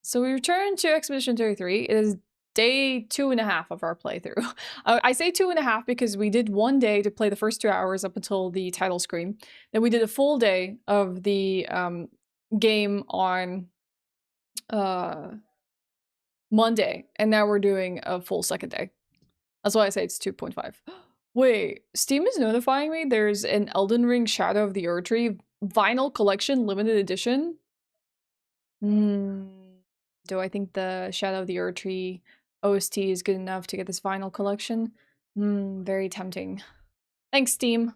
So we return to Expedition 33. It is day 2.5 of our playthrough. I say 2.5 because we did 1 day to play the first 2 hours up until the title screen. Then we did a full day of the game on Monday, and now we're doing a full second day. That's why I say it's 2.5. Wait, Steam is notifying me there's an Elden Ring Shadow of the Erdtree vinyl collection limited edition. Do I think the Shadow of the Erdtree OST is good enough to get this vinyl collection? Very tempting. Thanks, Steam.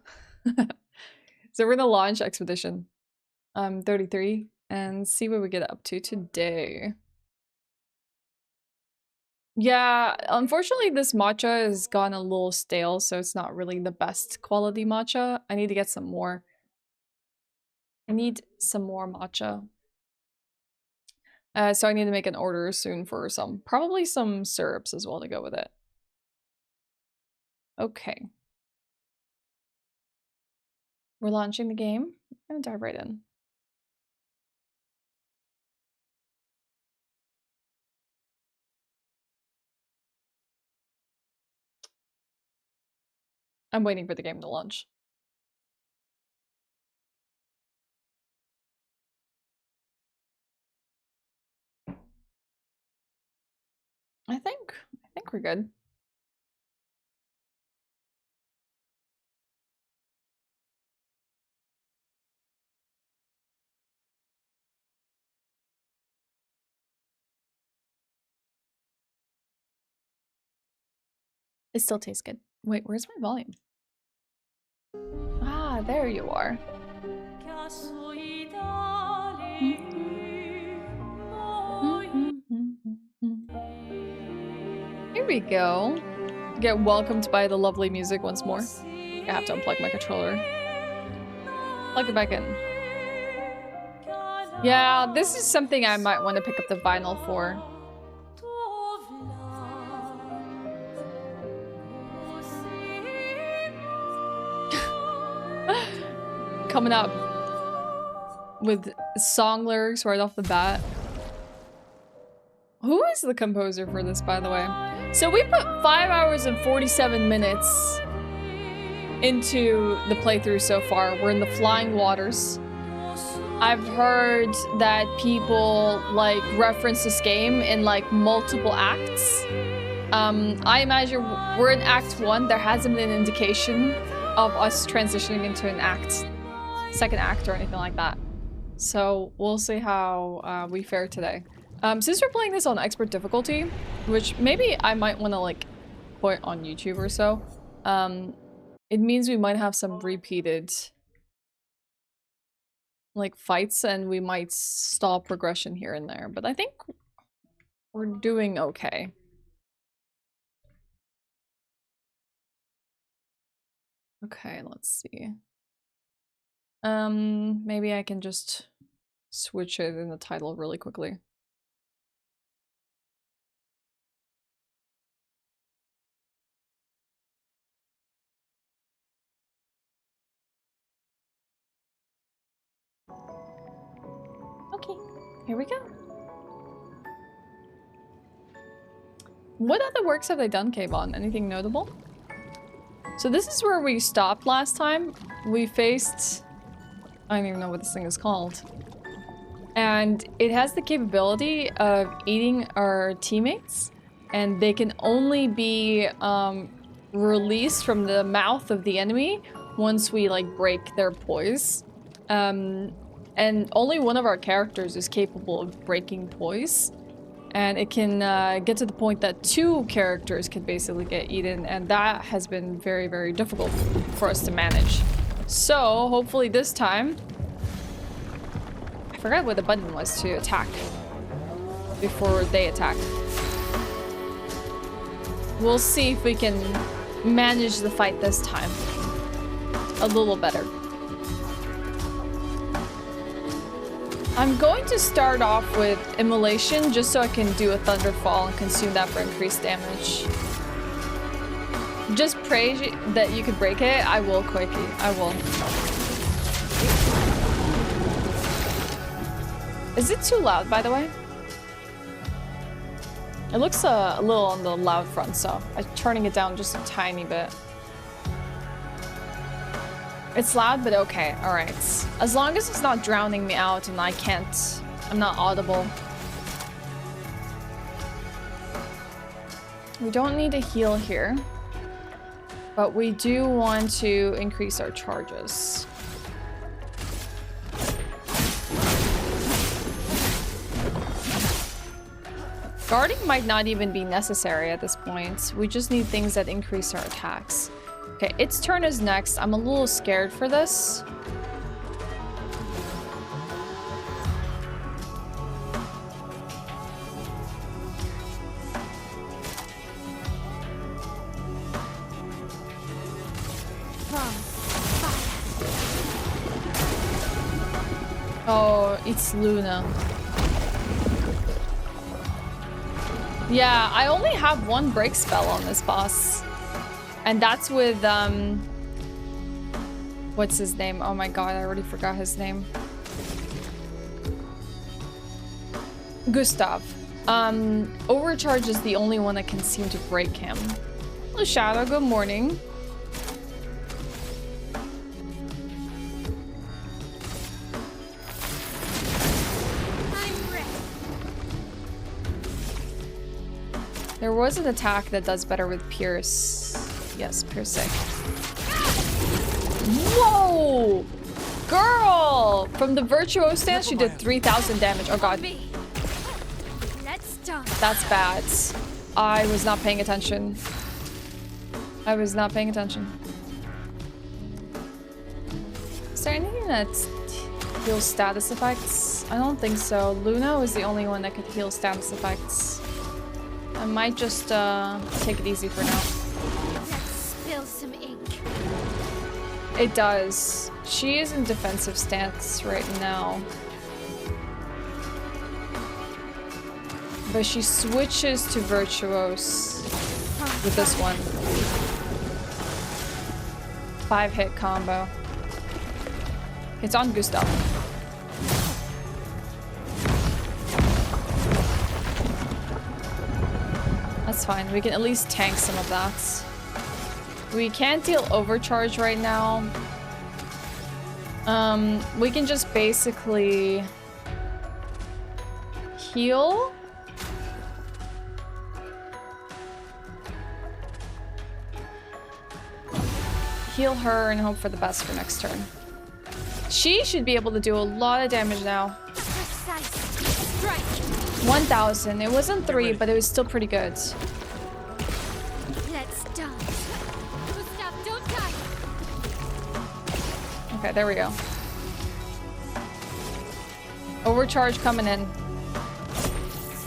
So we're gonna launch Expedition 33 and see what we get up to today. Yeah, unfortunately this matcha has gone a little stale, so it's not really the best quality matcha. I need to get some more. I need some more matcha. So I need to make an order soon for probably some syrups as well to go with it. Okay. We're launching the game. I'm gonna dive right in. I'm waiting for the game to launch. I think we're good. It still tastes good. Wait, where's my volume? Ah, there you are. Here we go. Get welcomed by the lovely music once more. I have to unplug my controller. Plug it back in. Yeah, this is something I might want to pick up the vinyl for. Coming up with song lyrics right off the bat. Who is the composer for this, by the way? So we put 5 hours and 47 minutes into the playthrough so far. We're in the Flying Waters. I've heard that people like reference this game in like multiple acts. I imagine we're in Act 1. There hasn't been an indication of us transitioning into an second act or anything like that. So we'll see how we fare today. Since we're playing this on expert difficulty, which maybe I might want to like put on YouTube or so, it means we might have some repeated like fights and we might stall progression here and there, but I think we're doing okay. Okay, let's see. Maybe I can just switch it in the title really quickly. Okay, here we go. What other works have they done, Kayvon? Anything notable? So this is where we stopped last time. We faced... I don't even know what this thing is called. And it has the capability of eating our teammates. And they can only be released from the mouth of the enemy once we like break their poise. And only one of our characters is capable of breaking poise. And it can get to the point that 2 characters can basically get eaten, and that has been very, very difficult for us to manage. So, hopefully this time... I forgot what the button was to attack before they attack. We'll see if we can manage the fight this time a little better. I'm going to start off with Immolation just so I can do a Thunderfall and consume that for increased damage. Just pray that you can break it. I will, Quakey. I will. Is it too loud, by the way? It looks a little on the loud front, so I'm turning it down just a tiny bit. It's loud, but okay. All right. As long as it's not drowning me out and I'm not audible. We don't need to heal here, but we do want to increase our charges. Guarding might not even be necessary at this point. We just need things that increase our attacks. Okay, its turn is next. I'm a little scared for this. Oh, it's Luna. Yeah, I only have one break spell on this boss. And that's with, what's his name? Oh my god, I already forgot his name. Gustav. Overcharge is the only one that can seem to break him. Hello, Shadow. Good morning. There was an attack that does better with Pierce. Yes, Piercing. Whoa! Girl! From the Virtuoso stance, she did 3,000 damage. Oh god. That's bad. I was not paying attention. I was not paying attention. Is there anything that heals status effects? I don't think so. Luna was the only one that could heal status effects. I might just take it easy for now. Let's spill some ink. It does. She is in defensive stance right now. But she switches to Virtuose with this one. 5-hit combo. It's on Gustav. That's fine. We can at least tank some of that. We can't deal overcharge right now. We can just basically heal. Heal her and hope for the best for next turn. She should be able to do a lot of damage now. 1,000. It wasn't 3, but it was still pretty good. Let's dance. Gustav, don't die. Okay, there we go. Overcharge coming in.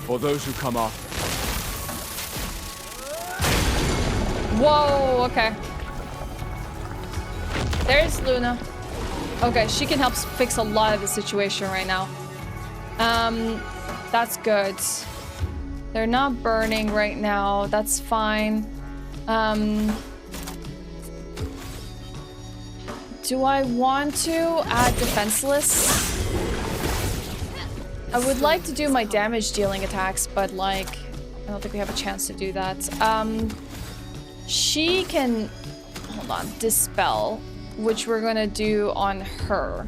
For those who come after. Whoa, okay. There's Luna. Okay, she can help fix a lot of the situation right now. That's good. They're not burning right now. That's fine. Do I want to add defenseless? I would like to do my damage dealing attacks, but like, I don't think we have a chance to do that. She can, hold on, dispel, which we're gonna do on her.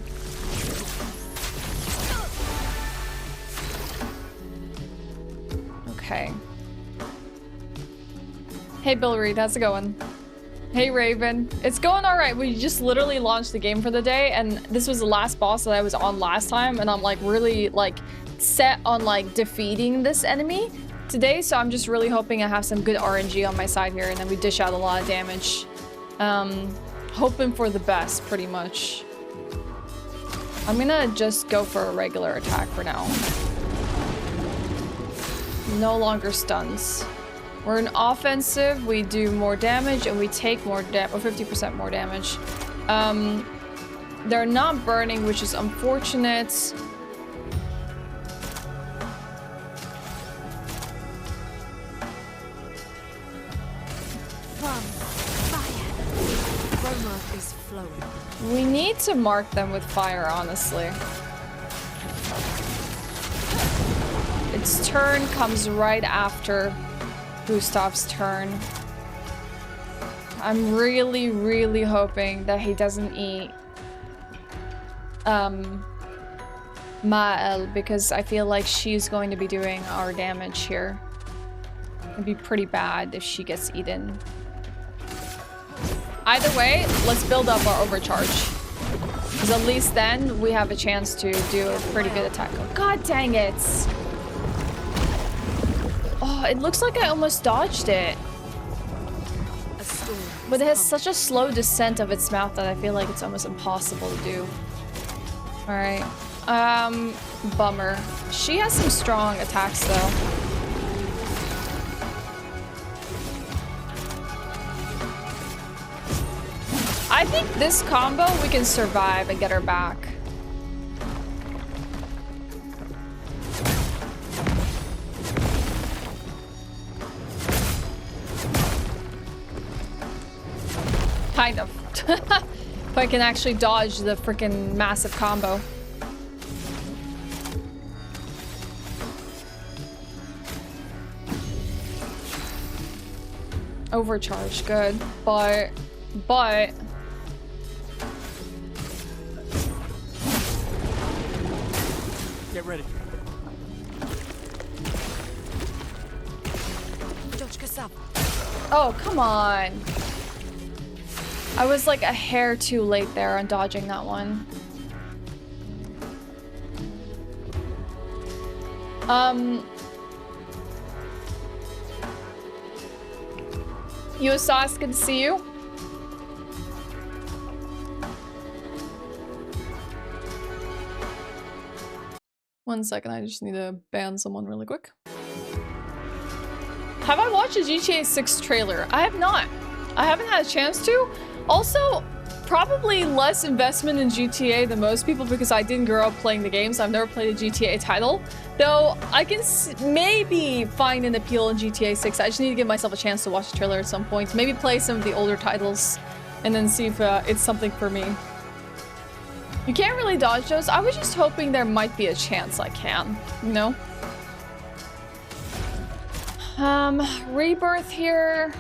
Okay. Hey, Bill Reed, how's it going? Hey, Raven. It's going all right. We just literally launched the game for the day, and this was the last boss that I was on last time, and I'm like really like set on like defeating this enemy today, so I'm just really hoping I have some good RNG on my side here, and then we dish out a lot of damage. Hoping for the best, pretty much. I'm gonna just go for a regular attack for now. No longer stuns. We're an offensive, we do more damage, and we take more damage, or 50% more damage. They're not burning, which is unfortunate. From fire. Aroma is flowing. We need to mark them with fire, honestly. its turn comes right after Gustav's turn. I'm really, really hoping that he doesn't eat Maelle, because I feel like she's going to be doing our damage here. It'd be pretty bad if she gets eaten. Either way, let's build up our overcharge. Because at least then we have a chance to do a pretty good attack. Oh, God dang it! Oh, it looks like I almost dodged it. But it has such a slow descent of its mouth that I feel like it's almost impossible to do. Alright. Bummer. She has some strong attacks though. I think this combo we can survive and get her back. Kind of. If I can actually dodge the freaking massive combo. Overcharge, good. But... Get ready. Oh, come on. I was like a hair too late there on dodging that one. USOS, good to see you. One second, I just need to ban someone really quick. Have I watched a GTA 6 trailer? I have not. I haven't had a chance to. Also, probably less investment in GTA than most people because I didn't grow up playing the games. I've never played a GTA title. Though I can maybe find an appeal in GTA 6. I just need to give myself a chance to watch the trailer at some point. Maybe play some of the older titles and then see if it's something for me. You can't really dodge those. I was just hoping there might be a chance I can, you know? Rebirth here.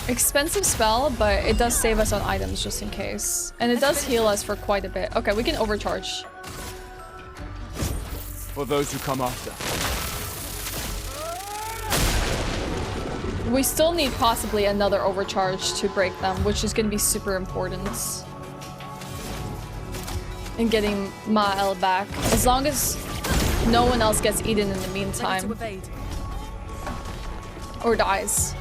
Expensive spell, but it does save us on items just in case. And it does heal us for quite a bit. Okay, we can overcharge. For those who come after. We still need possibly another overcharge to break them, which is going to be super important. In getting Maelle back. As long as no one else gets eaten in the meantime. Or dies.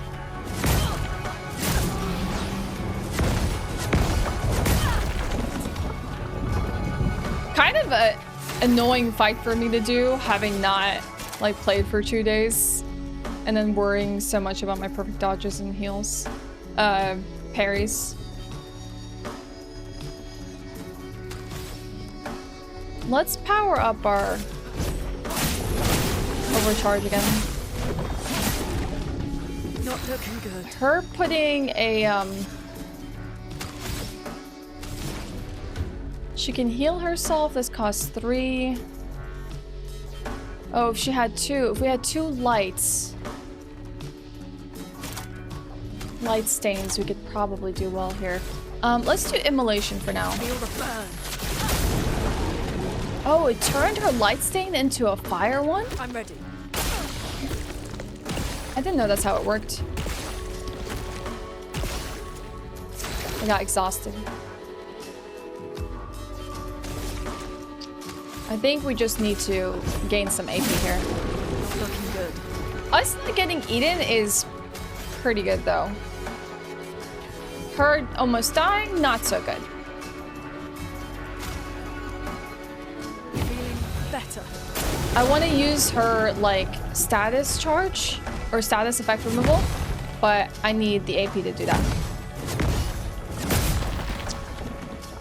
Kind of an annoying fight for me to do, having not like played for 2 days and then worrying so much about my perfect dodges and heals. Parries. Let's power up our overcharge again. Not looking good. Her putting a she can heal herself. This costs 3. Oh, if she had 2. If we had 2 lights. Light stains, we could probably do well here. Let's do immolation for now. Feel the burn. Oh, it turned her light stain into a fire one? I'm ready. I didn't know that's how it worked. I got exhausted. I think we just need to gain some AP here. Not looking good. Us not getting eaten is pretty good though. Her almost dying, not so good. Feeling better. I want to use her like status charge or status effect removal, but I need the AP to do that.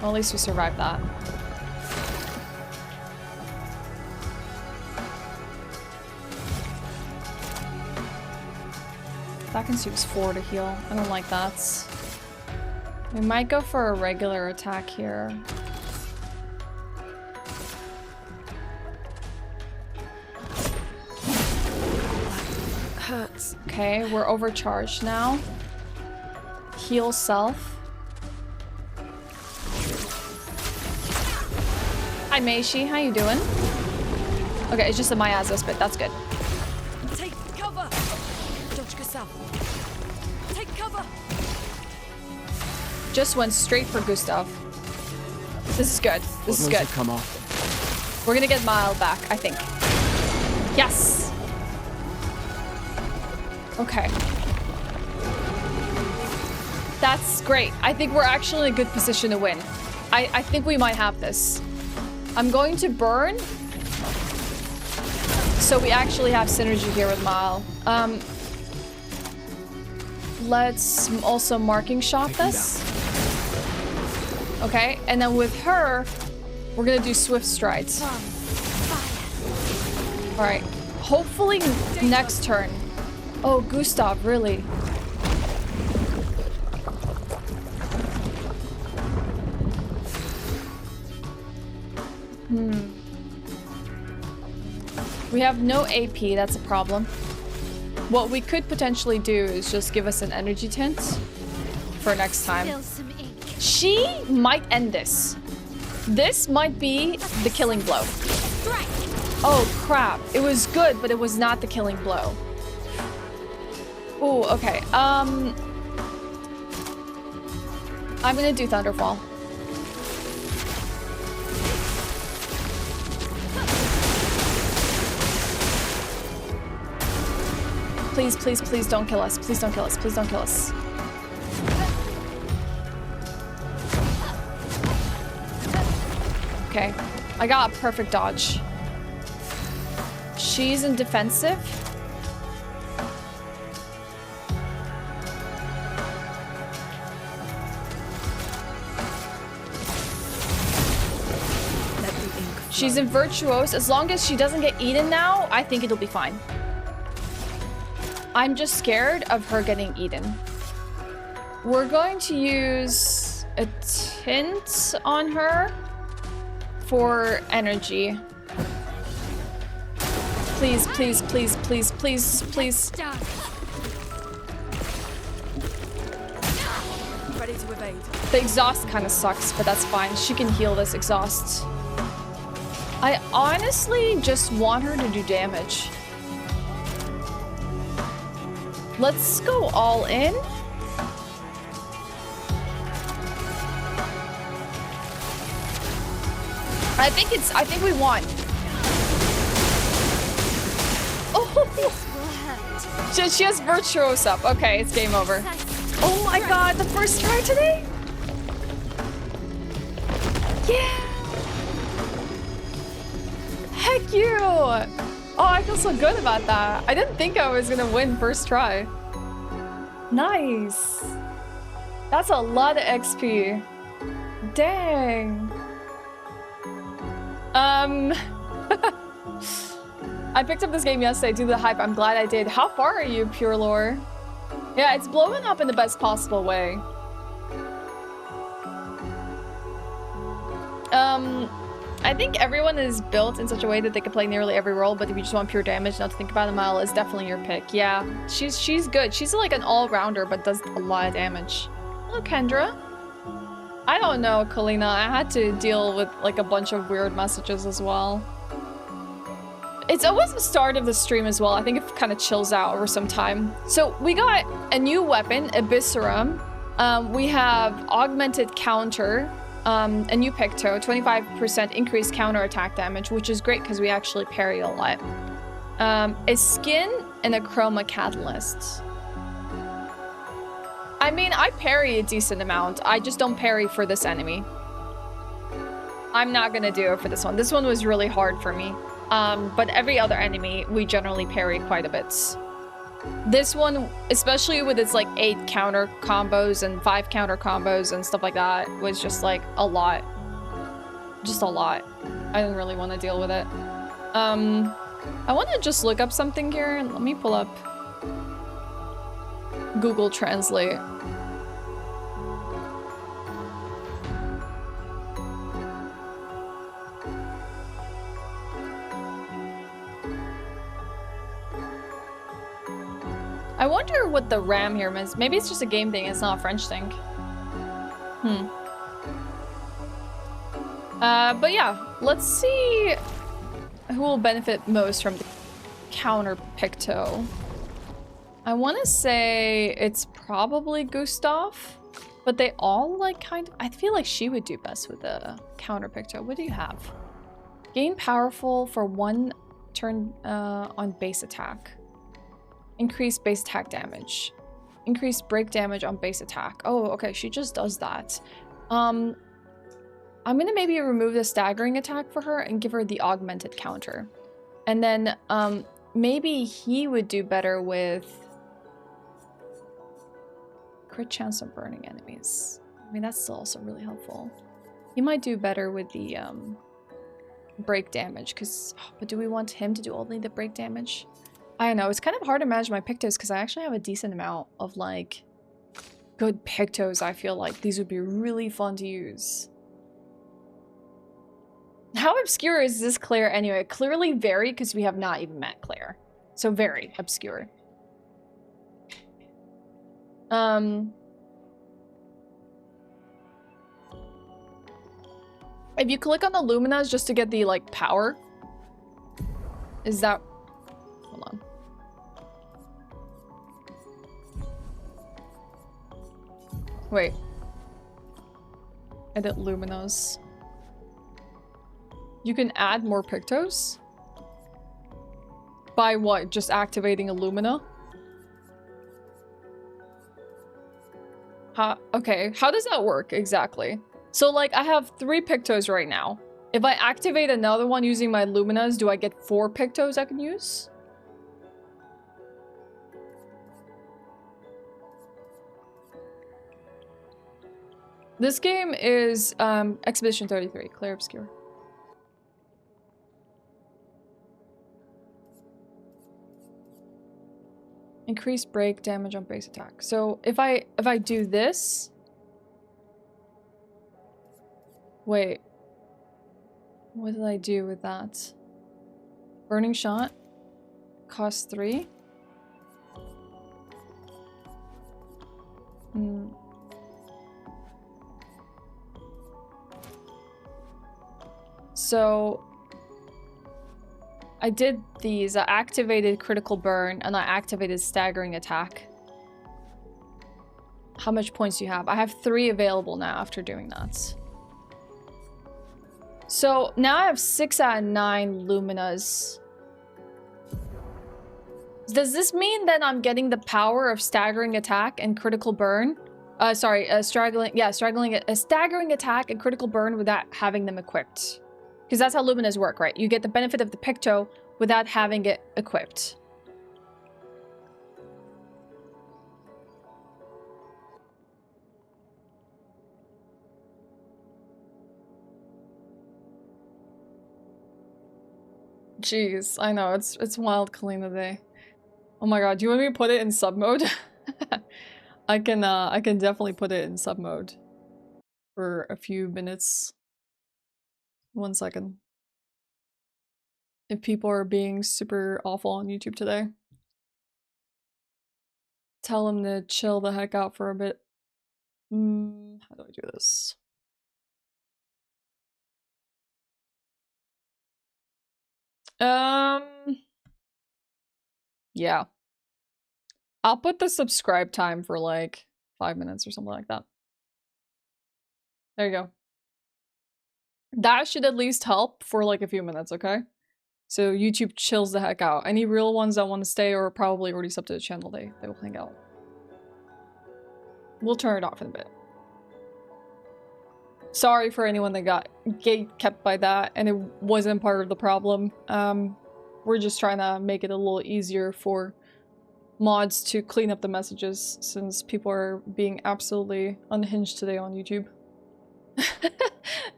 Well, at least we survived that. That consumes 4 to heal. I don't like that. We might go for a regular attack here. hurts. Okay, we're overcharged now. Heal self. Hi, Meishi. How you doing? Okay, it's just a miasma bit. That's good. Take cover. Dodge yourself. Take cover. Just went straight for Gustav. This is good. This is good. Come off. We're gonna get Maelle back, I think. Yes! Okay. That's great. I think we're actually in a good position to win. I think we might have this. I'm going to burn. So we actually have synergy here with Maelle. Let's also marking shot this. Okay, and then with her, we're gonna do swift strides. All right, hopefully next turn. Oh, Gustav, really? We have no AP, that's a problem. What we could potentially do is just give us an energy tint for next time. She might end this. This might be the killing blow. Oh crap, it was good, but it was not the killing blow. Ooh, okay. I'm gonna do Thunderfall. Please, please, please don't kill us. Please don't kill us. Please don't kill us. Okay. I got a perfect dodge. She's in defensive. She's in virtuose. As long as she doesn't get eaten now, I think it'll be fine. I'm just scared of her getting eaten. We're going to use a tint on her for energy. Please, please, please, please, please, please. Ready to evade. The exhaust kind of sucks, but that's fine. She can heal this exhaust. I honestly just want her to do damage. Let's go all in. I think we won. Oh, she has virtuose up. Okay, it's game over. Oh my god, the first try today? Yeah. Heck you. Oh, I feel so good about that. I didn't think I was gonna win first try. Nice. That's a lot of XP. Dang. I picked up this game yesterday due to the hype. I'm glad I did. How far are you, Pure Lore? Yeah, it's blowing up in the best possible way. I think everyone is built in such a way that they can play nearly every role, but if you just want pure damage, not to think about it, Maelle is definitely your pick. Yeah, she's good. She's like an all-rounder, but does a lot of damage. Hello, Kendra. I don't know, Kalina. I had to deal with like a bunch of weird messages as well. It's always the start of the stream as well. I think it kind of chills out over some time. So we got a new weapon, Abysserum. We have augmented counter. A new Picto, 25% increased counter attack damage, which is great because we actually parry a lot. A skin and a chroma catalyst. I mean, I parry a decent amount. I just don't parry for this enemy. I'm not gonna do it for this one. This one was really hard for me. But every other enemy, we generally parry quite a bit. This one, especially with its like 8 counter combos and 5 counter combos and stuff like that, was just like a lot. Just a lot. I didn't really want to deal with it. I want to just look up something here. Let me pull up Google Translate. I wonder what the RAM here means. Maybe it's just a game thing, it's not a French thing. But yeah, let's see who will benefit most from the counter Picto. I want to say it's probably Gustav, but they all like kind of... I feel like she would do best with the counter Picto. What do you have? Gain powerful for 1 turn on base attack. Increase base attack damage. Increase break damage on base attack. Oh, okay, she just does that. I'm gonna maybe remove the staggering attack for her and give her the augmented counter. And then maybe he would do better with crit chance of burning enemies. I mean, that's still also really helpful. He might do better with the break damage, because... but do we want him to do only the break damage? I don't know, it's kind of hard to manage my Pictos because I actually have a decent amount of like good Pictos. I feel like these would be really fun to use. How obscure is this Clair anyway? Clearly very, because we have not even met Clair. So very obscure. If you click on the Luminas just to get the like power, is that... hold on. Wait. Edit Luminas. You can add more Pictos? By what? Just activating a Lumina? Okay, how does that work exactly? So like I have 3 Pictos right now. If I activate another one using my Luminas, do I get 4 Pictos I can use? This game is Expedition 33, Clair Obscur. Increase break damage on base attack. So if I do this... wait. What did I do with that? Burning shot. Cost 3. So I did these. I activated critical burn and I activated staggering attack. How much points do you have? I have 3 available now after doing that. So now I have 6 out of 9 Luminas. Does this mean that I'm getting the power of staggering attack and critical burn? Staggering attack and critical burn without having them equipped. Because that's how Luminas work, right? You get the benefit of the Picto without having it equipped. Jeez, I know, it's wild Kalina Day. Oh my god, do you want me to put it in sub mode? I can definitely put it in sub mode for a few minutes. 1 second. If people are being super awful on YouTube today, tell them to chill the heck out for a bit. How do I do this? Yeah. I'll put the subscribe time for like 5 minutes or something like that. There you go. That should at least help for like a few minutes, okay? So YouTube chills the heck out. Any real ones that want to stay or probably already subbed to the channel, they will hang out. We'll turn it off in a bit. Sorry for anyone that got gate kept by that and it wasn't part of the problem. We're just trying to make it a little easier for mods to clean up the messages since people are being absolutely unhinged today on YouTube.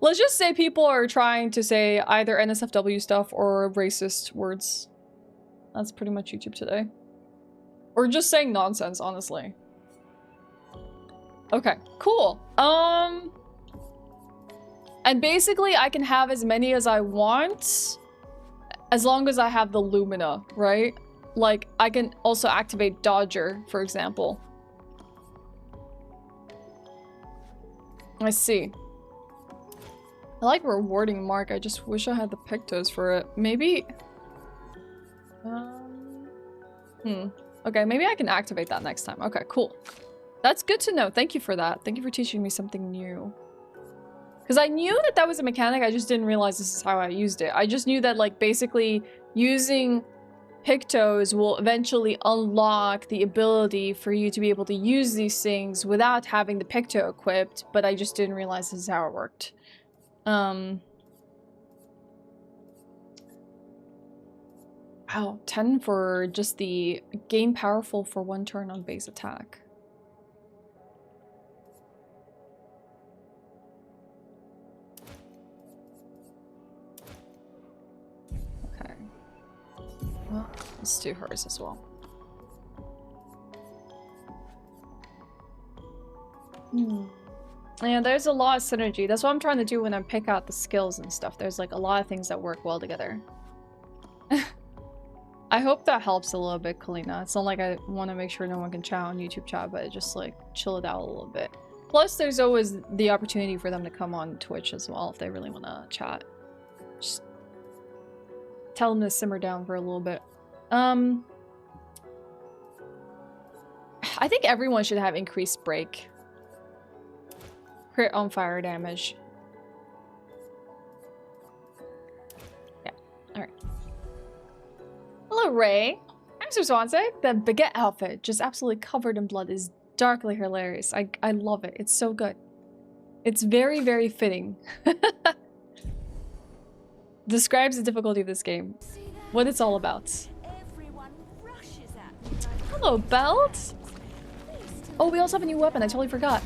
Let's just say people are trying to say either NSFW stuff or racist words. That's pretty much YouTube today. Or just saying nonsense, honestly. Okay, cool. And basically I can have as many as I want as long as I have the Lumina, right? like, I can also activate Dodger, for example. I see. I like rewarding Mark. I just wish I had the pictos for it. Maybe... Okay, maybe I can activate that next time. Okay, cool. That's good to know. Thank you for that. Thank you for teaching me something new. Because I knew that that was a mechanic, I just didn't realize this is how I used it. I just knew that, like, basically using pictos will eventually unlock the ability for you to be able to use these things without having the picto equipped, but I just didn't realize this is how it worked. Wow, 10 for just the gain powerful for 1 turn on base attack. Okay. Well, let's do hers as well. Yeah, there's a lot of synergy. That's what I'm trying to do when I pick out the skills and stuff. There's like a lot of things that work well together. I hope that helps a little bit, Kalina. It's not like I want to make sure no one can chat on YouTube chat, but just like chill it out a little bit. Plus, there's always the opportunity for them to come on Twitch as well if they really want to chat. Just tell them to simmer down for a little bit. I think everyone should have increased break. Crit on fire damage. Yeah, alright. Hello, Ray. I'm so Swansea. The baguette outfit, just absolutely covered in blood, is darkly hilarious. I love it. It's so good. It's very, very fitting. Describes the difficulty of this game. What it's all about. Hello, Belt. Oh, we also have a new weapon. I totally forgot.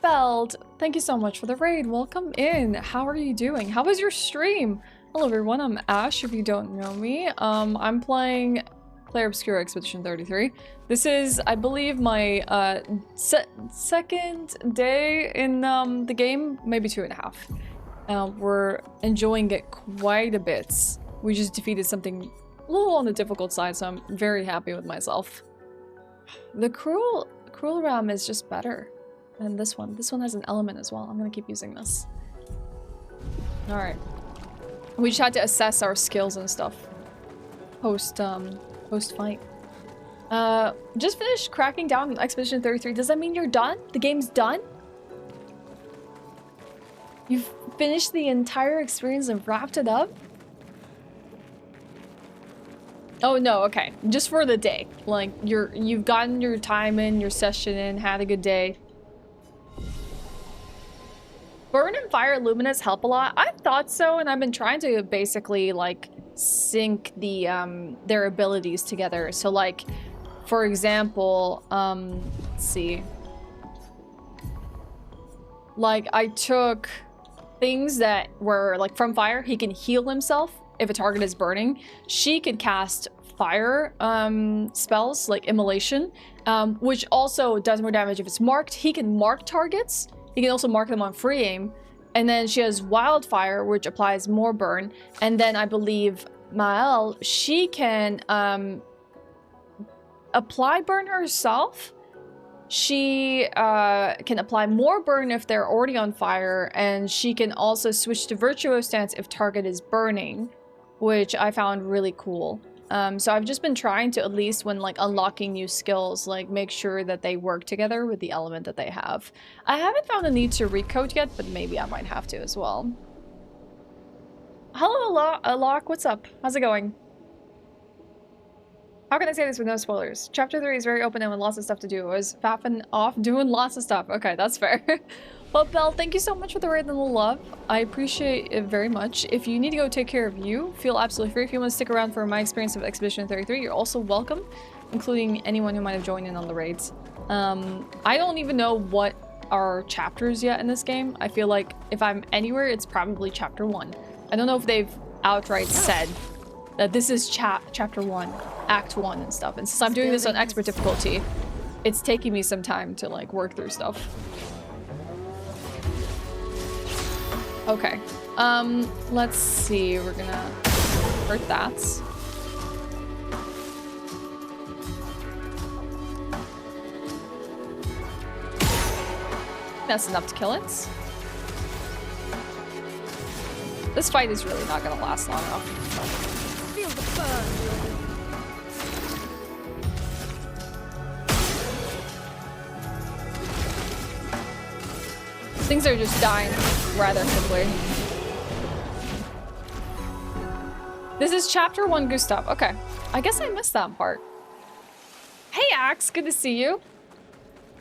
Belt, thank you so much for the raid. Welcome in. How are you doing? How was your stream? Hello everyone, I'm Ashe, if you don't know me. I'm playing Clair Obscur Expedition 33. This is, I believe, my second day in the game, maybe 2.5. We're enjoying it quite a bit. We just defeated something a little on the difficult side, so I'm very happy with myself. The cruel ram is just better than this one. This one has an element as well. I'm gonna keep using this. Alright. We just had to assess our skills and stuff post fight. Just finished cracking down on Expedition 33. Does that mean you're done? The game's done? You've finished the entire experience and wrapped it up? Oh no, okay. Just for the day. Like you've gotten your time in, your session in, had a good day. Burn and Fire Luminous help a lot. I thought so, and I've been trying to basically like sync the their abilities together. So like, for example, let's see. Like I took things that were like from fire, he can heal himself if a target is burning. She could cast fire spells like immolation, which also does more damage if it's marked. He can mark targets. He can also mark them on free aim. And then she has Wildfire, which applies more burn. And then I believe Maelle, she can apply burn herself. She can apply more burn if they're already on fire. And she can also switch to Virtuo Stance if target is burning, which I found really cool. So I've just been trying to, at least when like unlocking new skills, like make sure that they work together with the element that they have. I haven't found a need to recode yet, but maybe I might have to as well. Hello, Alok, what's up? How's it going? How can I say this with no spoilers? Chapter 3 is very open and with lots of stuff to do. I was faffing off doing lots of stuff. Okay, that's fair. Well, Belle, thank you so much for the raid and the love. I appreciate it very much. If you need to go take care of you, feel absolutely free. If you want to stick around for my experience of Expedition 33, you're also welcome, including anyone who might have joined in on the raids. I don't even know what are chapters yet in this game. I feel like if I'm anywhere, it's probably chapter 1. I don't know if they've outright said that this is chapter 1, act 1 and stuff. And since I'm doing this on expert difficulty, it's taking me some time to like work through stuff. Okay, let's see, we're gonna hurt that. that's enough to kill it. This fight is really not gonna last long enough. Feel the burn. Things are just dying rather quickly. This is chapter 1, Gustav. Okay. I guess I missed that part. Hey, Axe. Good to see you.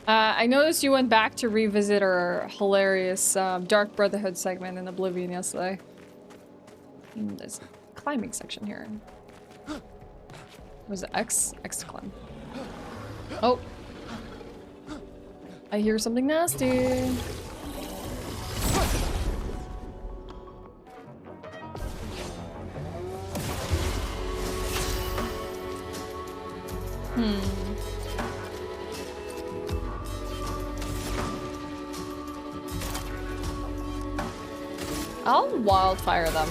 I noticed you went back to revisit our hilarious Dark Brotherhood segment in Oblivion yesterday. There's a climbing section here. Was it X? X to climb. Oh. I hear something nasty. I'll wildfire them.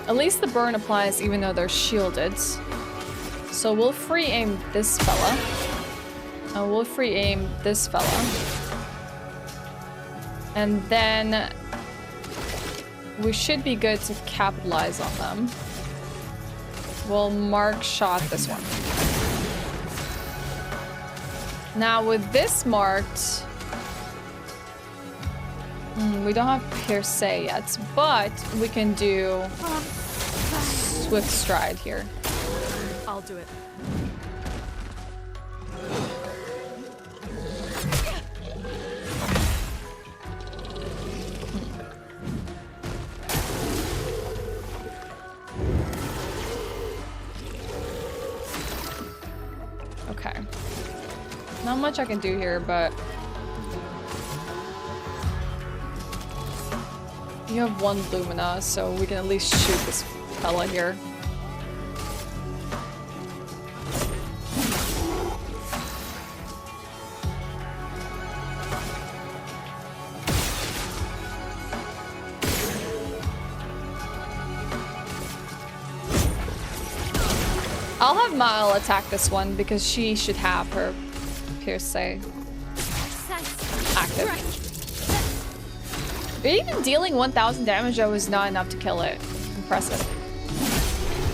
At least the burn applies even though they're shielded. So we'll free aim this fella. We'll free aim this fella. And then we should be good to capitalize on them. We'll mark shot this one. Now with this marked, we don't have Pierce yet, but we can do Swift Stride here. I'll do it. Okay. Not much I can do here, but you have one Lumina, so we can at least shoot this fella here. I'll have Maelle attack this one because she should have her Pierce active. Even dealing 1000 damage though was not enough to kill it. Impressive.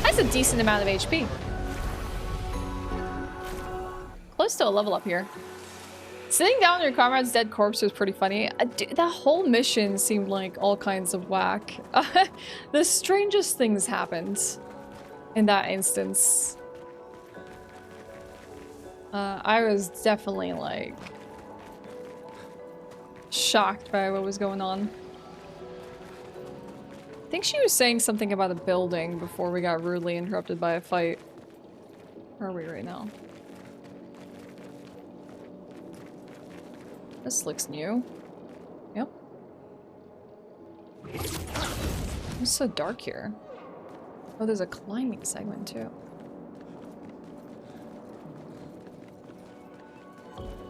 That's a decent amount of HP. Close to a level up here. Sitting down on your comrade's dead corpse was pretty funny. That whole mission seemed like all kinds of whack. The strangest things happened in that instance. I was definitely like shocked by what was going on. I think she was saying something about a building before we got rudely interrupted by a fight. Where are we right now? This looks new. Yep. It's so dark here. Oh, there's a climbing segment too.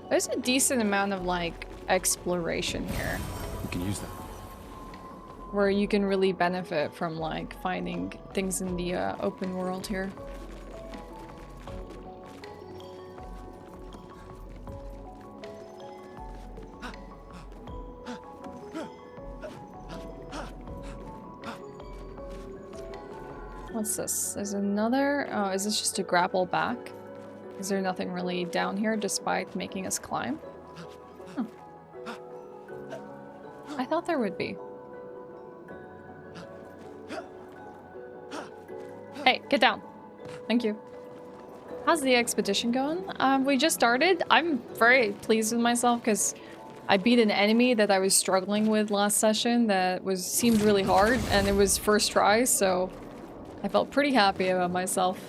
There's a decent amount of like exploration here. We can use that. Where you can really benefit from like finding things in the open world here. What's this? There's another... Oh, is this just to grapple back? Is there nothing really down here despite making us climb? Huh. I thought there would be. Hey, get down. Thank you. How's the expedition going? We just started. I'm very pleased with myself because I beat an enemy that I was struggling with last session that seemed really hard, and it was first try, so I felt pretty happy about myself.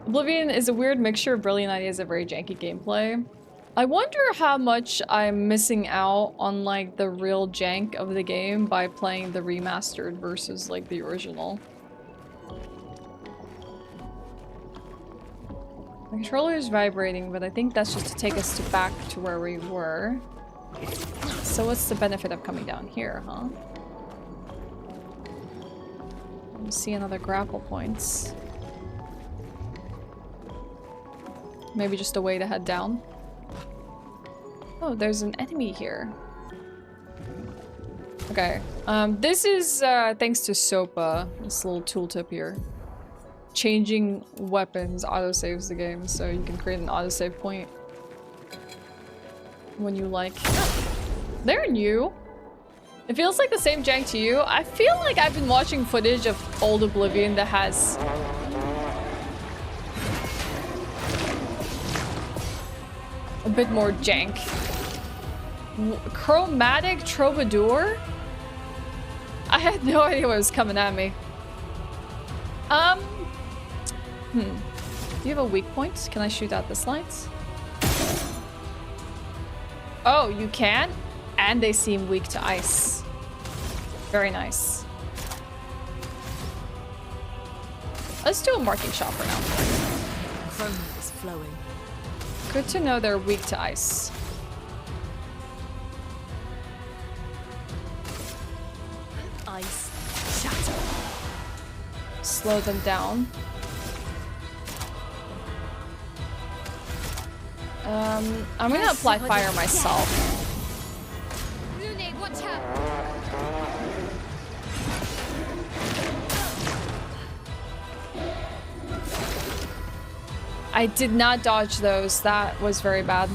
Oblivion is a weird mixture of brilliant ideas and very janky gameplay. I wonder how much I'm missing out on like the real jank of the game by playing the remastered versus like the original. The controller is vibrating, but I think that's just to take us back to where we were. So what's the benefit of coming down here, huh? See another grapple points. Maybe just a way to head down. Oh, there's an enemy here. Okay. This is thanks to Sopa. This little tooltip here. Changing weapons autosaves the game, so you can create an autosave point when you like. They're new. It feels like the same jank to you. I feel like I've been watching footage of old Oblivion that has a bit more jank. Chromatic Troubadour? I had no idea what was coming at me. Do you have a weak point? Can I shoot out this light? Oh, you can? And they seem weak to ice. Very nice. Let's do a marking shot for now. Chrome is flowing. Good to know they're weak to ice. Ice shatter. Slow them down. I'm gonna apply fire myself. Watch out. I did not dodge those. That was very bad.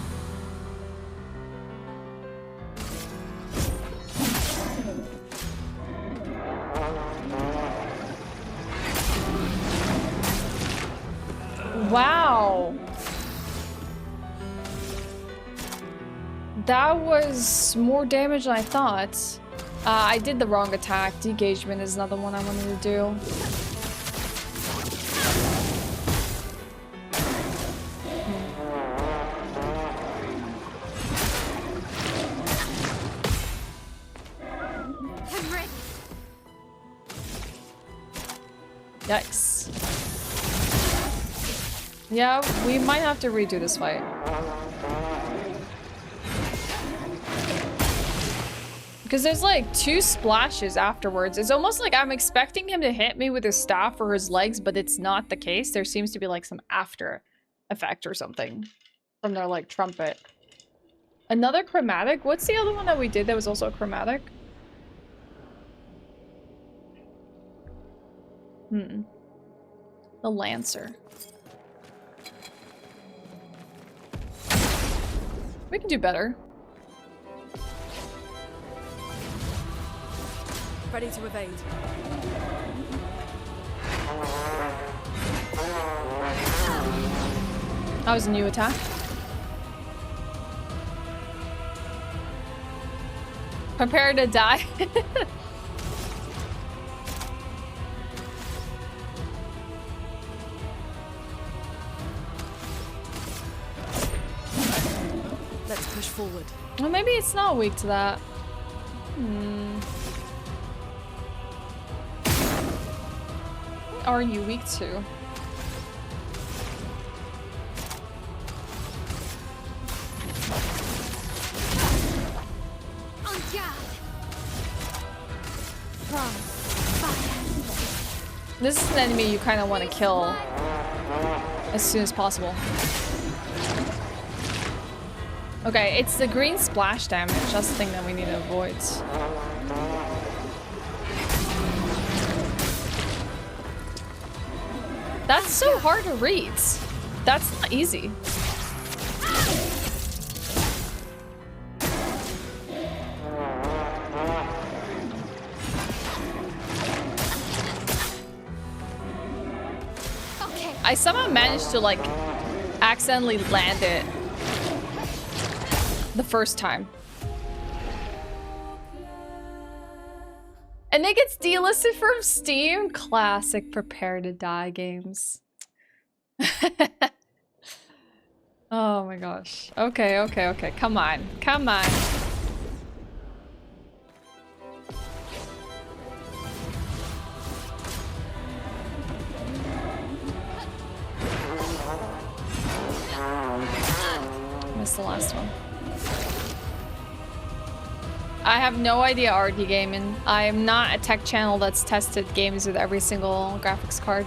Wow. That was more damage than I thought. I did the wrong attack. Degagement is another one I wanted to do. Yikes. Yeah, we might have to redo this fight. Because there's like 2 splashes afterwards. It's almost like I'm expecting him to hit me with his staff or his legs, but it's not the case. There seems to be like some after effect or something from their like trumpet. Another chromatic? What's the other one that we did that was also a chromatic? The Lancer. We can do better. Ready to evade. That was a new attack. Prepare to die. Let's push forward. Well, maybe it's not weak to that. What are you weak to? On guard. From fire. This is an enemy you kind of want to kill as soon as possible. Okay, it's the green splash damage. That's the thing that we need to avoid. That's so hard to read. That's not easy. Okay. I somehow managed to like accidentally land it the first time. And it gets delisted from Steam. Classic prepare to die games. Oh my gosh. Okay, okay, okay. Come on. Come on. Missed the last one. I have no idea RT gaming. I am not a tech channel that's tested games with every single graphics card.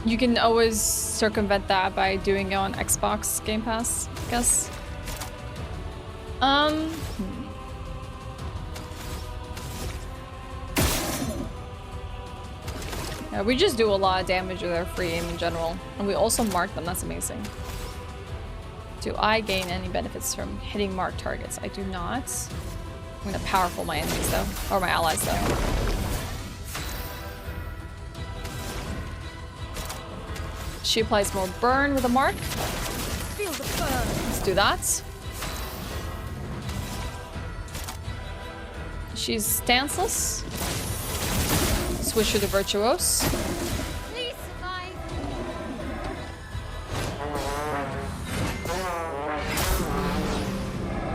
You can always circumvent that by doing it on Xbox Game Pass, I guess. Yeah, we just do a lot of damage with our free aim in general. And we also mark them, that's amazing. Do I gain any benefits from hitting marked targets? I do not. I'm gonna powerful my enemies though, or my allies though. She applies more burn with a mark. Feel the burn. Let's do that. She's stanceless. Switch her to Virtuose. Please survive.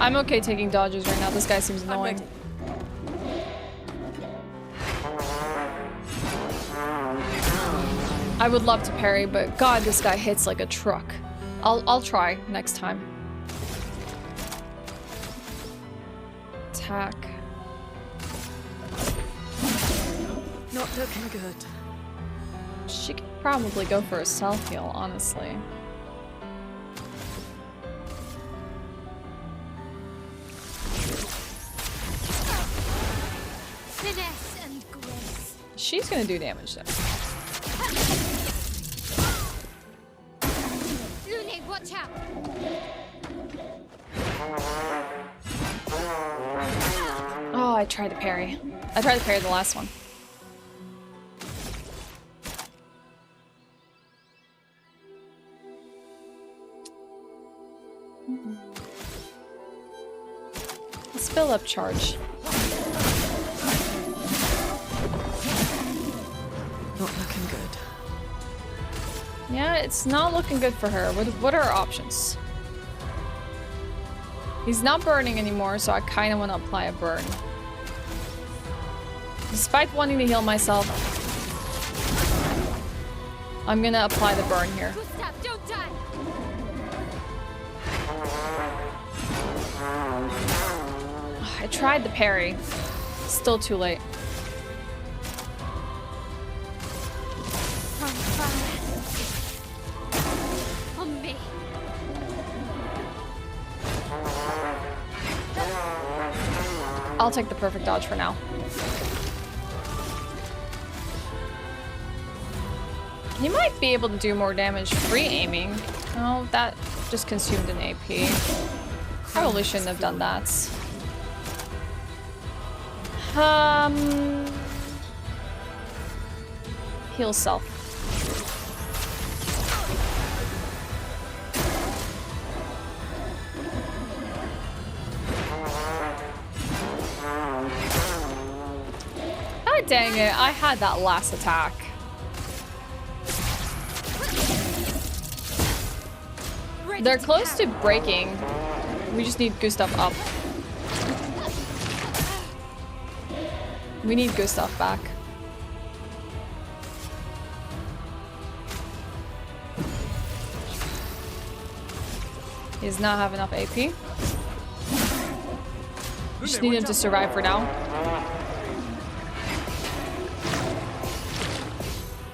I'm okay taking dodges right now. This guy seems annoying. I would love to parry, but God, this guy hits like a truck. I'll try next time. Attack. Not looking good. She could probably go for a self-heal, honestly. Finesse and grace. She's gonna do damage though. Lune, watch out. Oh, I tried to parry. I tried to parry the last one. Let's fill up charge. Not looking good. Yeah, it's not looking good for her. What are our options? He's not burning anymore, so I kind of want to apply a burn. Despite wanting to heal myself, I'm gonna apply the burn here. Gustav, don't die. I tried the parry. Still too late. From fire. On me. I'll take the perfect dodge for now. You might be able to do more damage free aiming. Oh, that just consumed an AP. Probably shouldn't have done that. Heal self. God dang it, I had that last attack. They're close to breaking. We just need Gustav up. We need Gustav back. He does not have enough AP. We just need him to survive for now.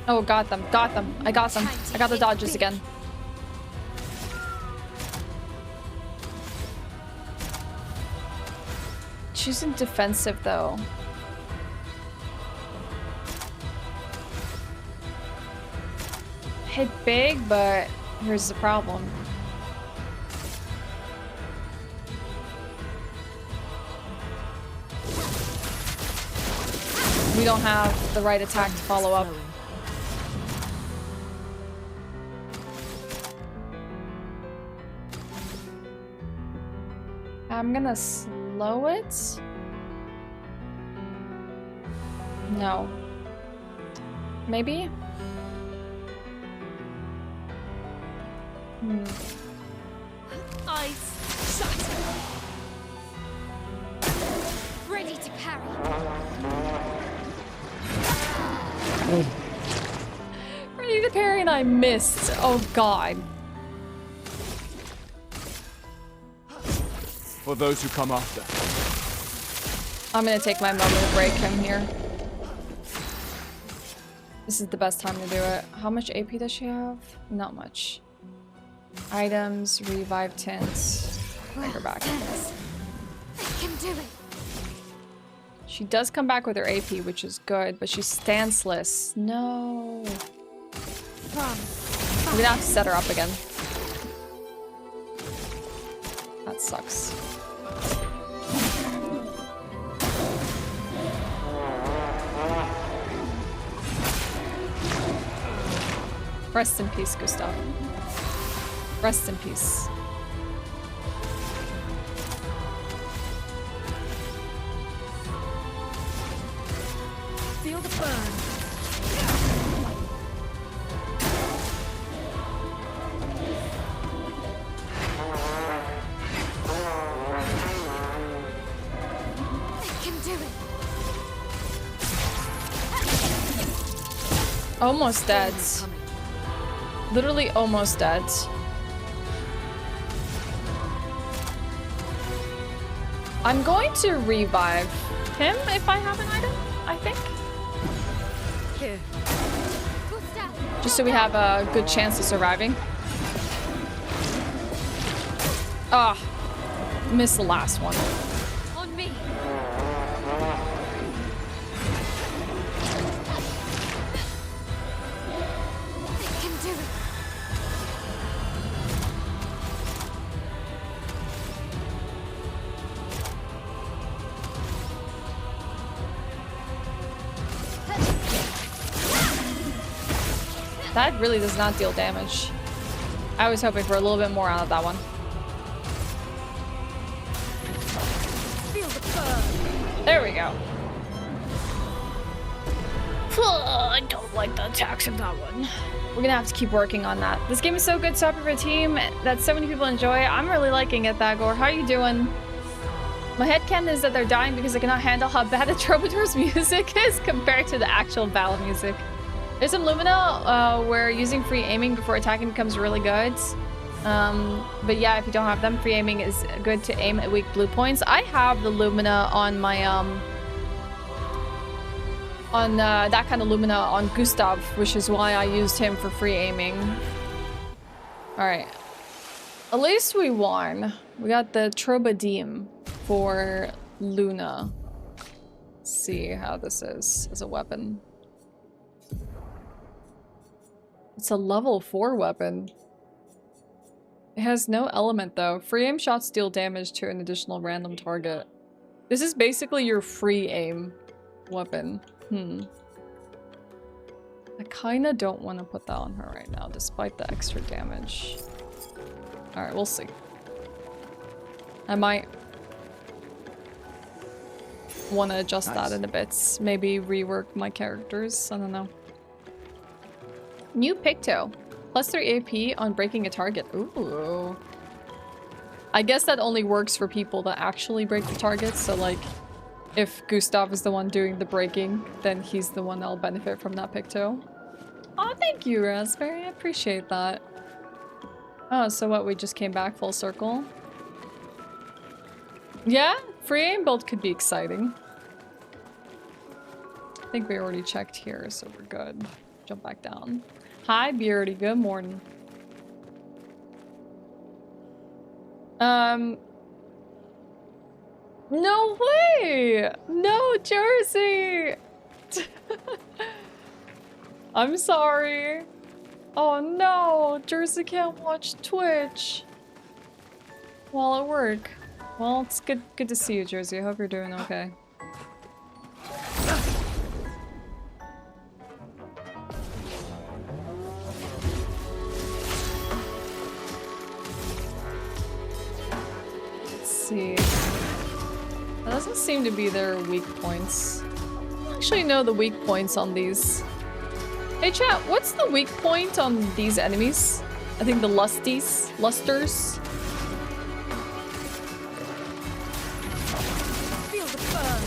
Oh, got them, got them. I got them. I got the dodges again. She's in defensive though. Hit big, but here's the problem. We don't have the right attack to follow up. I'm gonna slow it. No. Maybe? Eyes shut. Ready to parry. Ready to parry and I missed. Oh god. For those who come after. I'm gonna take my moment to break him here. This is the best time to do it. How much AP does she have? Not much. Items, revive tints. Bring her back. Thanks. I can do it. She does come back with her AP, which is good, but she's stanceless. No. We're gonna have to set her up again. That sucks. Rest in peace, Gustav. Rest in peace. Feel the burn. I can do it. Almost dead. Literally almost dead. I'm going to revive him if I have an item, I think. Here. Just so we have a good chance of surviving. Ah, missed the last one. On me. I can do it. That really does not deal damage. I was hoping for a little bit more out of that one. Feel the burn. There we go. I don't like the attacks of that one. We're gonna have to keep working on that. This game is so good, so happy for a team that so many people enjoy. I'm really liking it, Thagor. How are you doing? My headcanon is that they're dying because I cannot handle how bad the Troubadour's music is compared to the actual battle music. There's some Lumina where using free aiming before attacking becomes really good. But yeah, if you don't have them, free aiming is good to aim at weak blue points. I have the Lumina on my that kind of Lumina on Gustav, which is why I used him for free aiming. All right, at least we won. We got the Troubadour for Luna. Let's see how this is as a weapon. It's a level 4 weapon. It has no element though. Free aim shots deal damage to an additional random target. This is basically your free aim weapon. I kinda don't want to put that on her right now, despite the extra damage. Alright, we'll see. I might want to adjust that in a bit. Maybe rework my characters. I don't know. New Picto. +3 AP on breaking a target. Ooh. I guess that only works for people that actually break the target. So like, if Gustav is the one doing the breaking, then he's the one that'll benefit from that Picto. Oh, thank you, Raspberry. I appreciate that. Oh, so what? We just came back full circle? Yeah, free aim build could be exciting. I think we already checked here, so we're good. Jump back down. Hi, Beardy. Good morning. No way! No, Jersey! I'm sorry. Oh no, Jersey can't watch Twitch while at work. Well, it's good to see you, Jersey. I hope you're doing okay. Let's see. That doesn't seem to be their weak points. I don't actually know the weak points on these. Hey chat, what's the weak point on these enemies? I think the lusters. Feel the burn.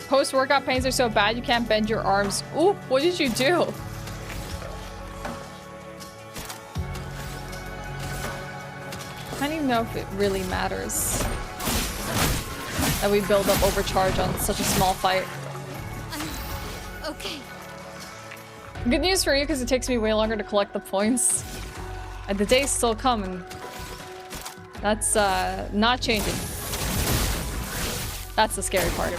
Post-workout pains are so bad you can't bend your arms. Ooh, what did you do? I don't even know if it really matters. that we build up overcharge on such a small fight. Okay. Good news for you, because it takes me way longer to collect the points. And the days still come, and that's not changing. That's the scary part.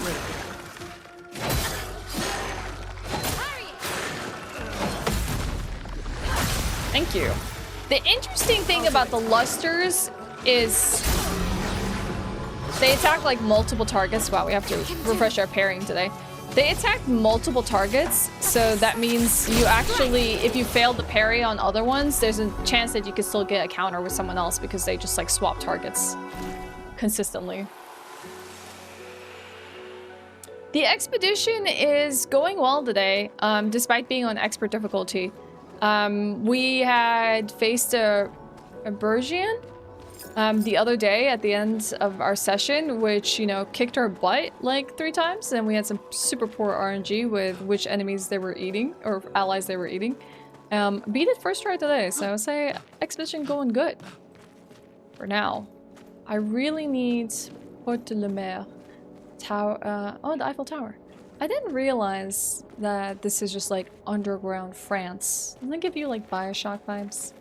Thank you. The interesting thing about the Lusters is they attack like multiple targets. Wow, we have to refresh our parrying today. They attack multiple targets, so that means you actually, if you fail to parry on other ones, there's a chance that you could still get a counter with someone else because they just like swap targets consistently. The expedition is going well today, despite being on expert difficulty. We had faced a Bergian the other day at the end of our session, which, you know, kicked our butt like 3 times, and we had some super poor RNG with which enemies they were eating, or allies they were eating. Beat it first try today, so I would say expedition going good for now. I really need Porte de la Mer Tower. Oh, the Eiffel Tower. I didn't realize that this is just like underground France. Doesn't it give you like Bioshock vibes?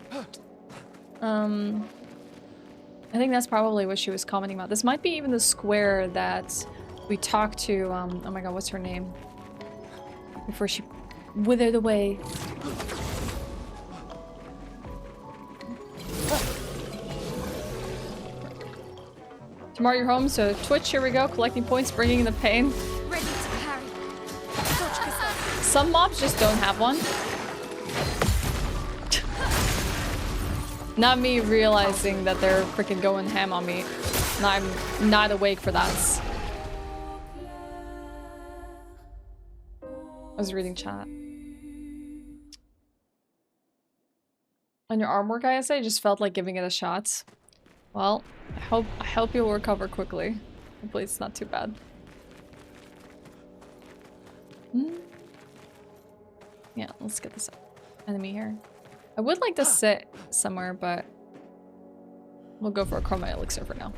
I think that's probably what she was commenting about. This might be even the square that we talked to, oh my god, what's her name? Before she withered away. Tomorrow you're home, so Twitch, here we go, collecting points, bringing the pain. Ready to parry. Some mobs just don't have one. Not me realizing that they're freaking going ham on me. And I'm not awake for that. I was reading chat. On your arm work, I just felt like giving it a shot. Well, I hope you'll recover quickly. Hopefully it's not too bad. Yeah, let's get this enemy here. I would like to sit somewhere, but we'll go for a chroma elixir for now.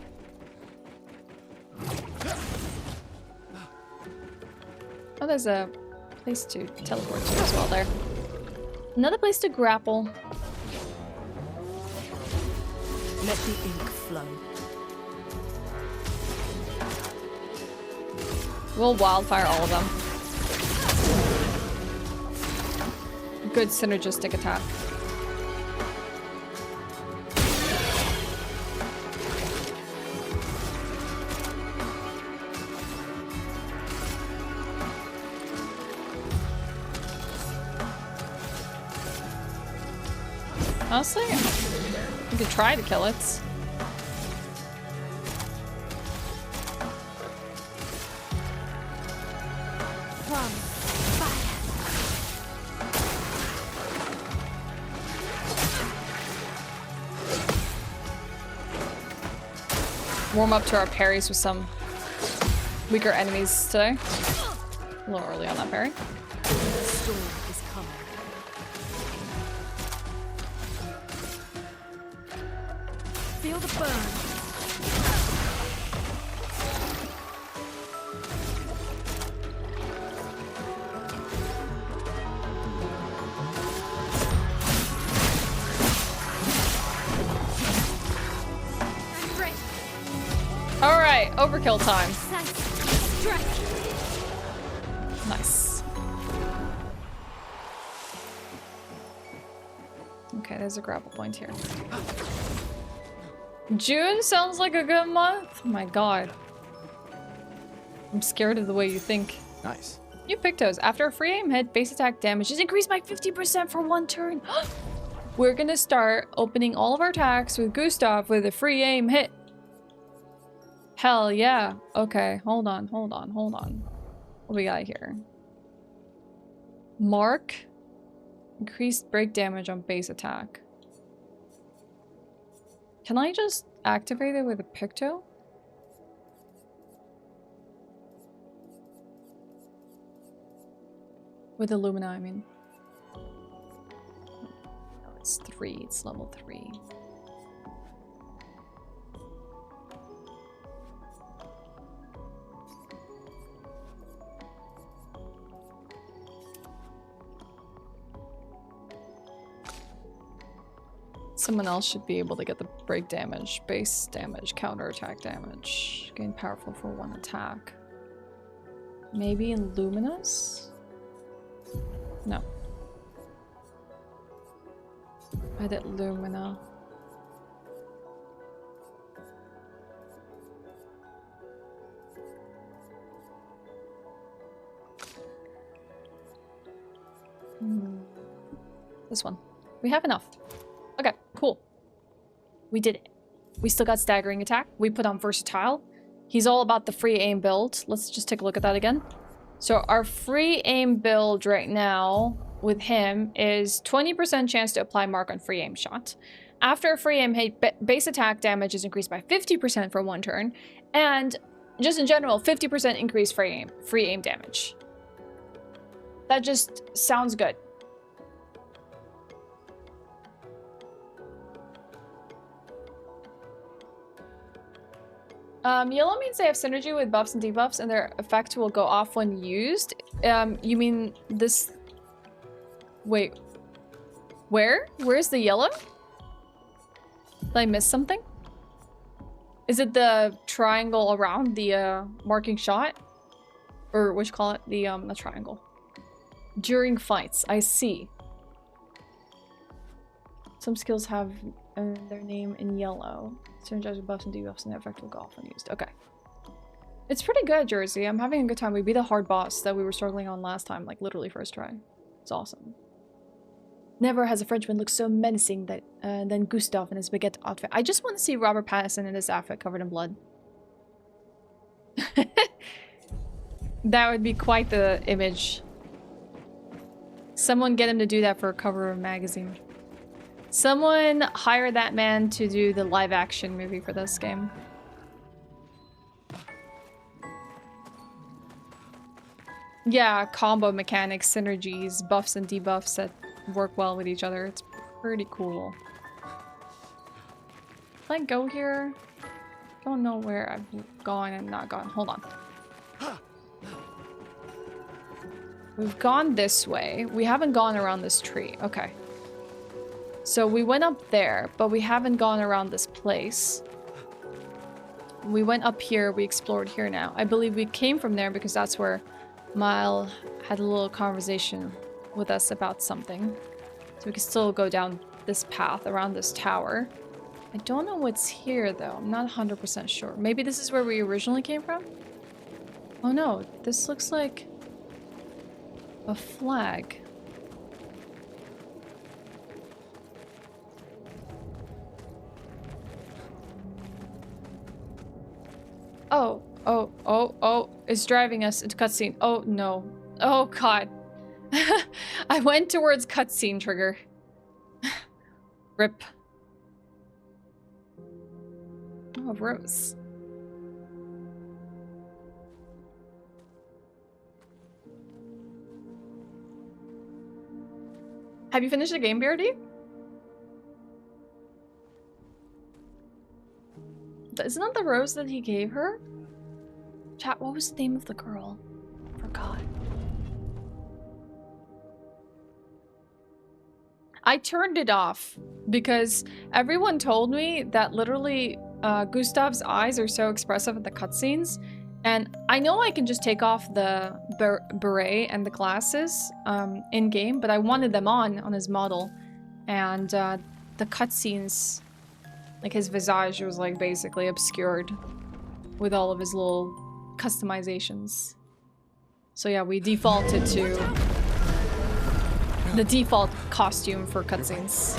Oh, there's a place to teleport to as well there. Another place to grapple. Let the ink flow. We'll wildfire all of them. Good synergistic attack. Honestly, you could try to kill it. From fire. Warm up to our parries with some weaker enemies today. A little early on that parry. The storm is coming. Feel the burn. I'm ready. All right, overkill time. Strike. Nice. Okay, there's a grapple point here. June sounds like a good month. Oh my god. I'm scared of the way you think. Nice. New Pictos. After a free aim hit, base attack damage is increased by 50% for 1 turn. We're gonna start opening all of our attacks with Gustav with a free aim hit. Hell yeah. Okay, hold on. What we got here? Mark. Increased break damage on base attack. Can I just activate it with a Picto? With Illumina, I mean. No, it's 3. It's level 3. Someone else should be able to get the break damage, base damage, counterattack damage. Gain powerful for one attack. Maybe in Luminous? No. Edit Lumina. This one. We have enough. Okay, cool. We did it. We still got staggering attack. We put on versatile. He's all about the free aim build. Let's just take a look at that again. So our free aim build right now with him is 20% chance to apply mark on free aim shot. After a free aim hit, base attack damage is increased by 50% for one turn. And just in general, 50% increase free aim damage. That just sounds good. Yellow means they have synergy with buffs and debuffs and their effect will go off when used. You mean this... Wait. Where? Where's the yellow? Did I miss something? Is it the triangle around the marking shot? Or what you call it? The triangle. During fights, I see. Some skills have their name in yellow. Synergize with buffs and debuffs and their effect will go off when used. Okay. It's pretty good, Jersey. I'm having a good time. We beat a hard boss that we were struggling on last time, like literally first try. It's awesome. Never has a Frenchman looked so menacing that than Gustav in his baguette outfit. I just want to see Robert Pattinson in his outfit covered in blood. That would be quite the image. Someone get him to do that for a cover of a magazine. Someone hire that man to do the live action movie for this game. Yeah, combo mechanics, synergies, buffs and debuffs that work well with each other. It's pretty cool. Can I go here? Don't know where I've gone and not gone. Hold on. We've gone this way. We haven't gone around this tree. Okay. So we went up there, but we haven't gone around this place. We went up here. We explored here now. I believe we came from there because that's where Maelle had a little conversation with us about something. So we can still go down this path around this tower. I don't know what's here though. I'm not 100% sure. Maybe this is where we originally came from? Oh no, this looks like a flag. Oh, it's driving us into cutscene. Oh no. Oh god. I went towards cutscene trigger. Rip. Oh, Rose. Have you finished the game, BRD? Isn't that the rose that he gave her? Chat, what was the name of the girl? Forgot. I turned it off because everyone told me that literally Gustav's eyes are so expressive in the cutscenes, and I know I can just take off the beret and the glasses in game, but I wanted them on his model, and the cutscenes, like his visage was like basically obscured with all of his little customizations. So yeah, we defaulted to the default costume for cutscenes.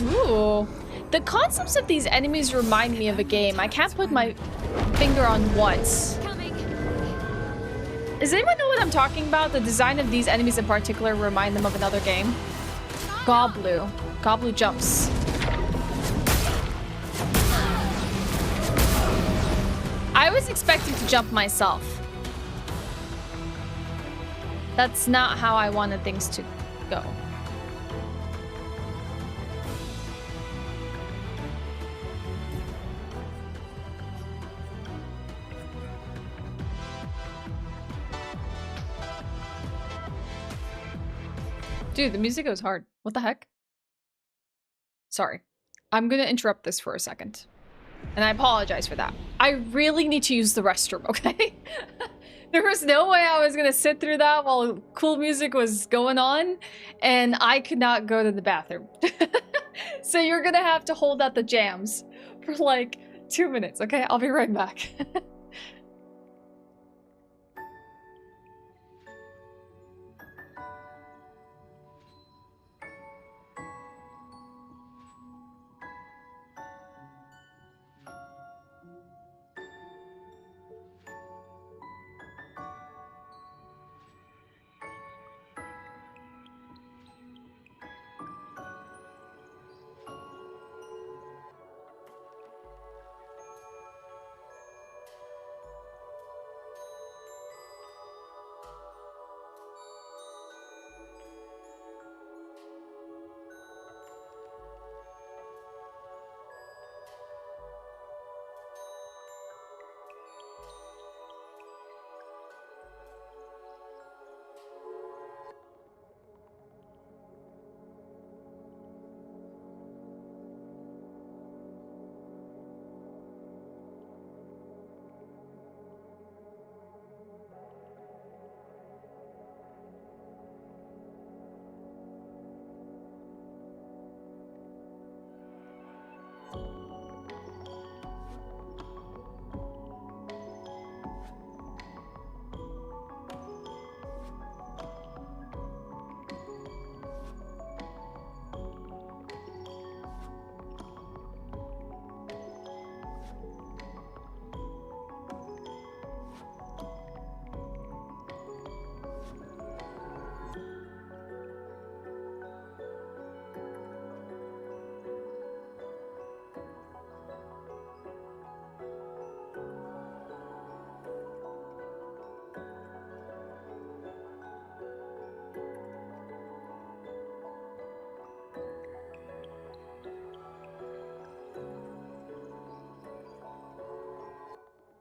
Ooh. The concepts of these enemies remind me of a game. I can't put my finger on what. Coming. Does anyone know what I'm talking about? The design of these enemies in particular remind them of another game. Goblu. Goblu jumps. I was expecting to jump myself. That's not how I wanted things to go. Dude, the music goes hard. What the heck? Sorry. I'm gonna interrupt this for a second. And I apologize for that. I really need to use the restroom, okay? There was no way I was gonna sit through that while cool music was going on, and I could not go to the bathroom. So you're gonna have to hold out the jams for like 2 minutes, okay? I'll be right back.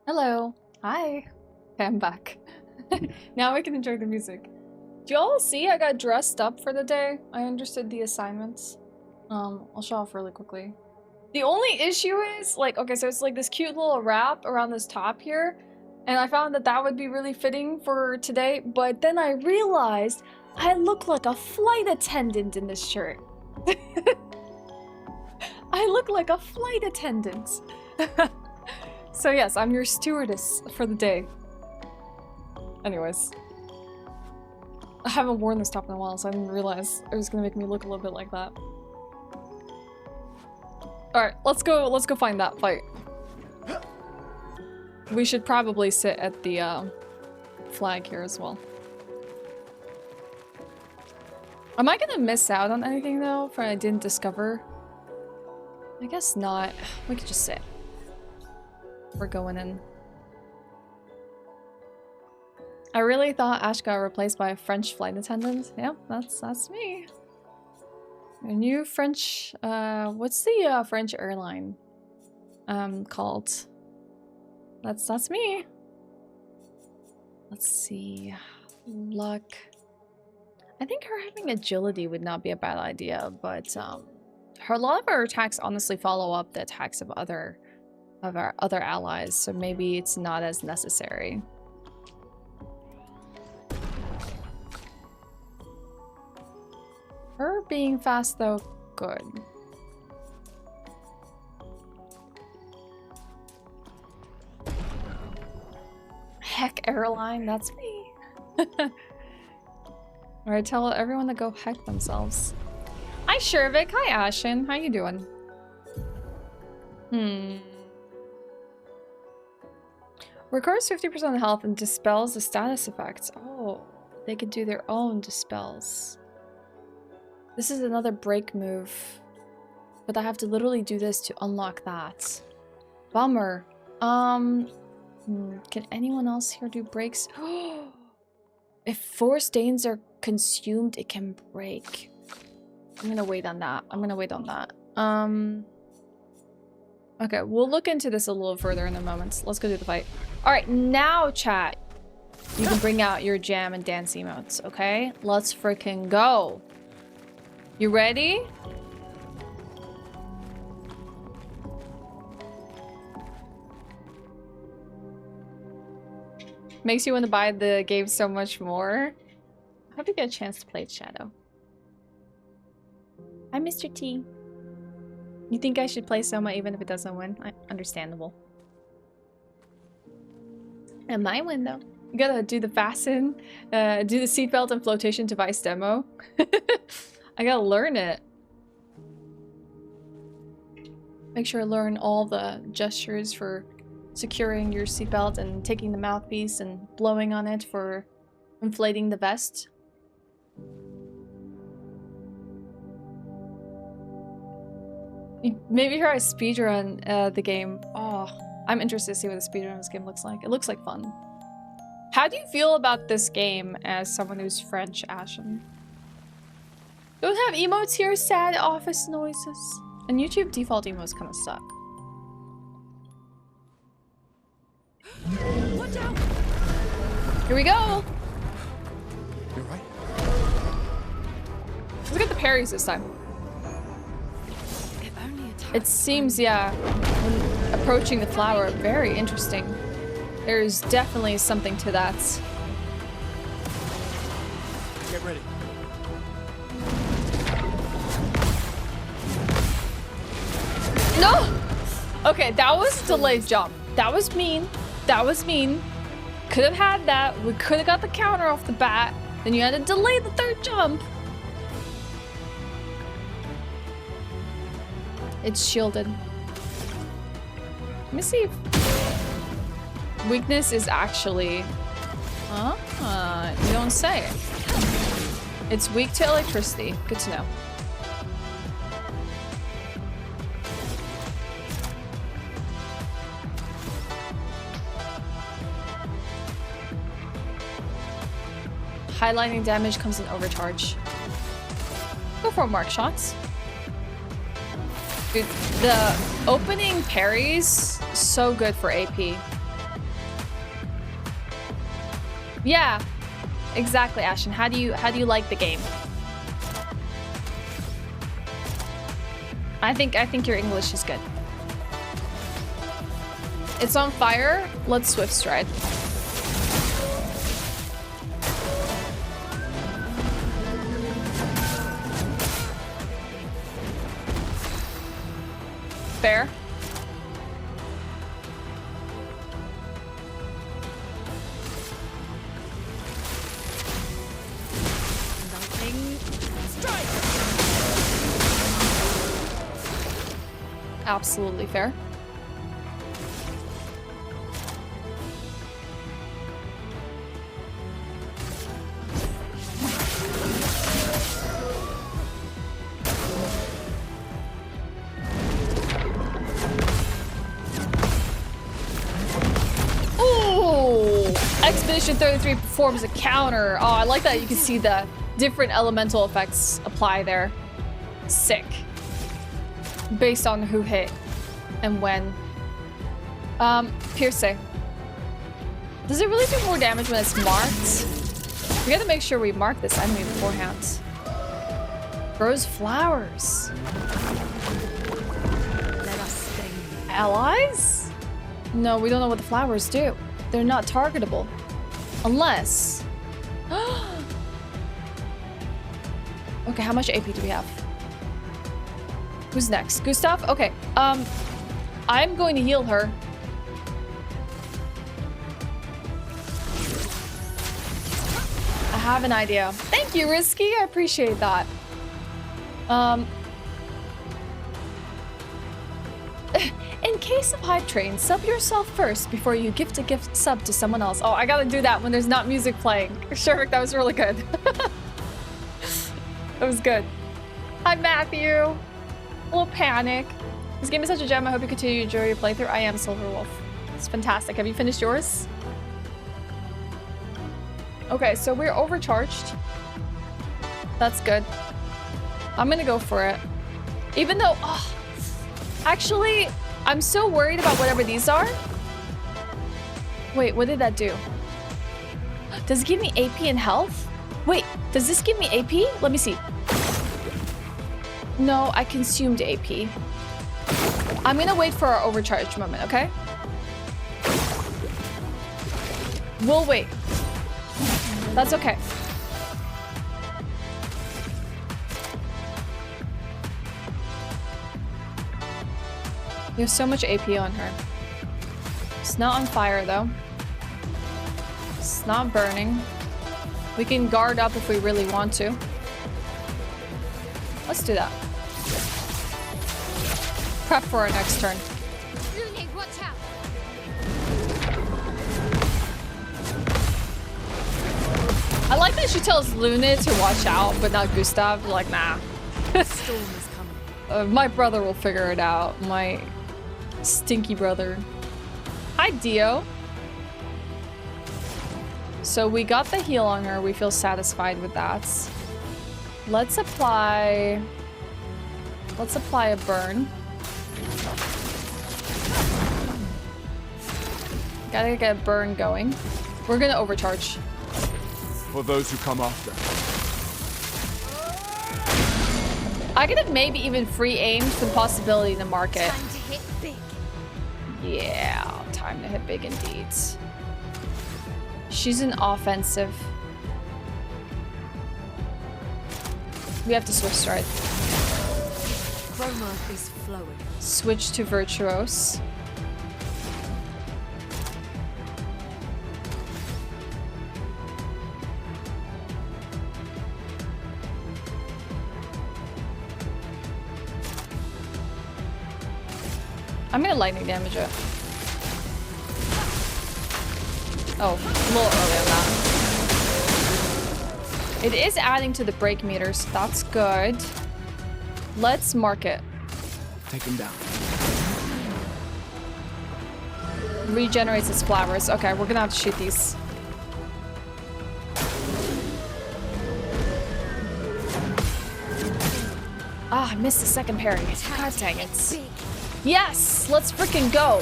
Hello. Hi. Okay, I'm back. Now we can enjoy the music. Do y'all see I got dressed up for the day? I understood the assignments. I'll show off really quickly. The only issue is, like, okay, so it's like this cute little wrap around this top here, and I found that that would be really fitting for today, but then I realized I look like a flight attendant in this shirt. I look like a flight attendant. So yes, I'm your stewardess for the day. Anyways. I haven't worn this top in a while, so I didn't realize it was gonna make me look a little bit like that. Alright, let's go find that fight. We should probably sit at the flag here as well. Am I gonna miss out on anything though for I didn't discover? I guess not. We could just sit. We're going in. I really thought Ashe got replaced by a French flight attendant. Yeah, that's me. A new French, what's the French airline called? That's me. Let's see. Luck. I think her having agility would not be a bad idea, but a lot of her attacks honestly follow up the attacks of our other allies, so maybe it's not as necessary. Her being fast though, good. Heck airline, that's me. Alright, tell everyone to go heck themselves. Hi Shervik, hi Ashewyn, how you doing? Recovers 50% health and dispels the status effects. Oh, they could do their own dispels. This is another break move. But I have to literally do this to unlock that. Bummer. Can anyone else here do breaks? If 4 stains are consumed, it can break. I'm gonna wait on that. Okay, we'll look into this a little further in a moment. Let's go do the fight. Alright, now chat. You can bring out your jam and dance emotes, okay? Let's freaking go. You ready? Makes you want to buy the game so much more. I hope you get a chance to play Shadow. Hi, Mr. T. You think I should play Soma even if it doesn't win? Understandable. It might win though. You gotta do the fasten, do the seatbelt and flotation device demo. I gotta learn it. Make sure I learn all the gestures for securing your seatbelt and taking the mouthpiece and blowing on it for inflating the vest. Maybe try a speedrun the game. Oh, I'm interested to see what the speedrun of this game looks like. It looks like fun. How do you feel about this game as someone who's French, Ashewyn? Don't have emotes here, sad office noises. And YouTube default emotes kind of suck. Watch out! Here we go! You're right. Let's get the parries this time. It only attacks. It seems, yeah, when approaching the flower, very interesting. There's definitely something to that. Get ready. No! Okay, that was a delayed jump. That was mean. That was mean. Could have had that. We could have got the counter off the bat. Then you had to delay the third jump. It's shielded. Let me see if weakness is actually... you don't say. It's weak to electricity. Good to know. Highlighting damage comes in overcharge. Go for mark shots. Dude, the opening parries, so good for AP. Yeah, exactly, Ashewyn. How do you like the game? I think your English is good. It's on fire. Let's swift stride. Fair. Lightning strike. Absolutely fair. Expedition 33 performs a counter. Oh, I like that you can see the different elemental effects apply there. Sick. Based on who hit and when. Piercing. Does it really do more damage when it's marked? We gotta make sure we mark this enemy beforehand. Grows flowers. Let us sting. Allies? No, we don't know what the flowers do. They're not targetable. Unless... Okay, how much AP do we have? Who's next? Gustav? Okay, I'm going to heal her. I have an idea. Thank you, Risky. I appreciate that. In case of hype train, sub yourself first before you gift a gift sub to someone else. Oh, I gotta do that when there's not music playing. Sure, that was really good. That was good. Hi, Matthew. A little panic. This game is such a gem. I hope you continue to enjoy your playthrough. I am Silverwolf. It's fantastic. Have you finished yours? Okay, so we're overcharged. That's good. I'm gonna go for it. Even though... Oh, actually... I'm so worried about whatever these are. Wait, what did that do? Does it give me AP and health? Wait, does this give me AP? Let me see. No, I consumed AP. I'm gonna wait for our overcharge moment, okay? We'll wait. That's okay. You have so much AP on her. It's not on fire though. It's not burning. We can guard up if we really want to. Let's do that. Prep for our next turn. Lunate, watch out. I like that she tells Luna to watch out, but not Gustav. Like, nah. Storm is coming. My brother will figure it out. My stinky brother. Hi, Dio. So we got the heal on her. We feel satisfied with that. Let's apply a burn. Gotta get a burn going. We're gonna overcharge. For those who come after. I could have maybe even free aimed the possibility in the market. Time to hit big. Yeah, time to hit big indeed. She's an offensive. We have to switch stride. Chroma is flowing. Switch to virtuose. I'm gonna lightning damage it. Oh, a little early on that. It is adding to the break meter, so that's good. Let's mark it. Take him down. Regenerates its flowers. Okay, we're gonna have to shoot these. Ah, I missed the second parry. God dang it. Big. Yes! Let's freaking go!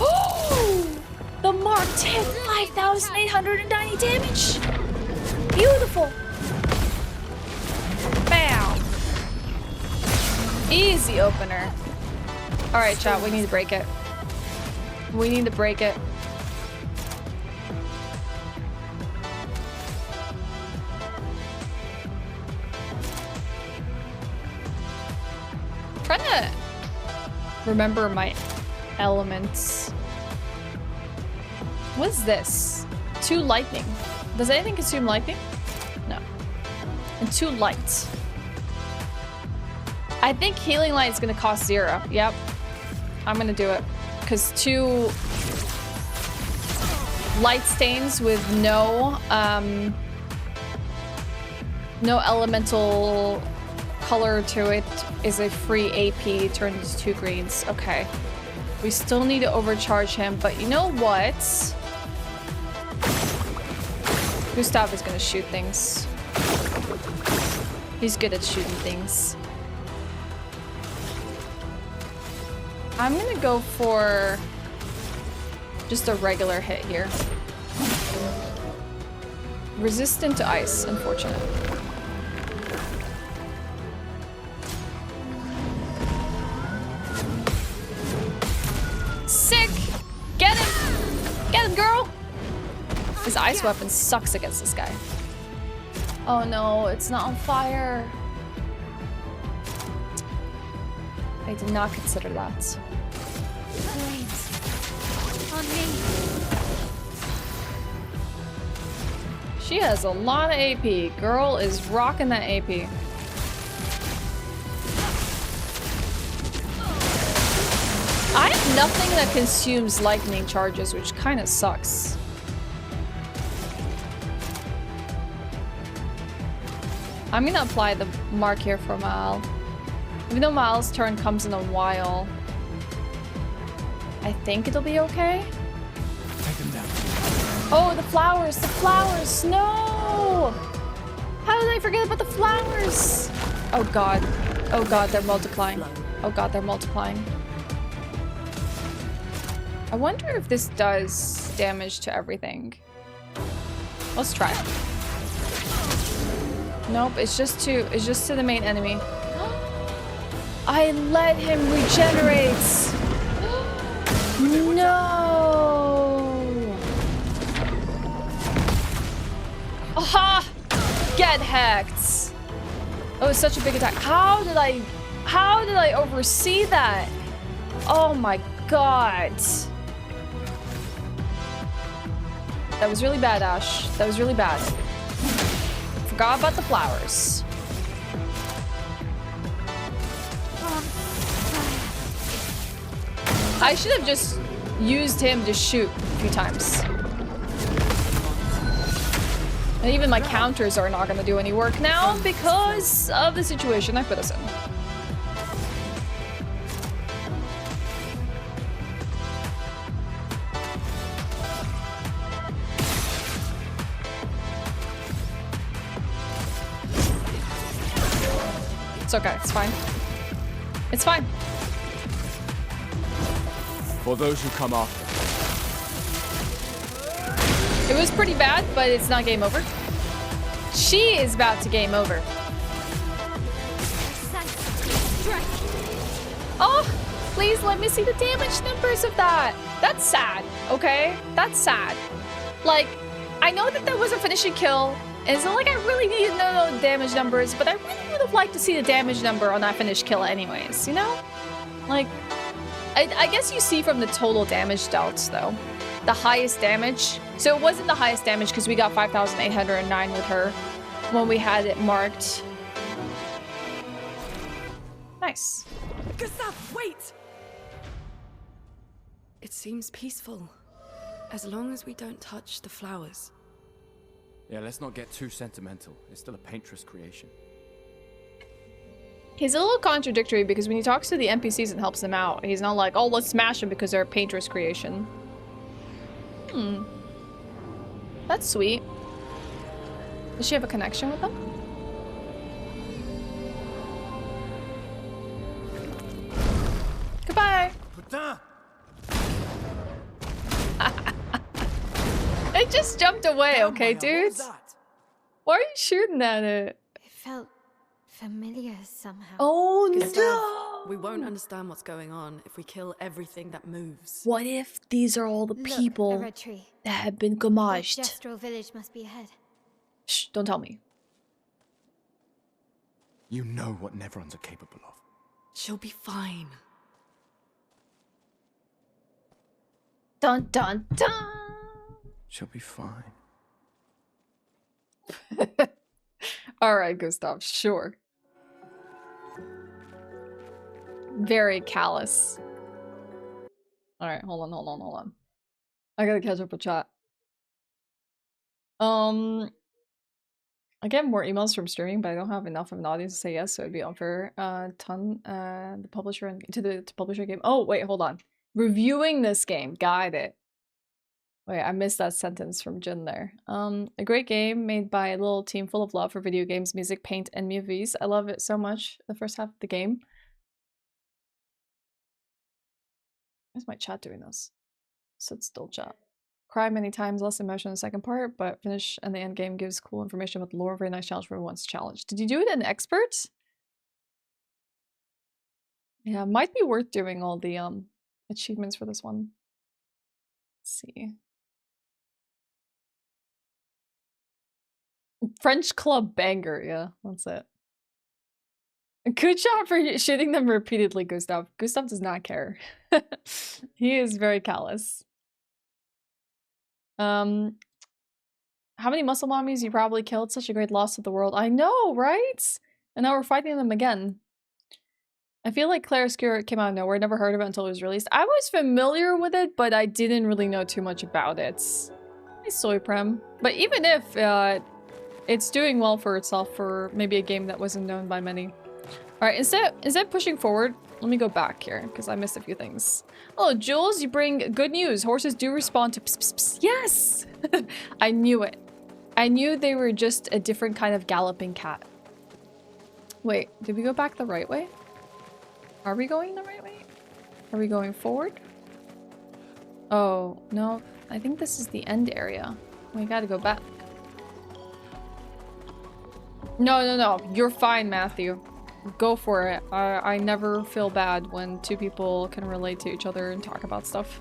Oh! The mark 10, 5,890 damage! Beautiful! Bam! Easy opener. Alright, chat, we need to break it. We need to break it. Trying to remember my elements. What is this? 2 lightning. Does anything consume lightning? No. And 2 light. I think healing light is gonna cost 0. Yep. I'm gonna do it. Because 2 light stains with no elemental color to it is a free AP turned into 2 greens. Okay. We still need to overcharge him, but you know what? Gustav is gonna shoot things. He's good at shooting things. I'm gonna go for just a regular hit here. Resistant to ice, unfortunate. Sick! Get him! Get him, girl! His ice weapon sucks against this guy. Oh no, it's not on fire. I did not consider that. Flames. On me. She has a lot of AP. Girl is rocking that AP. I have nothing that consumes lightning charges, which kind of sucks. I'm gonna apply the mark here for Maelle. Even though Maelle's turn comes in a while, I think it'll be okay. Take him down. Oh, the flowers! The flowers! No! How did I forget about the flowers? Oh god. Oh god, they're multiplying. Oh god, they're multiplying. I wonder if this does damage to everything. Let's try it. Nope, it's just to the main enemy. I let him regenerate. No. Aha! Get hacked! That was such a big attack. How did I oversee that? Oh my god. That was really bad, Ash. That was really bad. Forgot about the flowers. I should have just used him to shoot a few times. And even my counters are not going to do any work now because of the situation I put us in. It's okay, it's fine. It's fine. For those who come after. It was pretty bad, but it's not game over. She is about to game over. Oh, please let me see the damage numbers of that. That's sad, okay? That's sad. Like, I know that there was a finishing kill. And it's not like I really need to know the damage numbers, but I really would have liked to see the damage number on that finished kill anyways, you know? Like, I guess you see from the total damage dealt, though. The highest damage. So it wasn't the highest damage because we got 5,809 with her when we had it marked. Nice. Gustav, wait! It seems peaceful. As long as we don't touch the flowers. Yeah, let's not get too sentimental. It's still a painter's creation. He's a little contradictory because when he talks to the NPCs and helps them out, he's not like, oh, let's smash them because they're a painter's creation. Hmm. That's sweet. Does she have a connection with them? Goodbye! Putain! It just jumped away, okay, dude? Why are you shooting at it? It felt familiar somehow. Oh Gustav, no! we won't understand what's going on if we kill everything that moves. What if these are all the Look, people a red tree. that have been The gommaged? Gestral Village must be ahead. Shh, don't tell me. You know what Neverons are capable of. She'll be fine. Dun dun dun! She'll be fine. Alright, Gustav, sure. Very callous. Alright, hold on. I gotta catch up with chat. I get more emails from streaming, but I don't have enough of an audience to say yes, so it'd be unfair. The publisher and to the publisher game. Oh, wait, hold on. Reviewing this game. Got it. Wait, I missed that sentence from Jin there. A great game made by a little team full of love for video games, music, paint, and movies. I love it so much. The first half of the game. Where's my chat doing this? Sit still, chat. Cry many times, less emotion in the second part, but finish and the end game gives cool information about the lore. Very nice challenge for everyone's challenge. Did you do it in expert? Yeah, might be worth doing all the achievements for this one. Let's see. French Club banger, yeah, that's it. Good job for shooting them repeatedly, Gustav. Gustav does not care. He is very callous. How many muscle mommies you probably killed? Such a great loss to the world. I know, right? And now we're fighting them again. I feel like Clair Obscur came out of nowhere. Never heard of it until it was released. I was familiar with it, but I didn't really know too much about it. Hey, Soy Prem. But even if it's doing well for itself for maybe a game that wasn't known by many. Alright, instead pushing forward, let me go back here, because I missed a few things. Oh, Jules, you bring good news. Horses do respond to pss, pss, pss. Yes! I knew it. I knew they were just a different kind of galloping cat. Wait, did we go back the right way? Are we going the right way? Are we going forward? Oh, no. I think this is the end area. We gotta go back. No. You're fine, Matthew. Go for it. I never feel bad when two people can relate to each other and talk about stuff.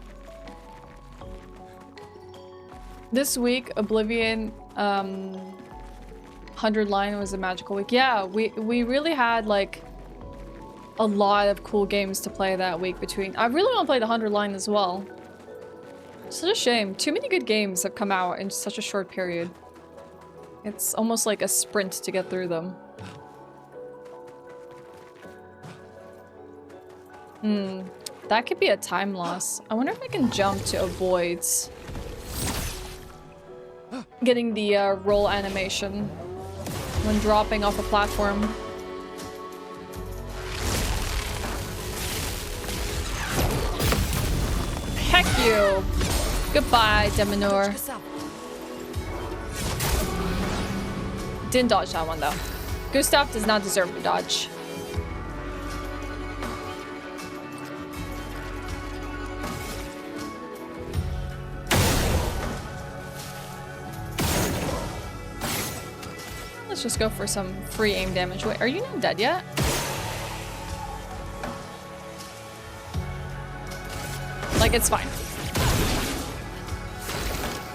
This week, Oblivion 100 line was a magical week. Yeah, we really had like a lot of cool games to play that week between. I really want to play the 100 line as well. Such a shame. Too many good games have come out in such a short period. It's almost like a sprint to get through them. That could be a time loss. I wonder if I can jump to avoid getting the roll animation when dropping off a platform. Heck you! Goodbye, Deminor. Didn't dodge that one though. Gustav does not deserve to dodge. Let's just go for some free aim damage. Wait, are you not dead yet? Like, it's fine.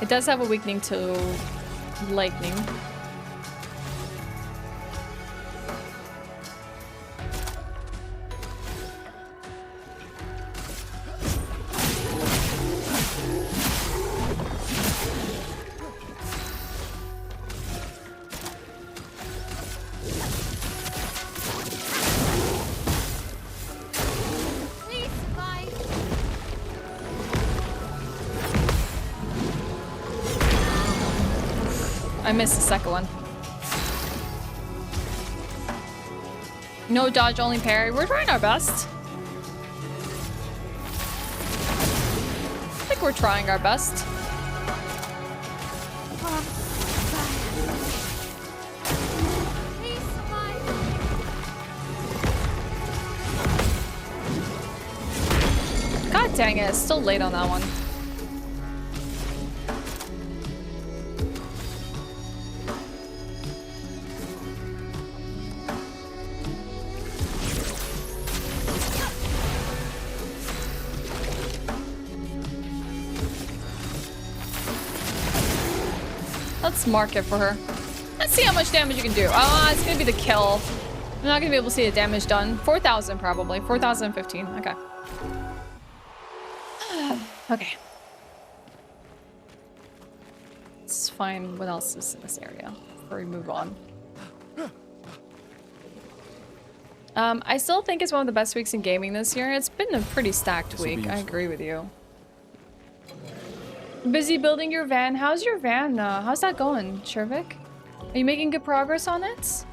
It does have a weakening to lightning. I missed the second one. No dodge, only parry. We're trying our best. I think we're trying our best. God dang it, it's still late on that one. Let's mark it for her. Let's see how much damage you can do. Oh, it's gonna be the kill. I'm not gonna be able to see the damage done. 4,000 probably. 4,015. Okay. Okay. Let's find what else is in this area before we move on. I still think it's one of the best weeks in gaming this year. It's been a pretty stacked week. I agree with you. Busy building your van. How's your van? How's that going, Shervik? Are you making good progress on it?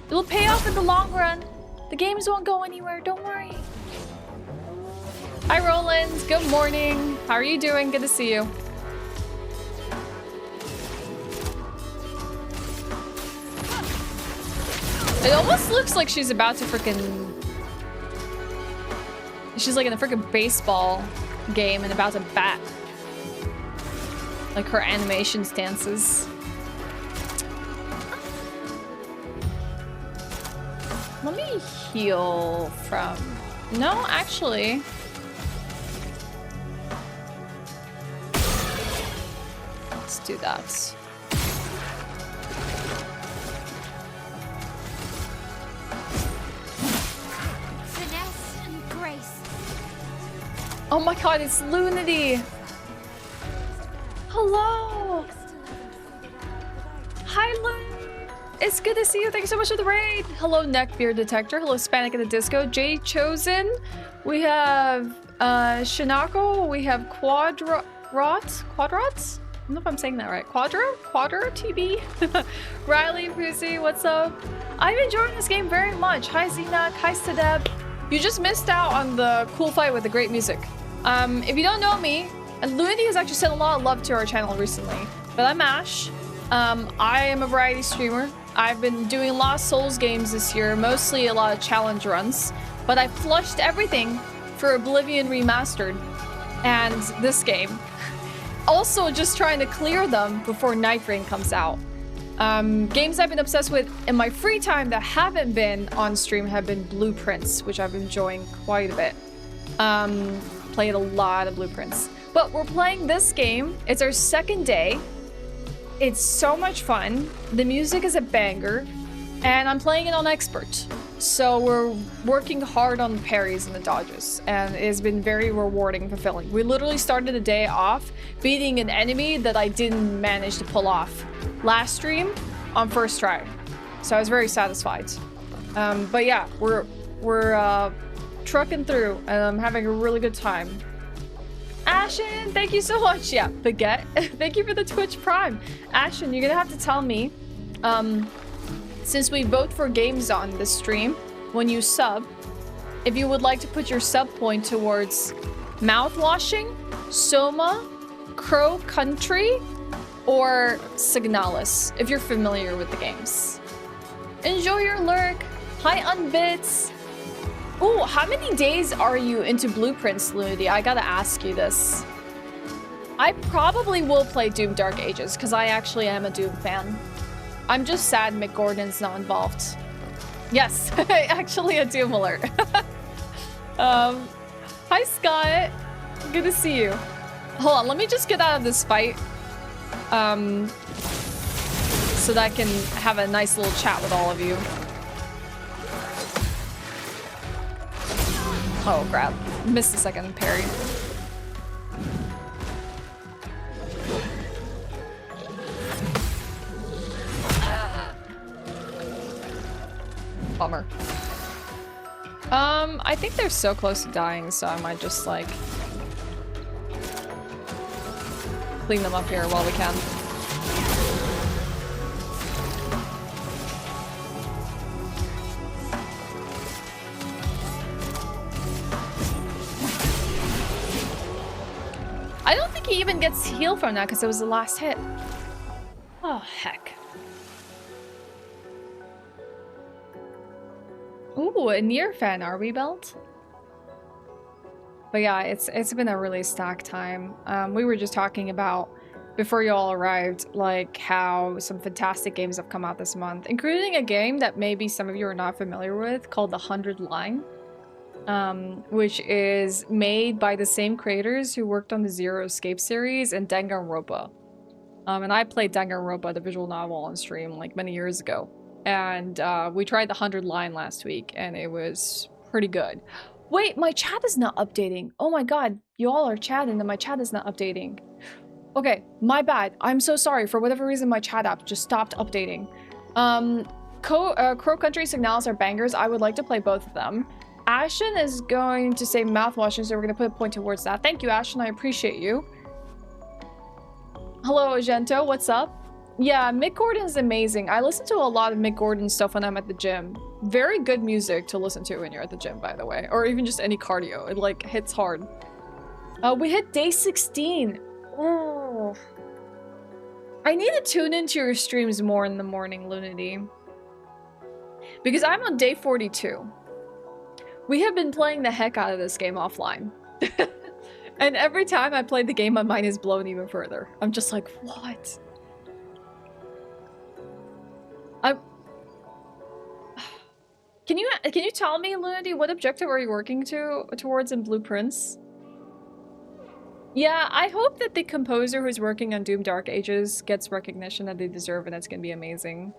It'll pay off in the long run. The games won't go anywhere. Don't worry. Hi, Roland. Good morning. How are you doing? Good to see you. It almost looks like she's about to freaking... She's like in a freaking baseball game and about to bat. Like her animation stances. Let me heal from... No, actually. Let's do that. Finesse and grace. Oh my god, it's Lunity! Hello! Hi, Lou! It's good to see you. Thank you so much for the raid. Hello, Neckbeard Detector. Hello, Spanic in the Disco. Jay Chosen. We have Shinako. We have Quadrats? I don't know if I'm saying that right. Quadro TB. Riley Pussy, what's up? I'm enjoying this game very much. Hi, Xena. Hi, Stadeb. You just missed out on the cool fight with the great music. If you don't know me, and Lunity has actually sent a lot of love to our channel recently. But I'm Ashe. I am a variety streamer. I've been doing a lot of Souls games this year, mostly a lot of challenge runs. But I flushed everything for Oblivion Remastered and this game. Also just trying to clear them before Night Rain comes out. Games I've been obsessed with in my free time that haven't been on stream have been Blueprints, which I've been enjoying quite a bit. Played a lot of Blueprints. But we're playing this game. It's our second day. It's so much fun. The music is a banger, and I'm playing it on expert. So we're working hard on the parries and the dodges, and it's been very rewarding and fulfilling. We literally started the day off beating an enemy that I didn't manage to pull off last stream on first try. So I was very satisfied. But yeah, we're trucking through, and I'm having a really good time. Ashewyn, thank you so much. Yeah, Baguette, thank you for the Twitch Prime. Ashewyn, you're gonna have to tell me, since we vote for games on this stream, when you sub, if you would like to put your sub point towards Mouthwashing, Soma, Crow Country, or Signalis, if you're familiar with the games. Enjoy your lurk. Hi, Unbits. Ooh, how many days are you into Blueprints, Lunity? I gotta ask you this. I probably will play Doom Dark Ages, because I actually am a Doom fan. I'm just sad Mick Gordon's not involved. Yes, actually a Doom alert. Hi, Scott. Good to see you. Hold on, let me just get out of this fight. So that I can have a nice little chat with all of you. Oh, crap. Missed the second parry. Bummer. I think they're so close to dying, so I might just, like, clean them up here while we can. I don't think he even gets healed from that because it was the last hit. Oh, heck. Ooh, a Nier fan, are we, Belt? But yeah, it's been a really stacked time. We were just talking about, before you all arrived, like how some fantastic games have come out this month, including a game that maybe some of you are not familiar with called The 100 Line. Which is made by the same creators who worked on the Zero Escape series and Danganronpa. And I played Danganronpa, the visual novel, on stream like many years ago. And we tried the 100 Line last week, and it was pretty good. Wait, my chat is not updating. Oh my god, you all are chatting and my chat is not updating. Okay, my bad. I'm so sorry. For whatever reason, my chat app just stopped updating. Crow Country Signals are bangers. I would like to play both of them. Ashewyn is going to say mouthwashing, so we're going to put a point towards that. Thank you, Ashewyn. I appreciate you. Hello, Agento. What's up? Yeah, Mick Gordon is amazing. I listen to a lot of Mick Gordon stuff when I'm at the gym. Very good music to listen to when you're at the gym, by the way. Or even just any cardio. It, like, hits hard. We hit day 16. Oh. I need to tune into your streams more in the morning, Lunity. Because I'm on day 42. We have been playing the heck out of this game offline. And every time I play the game, my mind is blown even further. I'm just like, what? Can you tell me, Lunity, what objective are you working towards in Blueprints? Yeah, I hope that the composer who's working on Doom Dark Ages gets recognition that they deserve, and it's gonna be amazing.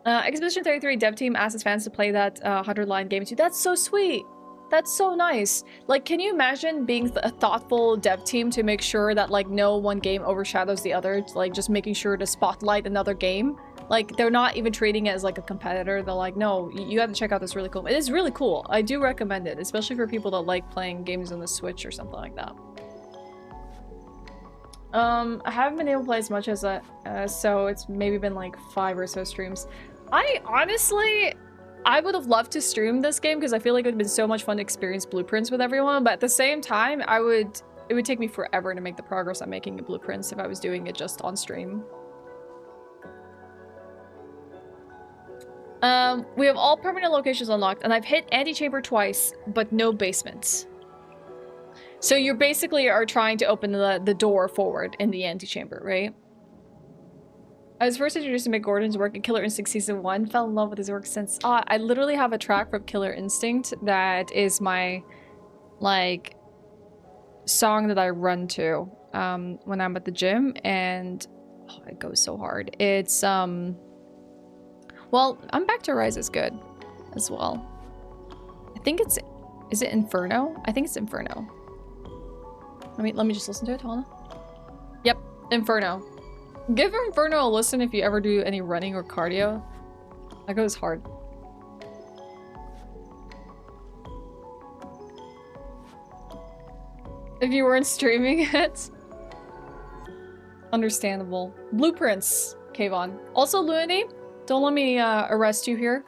Expedition 33 dev team asks its fans to play that 100 line game too. That's so sweet. That's so nice. Like, can you imagine being a thoughtful dev team to make sure that, like, no one game overshadows the other? Like, just making sure to spotlight another game. Like, they're not even treating it as, like, a competitor. They're like, no, you have to check out this really cool. It is really cool. I do recommend it, especially for people that like playing games on the Switch or something like that. I haven't been able to play as much as so it's maybe been, like, 5 or so streams. I would have loved to stream this game because I feel like it would have been so much fun to experience Blueprints with everyone, but at the same time, it would take me forever to make the progress I'm making in Blueprints if I was doing it just on stream. We have all permanent locations unlocked, and I've hit antechamber twice, but no basements. So you basically are trying to open the door forward in the antechamber, right? I was first introduced to Mick Gordon's work in Killer Instinct Season 1. Fell in love with his work since. I literally have a track from Killer Instinct that is my, like, song that I run to when I'm at the gym. And Oh, it goes so hard. It's, well, I'm Back to Rise is good as well. I think it's, is it Inferno? I think it's Inferno. Let me just listen to it, hold on. Yep, Inferno. Give Inferno a listen if you ever do any running or cardio. That goes hard. If you weren't streaming it. Understandable. Blueprints, Kayvon. Also, Lunity, don't let me arrest you here.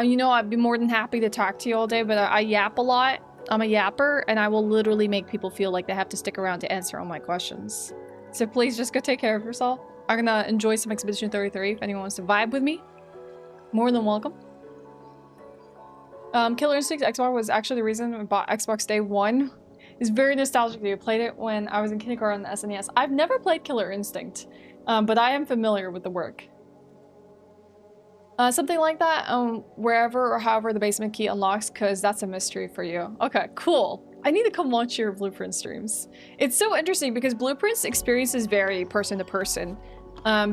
You know, I'd be more than happy to talk to you all day, but I yap a lot. I'm a yapper, and I will literally make people feel like they have to stick around to answer all my questions. So please just go take care of yourself. I'm gonna enjoy some Expedition 33 if anyone wants to vibe with me. More than welcome. Killer Instinct Xbox was actually the reason I bought Xbox Day 1. It's very nostalgic to you. Played it when I was in kindergarten on the SNES. I've never played Killer Instinct, but I am familiar with the work. Something like that, wherever or however the basement key unlocks, because that's a mystery for you. Okay, cool. I need to come watch your Blueprint streams. It's so interesting because Blueprint's experiences vary person to person.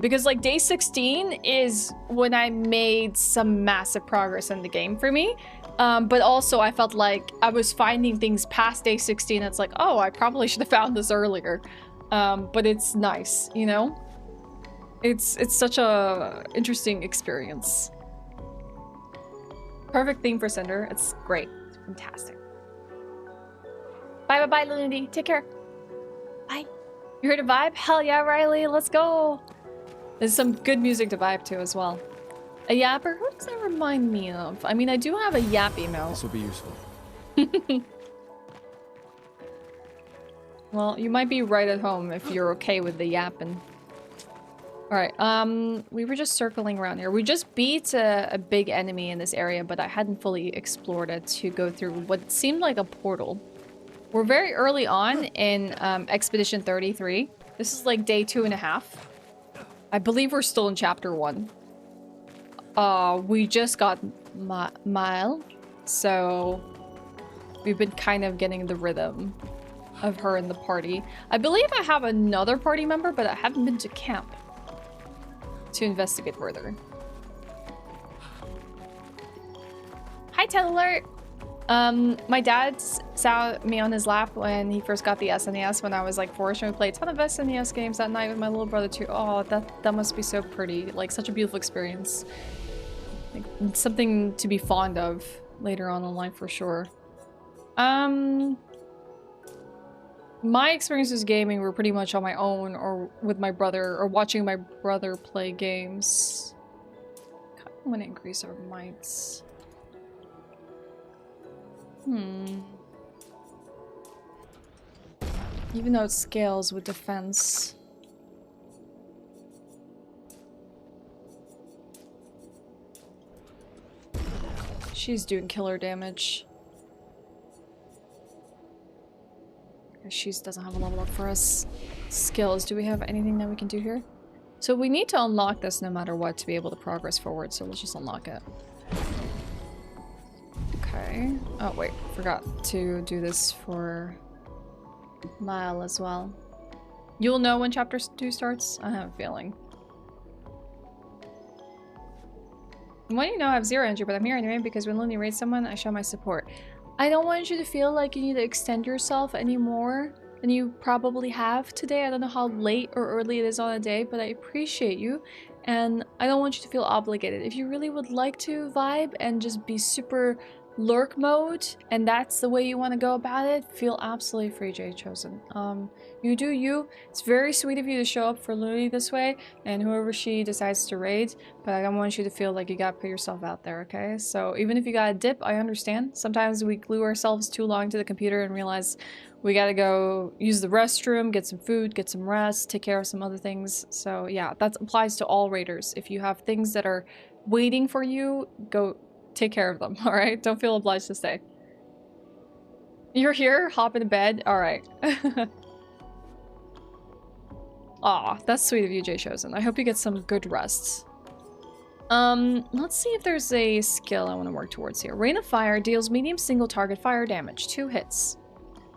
Because like day 16 is when I made some massive progress in the game for me. But also I felt like I was finding things past day 16 that's like, oh, I probably should have found this earlier. But it's nice, you know? It's such a interesting experience. Perfect theme for Cinder. It's great. It's fantastic. Bye, bye, bye, Lunity. Take care. Bye. You heard a vibe? Hell yeah, Riley. Let's go. There's some good music to vibe to as well. A yapper? Who does that remind me of? I mean, I do have a yap email. This will be useful. Well, you might be right at home if you're okay with the yapping. Alright, we were just circling around here. We just beat a big enemy in this area, but I hadn't fully explored it to go through what seemed like a portal. We're very early on in Expedition 33. This is like day 2.5. I believe we're still in chapter 1. We just got Maelle, so we've been kind of getting the rhythm of her in the party. I believe I have another party member, but I haven't been to camp to investigate further. Hi, Alert. My dad sat me on his lap when he first got the SNES when I was like 4ish, and we played a ton of SNES games that night with my little brother too. Oh, that must be so pretty. Like, such a beautiful experience. Like, something to be fond of later on in life for sure. My experiences gaming were pretty much on my own or with my brother or watching my brother play games. Kind of want to increase our mites. Even though it scales with defense. She's doing killer damage. She doesn't have a level up for us. Skills. Do we have anything that we can do here? So we need to unlock this no matter what to be able to progress forward. So let's just unlock it. Okay. Oh, wait. Forgot to do this for Maelle as well. You'll know when chapter 2 starts? I have a feeling. Well, you know I have 0 energy, but I'm here anyway because when Looney raids someone, I show my support. I don't want you to feel like you need to extend yourself any more than you probably have today. I don't know how late or early it is on a day, but I appreciate you. And I don't want you to feel obligated. If you really would like to vibe and just be super lurk mode, and that's the way you want to go about it, feel absolutely free, Jay Chosen. You do you. It's very sweet of you to show up for Lily this way, and whoever she decides to raid, but I don't want you to feel like you gotta put yourself out there, okay? So even if you got a dip, I understand. Sometimes we glue ourselves too long to the computer and realize we gotta go use the restroom, get some food, get some rest, take care of some other things. So yeah, that applies to all raiders. If you have things that are waiting for you, go take care of them, alright? Don't feel obliged to stay. You're here? Hop into bed? Alright. Aw, that's sweet of you, Jay Chosen. I hope you get some good rest. Let's see if there's a skill I want to work towards here. Rain of Fire deals medium single target fire damage, 2 hits.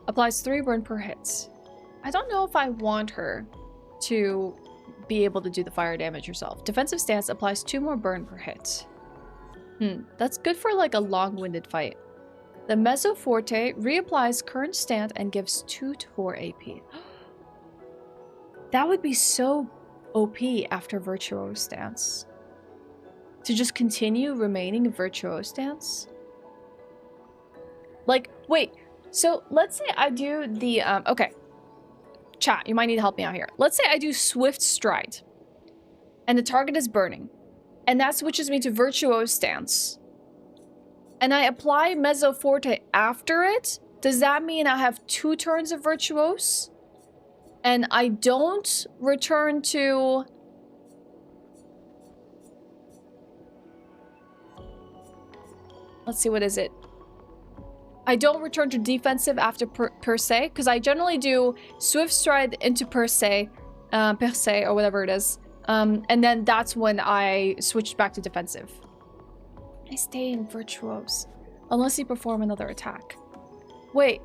Applies 3 burn per hit. I don't know if I want her to be able to do the fire damage yourself. Defensive stance applies 2 more burn per hit. That's good for like a long-winded fight. The Mezzo Forte reapplies current stand and gives 2 to 4 AP. That would be so OP after Virtuoso stance. To just continue remaining Virtuoso stance? Like, wait, so let's say I do the, okay. Chat, you might need to help me out here. Let's say I do Swift Stride. And the target is burning. And that switches me to Virtuoso stance. And I apply Mezzo Forte after it. Does that mean I have 2 turns of Virtuoso? And I don't return to... Let's see, what is it? I don't return to defensive after per se, because I generally do Swift Stride into per se, or whatever it is. And then that's when I switch back to defensive. I stay in Virtuoso, unless you perform another attack. Wait,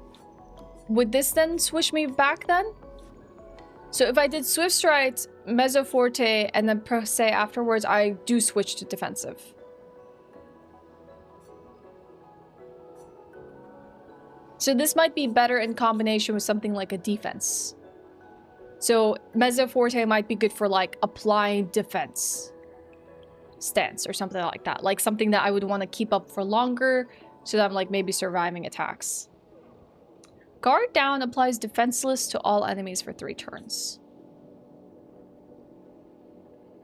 would this then switch me back then? So if I did Swift Stride, Mezzo Forte, and then per se afterwards, I do switch to defensive. So this might be better in combination with something like a defense. So Mezzo Forte might be good for like applying defense stance or something like that. Like something that I would want to keep up for longer so that I'm like maybe surviving attacks. Guard down applies defenseless to all enemies for 3 turns.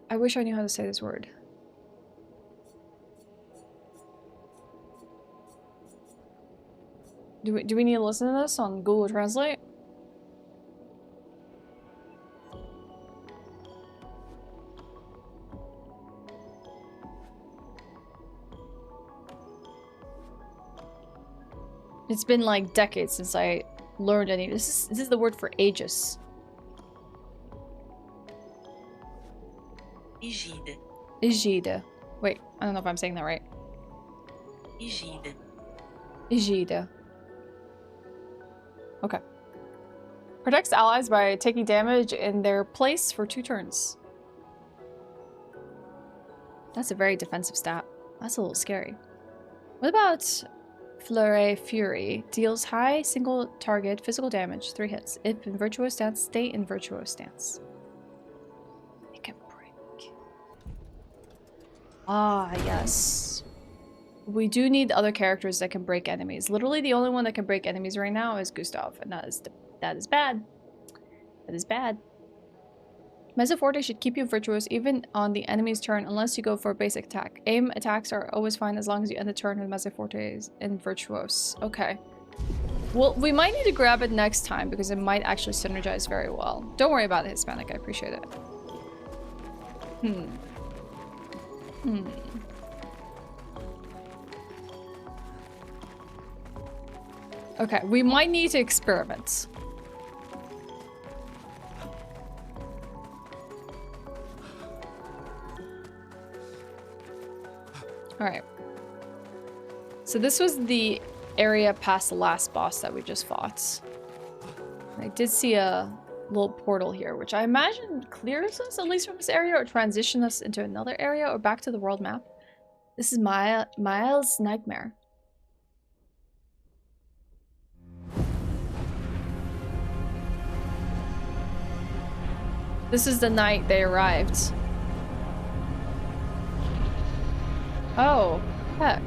I wish I knew how to say this word. Do we need to listen to this on Google Translate? It's been like decades since I learned any. This is the word for aegis. Égide. Égide. Wait, I don't know if I'm saying that right. Égide. Égide. Okay. Protects allies by taking damage in their place for 2 turns. That's a very defensive stat. That's a little scary. What about Fleury Fury? Deals high single target physical damage, 3 hits. If in Virtuoso stance, stay in Virtuoso stance. It can break. Ah, yes. We do need other characters that can break enemies. Literally, the only one that can break enemies right now is Gustav, and that is bad. That is bad. Mezzo Forte should keep you virtuous even on the enemy's turn unless you go for a basic attack. Aim attacks are always fine as long as you end the turn with Mezzo Forte in Virtuos. Okay. Well, we might need to grab it next time because it might actually synergize very well. Don't worry about it, Hispanic. I appreciate it. Okay, we might need to experiment. Alright. So this was the area past the last boss that we just fought. I did see a little portal here, which I imagine clears us at least from this area or transitions us into another area or back to the world map. This is Maelle's Nightmare. This is the night they arrived. Oh, heck.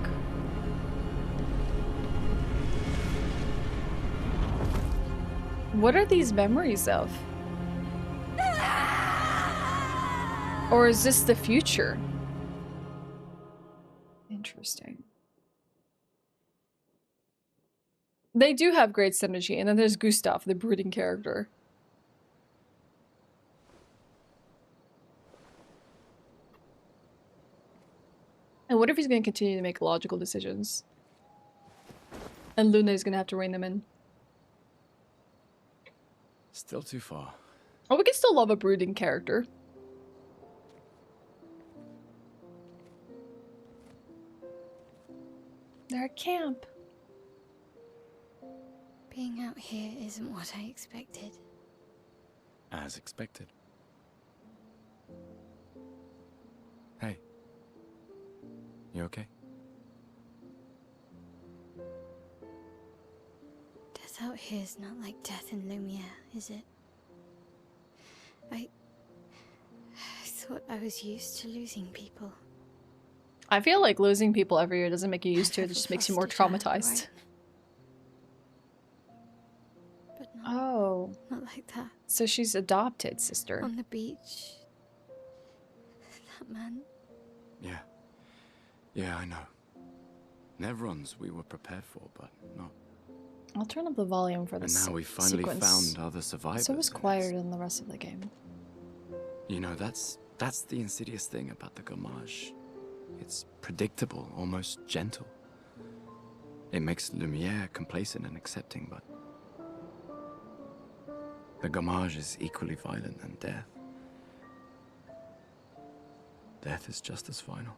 What are these memories of? Or is this the future? Interesting. They do have great synergy, and then there's Gustav, the brooding character. And what if he's going to continue to make logical decisions? And Luna is going to have to rein them in. Still too far. Oh, we can still love a brooding character. They're at camp. Being out here isn't what I expected. As expected. You okay? Death out here is not like death in Lumiere, is it? I thought I was used to losing people. I feel like losing people every year doesn't make you used to it, it I've just makes you more foster child, traumatized. right? But not, Oh, not like that. so she's adopted, sister. On the beach. That man. Yeah. Yeah, I know. Nevrons we were prepared for, but not. I'll turn up the volume for And this now we finally sequence. found other survivors. So it was and quieter than the rest of the game. You know, that's the insidious thing about the Gommage. It's predictable, almost gentle. It makes Lumiere complacent and accepting, but the Gommage is equally violent than death. Death is just as final.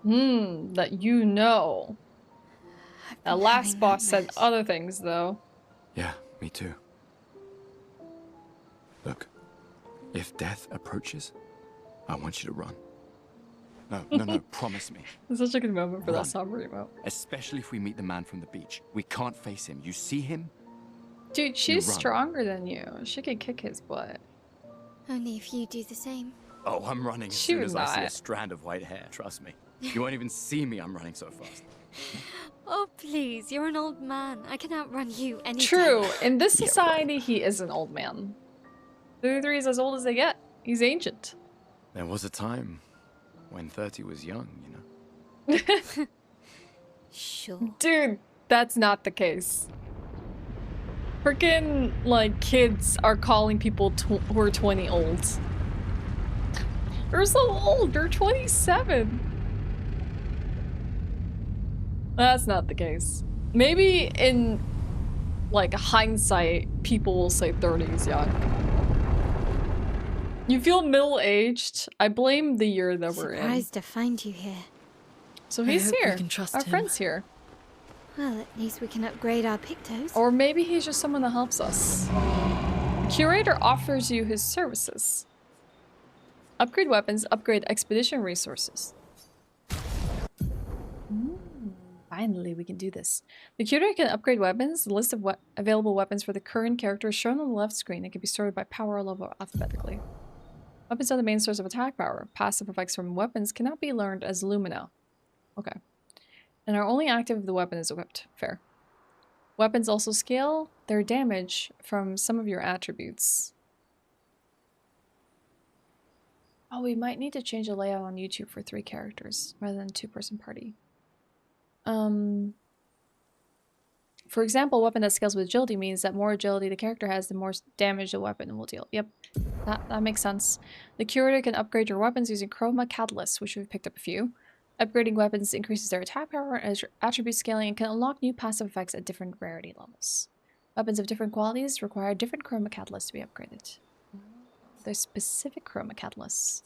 That you know. I've The been last having boss said nightmares. other things, though. Yeah, me too. Look, if death approaches, I want you to run. No, promise me. It's such a good moment for Run. that somber emote. Especially if we meet the man from the beach. We can't face him. You see him? Dude, she's run. stronger than you. She could kick his butt. Only if you do the same. Oh, I'm running as She soon would as I see a not. strand of white hair. Trust me. You won't even see me. I'm running so fast. Oh, please, you're an old man. I can outrun you anytime. True. In this Yeah, society, he is an old man. 33 is as old as they get. He's ancient. There was a time when 30 was young, you know. Sure. Dude, that's not the case. Freaking, like, kids are calling people who are 20 old. They're so old. They're 27. That's not the case. Maybe in, like, hindsight, people will say 30 is young. You feel middle-aged? I blame the year that we're in. Surprised to find you here. So I he's hope we here. can trust Our him. friend's here. Well, at least we can upgrade our Pictos. Or maybe he's just someone that helps us. Curator offers you his services. Upgrade weapons, upgrade expedition resources. Finally, we can do this. The curator can upgrade weapons. The list of available weapons for the current character is shown on the left screen. It can be sorted by power level alphabetically. Weapons are the main source of attack power. Passive effects from weapons cannot be learned as Lumina. Okay. And are only active if the weapon is equipped. Fair. Weapons also scale their damage from some of your attributes. Oh, we might need to change the layout on YouTube for 3 characters rather than 2-person party. For example, a weapon that scales with agility means that more agility the character has, the more damage the weapon will deal. Yep, that makes sense. The curator can upgrade your weapons using chroma catalysts, which we've picked up a few. Upgrading weapons increases their attack power and attribute scaling and can unlock new passive effects at different rarity levels. Weapons of different qualities require different chroma catalysts to be upgraded. There's specific chroma catalysts.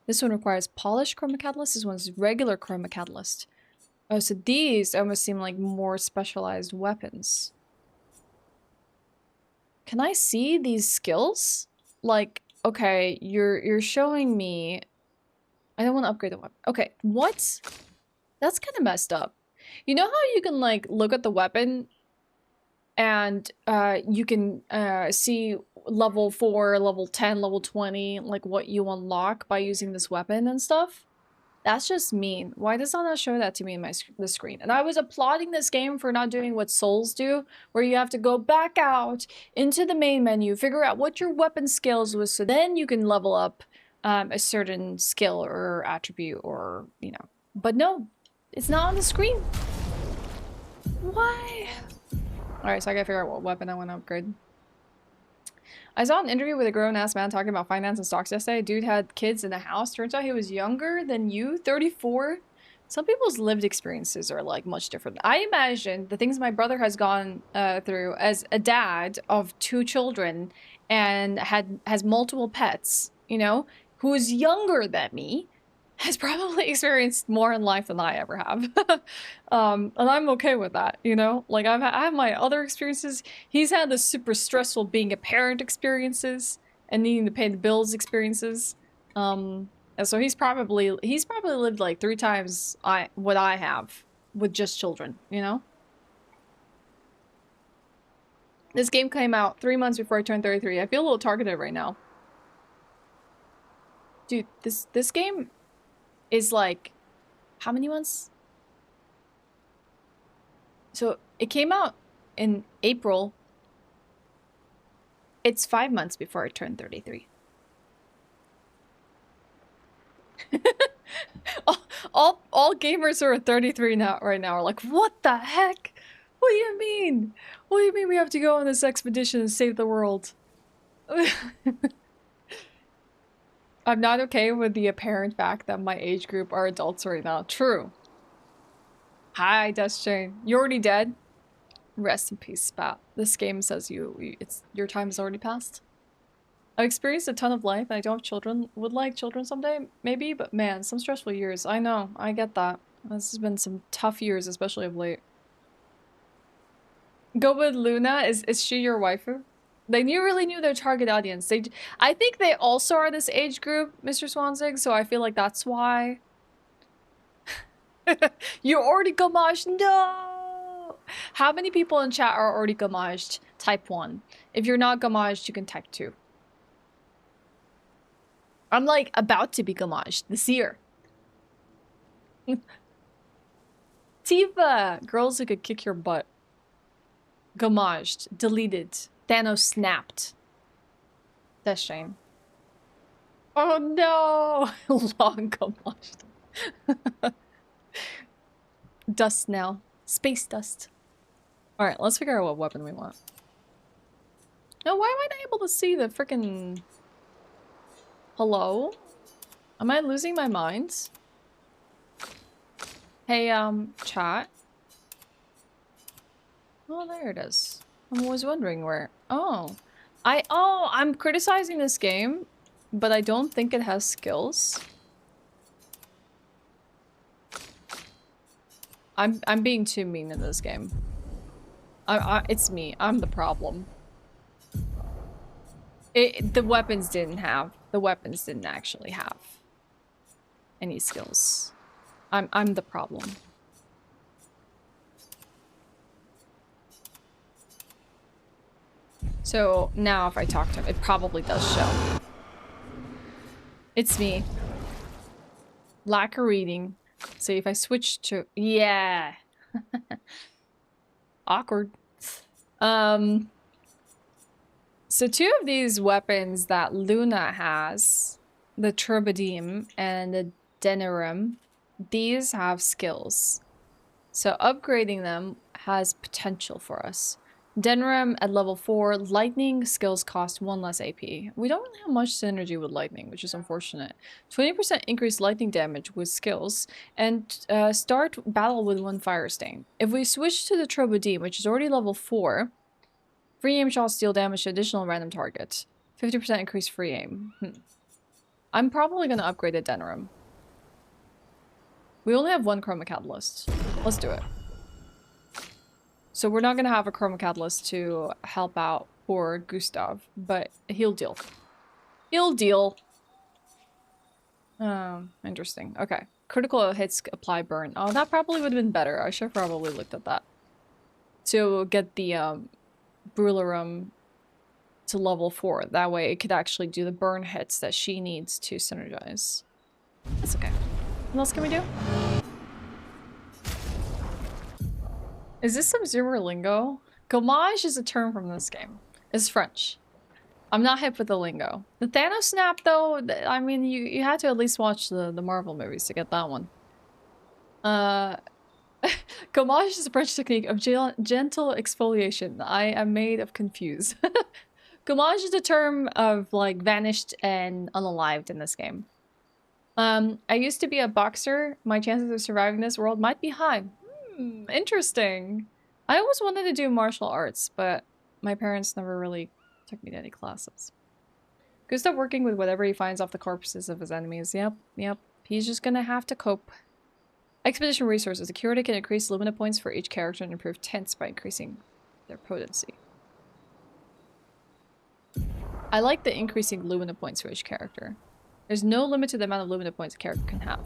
This one requires polished chroma catalyst. This one's regular chroma catalyst. Oh, so these almost seem like more specialized weapons. Can I see these skills? Like, okay, you're showing me. I don't want to upgrade the weapon. Okay, what? That's kind of messed up. You know how you can like look at the weapon and you can see level 4, level 10, level 20, like what you unlock by using this weapon and stuff? That's just mean. Why does it not show that to me in the screen? And I was applauding this game for not doing what Souls do, where you have to go back out into the main menu, figure out what your weapon skills was, so then you can level up a certain skill or attribute or, you know. But no, it's not on the screen. Why? Alright, so I gotta figure out what weapon I want to upgrade. I saw an interview with a grown-ass man talking about finance and stocks yesterday. Dude had kids in the house. Turns out he was younger than you, 34. Some people's lived experiences are like much different. I imagine the things my brother has gone through as a dad of 2 children and has multiple pets, you know, who is younger than me, has probably experienced more in life than I ever have. And I'm okay with that, you know? Like, I have my other experiences. He's had the super stressful being a parent experiences and needing to pay the bills experiences. And so he's probably lived like 3 times what I have with just children, you know? This game came out 3 months before I turned 33. I feel a little targeted right now. Dude, this game is like, how many months? So it came out in April. It's 5 months before I turned 33. all gamers who are 33 right now are like, what the heck? What do you mean? What do you mean we have to go on this expedition and save the world? I'm not okay with the apparent fact that my age group are adults right now. True. Hi, Destchain. You already dead? Rest in peace, Spat. This game says your time has already passed. I've experienced a ton of life and I don't have children. Would like children someday, maybe, but man, some stressful years. I know, I get that. This has been some tough years, especially of late. Go with Luna. Is she your waifu? They really knew their target audience. I think they also are this age group, Mr. Swanzig, so I feel like that's why. You already gamaged? No! How many people in chat are already gamaged? Type 1. If you're not gamaged, you can type 2. I'm like about to be gamaged this year. Tifa! Girls who could kick your butt. Gamaged. Deleted. Thanos snapped. That's shame. Oh no! Long gamaged. Dust now. Space dust. Alright, let's figure out what weapon we want. No, why am I not able to see the frickin'... Hello? Am I losing my mind? Hey, chat. Oh, there it is. I was wondering where... Oh. I'm criticizing this game, but I don't think it has skills. I'm being too mean in this game. It's me. I'm the problem. The weapons didn't actually have any skills. I'm the problem. So now if I talk to him, it probably does show. It's me. Lack of reading. So if I switch to... Yeah. Awkward. So 2 of these weapons that Luna has, the Turbidim and the Denerim, these have skills. So upgrading them has potential for us. Denerim at level 4, lightning skills cost 1 less AP. We don't really have much synergy with lightning, which is unfortunate. 20% increased lightning damage with skills, and start battle with 1 fire stain. If we switch to the Turbidim, which is already level 4, free aim shots deal damage to additional random target. 50% increased free aim. I'm probably going to upgrade the Denerim. We only have 1 Chroma Catalyst. Let's do it. So we're not going to have a Chroma Catalyst to help out poor Gustav, but he'll deal. He'll deal. Interesting. Okay. Critical hits apply burn. Oh, that probably would have been better. I should have probably looked at that. To get the Brularum to level 4. That way it could actually do the burn hits that she needs to synergize. That's okay. What else can we do? Is this some Zoomer lingo? Gommage is a term from this game. It's French. I'm not hip with the lingo. The Thanos snap, though, I mean, you had to at least watch the Marvel movies to get that one. Gommage is a French technique of gentle exfoliation. I am made of confused. Gommage is a term of, like, vanished and unalived in this game. I used to be a boxer. My chances of surviving this world might be high. Interesting. I always wanted to do martial arts, but my parents never really took me to any classes. Gustav working with whatever he finds off the corpses of his enemies. Yep. He's just gonna have to cope. Expedition resources. The curator can increase Lumina points for each character and improve tents by increasing their potency. I like the increasing Lumina points for each character. There's no limit to the amount of Lumina points a character can have.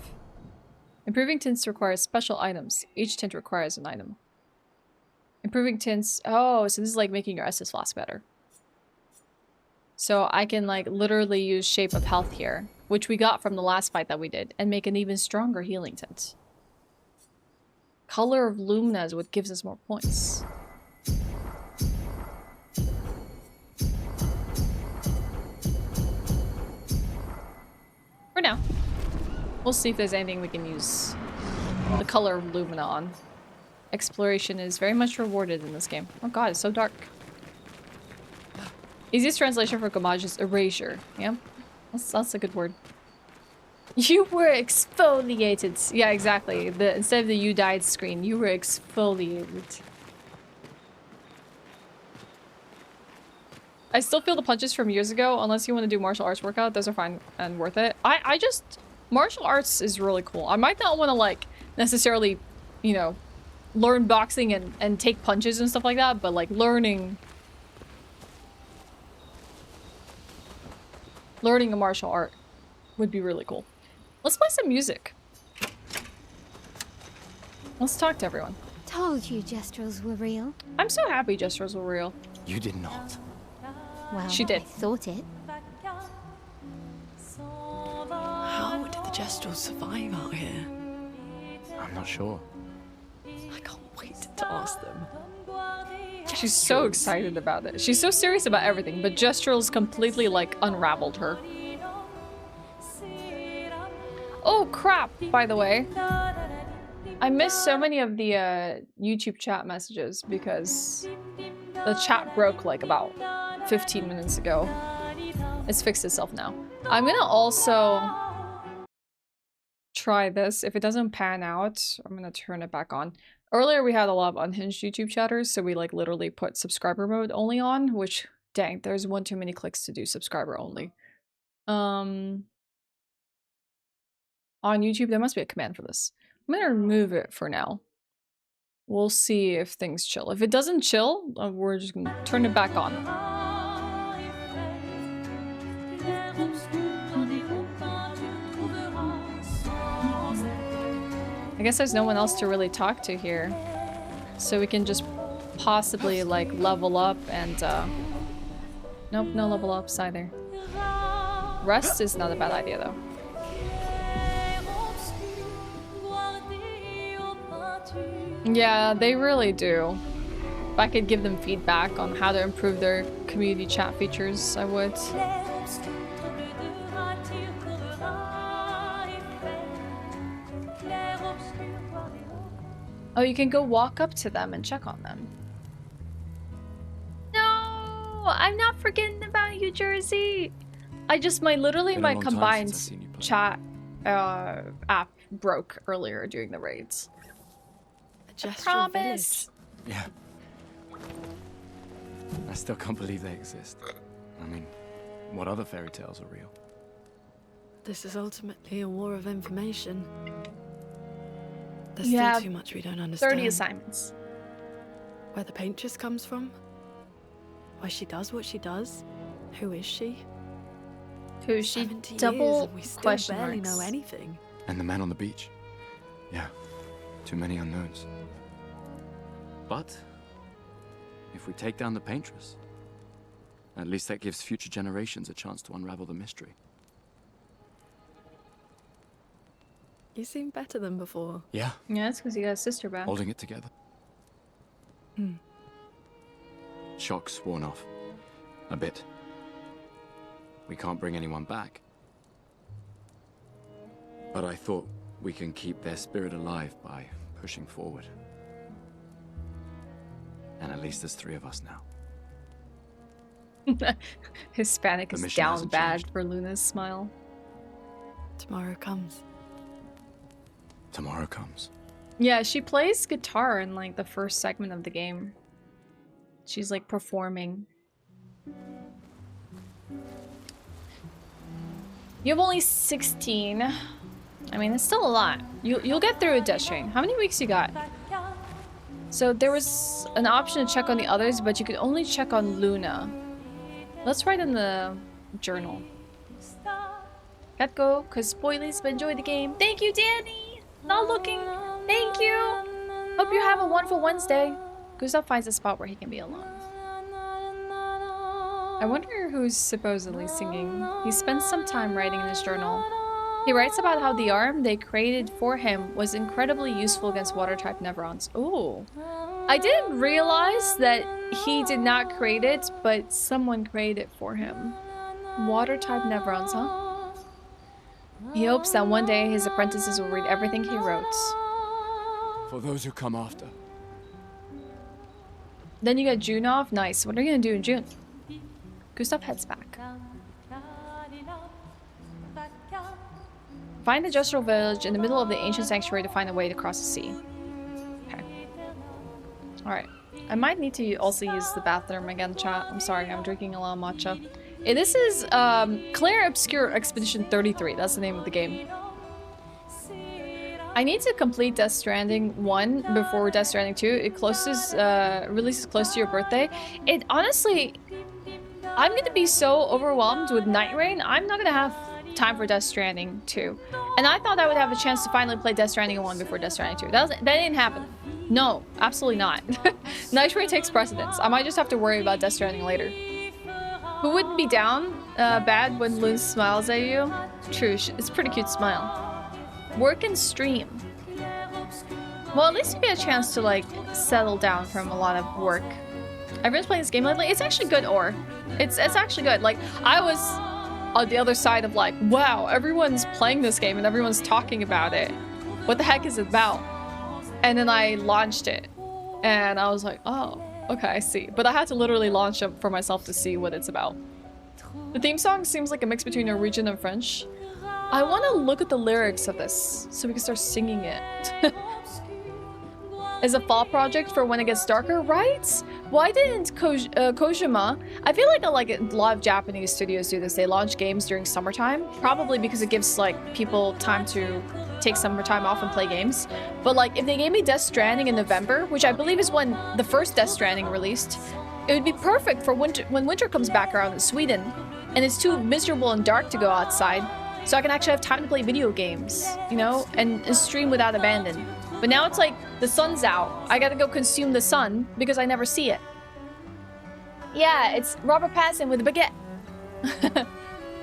Improving tints requires special items. Each tint requires an item. Improving tints... Oh, so this is like making your Estus Flask better. So I can like literally use Shape of Health here, which we got from the last fight that we did, and make an even stronger healing tint. Color of Lumina is what gives us more points. For now. We'll see if there's anything we can use the color of Lumina on. Exploration is very much rewarded in this game. Oh god, it's so dark. Easiest translation for Gamage is erasure. Yeah, that's a good word. You were exfoliated. Yeah, exactly. Instead of the "you died" screen, you were exfoliated. I still feel the punches from years ago. Unless you want to do martial arts workout, those are fine and worth it. I just martial arts is really cool. I might not want to like necessarily, you know, learn boxing and take punches and stuff like that, but like learning a martial art would be really cool. Let's play some music. Let's talk to everyone. Told you Gestrals were real. I'm so happy Gestrals were real. You did not. Well, She did. I thought it. How did the Gestrals survive out here? I'm not sure. I can't wait to ask them. She's so excited about it. She's so serious about everything, but Gestrals completely like unraveled her. Oh crap, by the way. I missed so many of the YouTube chat messages because the chat broke like about 15 minutes ago. It's fixed itself now. I'm gonna also try this. If it doesn't pan out, I'm gonna turn it back on. Earlier we had a lot of unhinged YouTube chatters, so we like literally put subscriber mode only on, which dang, there's one too many clicks to do subscriber only. On YouTube, there must be a command for this. I'm gonna remove it for now. We'll see if things chill. If it doesn't chill, we're just gonna turn it back on. I guess there's no one else to really talk to here. So we can just possibly like level up and nope, no level ups either. Rest is not a bad idea though. Yeah, they really do. If I could give them feedback on how to improve their community chat features, I would. Oh, you can go walk up to them and check on them. No, I'm not forgetting about you, Jersey. Literally my combined chat app broke earlier during the raids. Gestral Village. Yeah. I still can't believe they exist. I mean, what other fairy tales are real? This is ultimately a war of information. There's Yeah, still too much we don't understand. 30 assignments. Where the paintress comes from? Why she does what she does? Who is she? Who is she? 70 years Double and we still question barely marks. know anything. And the man on the beach. Yeah, too many unknowns. But if we take down the paintress, at least that gives future generations a chance to unravel the mystery. You seem better than before. Yeah, Yeah, that's because you got a sister back. holding it together. Shock's worn off. A bit. We can't bring anyone back. But I thought we can keep their spirit alive by pushing forward. And at least there's 3 of us now. Hispanic The is mission down hasn't bad changed. for Luna's smile. Tomorrow comes. Tomorrow comes. Yeah, she plays guitar in like the first segment of the game. She's like performing. You have only 16. I mean, it's still a lot. You'll get through a death train. How many weeks you got? So there was an option to check on the others, but you could only check on Luna. Let's write in the journal. Let go, cause spoilies, but enjoy the game. Thank you, Danny! Not looking. Thank you! Hope you have a wonderful Wednesday. Gustav finds a spot where he can be alone. I wonder who's supposedly singing. He spends some time writing in his journal. He writes about how the arm they created for him was incredibly useful against water-type Neverons. Ooh. I didn't realize that he did not create it, but someone created it for him. Water-type Neverons, huh? He hopes that one day his apprentices will read everything he wrote. For those who come after. Then you get June off. Nice. What are you gonna do in June? Gustav heads back. Find the Gestral Village in the middle of the ancient sanctuary to find a way to cross the sea. Okay. Alright. I might need to also use the bathroom again, chat. I'm sorry, I'm drinking a lot of matcha. This is Clair Obscur Expedition 33. That's the name of the game. I need to complete Death Stranding 1 before Death Stranding 2. It releases close to your birthday. It honestly... I'm gonna be so overwhelmed with Night Rain, I'm not gonna have time for Death Stranding 2. And I thought I would have a chance to finally play Death Stranding 1 before Death Stranding 2. That didn't happen. No, absolutely not. Night Rain takes precedence. I might just have to worry about Death Stranding later. Who wouldn't be down bad when Lune smiles at you? True, it's a pretty cute smile. Work and stream. Well, at least you get a chance to like settle down from a lot of work. I've been playing this game lately. It's actually good, or it's actually good. Like I was on the other side of like, wow, everyone's playing this game and everyone's talking about it. What the heck is it about? And then I launched it, and I was like, oh, okay, I see. But I had to literally launch it for myself to see what it's about. The theme song seems like a mix between Norwegian and French. I want to look at the lyrics of this so we can start singing it. Is a fall project for when it gets darker, right? Why didn't Kojima? I feel like a lot of Japanese studios do this. They launch games during summertime, probably because it gives like people time to take summertime off and play games. But like if they gave me Death Stranding in November, which I believe is when the first Death Stranding released, it would be perfect for winter when winter comes back around in Sweden, and it's too miserable and dark to go outside. So I can actually have time to play video games, you know, and stream without abandon. But now it's like, the sun's out. I gotta go consume the sun because I never see it. Yeah, it's Robert Pattinson with a baguette.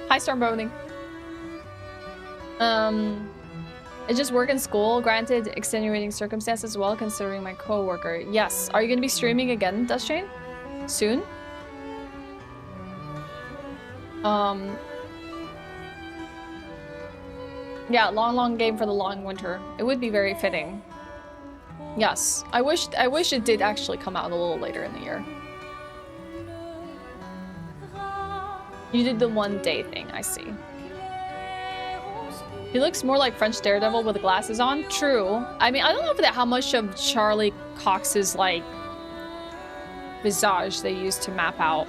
Hi, Stormboning. It's just work and school. Granted, extenuating circumstances as well, considering my co-worker. Yes. Are you gonna be streaming again, Dustchain? Soon? Yeah, long game for the long winter. It would be very fitting. Yes, I wish it did actually come out a little later in the year. You did the 1 day thing, I see. He looks more like French Daredevil with the glasses on. True. I mean, I don't know how much of Charlie Cox's like visage they used to map out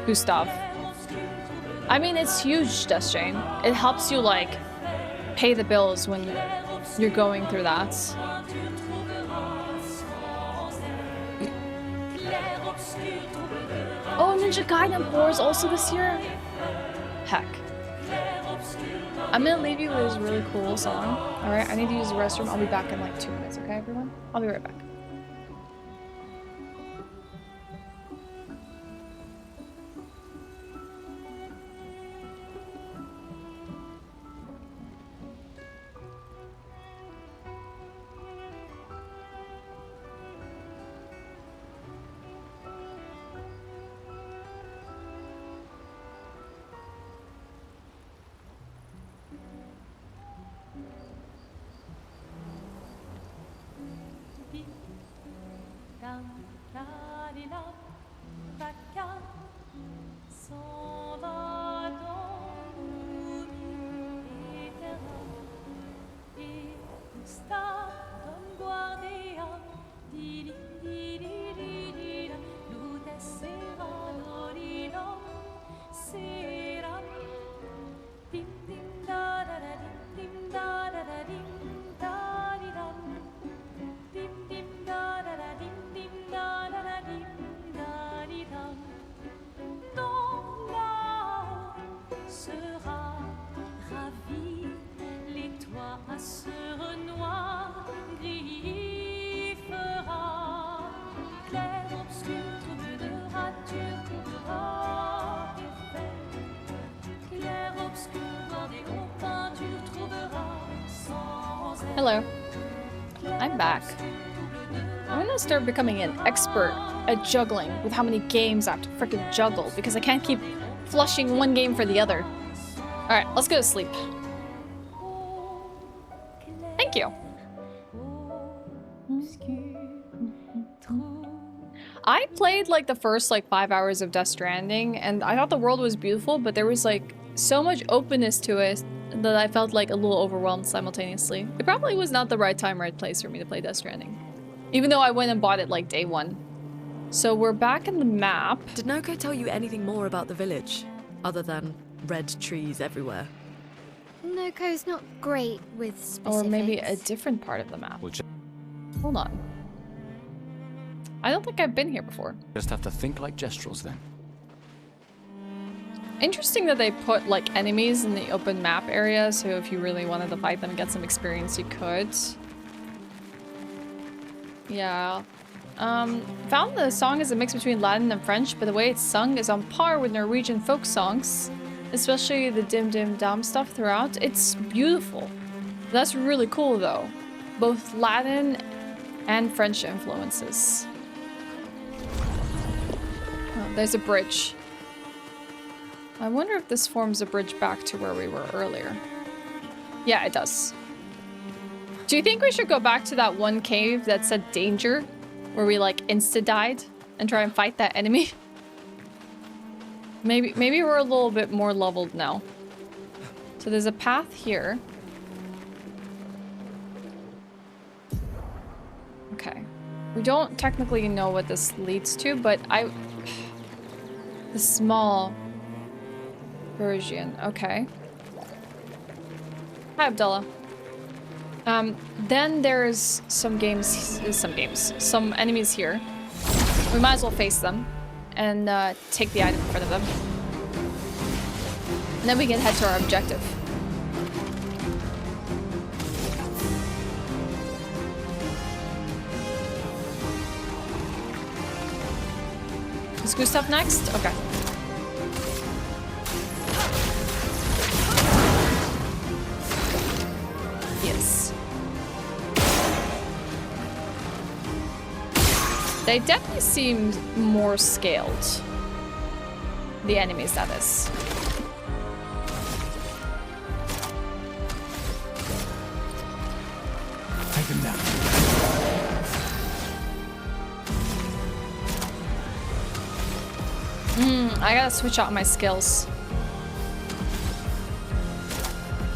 Gustav. I mean, it's huge, Dustchain. It helps you like pay the bills when you're going through that. Oh, Ninja Gaiden 4 is also this year? Heck. I'm gonna leave you with this really cool song. Alright, I need to use the restroom. I'll be back in like 2 minutes, okay, everyone? I'll be right back. Hello. I'm back. I'm gonna start becoming an expert at juggling with how many games I have to freaking juggle because I can't keep flushing one game for the other. Alright, let's go to sleep. Thank you. I played like the first like 5 hours of Death Stranding and I thought the world was beautiful, but there was like so much openness to it that I felt like a little overwhelmed simultaneously. It probably was not the right time, right place for me to play Death Stranding. Even though I went and bought it like day one. So we're back in the map. Did Noko tell you anything more about the village? Other than red trees everywhere? Noko's not great with specifics. Or maybe a different part of the map. Hold on. I don't think I've been here before. Just have to think like Gestrals then. Interesting that they put like enemies in the open map area, so if you really wanted to fight them and get some experience, you could. Yeah. Found the song is a mix between Latin and French, but the way it's sung is on par with Norwegian folk songs, especially the dim dim dum stuff throughout. It's beautiful. That's really cool though. Both Latin and French influences. Oh, there's a bridge. I wonder if this forms a bridge back to where we were earlier. Yeah, it does. Do you think we should go back to that one cave that said danger? Where we like insta-died and try and fight that enemy? Maybe we're a little bit more leveled now. So there's a path here. Okay. We don't technically know what this leads to, but the small version. Okay. Hi, Abdullah. Then there's some enemies here. We might as well face them and take the item in front of them. And then we can head to our objective. Is Gustav next? Okay. Yes. They definitely seem more scaled. The enemies, that is. Take them down. I gotta switch out my skills.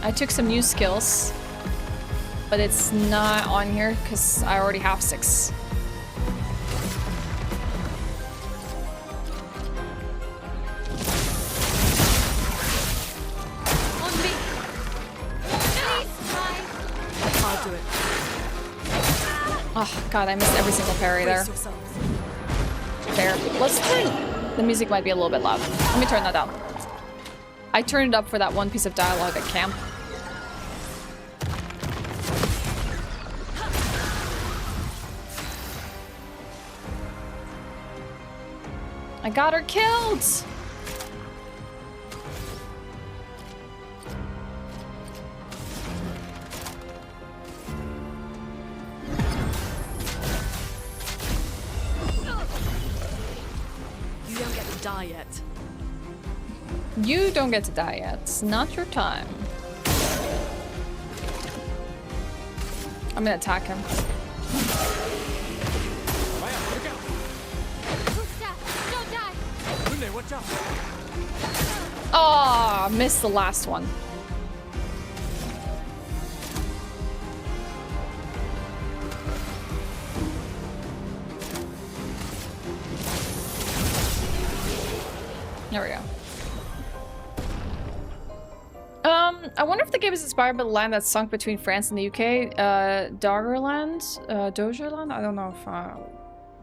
I took some new skills, but it's not on here because I already have 6. I'll do it. Oh god, I missed every single parry there. Fair. Let's turn. The music might be a little bit loud. Let me turn that down. I turned it up for that one piece of dialogue at camp. I got her killed! You don't get to die yet. You don't get to die yet. It's not your time. I'm gonna attack him. Oh, missed the last one. There we go. I wonder if the game is inspired by the land that's sunk between France and the UK. Doggerland? I don't know if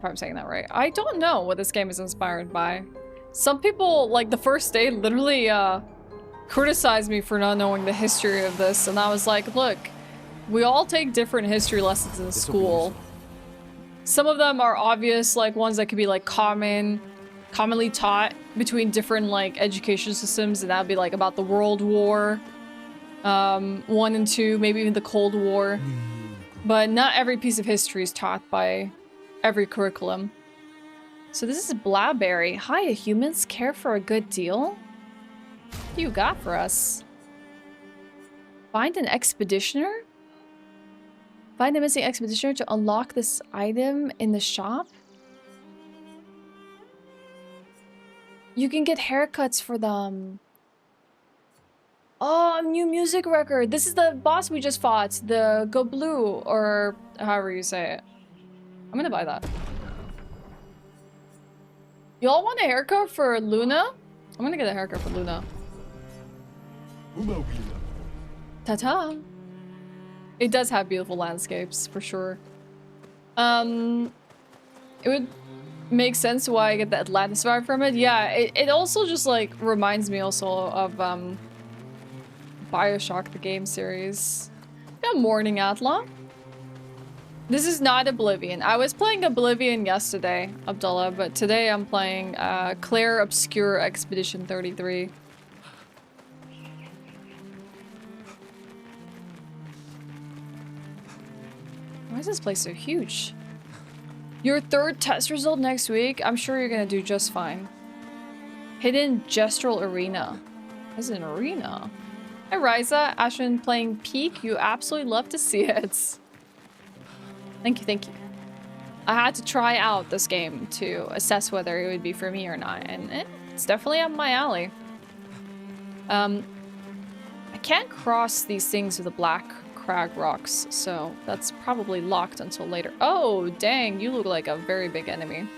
I'm saying that right. I don't know what this game is inspired by. Some people, like the first day, literally criticized me for not knowing the history of this, and I was like, look, we all take different history lessons in school. Some of them are obvious, like ones that could be like commonly taught between different like education systems, and that would be like about the World War. 1 and 2, maybe even the Cold War. But not every piece of history is taught by every curriculum. So this is Blackberry. Hiya, humans. Care for a good deal? What do you got for us? Find an expeditioner? Find a missing expeditioner to unlock this item in the shop? You can get haircuts for them. Oh, new music record. This is the boss we just fought. The Go Blue, or however you say it. I'm gonna buy that. Y'all want a haircut for Luna? I'm gonna get a haircut for Luna. Ta-ta! It does have beautiful landscapes, for sure. It would make sense why I get the Atlantis vibe from it. Yeah, it also just, like, reminds me also of, Bioshock, the game series. Good morning, Atla. This is not Oblivion. I was playing Oblivion yesterday, Abdullah, but today I'm playing Clair Obscur Expedition 33. Why is this place so huge? Your 3rd test result next week? I'm sure you're gonna do just fine. Hidden Gestral Arena. This is an arena. Hi, Ryza. Ashewyn playing Peak. You absolutely love to see it. Thank you, thank you. I had to try out this game to assess whether it would be for me or not, and it's definitely up my alley. I can't cross these things with the black crag rocks, so that's probably locked until later. Oh, dang, you look like a very big enemy.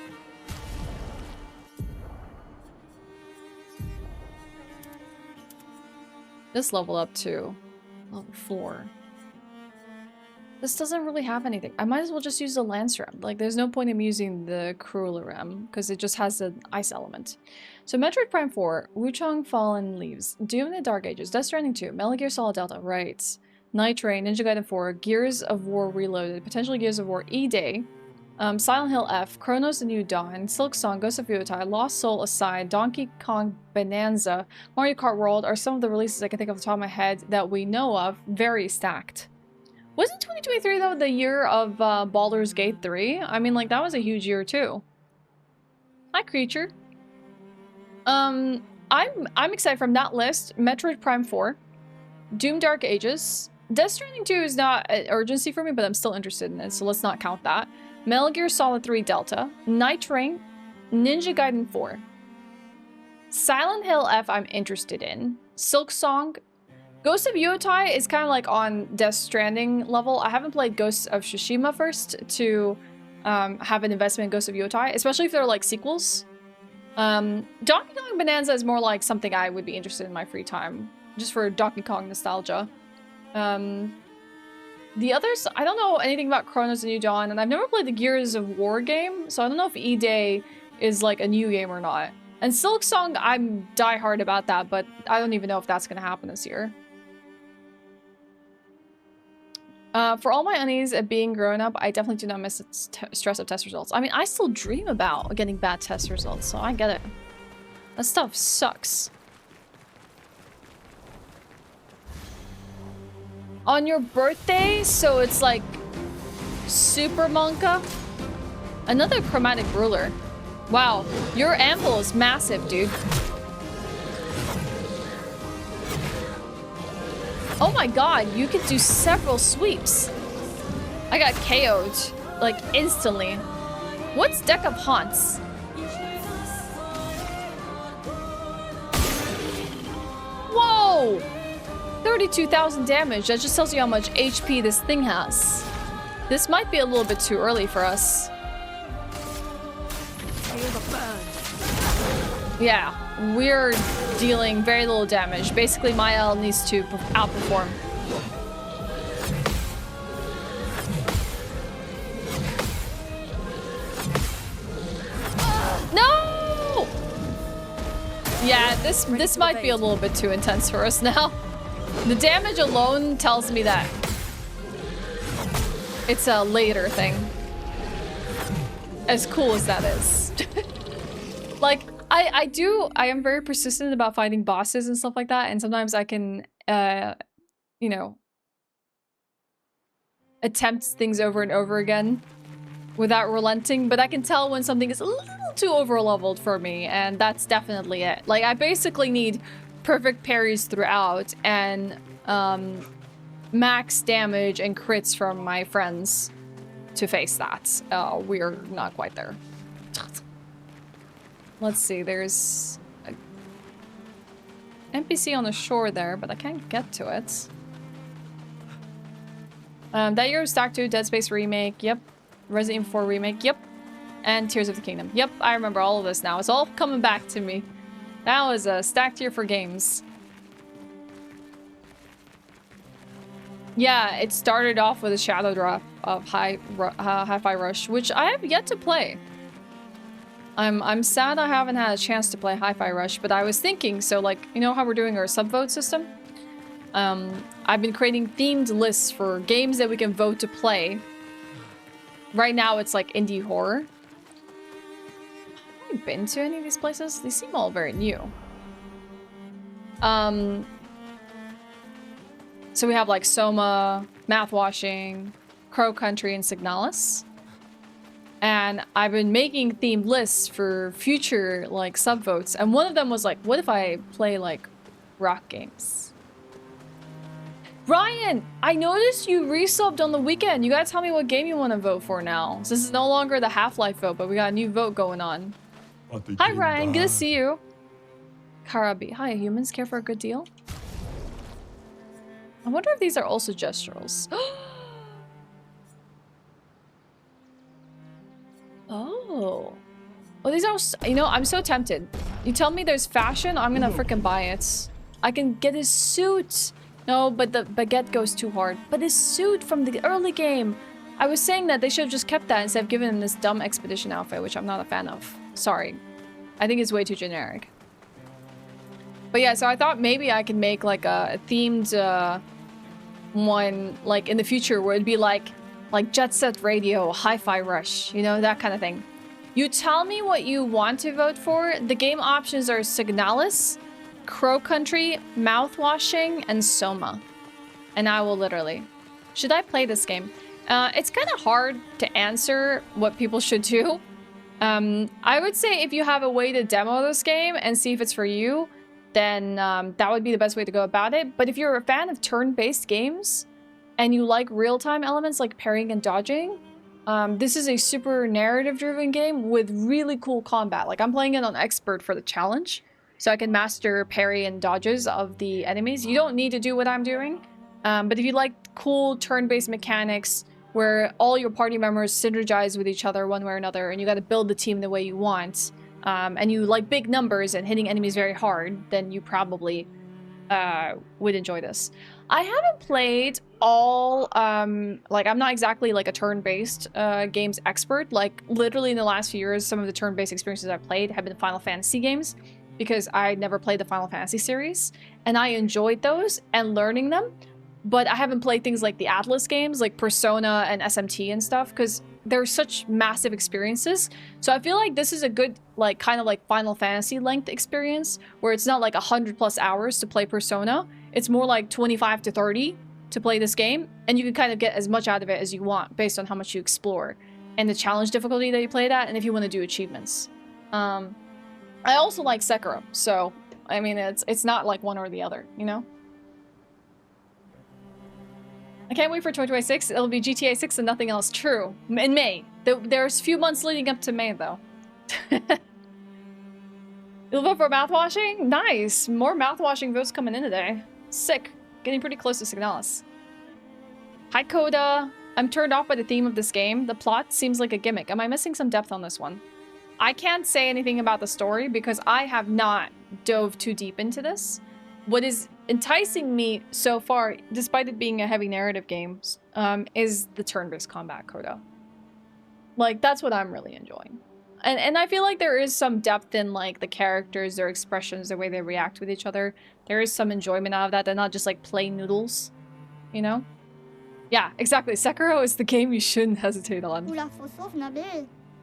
This level up to level 4. This doesn't really have anything. I might as well just use the Lance Ram. Like, there's no point in using the Cruel Ram, because it just has an ice element. So, Metroid Prime 4, Wuchang Fallen Leaves, Doom in the Dark Ages, Death Stranding 2, Metal Gear Solid Delta, right. Night Train, Ninja Gaiden 4, Gears of War Reloaded, potentially Gears of War E-Day, Silent Hill F, Chronos the New Dawn, Silk Song, Ghost of Yotei, Lost Soul Aside, Donkey Kong Bonanza, Mario Kart World are some of the releases I can think of off the top of my head that we know of. Very stacked. Wasn't 2023 though the year of Baldur's Gate 3? I mean, like, that was a huge year too. Hi, Creature. I'm excited from that list. Metroid Prime 4, Doom Dark Ages, Death Stranding 2 is not an urgency for me, but I'm still interested in it, so let's not count that. Metal Gear Solid 3 Delta, Night Train, Ninja Gaiden 4. Silent Hill F I'm interested in. Silk Song. Ghost of Yotei is kind of like on Death Stranding level. I haven't played Ghost of Tsushima first to have an investment in Ghost of Yotei, especially if they're like sequels. Donkey Kong Bonanza is more like something I would be interested in my free time, just for Donkey Kong nostalgia. The others, I don't know anything about Chronos the New Dawn, and I've never played the Gears of War game, so I don't know if E-Day is like a new game or not. And Silk Song, I'm diehard about that, but I don't even know if that's going to happen this year. For all my unease at being grown up, I definitely do not miss the stress of test results. I mean, I still dream about getting bad test results, so I get it. That stuff sucks. On your birthday, so it's like Super Monka. Another chromatic ruler. Wow, your anvil is massive, dude. Oh my god, you could do several sweeps. I got KO'd, like, instantly. What's Deck of Haunts? Whoa! 32,000 damage. That just tells you how much HP this thing has. This might be a little bit too early for us. Yeah, we're dealing very little damage. Basically, Maelle needs to outperform. No! Yeah, this might be a little bit too intense for us now. The damage alone tells me that it's a later thing. As cool as that is. Like, I am very persistent about fighting bosses and stuff like that, and sometimes I can you know, attempts things over and over again without relenting, but I can tell when something is a little too over-leveled for me, and that's definitely it. Like, I basically need perfect parries throughout and max damage and crits from my friends to face that. We're not quite there. Let's see, there's an NPC on the shore there, but I can't get to it. That year was Stack 2, Dead Space Remake, yep. Resident Evil 4 Remake, yep. And Tears of the Kingdom. Yep, I remember all of this now. It's all coming back to me. That was a stacked year for games. Yeah, it started off with a shadow drop of Hi-Fi Rush, which I have yet to play. I'm sad I haven't had a chance to play Hi-Fi Rush, but I was thinking, so like, you know how we're doing our subvote system? I've been creating themed lists for games that we can vote to play. Right now it's like indie horror. Have you been to any of these places? They seem all very new. So we have like Soma, Mouthwashing, Crow Country, and Signalis. And I've been making themed lists for future like subvotes. And one of them was like, what if I play like rock games? Ryan, I noticed you resubbed on the weekend. You gotta tell me what game you want to vote for now. So this is no longer the Half-Life vote, but we got a new vote going on. Hi Ryan, good to see you. Karabi, hi, humans care for a good deal? I wonder if these are also gestrals. Oh. Oh, these are, you know, I'm so tempted. You tell me there's fashion, I'm gonna freaking buy it. I can get his suit. No, but the baguette goes too hard. But his suit from the early game. I was saying that they should have just kept that instead of giving him this dumb expedition outfit, which I'm not a fan of. Sorry. I think it's way too generic. But yeah, so I thought maybe I could make like a themed one like in the future where it'd be like Jet Set Radio, Hi-Fi Rush, you know, that kind of thing. You tell me what you want to vote for. The game options are Signalis, Crow Country, Mouthwashing, and Soma. And I will literally... Should I play this game? It's kind of hard to answer what people should do. I would say if you have a way to demo this game and see if it's for you, then that would be the best way to go about it. But if you're a fan of turn-based games and you like real-time elements like parrying and dodging, this is a super narrative-driven game with really cool combat. Like, I'm playing it on Expert for the challenge, so I can master parry and dodges of the enemies. You don't need to do what I'm doing, but if you like cool turn-based mechanics where all your party members synergize with each other one way or another, and you got to build the team the way you want, and you like big numbers and hitting enemies very hard, then you probably would enjoy this. I haven't played all, like, I'm not exactly like a turn-based games expert. Like, literally in the last few years, some of the turn-based experiences I've played have been Final Fantasy games, because I never played the Final Fantasy series, and I enjoyed those and learning them, but I haven't played things like the Atlas games, like Persona and SMT and stuff, because they're such massive experiences. So I feel like this is a good, like, kind of like Final Fantasy length experience, where it's not like 100+ hours to play Persona. It's more like 25 to 30 to play this game, and you can kind of get as much out of it as you want based on how much you explore and the challenge difficulty that you play at, and if you want to do achievements. I also like Sekiro, so I mean it's not like one or the other, you know? I can't wait for 2026. It'll be GTA 6 and nothing else. True. In May. There's a few months leading up to May, though. You'll vote for mouthwashing? Nice. More mouthwashing votes coming in today. Sick. Getting pretty close to Signalis. Hi, Coda. I'm turned off by the theme of this game. The plot seems like a gimmick. Am I missing some depth on this one? I can't say anything about the story because I have not dove too deep into this. What is enticing me so far, despite it being a heavy narrative game, is the turn-based combat, Coda. Like, that's what I'm really enjoying. And I feel like there is some depth in, like, the characters, their expressions, the way they react with each other. There is some enjoyment out of that. They're not just, like, plain noodles, you know? Yeah, exactly. Sekiro is the game you shouldn't hesitate on.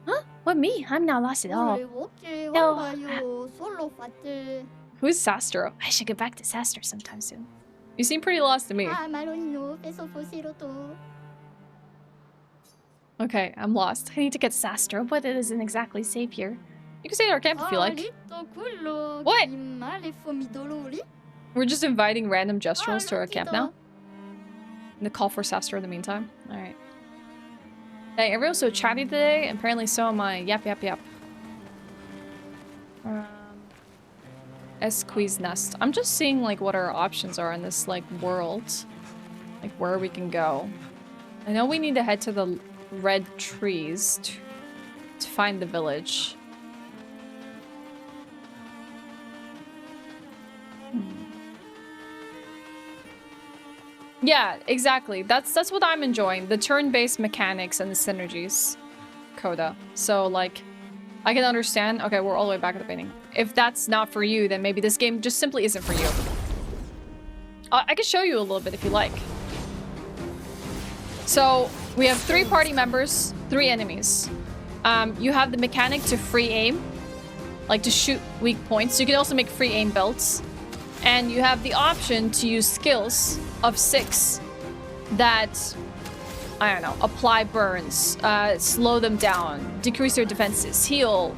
Huh? What, me? I'm not lost at all. No. Who's Sastro? I should get back to Sastro sometime soon. You seem pretty lost to me. Okay, I'm lost. I need to get Sastra, but it isn't exactly safe here. You can stay at our camp if you like. What? We're just inviting random Gestrals to our camp now? And to call for Sastra in the meantime? Alright. Hey, everyone's so chatty today. Apparently so am I. Yap, yap, yap. Esqui's Nest. I'm just seeing, like, what our options are in this, like, world. Like, where we can go. I know we need to head to the red trees to find the village. Yeah, exactly. That's what I'm enjoying. The turn-based mechanics and the synergies. Coda. So, like, I can understand. Okay, we're all the way back at the beginning. If that's not for you, then maybe this game just simply isn't for you. I can show you a little bit if you like. So, we have 3 party members, 3 enemies. You have the mechanic to free aim. Like, to shoot weak points. You can also make free aim belts. And you have the option to use skills of 6 that, I don't know, apply burns, slow them down, decrease their defenses, heal,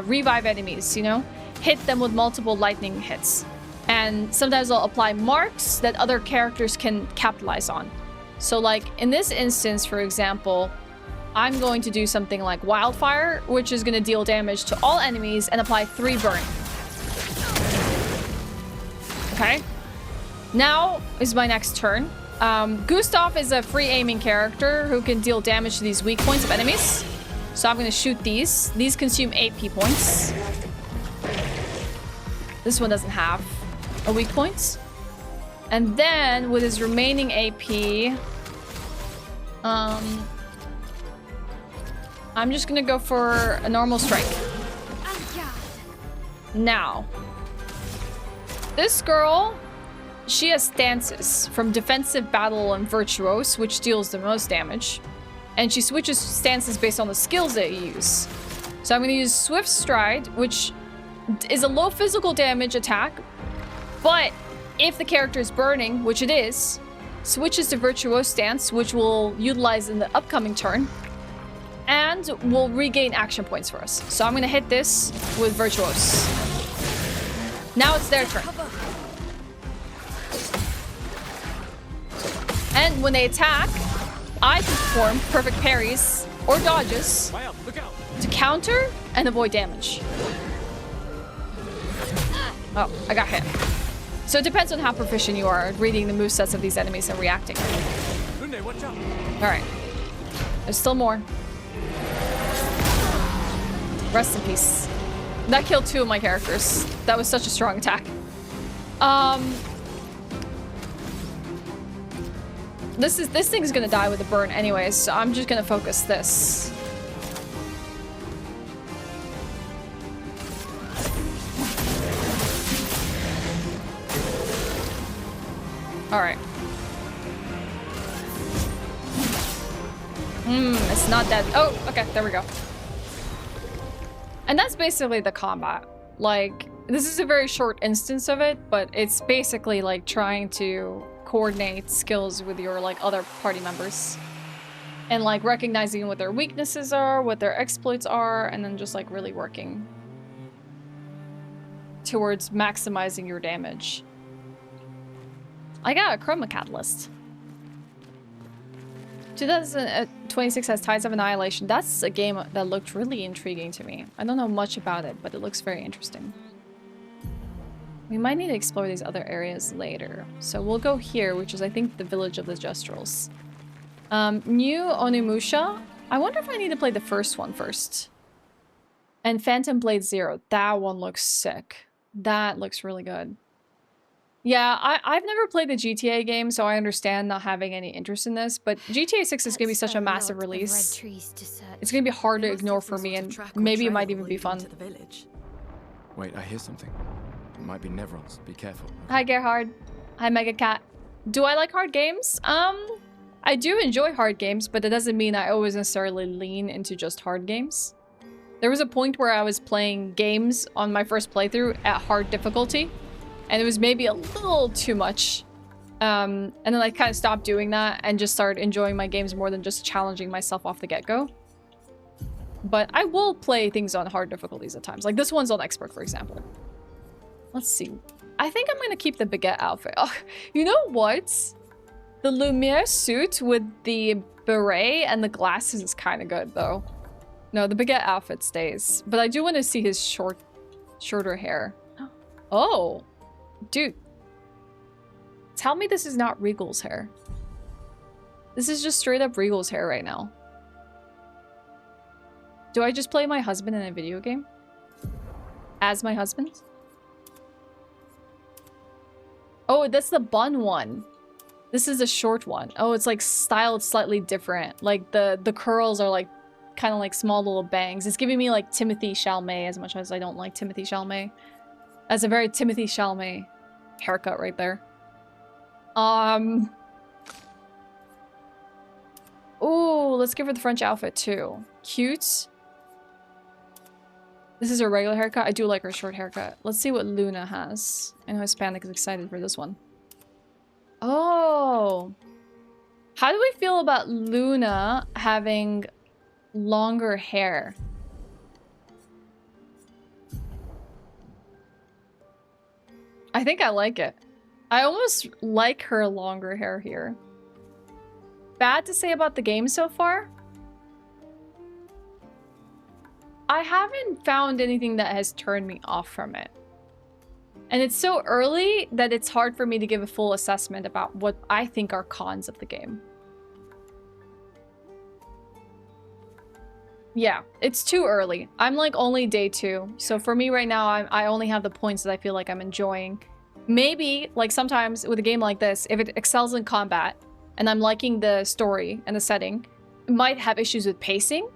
revive enemies, you know? Hit them with multiple lightning hits. And sometimes they'll apply marks that other characters can capitalize on. So like, in this instance, for example, I'm going to do something like Wildfire, which is going to deal damage to all enemies and apply 3 burn. Okay. Now is my next turn. Gustav is a free aiming character who can deal damage to these weak points of enemies. So I'm going to shoot these. These consume AP points. This one doesn't have a weak point. And then with his remaining AP, I'm just going to go for a normal strike. Now, this girl, she has stances from defensive, battle, and virtuose, which deals the most damage. And she switches stances based on the skills that you use. So I'm going to use Swift Stride, which is a low physical damage attack. But if the character is burning, which it is, switches to Virtuose Stance, which we'll utilize in the upcoming turn. And will regain action points for us. So I'm going to hit this with Virtuose. Now it's their turn. And when they attack, I can perform perfect parries or dodges to counter and avoid damage. Oh, I got hit. So it depends on how proficient you are at reading the movesets of these enemies and reacting. Alright. There's still more. Rest in peace. That killed 2 of my characters. That was such a strong attack. This thing's gonna die with a burn anyways, so I'm just gonna focus this. Alright. It's not dead. Oh, okay, there we go. And that's basically the combat. Like, this is a very short instance of it, but it's basically like trying to coordinate skills with your like other party members. And like recognizing what their weaknesses are, what their exploits are, and then just like really working towards maximizing your damage. I got a Chroma Catalyst. 2026 has Tides of Annihilation. That's a game that looked really intriguing to me. I don't know much about it, but it looks very interesting. We might need to explore these other areas later. So we'll go here, which is, I think, the village of the Gestrals. New Onimusha. I wonder if I need to play the first one first. And Phantom Blade Zero. That one looks sick. That looks really good. Yeah, I've never played the GTA game, so I understand not having any interest in this, but GTA 6 is going to be such a massive release. It's going to be hard to ignore for me, and maybe it might even be fun. Wait, I hear something. It might be Nevrons. Be careful. Hi, Gerhard. Hi, Mega Cat. Do I like hard games? I do enjoy hard games, but that doesn't mean I always necessarily lean into just hard games. There was a point where I was playing games on my first playthrough at hard difficulty, and it was maybe a little too much And then I kind of stopped doing that and just started enjoying my games more than just challenging myself off the get-go. But I will play things on hard difficulties at times. Like this one's on expert, for example. Let's see. I think I'm going to keep the baguette outfit. Oh, you know what? The Lumiere suit with the beret and the glasses is kind of good, though. No, the baguette outfit stays. But I do want to see his shorter hair. Oh. Dude. Tell me this is not Regal's hair. This is just straight up Regal's hair right now. Do I just play my husband in a video game? As my husband? Oh, that's the bun one. This is a short one. Oh, it's like styled slightly different. Like the curls are like kind of like small little bangs. It's giving me like Timothée Chalamet, as much as I don't like Timothée Chalamet. That's a very Timothée Chalamet haircut right there. Ooh, let's give her the French outfit too. Cute. This is her regular haircut. I do like her short haircut. Let's see what Luna has. I know Hispanic is excited for this one. Oh. How do we feel about Luna having longer hair? I think I like it. I almost like her longer hair here. Bad to say about the game so far? I haven't found anything that has turned me off from it. And it's so early that it's hard for me to give a full assessment about what I think are cons of the game. Yeah, it's too early. I'm like only day 2. So for me right now, I only have the points that I feel like I'm enjoying. Maybe, like sometimes with a game like this, if it excels in combat and I'm liking the story and the setting, it might have issues with pacing.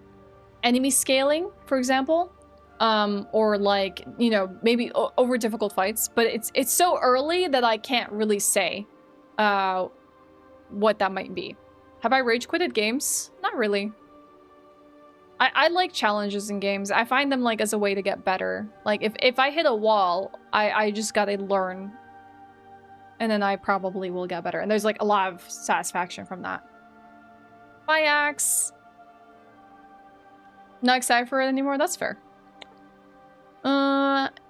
Enemy scaling, for example, or like, you know, maybe over difficult fights, but it's so early that I can't really say what that might be. Have I rage quitted games? Not really. I like challenges in games. I find them like as a way to get better. Like if I hit a wall, I just gotta learn, and then I probably will get better. And there's like a lot of satisfaction from that. Bye, Axe. Not excited for it anymore? That's fair.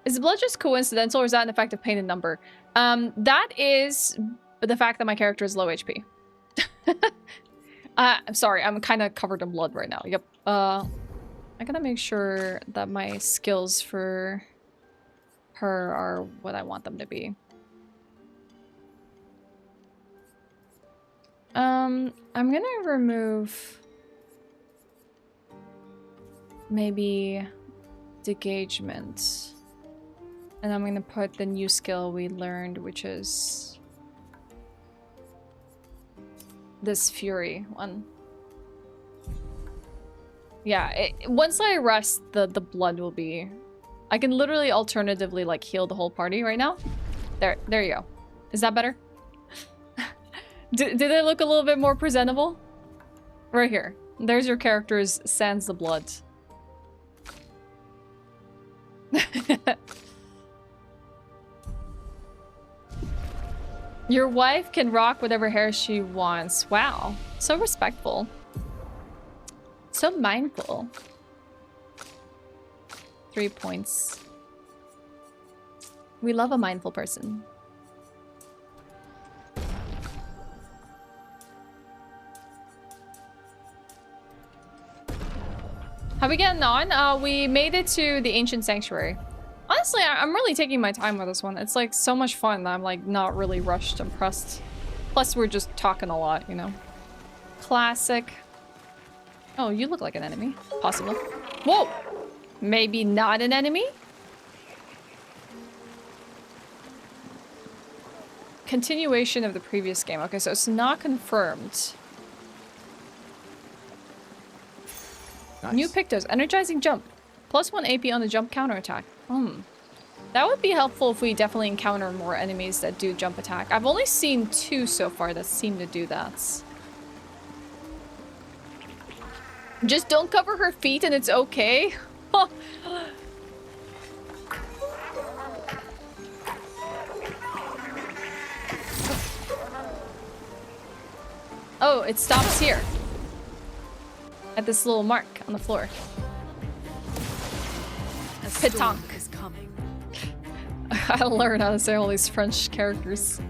Is the blood just coincidental or is that an effective painted number? That is the fact that my character is low HP. I'm sorry, I'm kind of covered in blood right now. Yep. I gotta make sure that my skills for her are what I want them to be. I'm gonna remove maybe Degagement. And I'm gonna put the new skill we learned, which is this Fury one. Yeah, once I rest, the blood will be... I can literally alternatively like heal the whole party right now. There you go. Is that better? Did it look a little bit more presentable? Right here. There's your character's sans the blood. Your wife can rock whatever hair she wants. Wow. So respectful. So mindful. 3 points. We love a mindful person. How we getting on? We made it to the Ancient Sanctuary. Honestly, I'm really taking my time with this one. It's like so much fun that I'm like not really rushed and pressed. Plus we're just talking a lot, you know. Classic. Oh, you look like an enemy. Possible. Whoa! Maybe not an enemy? Continuation of the previous game. Okay, so it's not confirmed. Nice. New Pictos. Energizing jump. +1 AP on the jump counterattack. That would be helpful if we definitely encounter more enemies that do jump attack. I've only seen 2 so far that seem to do that. Just don't cover her feet and it's okay. Oh, it stops here. At this little mark on the floor. A storm Pétanque. is coming. I learned how to say all these French characters.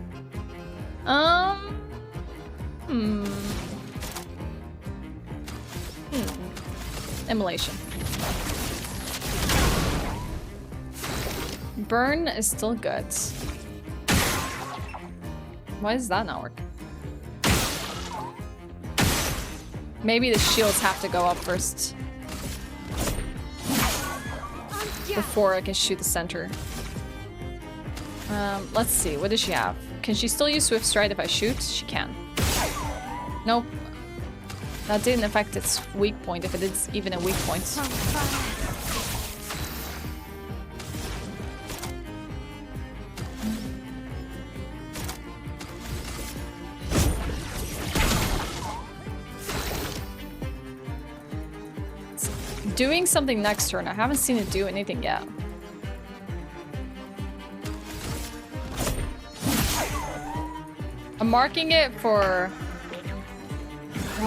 Immolation. Burn is still good. Why does that not work? Maybe the shields have to go up first. Before I can shoot the center. Let's see. What does she have? Can she still use Swift Stride if I shoot? She can. Nope. That didn't affect its weak point, if it is even a weak point. It's doing something next turn. I haven't seen it do anything yet. I'm marking it for...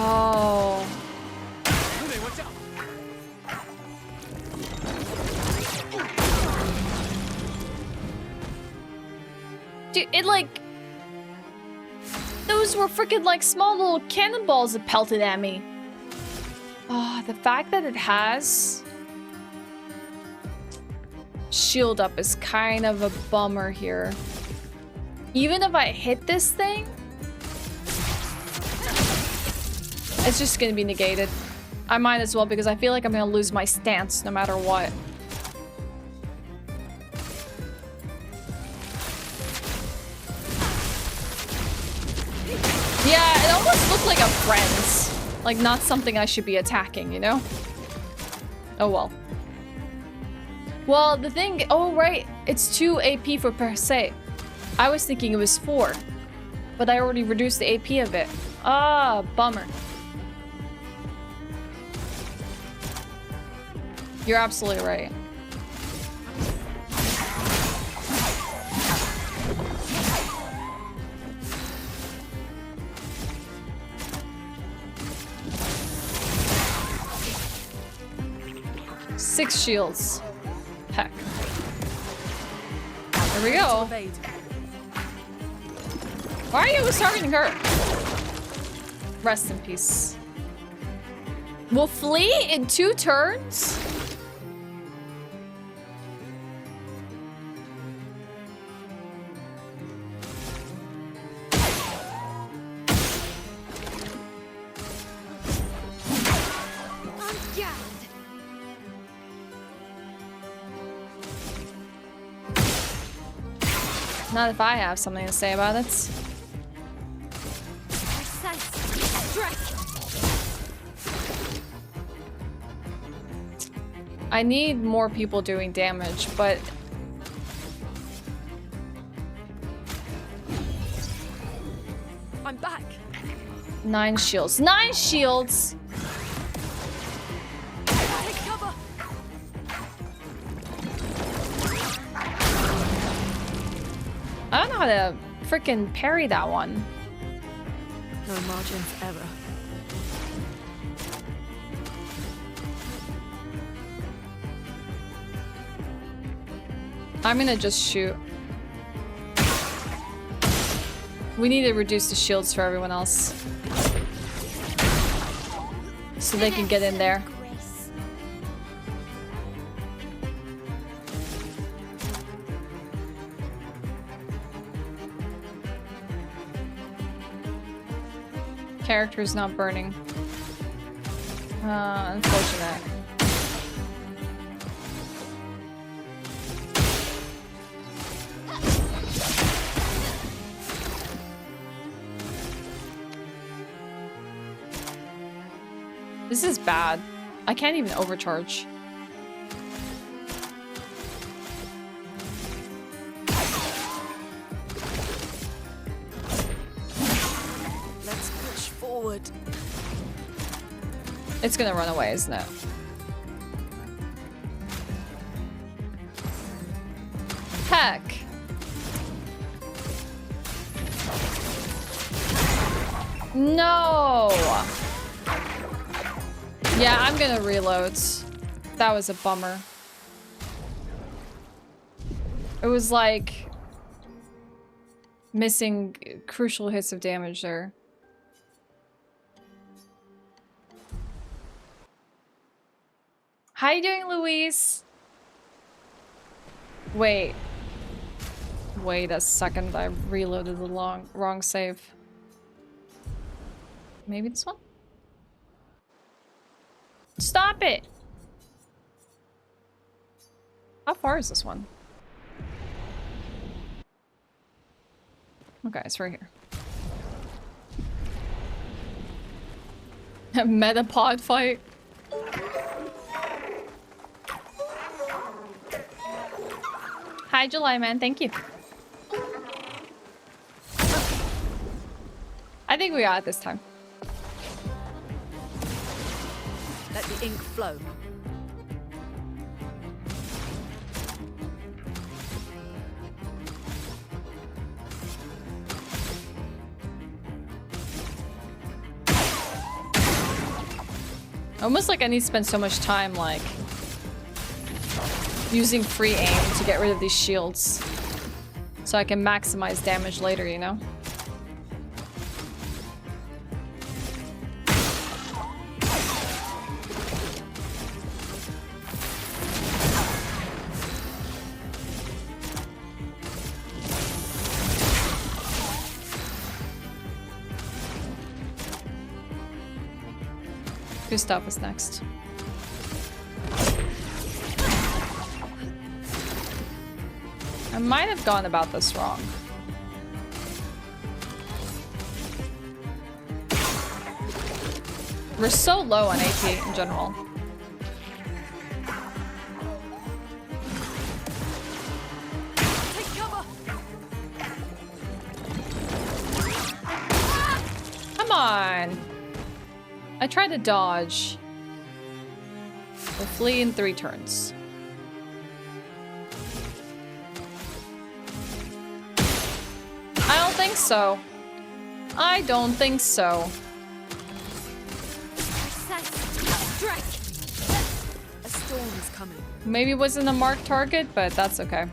Oh. Dude, it like... Those were freaking like small little cannonballs that pelted at me. Oh, the fact that it has... shield up is kind of a bummer here. Even if I hit this thing... it's just gonna be negated. I might as well because I feel like I'm gonna lose my stance no matter what. Yeah, it almost looked like a friend. Like not something I should be attacking, you know? Oh well. Well, the thing... oh right, it's 2 AP for per se. I was thinking it was 4. But I already reduced the AP a bit. Ah, bummer. You're absolutely right. Six shields. Heck. There we go. Why are you always targeting her? Rest in peace. We'll flee in 2 turns? Not if I have something to say about it. I need more people doing damage, but... I'm back. 9 shields. 9 shields! Take cover. I don't know how to freaking parry that one. No margin for error. I'm gonna just shoot. We need to reduce the shields for everyone else. So they can get in there. Character's not burning. Unfortunate. This is bad. I can't even overcharge. Let's push forward. It's gonna run away, isn't it? Heck. No! Yeah, I'm gonna reload. That was a bummer. It was like missing crucial hits of damage there. How you doing, Louise? Wait. Wait a second, I reloaded the wrong save. Maybe this one? Stop it! How far is this one? Okay, it's right here. A metapod fight. Hi, July man. Thank you. I think we got it this time. Let the ink flow. Almost like I need to spend so much time, like, using free aim to get rid of these shields. So I can maximize damage later, you know? Gustav is next. I might have gone about this wrong. We're so low on AP in general. Take cover. Come on! I tried to dodge. We'll flee in 3 turns. I don't think so. I don't think so. A storm is coming. Maybe it wasn't a marked target, but that's okay.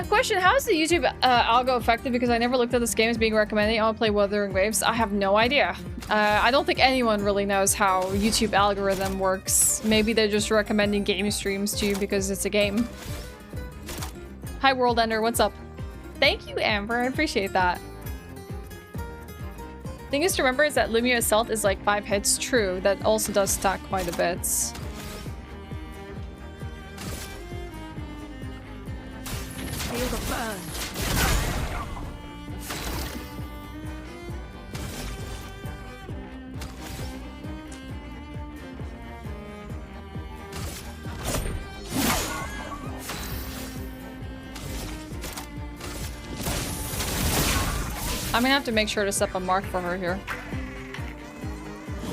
Question, how is the YouTube algo affected? Because I never looked at this game as being recommended. I want to play Wuthering Waves. I have no idea. I don't think anyone really knows how YouTube algorithm works. Maybe they're just recommending game streams to you because it's a game. Hi, World Ender. What's up? Thank you, Amber. I appreciate that. Thing is to remember is that Lumia Assault is like 5 hits. True. That also does stack quite a bit. Feel the burn. I'm gonna have to make sure to set up a mark for her here.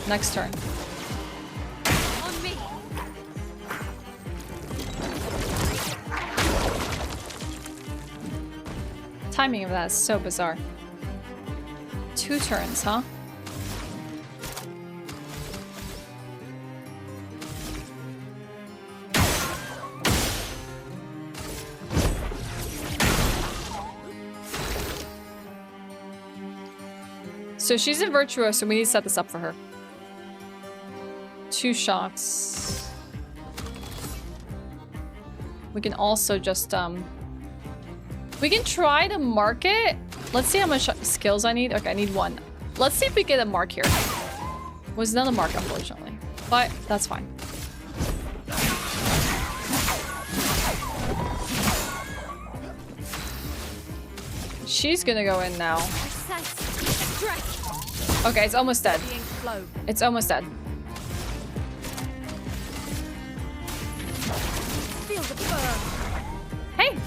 Next turn. On me. Timing of that is so bizarre. 2 turns, huh? So she's in Virtuoso, so we need to set this up for her. 2 shots. We can also just, we can try to mark it. Let's see how much skills I need. Okay, I need 1. Let's see if we get a mark here. Was not a mark, unfortunately. But that's fine. She's gonna go in now. Okay, it's almost dead. It's almost dead. Feel the burn. Hey!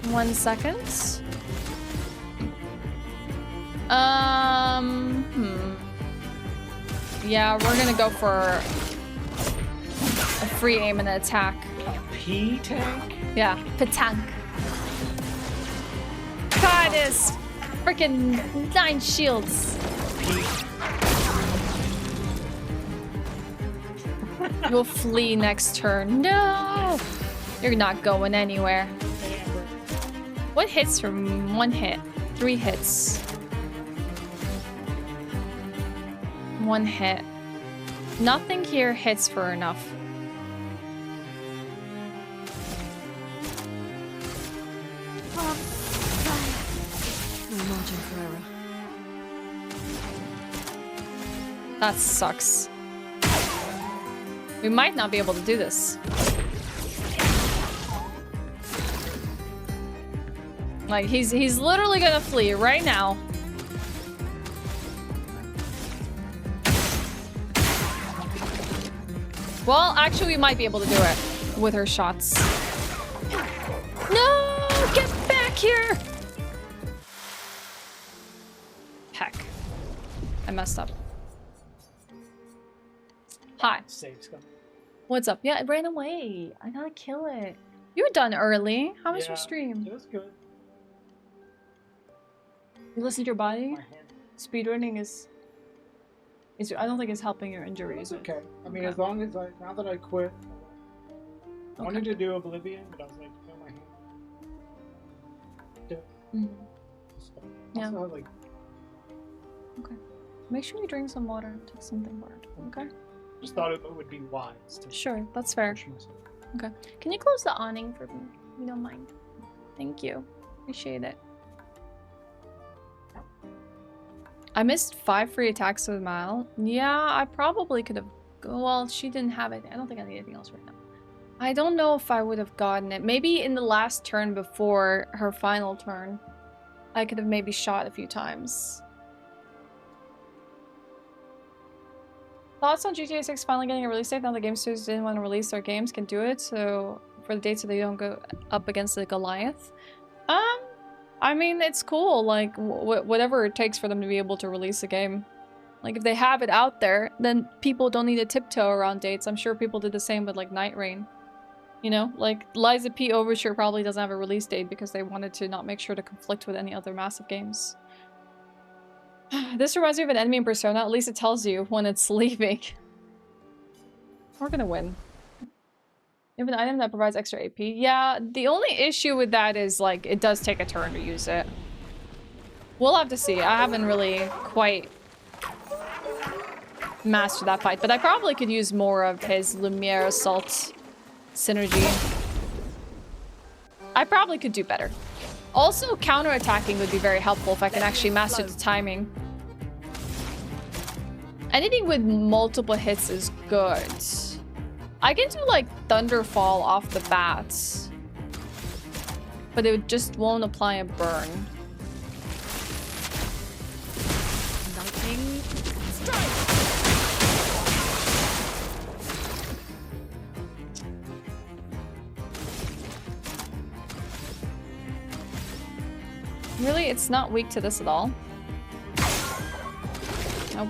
1 second. Yeah, we're gonna go for a free aim and an attack. P-tank? Yeah, patank. Goddess! Freaking 9 shields. You'll flee next turn. No! You're not going anywhere. What hits from 1 hit? 3 hits. 1 hit. Nothing here hits for enough. No margin for error. That sucks. We might not be able to do this. Like, he's literally gonna flee right now. Well, actually, we might be able to do it with her shots. No! Get back here! Heck. I messed up. Hi. Saves coming. What's up? Yeah, it ran away. I gotta kill it. You were done early. How was your Yeah, stream? It was good. You listened to your body? My hand. Speedrunning is I don't think it's helping your injuries. It's okay. I mean, Okay. as long as now that I quit, I wanted Okay. to do Oblivion, but I was like, no, my hand. Mhm. So, Yeah. also, like, Okay. Make sure you drink some water and take something hard. Okay? just thought it would be wise to Sure, that's fair. push myself. Okay. Can you close the awning for me? If you don't mind. Thank you. Appreciate it. I missed 5 free attacks with Maelle. Yeah, I probably could have... Well, she didn't have it. I don't think I need anything else right now. I don't know if I would have gotten it. Maybe in the last turn before her final turn, I could have maybe shot a few times. Thoughts on GTA 6 finally getting a release date? Now the game studios didn't want to release their games, can do it, so for the date so they don't go up against the Goliath. I mean, it's cool, like, whatever it takes for them to be able to release a game. Like, if they have it out there, then people don't need to tiptoe around dates. I'm sure people did the same with, like, Night Rain. You know? Like, Liza P. Overture probably doesn't have a release date because they wanted to not make sure to conflict with any other massive games. This reminds me of an enemy in Persona. At least it tells you when it's leaving. We're gonna win. You have an item that provides extra AP? Yeah, the only issue with that is, like, it does take a turn to use it. We'll have to see. I haven't really quite mastered that fight, but I probably could use more of his Lumiere Assault synergy. I probably could do better. Also, counter-attacking would be very helpful if I can actually master the timing. Anything with multiple hits is good. I can do, like, Thunderfall off the bat. But it just won't apply a burn. Lightning strike. Really? It's not weak to this at all? Nope.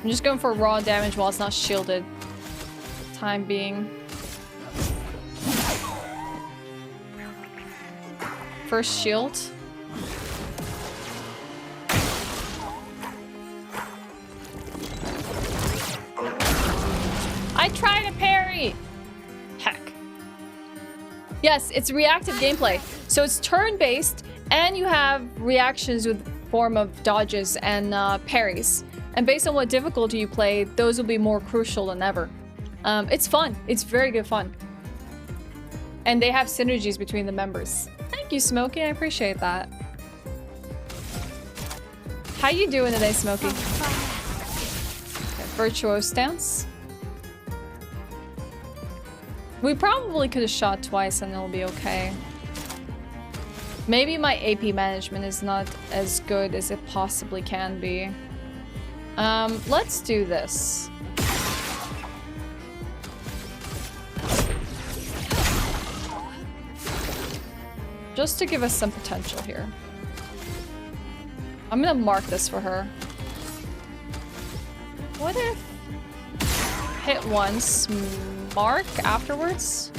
I'm just going for raw damage while it's not shielded. Time being. First shield. I tried a parry! Heck. Yes, it's reactive gameplay. So it's turn-based, and you have reactions with form of dodges and parries. And based on what difficulty you play, those will be more crucial than ever. It's fun. It's very good fun. And they have synergies between the members. Thank you, Smokey. I appreciate that. How you doing today, Smokey? Okay, virtuoso stance. We probably could have shot twice and it'll be okay. Maybe my AP management is not as good as it possibly can be. Let's do this. Just to give us some potential here. I'm gonna mark this for her. What if hit once, mark afterwards?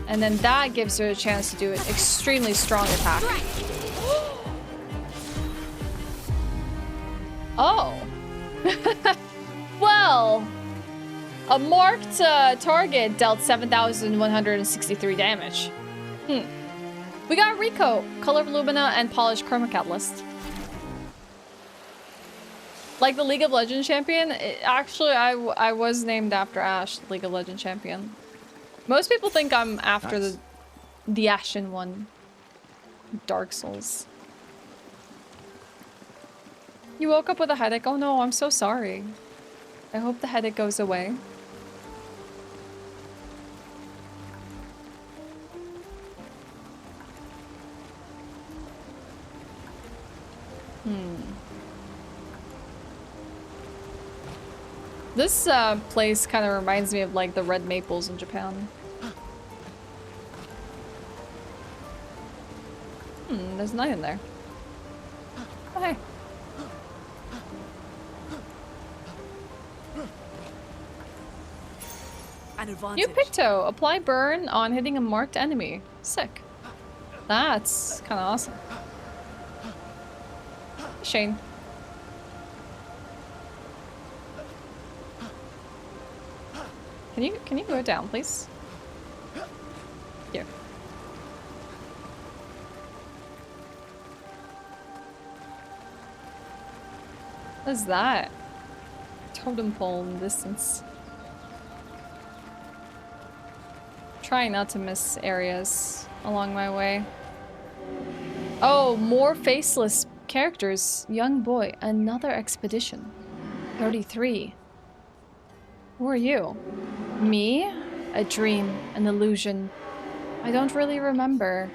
And then that gives her a chance to do an extremely strong attack. Oh. Well, a marked target dealt 7,163 damage. We got Rico, Color of Lumina, and Polished Chroma Catalyst. Like the League of Legends champion, actually I was named after Ashe, the League of Legends champion. Most people think I'm after the Ashewyn one. Dark Souls. You woke up with a headache? Oh no, I'm so sorry. I hope the headache goes away. This place kind of reminds me of like the red maples in Japan. There's nothing in there. Oh, hey. An advantage. New Picto. Apply burn on hitting a marked enemy. Sick. That's kind of awesome. Shane. Can you go down, please? Here. What is that? Totem pole in the distance. Trying not to miss areas along my way. Oh, more faceless characters. Young boy, another expedition. 33. Who are you? Me? A dream, an illusion. I don't really remember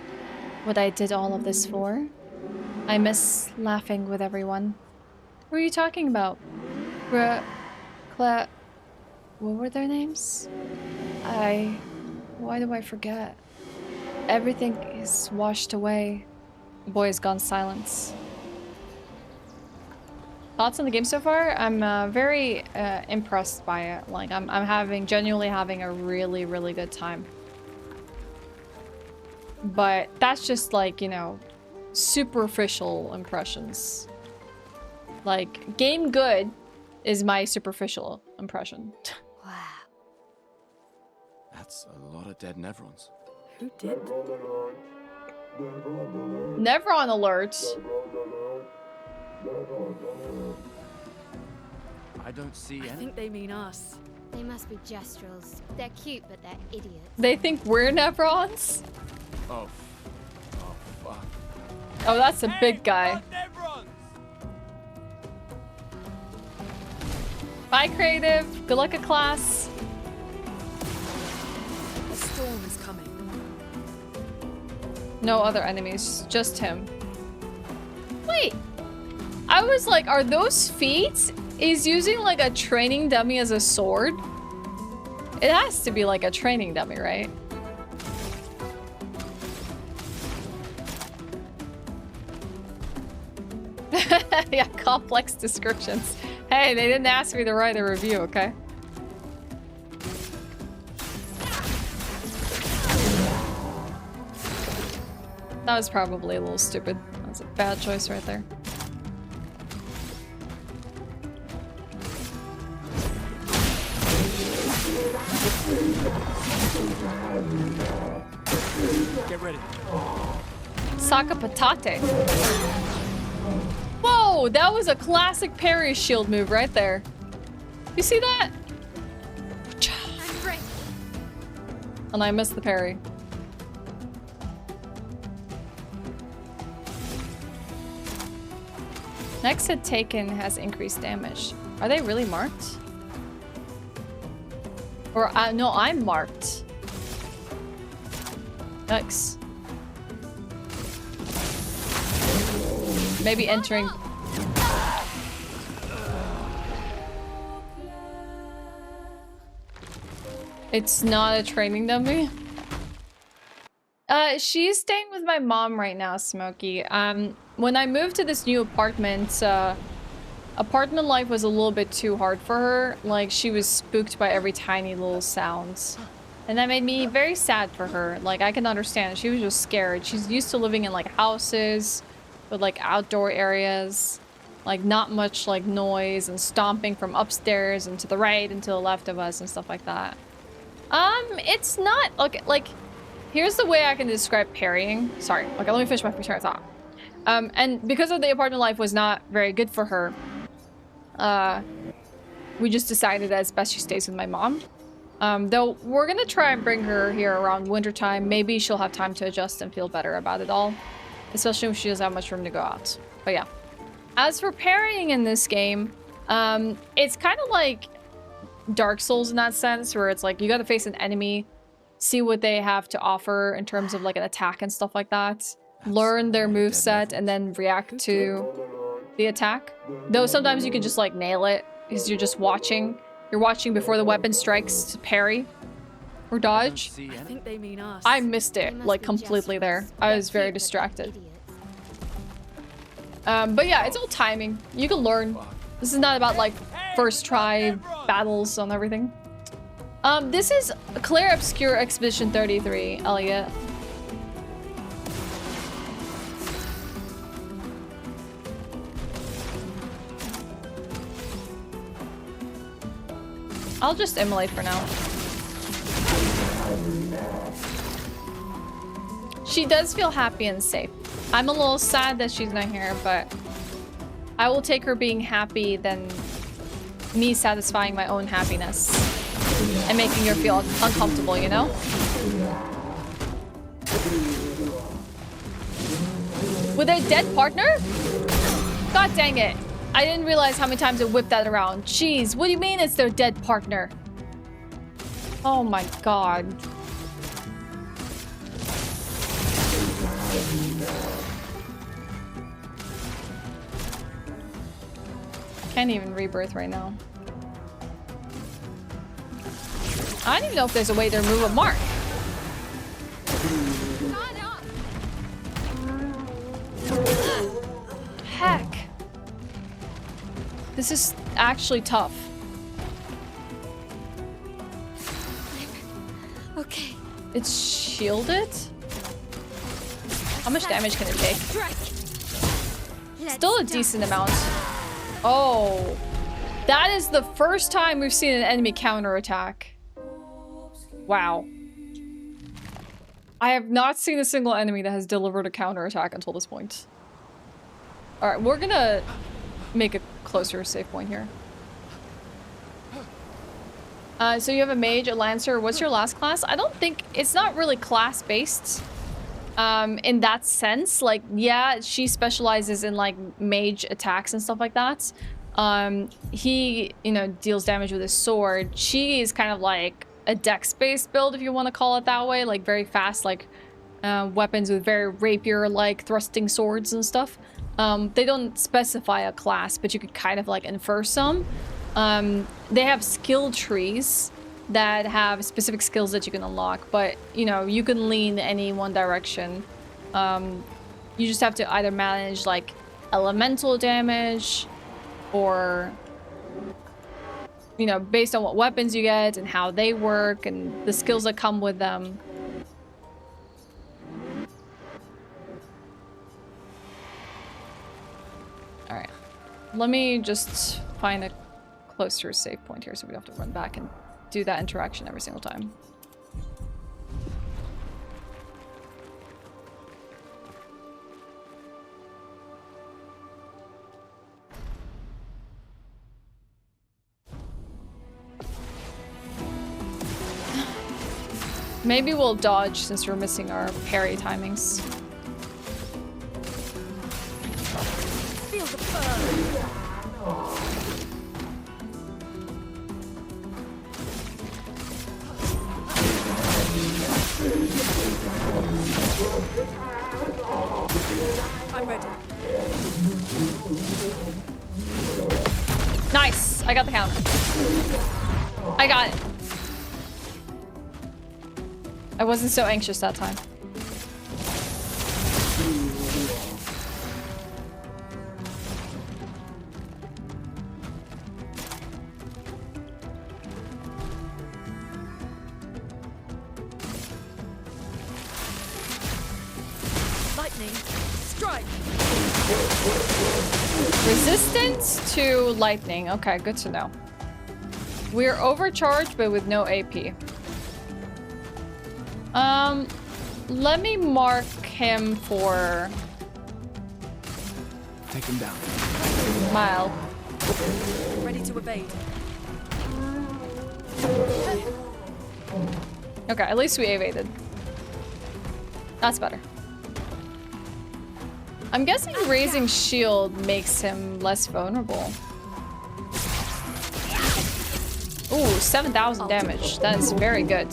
what I did all of this for. I miss laughing with everyone. Who are you talking about? Clair... What were their names? Why do I forget? Everything is washed away. The boy has gone silent. Thoughts on the game so far? I'm very impressed by it. Like, I'm genuinely having a really, really good time. But that's just like, you know, superficial impressions. Like, game good is my superficial impression. Wow. That's a lot of dead Nevrons. Who did? Nevron alert. I don't see I any. think they mean us. They must be Gestrals. They're cute, but they're idiots. They think we're Nevrons? Oh. Oh, fuck. Oh, that's a big guy. Bye, creative. Good luck at class. The storm is coming. No other enemies, just him. Wait. I was like, are those feet? He's using like a training dummy as a sword? It has to be like a training dummy, right? Yeah, complex descriptions. Hey, they didn't ask me to write a review, okay? That was probably a little stupid. That was a bad choice right there. Get ready. Saka patate. Whoa, that was a classic parry shield move right there. You see that? I'm great. And I missed the parry. Next hit taken has increased damage. Are they really marked? Or, no, I'm marked. Yikes. Maybe entering... It's not a training dummy. She's staying with my mom right now, Smokey. When I moved to this new apartment, apartment life was a little bit too hard for her. Like, she was spooked by every tiny little sound. And that made me very sad for her. Like, I can understand. She was just scared. She's used to living in, like, houses with, like, outdoor areas. Like, not much, like, noise and stomping from upstairs and to the right and to the left of us and stuff like that. It's not... Okay, like... Here's the way I can describe parrying. Sorry. Okay, let me finish my train of thought. And because of the apartment life was not very good for her, we just decided that it's best she stays with my mom. Though we're gonna try and bring her here around wintertime. Maybe she'll have time to adjust and feel better about it all. Especially if she doesn't have much room to go out. But yeah. As for parrying in this game, it's kind of like Dark Souls in that sense, where it's like you gotta face an enemy, see what they have to offer in terms of like an attack and stuff like that. Learn their moveset and then react to the attack. Though sometimes you can just like nail it because you're just watching. You're watching before the weapon strikes to parry or dodge. I think they mean us. I missed it like completely there. I was very distracted. But yeah, it's all timing. You can learn. This is not about like first try battles on everything. This is Clair Obscur Expedition 33, Elliot. I'll just immolate for now. She does feel happy and safe. I'm a little sad that she's not here, but I will take her being happy than me satisfying my own happiness and making her feel uncomfortable, you know? With a dead partner? God dang it. I didn't realize how many times it whipped that around. Jeez, what do you mean it's their dead partner? Oh my god. Can't even rebirth right now. I don't even know if there's a way to remove a mark. Heck. This is actually tough. Okay. It's shielded? How much damage can it take? Still a decent amount. Oh. That is the first time we've seen an enemy counterattack. Wow. I have not seen a single enemy that has delivered a counterattack until this point. Alright, we're gonna make a closer save point here. So you have a mage, a lancer. What's your last class? I don't think... It's not really class-based. In that sense. Like, yeah, she specializes in, like, mage attacks and stuff like that. He, you know, deals damage with his sword. She is kind of like a dex-based build, if you want to call it that way. Like, very fast, like, weapons with very rapier-like thrusting swords and stuff. They don't specify a class, but you could kind of, like, infer some. They have skill trees that have specific skills that you can unlock, but, you know, you can lean any one direction. You just have to either manage, like, elemental damage, or, you know, based on what weapons you get and how they work and the skills that come with them. Alright. Let me just find a closer save point here so we don't have to run back and do that interaction every single time. Maybe we'll dodge since we're missing our parry timings. Feel the burn. Nice. I got the counter. I got it. I wasn't so anxious that time. Lightning, strike. Resistance to lightning. Okay, good to know. We're overcharged, but with no AP. Let me mark him for Take him down. Maelle. Ready to evade. Okay, at least we evaded. That's better. I'm guessing raising shield makes him less vulnerable. Ooh, 7,000 damage. That is very good.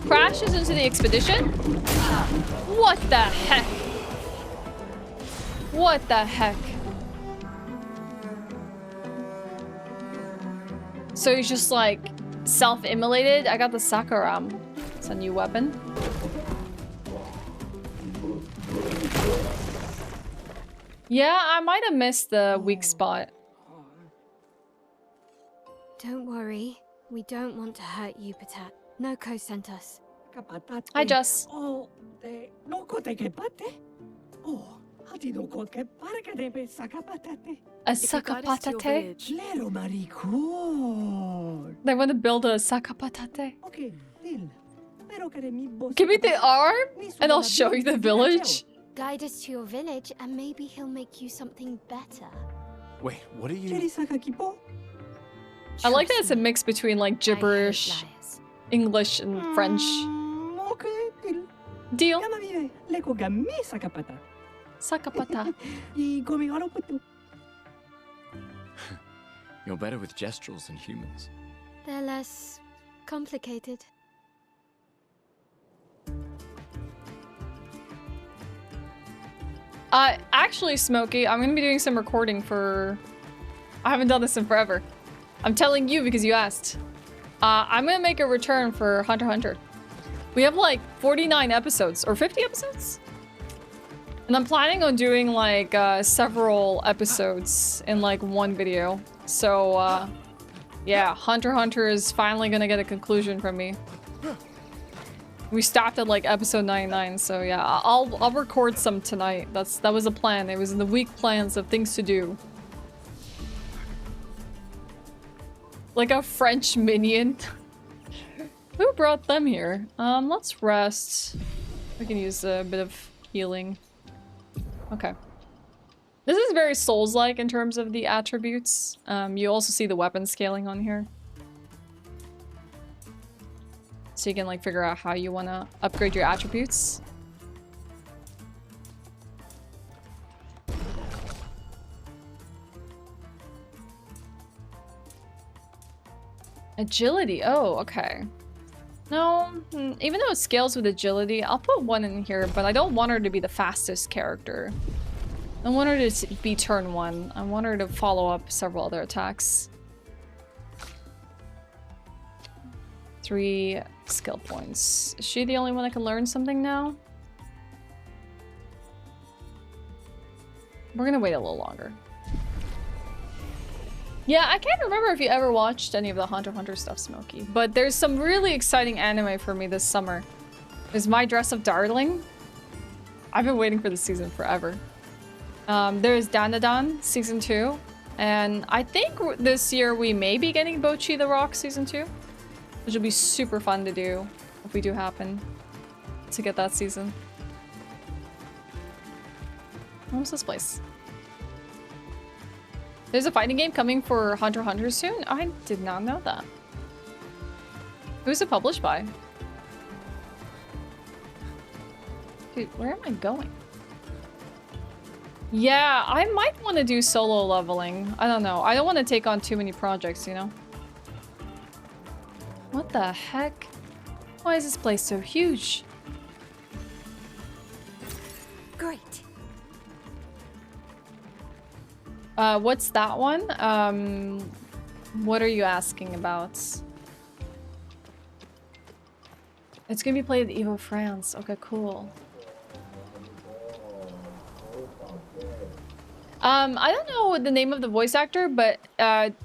Crashes into the expedition? What the heck? What the heck? So he's just like self-immolated? I got the Sakaram. It's a new weapon. Yeah, I might have missed the weak spot. Don't worry. We don't want to hurt you, Patat. Noko sent us. Hi, Jess. A If you guide us to your sakapatate? village, They want to build a sakapatate. Give me the arm and I'll show you the village. Guide us to your village and maybe he'll make you something better. Wait, what are you? I like that it's a mix between like gibberish, I hate liars. English, and French. Deal. Sakapata. You're better with gestrals than humans. They're less complicated. Actually, Smokey, I'm gonna be doing some recording for... I haven't done this in forever. I'm telling you because you asked. I'm gonna make a return for Hunter x Hunter. We have like 49 episodes, or 50 episodes? And I'm planning on doing like several episodes in like one video. So yeah, Hunter x Hunter is finally gonna get a conclusion from me. We stopped at like episode 99, so yeah, I'll record some tonight. That was a plan. It was in the week plans of things to do. Like a French minion. Who brought them here? Let's rest. We can use a bit of healing. Okay. This is very Souls-like in terms of the attributes. You also see the weapon scaling on here. So you can like figure out how you want to upgrade your attributes. Agility. Oh, okay. No, even though it scales with agility, I'll put one in here, but I don't want her to be the fastest character. I want her to be turn one. I want her to follow up several other attacks. 3 skill points. Is she the only one that can learn something now? We're gonna wait a little longer. Yeah, I can't remember if you ever watched any of the Hunter x Hunter stuff, Smokey, but there's some really exciting anime for me this summer. There's My Dress Up Darling. I've been waiting for this season forever. There's Dandadan season 2, and I think this year we may be getting Bocchi the Rock season 2. Which will be super fun to do if we do happen to get that season. What's this place? There's a fighting game coming for Hunter x Hunter soon? I did not know that. Who's it published by? Dude, where am I going? Yeah, I might want to do solo leveling. I don't know. I don't want to take on too many projects, you know? What the heck? Why is this place so huge? Great. What's that one? What are you asking about? It's gonna be played at Evo France. Okay, cool. I don't know the name of the voice actor, but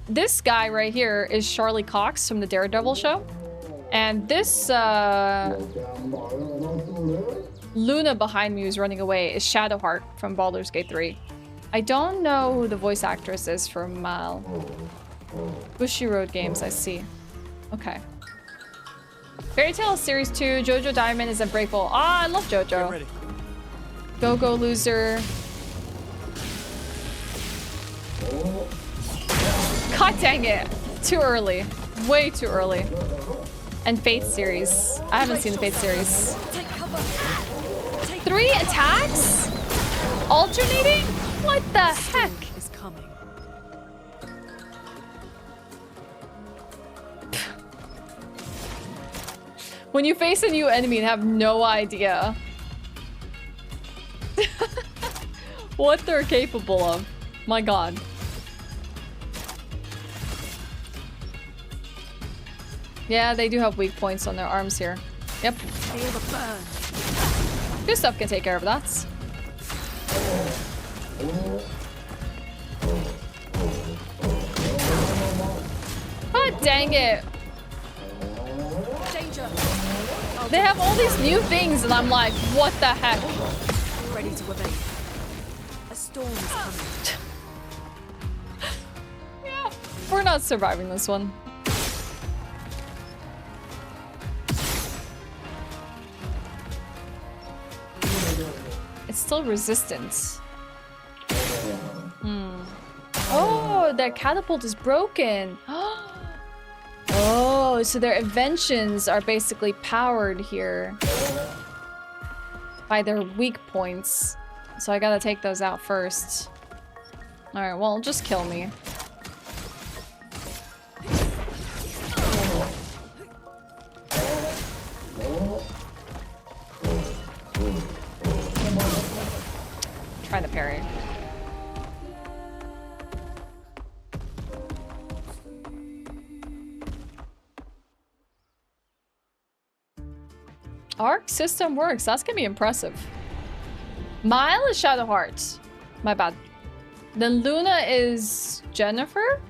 this guy right here is Charlie Cox from the Daredevil show. And this Luna behind me who's running away is Shadowheart from Baldur's Gate 3. I don't know who the voice actress is for Maelle. Bushy Road Games, I see. Okay. Fairy Tail Series 2, JoJo Diamond is Unbreakable. Ah, I love JoJo. Go Go Loser. God dang it. Too early. Way too early. And Faith series. I haven't seen the Faith series. 3 attacks? Alternating? What the heck? Is coming. When you face a new enemy and have no idea what they're capable of. My god. Yeah, they do have weak points on their arms here. Yep. Feel the burn. Good stuff can take care of that. God dang it. Danger. They have all these new things and I'm like, what the heck? Ready to evade. A storm is coming. Yeah, we're not surviving this one. It's still resistant. Oh, their catapult is broken. Oh, so their inventions are basically powered here by their weak points. So I gotta take those out first. Alright, well, just kill me. Try the parry. Arc system works. That's gonna be impressive. Maelle is Shadowheart. My bad. Then Luna is Jennifer?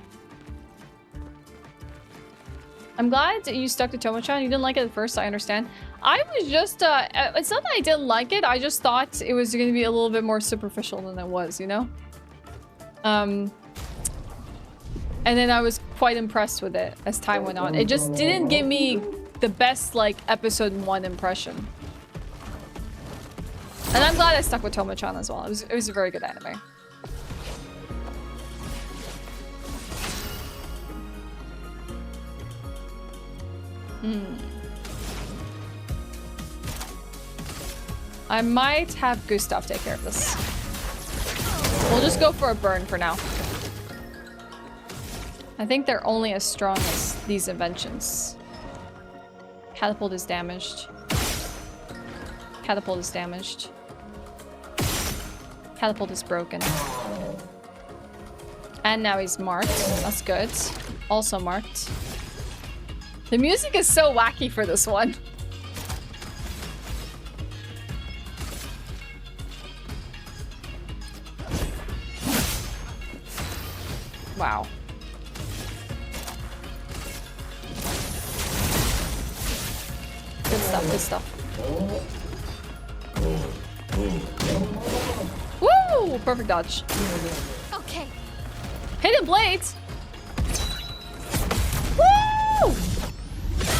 I'm glad that you stuck to Tomo-chan. You didn't like it at first, I understand. I was just, it's not that I didn't like it, I just thought it was going to be a little bit more superficial than it was, you know? And then I was quite impressed with it as time went on. It just didn't give me the best, like, episode 1 impression. And I'm glad I stuck with Tomo-chan as well. It was a very good anime. I might have Gustav take care of this. We'll just go for a burn for now. I think they're only as strong as these inventions. Catapult is damaged. Catapult is damaged. Catapult is broken. And now he's marked. That's good. Also marked. The music is so wacky for this one. Wow. Good stuff, good stuff. Woo! Perfect dodge. Okay. Hidden blades! Woo!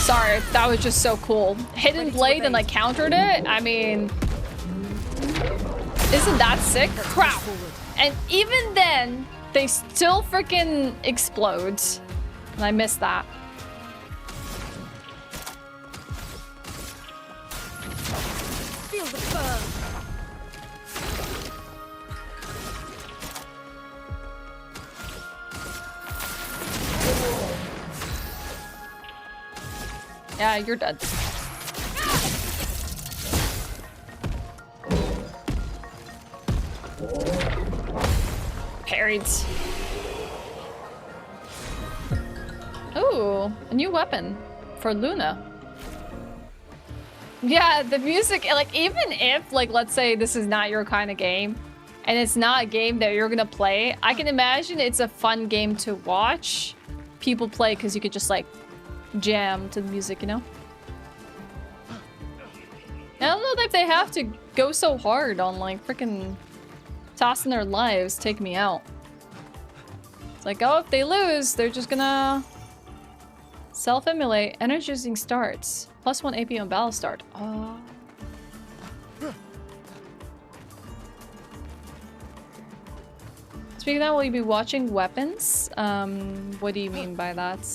Sorry, that was just so cool. Hidden blade and I countered it? I mean... Isn't that sick? Crap! And even then, they still freaking explode. And I missed that. Feel the burn. Yeah, you're dead. Parried. Ooh, a new weapon for Luna. Yeah, the music, like, even if, like, let's say this is not your kind of game, and it's not a game that you're gonna play, I can imagine it's a fun game to watch people play, because you could just, like, jam to the music, you know? I don't know if they have to go so hard on, like, freaking tossing their lives, take me out. It's like, oh, if they lose, they're just gonna self-immolate. Energizing starts. +1 AP on battle start. Oh. Speaking of that, will you be watching weapons? What do you mean by that?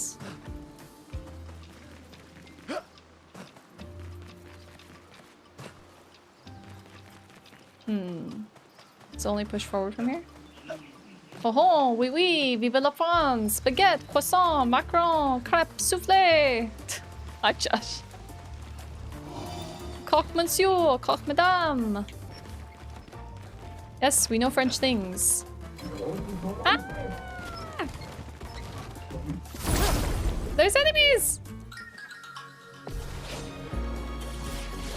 Let's only push forward from here. Oh ho, oui oui, vive la France! Baguette, croissant, macaron, crêpe, soufflé! Hi Josh. Coq monsieur, coq madame! Yes, we know French things. Ah! There's enemies!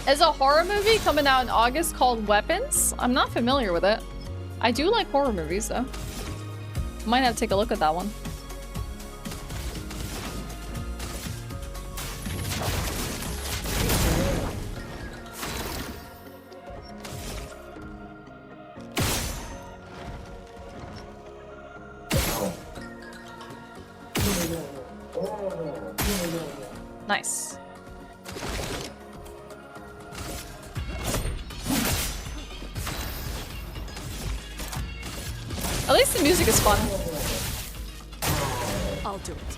There's a horror movie coming out in August called Weapons. I'm not familiar with it. I do like horror movies though. Might have to take a look at that one. Nice. At least the music is fun. I'll do it.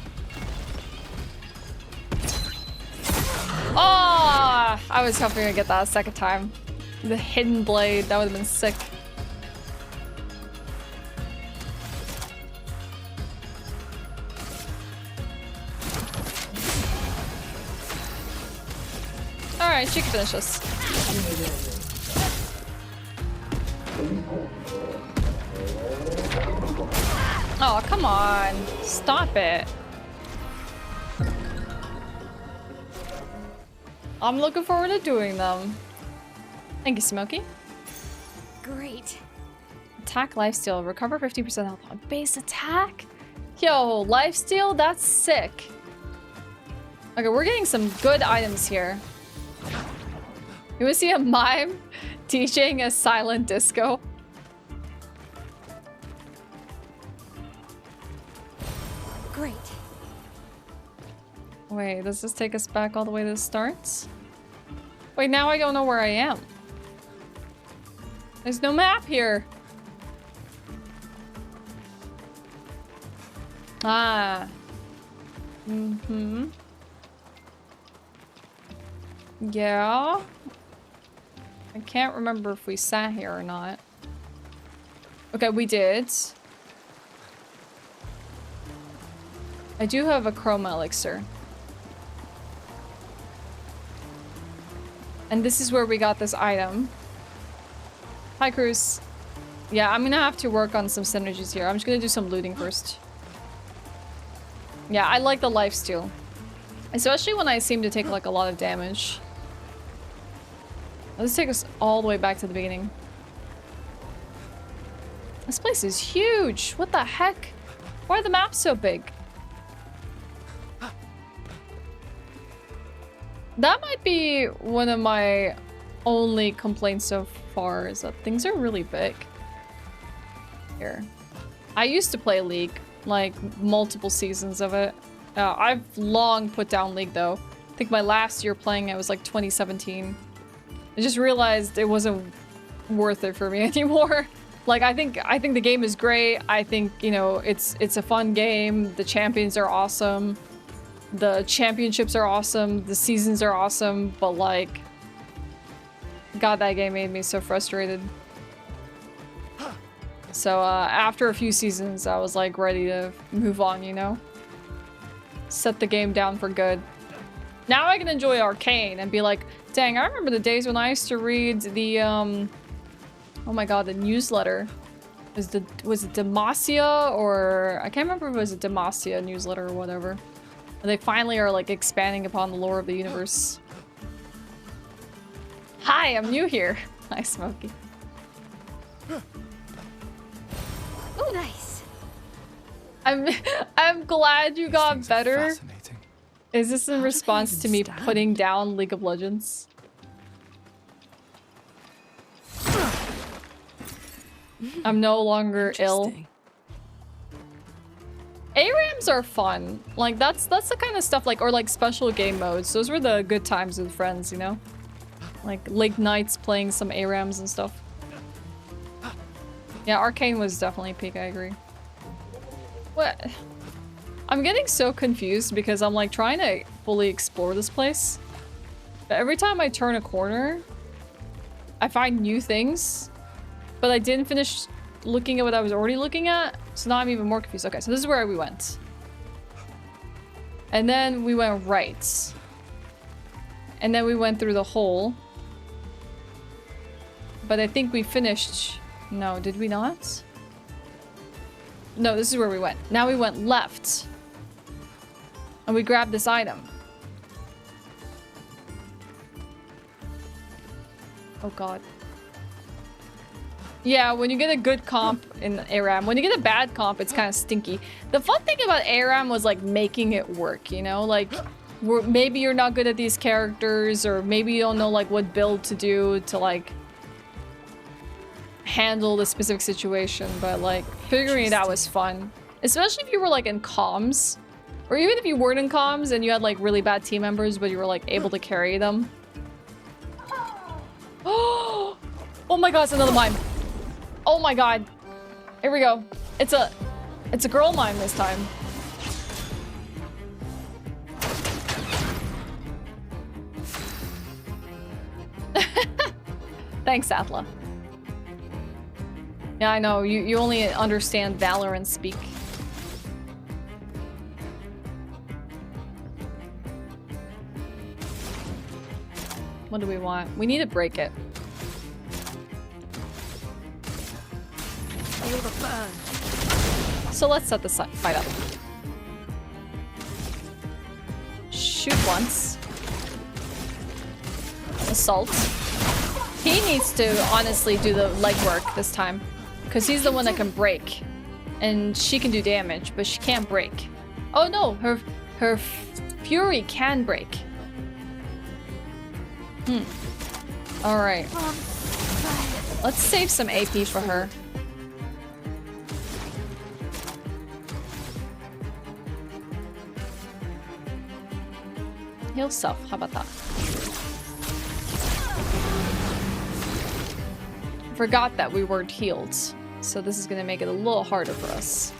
Oh, I was hoping to get that a second time. The hidden blade, that would have been sick. Alright, she can finish this. Oh, come on. Stop it. I'm looking forward to doing them. Thank you, Smokey. Great. Attack, lifesteal. Recover 50% health on base attack? Yo, lifesteal? That's sick. Okay, we're getting some good items here. You wanna see a mime DJing a silent disco? Great. Wait, does this take us back all the way to the start? Wait, now I don't know where I am. There's no map here. Ah. Mm-hmm. Yeah. I can't remember if we sat here or not. Okay, we did. I do have a chroma elixir. And this is where we got this item. Hi, Cruz. Yeah, I'm gonna have to work on some synergies here. I'm just gonna do some looting first. Yeah, I like the lifesteal. Especially when I seem to take like a lot of damage. Let's take us all the way back to the beginning. This place is huge! What the heck? Why are the maps so big? That might be one of my only complaints so far, is that things are really big. Here. I used to play League, like multiple seasons of it. I've long put down League though. I think my last year playing it was like 2017. I just realized it wasn't worth it for me anymore. Like I think the game is great. I think, you know, it's a fun game. The champions are awesome. The championships are awesome. The seasons are awesome, but like, God, that game made me so frustrated. So after a few seasons, I was like ready to move on, you know? Set the game down for good. Now I can enjoy Arcane and be like, dang, I remember the days when I used to read the, oh my god, the newsletter. Was it Demacia or... I can't remember if it was a Demacia newsletter or whatever. They finally are like expanding upon the lore of the universe. Hi, I'm new here. Hi, Smokey. Oh, nice. I'm glad you These got things are better. fascinating. Is this in How do they response even to me stand? putting down League of Legends? I'm no longer ill. Interesting. ARAMs are fun. Like that's the kind of stuff like, or like special game modes. Those were the good times with friends, you know? Like late nights playing some ARAMs and stuff. Yeah, Arcane was definitely peak, I agree. What? I'm getting so confused because I'm like trying to fully explore this place. But every time I turn a corner, I find new things. But I didn't finish looking at what I was already looking at. So now I'm even more confused. Okay, so this is where we went. And then we went right. And then we went through the hole. But I think we finished... No, did we not? No, this is where we went. Now we went left. And we grabbed this item. Oh god. Yeah, when you get a good comp in ARAM, when you get a bad comp, it's kind of stinky. The fun thing about ARAM was like making it work, you know? Like, maybe you're not good at these characters, or maybe you don't know like what build to do to like handle the specific situation, but like figuring it out was fun. Especially if you were like in comms, or even if you weren't in comms and you had like really bad team members, but you were like able to carry them. Oh my god, it's another mime. Oh my god. Here we go. It's a girl mime this time. Thanks, Atla. Yeah, I know. You only understand Valorant speak. What do we want? We need to break it. Feel the burn. So let's set this fight up. Shoot once. Assault. He needs to honestly do the legwork this time. Because he's the one that can break. And she can do damage, but she can't break. Oh no, her fury can break. Alright. Let's save some AP for her. Heal self, how about that? Forgot that we weren't healed, so this is gonna make it a little harder for us.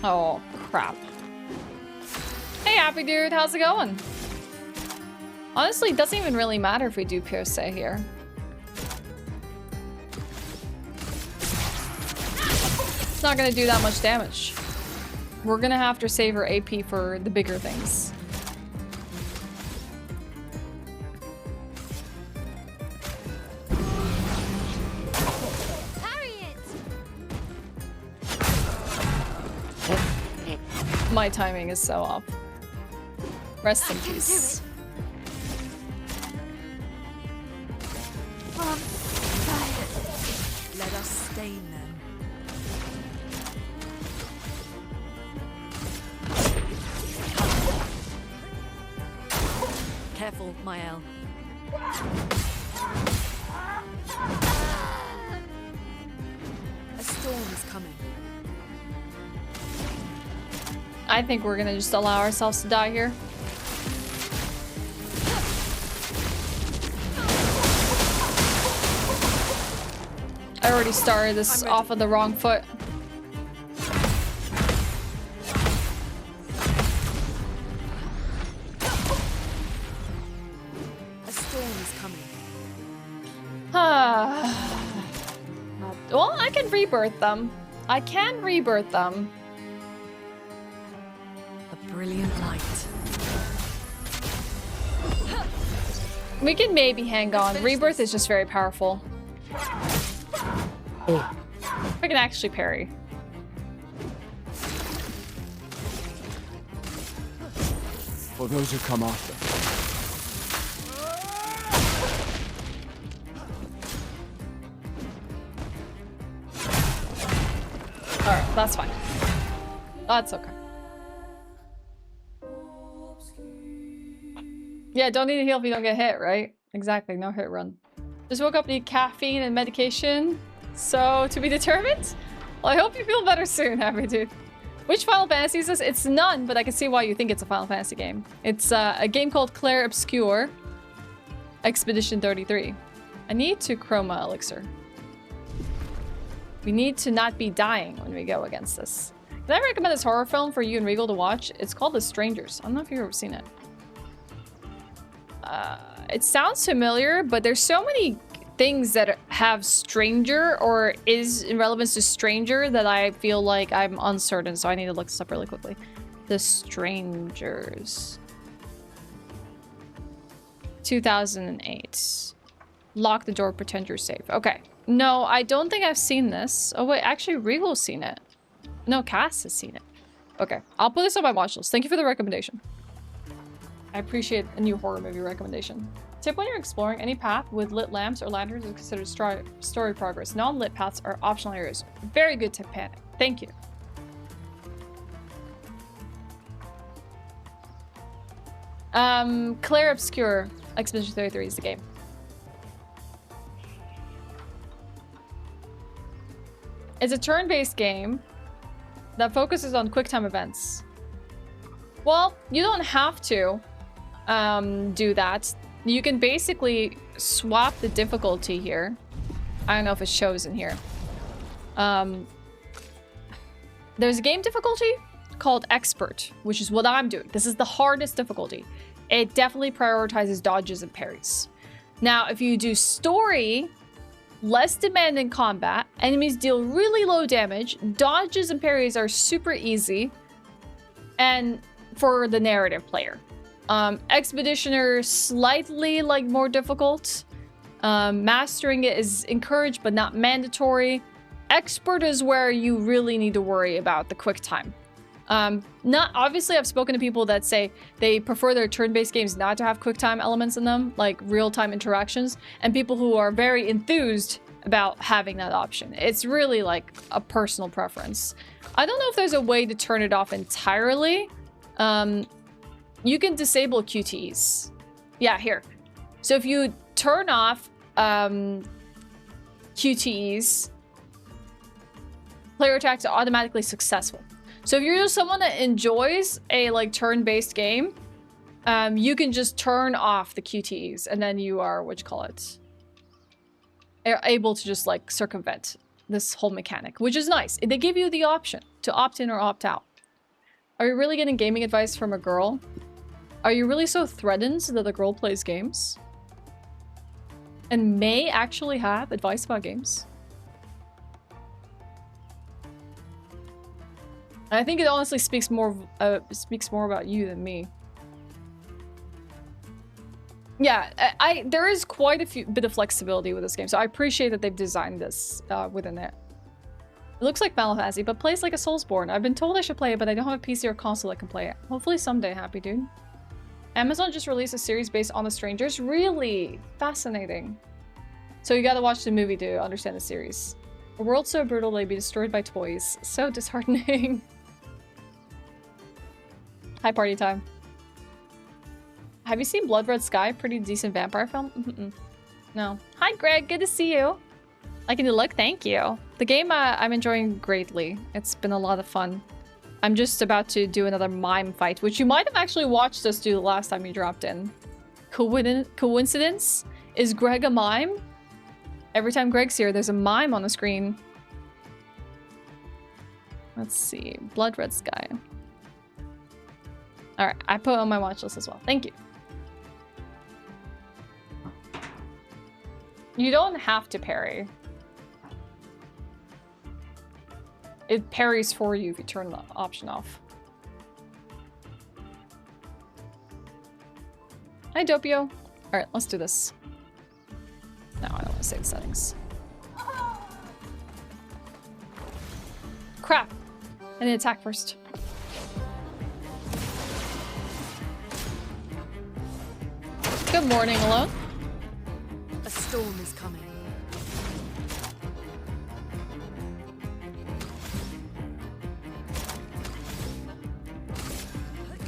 Oh, crap. Hey, happy dude, how's it going? Honestly, it doesn't even really matter if we do Pierce here. It's not gonna do that much damage. We're gonna have to save our AP for the bigger things. My timing is so off. Rest in peace. Let us stain them. Careful, Maelle. A storm is coming. I think we're gonna just allow ourselves to die here. I already started this off of the wrong foot. A storm is coming. Well, I can rebirth them. I can rebirth them. A brilliant light. We can maybe hang on. Rebirth is just very powerful. Oh. I can actually parry. For those who come after. Alright, that's fine. That's okay. Yeah, don't need to heal if you don't get hit, right? Exactly, no hit run. Just woke up, need caffeine and medication. So, to be determined? Well, I hope you feel better soon, happy dude. Which Final Fantasy is this? It's none, but I can see why you think it's a Final Fantasy game. It's a game called Clair Obscur. Expedition 33. I need to chroma elixir. We need to not be dying when we go against this. Can I recommend this horror film for you and Regal to watch? It's called The Strangers. I don't know if you've ever seen it. It sounds familiar, but there's so many things that have stranger or is in relevance to stranger that I feel like I'm uncertain, so I need to look this up really quickly. The Strangers. 2008. Lock the door, pretend you're safe. Okay. No, I don't think I've seen this. Oh wait, actually Regal's seen it. No, Cass has seen it. Okay, I'll put this on my watch list. Thank you for the recommendation. I appreciate a new horror movie recommendation. Tip: when you're exploring, any path with lit lamps or lanterns is considered story progress. Non-lit paths are optional areas. Very good tip, Panic. Thank you. Clair Obscur, Expedition 33 is the game. It's a turn-based game that focuses on QuickTime events. Well, you don't have to do that. You can basically swap the difficulty here. I don't know if it shows in here. There's a game difficulty called Expert, which is what I'm doing. This is the hardest difficulty. It definitely prioritizes dodges and parries. Now, if you do story, less demanding combat, enemies deal really low damage, dodges and parries are super easy, and for the narrative player. Expeditioner, slightly like more difficult. Mastering it is encouraged but not mandatory. Expert is where you really need to worry about the quick time. Not obviously, I've spoken to people that say they prefer their turn-based games not to have quick time elements in them, like real-time interactions, and people who are very enthused about having that option. It's really like a personal preference. I don't know if there's a way to turn it off entirely. You can disable QTEs. Yeah, here. So if you turn off QTEs, player attacks are automatically successful. So if you're just someone that enjoys a like turn-based game, you can just turn off the QTEs, and then you are, able to just like circumvent this whole mechanic, which is nice. They give you the option to opt in or opt out. Are you really getting gaming advice from a girl? Are you really so threatened that a girl plays games? And may actually have advice about games? I think it honestly speaks more about you than me. Yeah, there is quite a bit of flexibility with this game, so I appreciate that they've designed this within it. It looks like Final Fantasy, but plays like a Soulsborne. I've been told I should play it, but I don't have a PC or console that can play it. Hopefully someday, happy dude. Amazon just released a series based on The Strangers. Really? Fascinating. So you gotta watch the movie to understand the series. A world so brutal they'd be destroyed by toys. So disheartening. Hi, party time. Have you seen Blood Red Sky? Pretty decent vampire film? No. Hi, Greg. Good to see you. Liking the look? Thank you. The game I'm enjoying greatly. It's been a lot of fun. I'm just about to do another mime fight, which you might have actually watched us do the last time you dropped in. Coincidence? Is Greg a mime? Every time Greg's here, there's a mime on the screen. Let's see. Blood Red Sky. Alright, I put it on my watch list as well. Thank you. You don't have to parry. It parries for you if you turn the option off. Hi, Doppio. Alright, let's do this. No, I don't want to save the settings. Crap! I need to attack first. Good morning, alone. A storm is coming.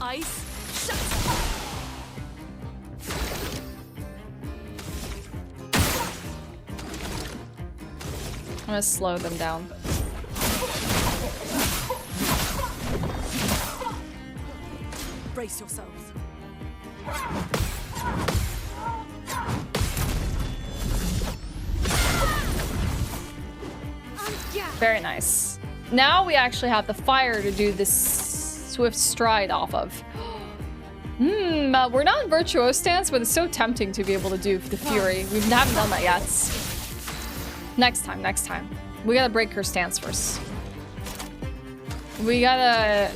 Ice. Shut. I'm gonna slow them down. Brace yourselves. Very nice. Now we actually have the fire to do this swift stride off of. We're not in virtuose stance, but it's so tempting to be able to do the fury. We haven't done that yet. Next time, next time. We gotta break her stance first. We gotta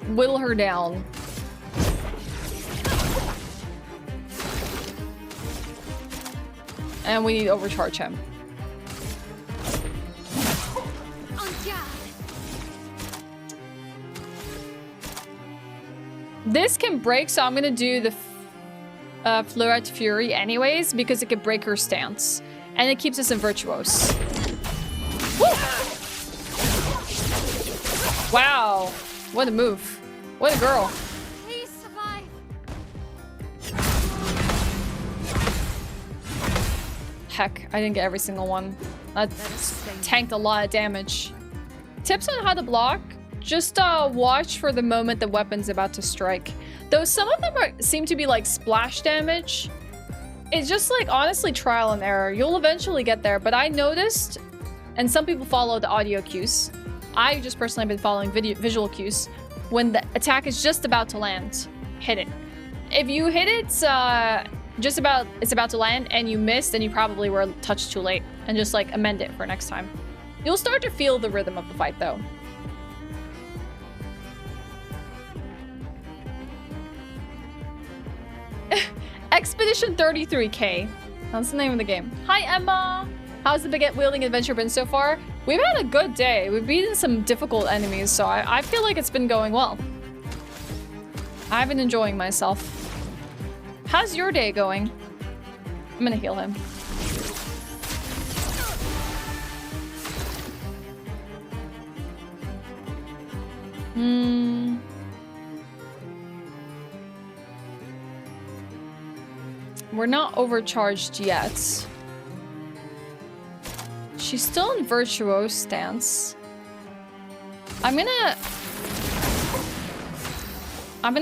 whittle her down. And we need to overcharge him. This can break, so I'm gonna do the Fluorite Fury anyways, because it can break her stance. And it keeps us in Virtuose. Woo! Wow. What a move. What a girl. Please survive. Heck, I didn't get every single one. That tanked a lot of damage. Tips on how to block. Just watch for the moment the weapon's about to strike. Though some of them seem to be like splash damage. It's just like honestly trial and error. You'll eventually get there, but I noticed, and some people follow the audio cues. I just personally have been following visual cues. When the attack is just about to land, hit it. If you hit it, it's about to land and you missed, then you probably were a touch too late, and just like amend it for next time. You'll start to feel the rhythm of the fight though. Expedition 33K. That's the name of the game. Hi, Emma. How's the baguette wielding adventure been so far? We've had a good day. We've beaten some difficult enemies, so I feel like it's been going well. I've been enjoying myself. How's your day going? I'm gonna heal him. We're not overcharged yet. She's still in virtuose stance. I'm gonna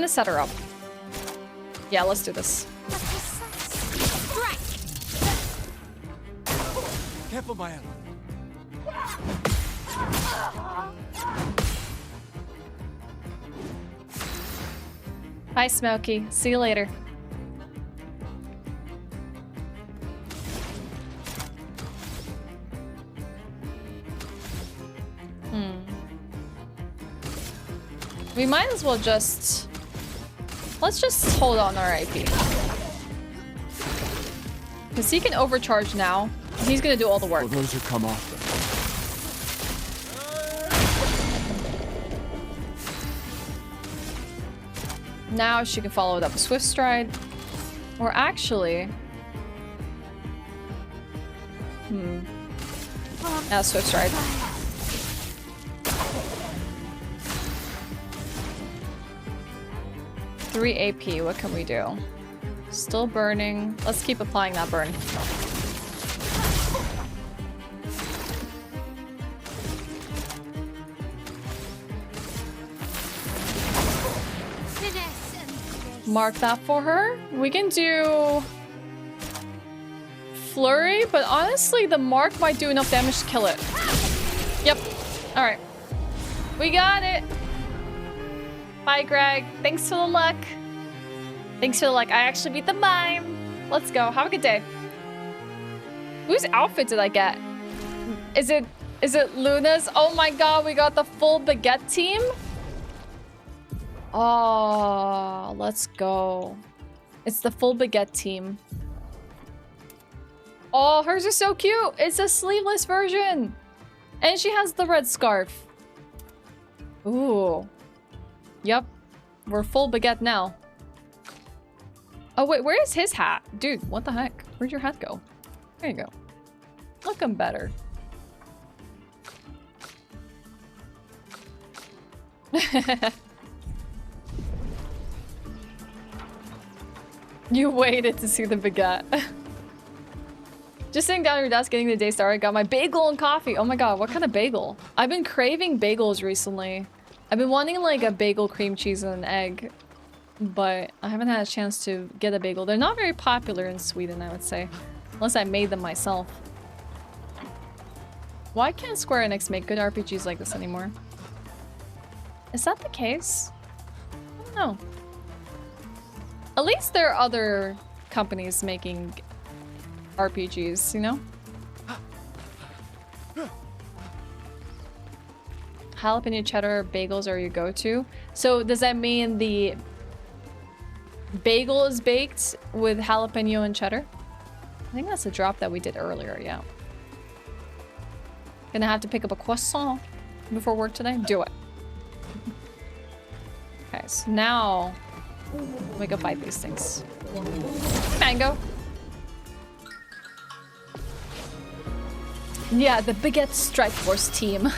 set her up. Yeah, let's do this. Careful, Maelle. Bye, Smokey. See you later. We might as well just... Let's just hold on our AP. Because he can overcharge now. He's gonna do all the work. For those who come after. Now she can follow it up with Swift Stride. Or actually... Now Swift Stride. Three AP, what can we do? Still burning. Let's keep applying that burn. Mark that for her. We can do Flurry, but honestly, the mark might do enough damage to kill it. Yep. All right. We got it. Bye, Greg. Thanks for the luck. Thanks for the luck. I actually beat the mime. Let's go. Have a good day. Whose outfit did I get? Is it Luna's? Oh my god, we got the full baguette team. Oh, let's go. It's the full baguette team. Oh, hers is so cute. It's a sleeveless version. And she has the red scarf. Ooh. Yep. We're full baguette now. Oh, wait. Where is his hat? Dude, what the heck? Where'd your hat go? There you go. Looking better. You waited to see the baguette. Just sitting down at your desk, getting the day started. Got my bagel and coffee. Oh my god, what kind of bagel? I've been craving bagels recently. I've been wanting like a bagel, cream cheese, and an egg. But I haven't had a chance to get a bagel. They're not very popular in Sweden, I would say. Unless I made them myself. Why can't Square Enix make good RPGs like this anymore? Is that the case? I don't know. At least there are other companies making RPGs, you know? Jalapeno cheddar bagels are your go-to. So does that mean the bagel is baked with jalapeno and cheddar? I think that's a drop that we did earlier, yeah. Gonna have to pick up a croissant before work today? Do it. Okay, so now we go fight these things. Mango. Yeah, the Baguette Strike Force team.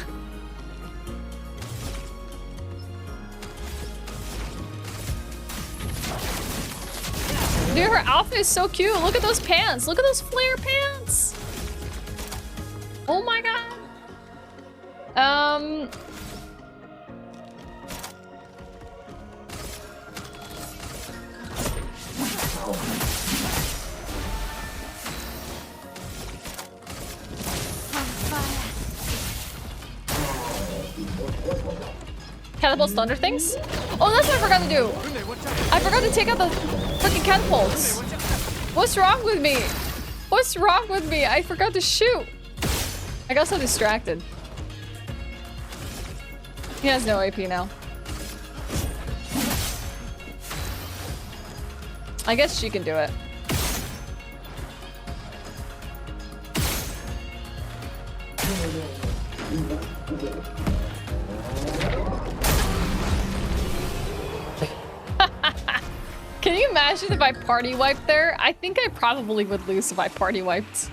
Dude, her outfit is so cute. Look at those pants. Look at those flare pants. Oh my god. Catapult thunder things? Oh, that's what I forgot to do. I forgot to take out the freaking catapults. What's wrong with me? What's wrong with me? I forgot to shoot. I got so distracted. He has no AP now. I guess she can do it. Can you imagine if I party wiped there? I think I probably would lose if I party wiped.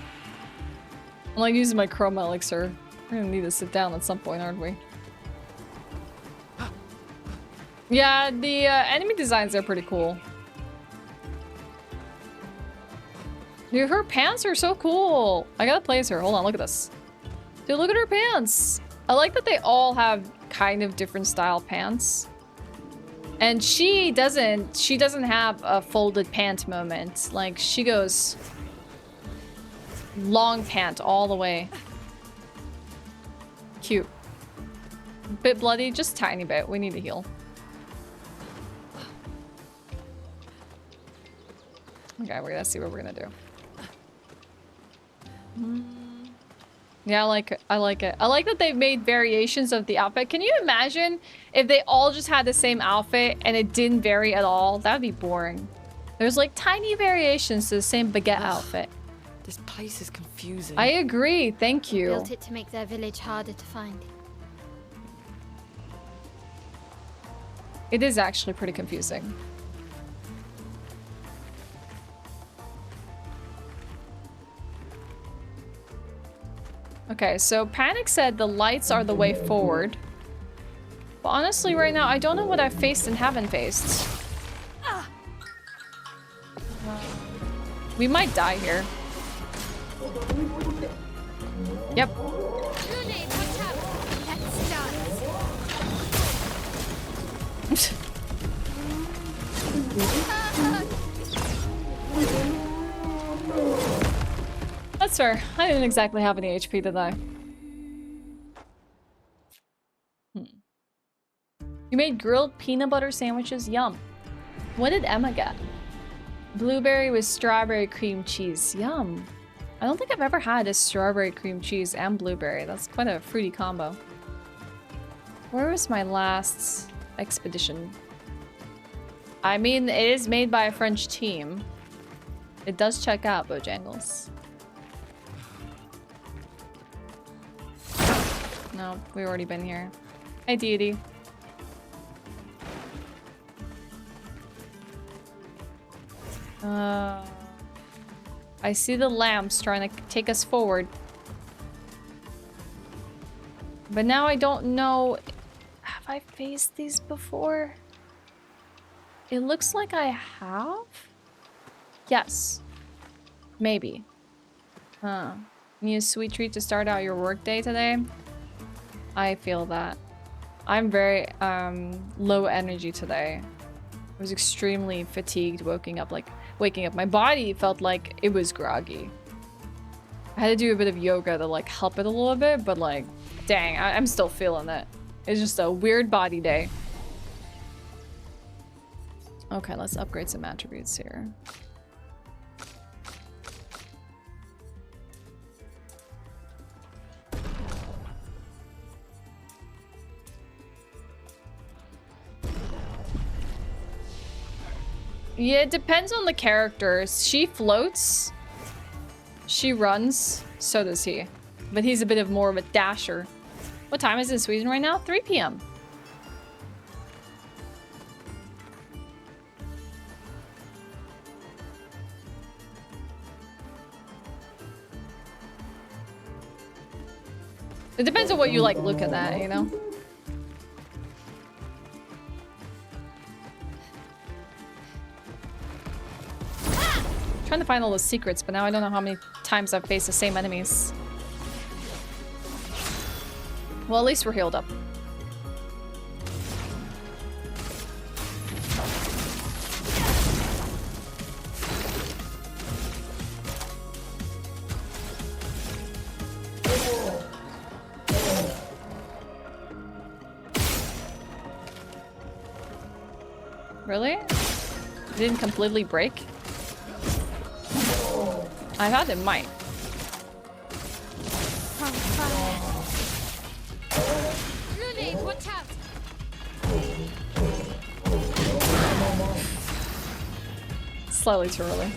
I'm like using my chroma elixir. We're gonna need to sit down at some point, aren't we? Yeah, the enemy designs are pretty cool. Dude, her pants are so cool. I gotta place her. Hold on, look at this. Dude, look at her pants. I like that they all have kind of different style pants. And she doesn't have a folded pant moment. Like, she goes long pant all the way. Cute. Bit bloody, just tiny bit. We need to heal. Okay, we're gonna see what we're gonna do. Yeah, I like it. I like it. I like that they've made variations of the outfit. Can you imagine if they all just had the same outfit and it didn't vary at all? That'd be boring. There's like tiny variations to the same baguette outfit. This place is confusing. I agree. Thank you. Built it to make their village harder to find. It is actually pretty confusing. Okay, so Panic said the lights are the way forward. But honestly, right now, I don't know what I've faced and haven't faced. We might die here. Yep. That's fair. I didn't exactly have any HP, did I? You made grilled peanut butter sandwiches? Yum. What did Emma get? Blueberry with strawberry cream cheese. Yum. I don't think I've ever had a strawberry cream cheese and blueberry. That's quite a fruity combo. Where was my last expedition? I mean, it is made by a French team. It does check out, Bojangles. No, we've already been here. Hi, deity. I see the lamps trying to take us forward. But now I don't know... Have I faced these before? It looks like I have? Yes. Maybe. Huh. Need a sweet treat to start out your workday today? I feel that. I'm very low energy today. I was extremely fatigued waking up. My body felt like it was groggy. I had to do a bit of yoga to like help it a little bit, but like, dang, I'm still feeling it. It's just a weird body day. Okay, let's upgrade some attributes here. Yeah, it depends on the characters. She floats. She runs. So does he. But he's a bit of more of a dasher. What time is it in Sweden right now? 3 p.m. It depends on what you like looking at, you know? Trying to find all the secrets, but now I don't know how many times I've faced the same enemies. Well, at least we're healed up. Really? It didn't completely break? I thought it might. Lily, watch out! Slightly too early.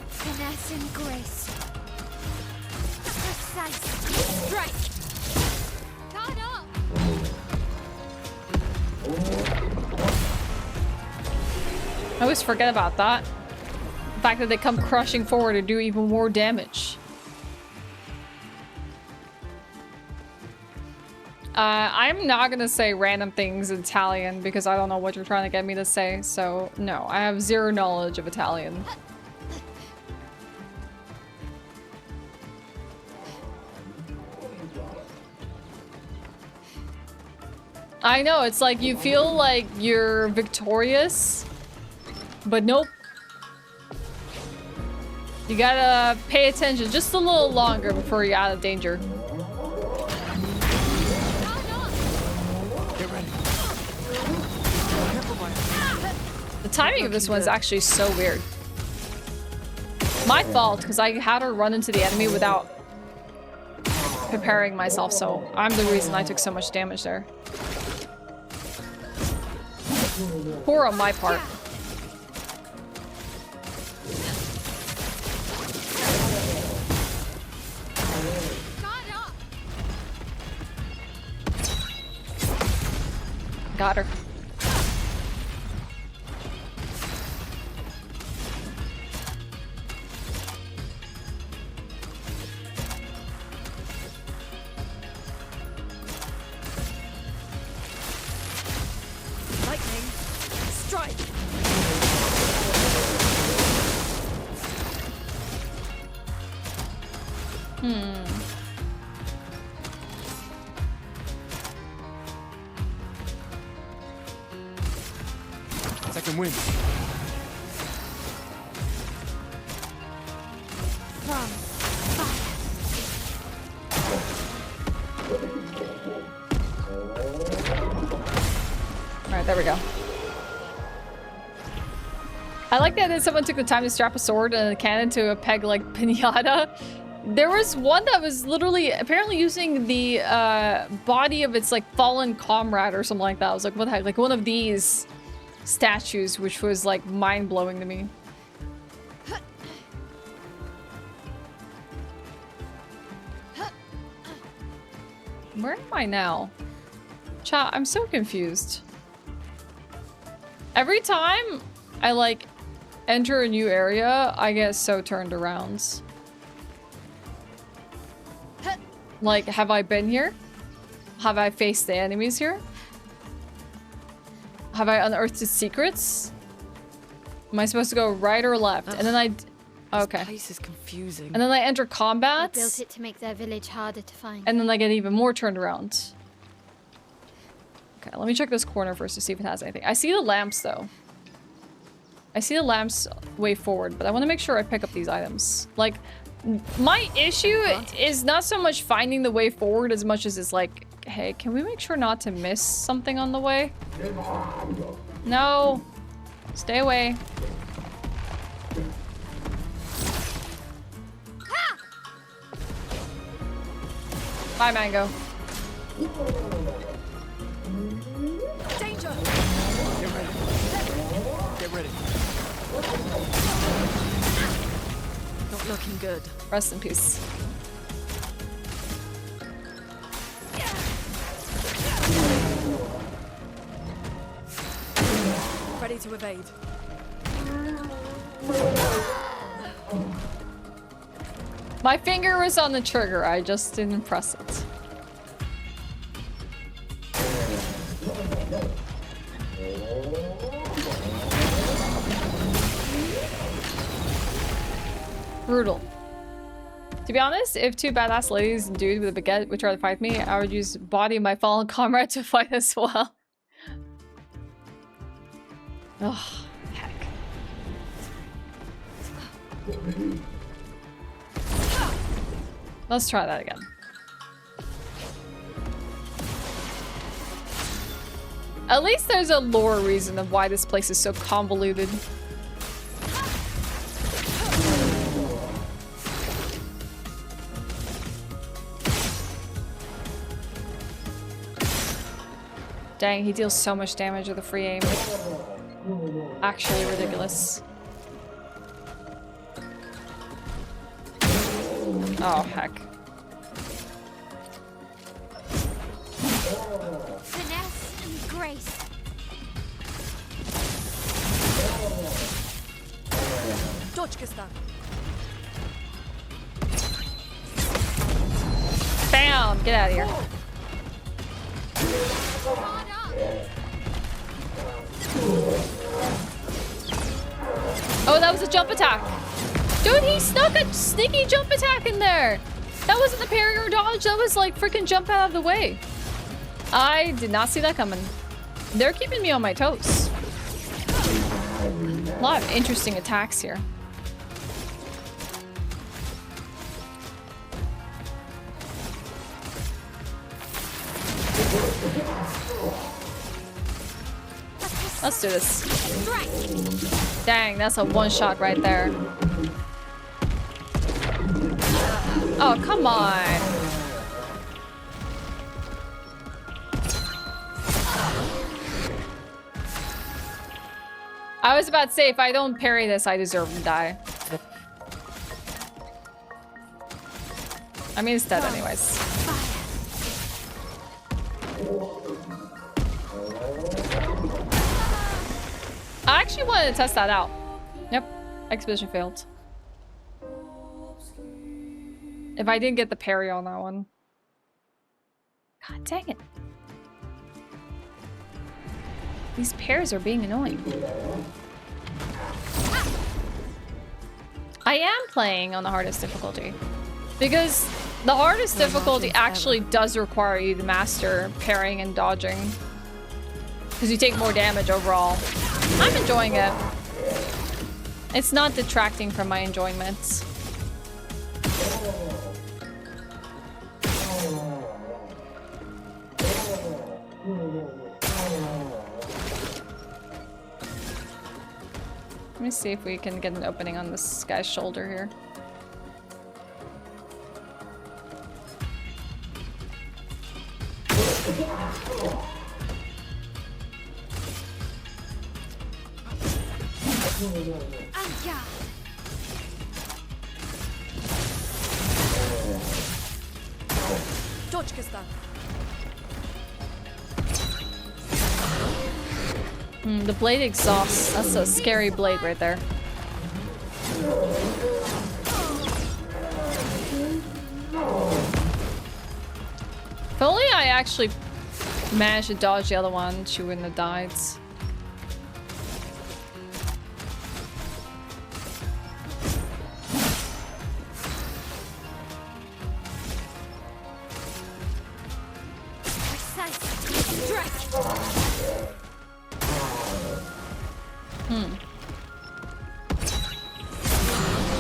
Finesse and grace. Precise strike. Guard up. I always forget about that. The fact that they come crushing forward to do even more damage. I'm not gonna say random things in Italian because I don't know what you're trying to get me to say, so no, I have zero knowledge of Italian. I know, it's like you feel like you're victorious, but nope. You gotta pay attention just a little longer before you're out of danger. The timing of this one is actually so weird. My fault, because I had her run into the enemy without preparing myself, so I'm the reason I took so much damage there. Poor on my part. Got her. Lightning. Strike. Second wind. From fire. Alright, there we go. I like that someone took the time to strap a sword and a cannon to a peg like pinata. There was one that was literally apparently using the body of its like fallen comrade or something like that. I was like, what the heck? Like one of these statues, which was like mind-blowing to me. Where am I now? Chat, I'm so confused. Every time I like enter a new area, I get so turned around. Like, have I been here? Have I faced the enemies here? Have I unearthed its secrets? Am I supposed to go right or left? And then okay. This place is confusing. And then I enter combat. They built it to make their village harder to find. And then I get even more turned around. Okay, let me check this corner first to see if it has anything. I see the lamps, though. I see the lamps way forward, but I want to make sure I pick up these items. Like, my issue is not so much finding the way forward as much as it's like, hey, can we make sure not to miss something on the way? No. Stay away. Bye, Mango. Danger! Get ready. Not looking good. Rest in peace. Ready to evade. My finger was on the trigger, I just didn't press it. Brutal. To be honest, if two badass ladies and dude with a baguette would try to fight me, I would use body of my fallen comrade to fight as well. Oh, heck. Let's try that again. At least there's a lore reason of why this place is so convoluted. Dang, he deals so much damage with a free aim. Actually ridiculous. Oh, heck. Finesse and grace. Dodge, Gestral. Bam! Get out of here. Oh, that was a jump attack. Dude, he snuck a sneaky jump attack in there. That wasn't the parry or dodge. That was like freaking jump out of the way. I did not see that coming. They're keeping me on my toes. A lot of interesting attacks here. Let's do this. Dang, that's a one shot right there. Oh, come on. I was about to say, if I don't parry this, I deserve to die. I mean, it's dead anyways. I actually wanted to test that out. Yep, expedition failed. If I didn't get the parry on that one. God dang it. These pairs are being annoying. I am playing on the hardest difficulty. Because the hardest difficulty actually does require you to master parrying and dodging. Because you take more damage overall. I'm enjoying it. It's not detracting from my enjoyment. Let me see if we can get an opening on this guy's shoulder here. The blade exhausts. That's a scary blade right there. If only I actually managed to dodge the other one, she wouldn't have died.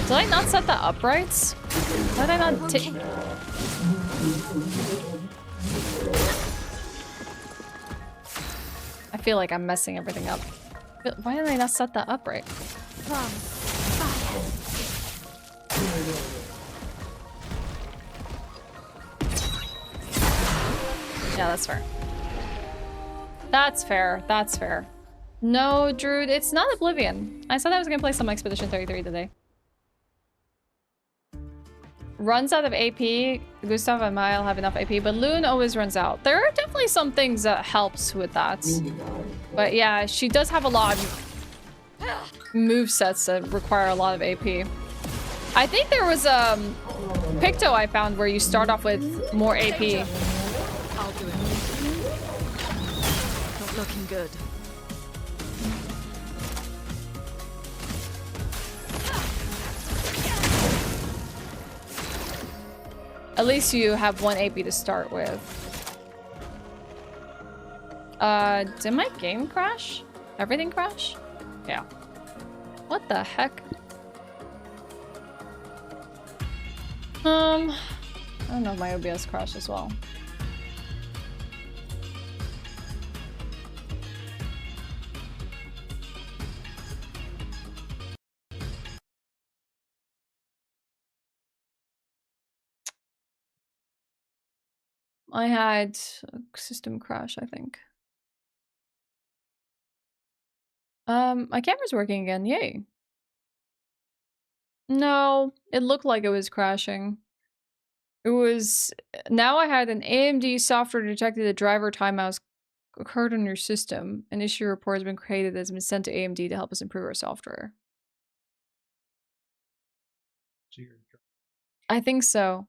Did I not set that upright? Why did I not take... I feel like I'm messing everything up. Why did I not set that upright? Yeah, that's fair. That's fair. That's fair. No, Druid, it's not Oblivion. I said I was gonna play some Expedition 33 today. Runs out of AP. Gustav and Maelle have enough AP, but Loon always runs out. There are definitely some things that helps with that. But yeah, she does have a lot of movesets that require a lot of AP. I think there was a Picto I found where you start off with more AP. I'll do it. Not looking good. At least you have 1 AP to start with. Did my game crash? Everything crash? Yeah. What the heck? I don't know if my OBS crashed as well. I had a system crash, I think. My camera's working again, yay. No, it looked like it was crashing. It was... Now I had an AMD software detected a driver timeout occurred on your system. An issue report has been created that has been sent to AMD to help us improve our software. I think so.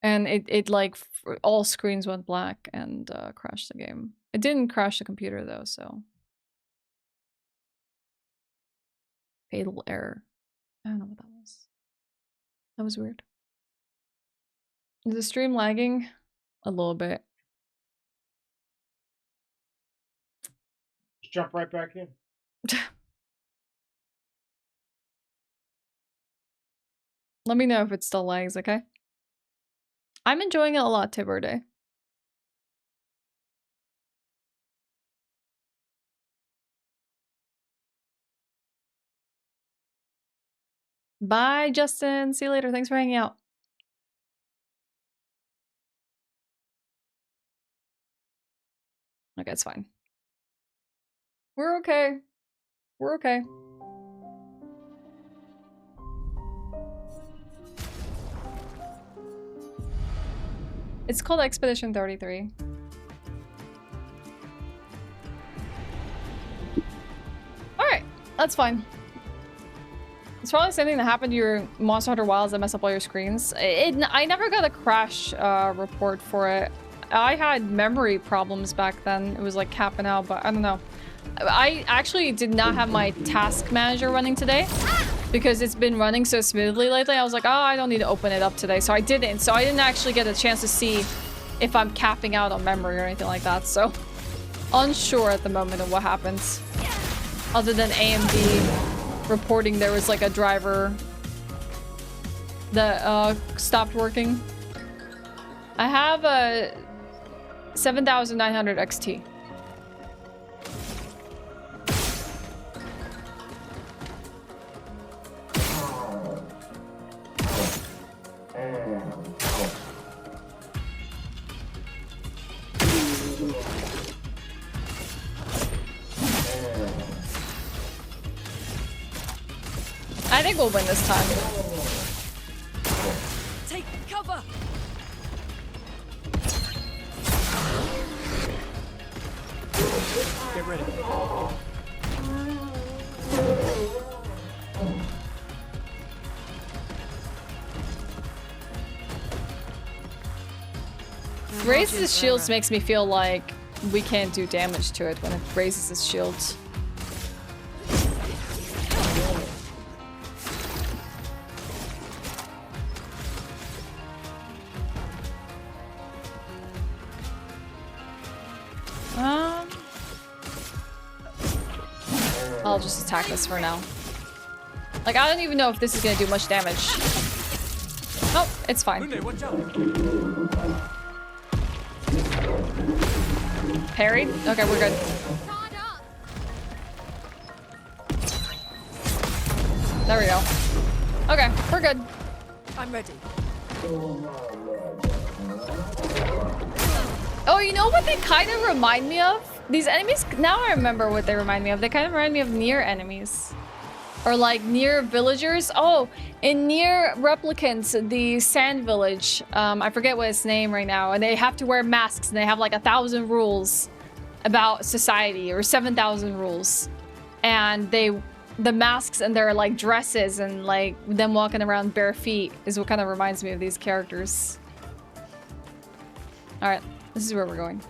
And it like, all screens went black and crashed the game. It didn't crash the computer though, so. Fatal error. I don't know what that was. That was weird. Is the stream lagging? A little bit. Just jump right back in. Let me know if it still lags, okay? I'm enjoying it a lot, Tiberde. Bye, Justin. See you later. Thanks for hanging out. Okay, it's fine. We're okay. We're okay. It's called Expedition 33. Alright, that's fine. It's probably something that happened to your Monster Hunter Wilds that messed up all your screens. I never got a crash report for it. I had memory problems back then. It was like capping out, but I don't know. I actually did not have my task manager running today because it's been running so smoothly lately. I was like, oh, I don't need to open it up today. So I didn't. So I didn't actually get a chance to see if I'm capping out on memory or anything like that. So unsure at the moment of what happens. Other than AMD reporting there was like a driver that stopped working. I have a 7900 XT. I think we'll win this time. Take cover! Get ready. Raises his shields makes me feel like we can't do damage to it when it raises his shield. I'll just attack this for now. Like, I don't even know if this is gonna do much damage. Oh, it's fine. Watch out. Parried? Okay, we're good. There we go. Okay, we're good. I'm ready. Oh, you know what they kind of remind me of? These enemies, now I remember what they remind me of. They kind of remind me of Nier enemies. Or like Nier villagers. Oh, in Nier Replicants, the sand village, I forget what its name right now, and they have to wear masks and they have like 1,000 rules about society, or 7,000 rules. And the masks and their like dresses and like them walking around bare feet is what kind of reminds me of these characters. All right, this is where we're going.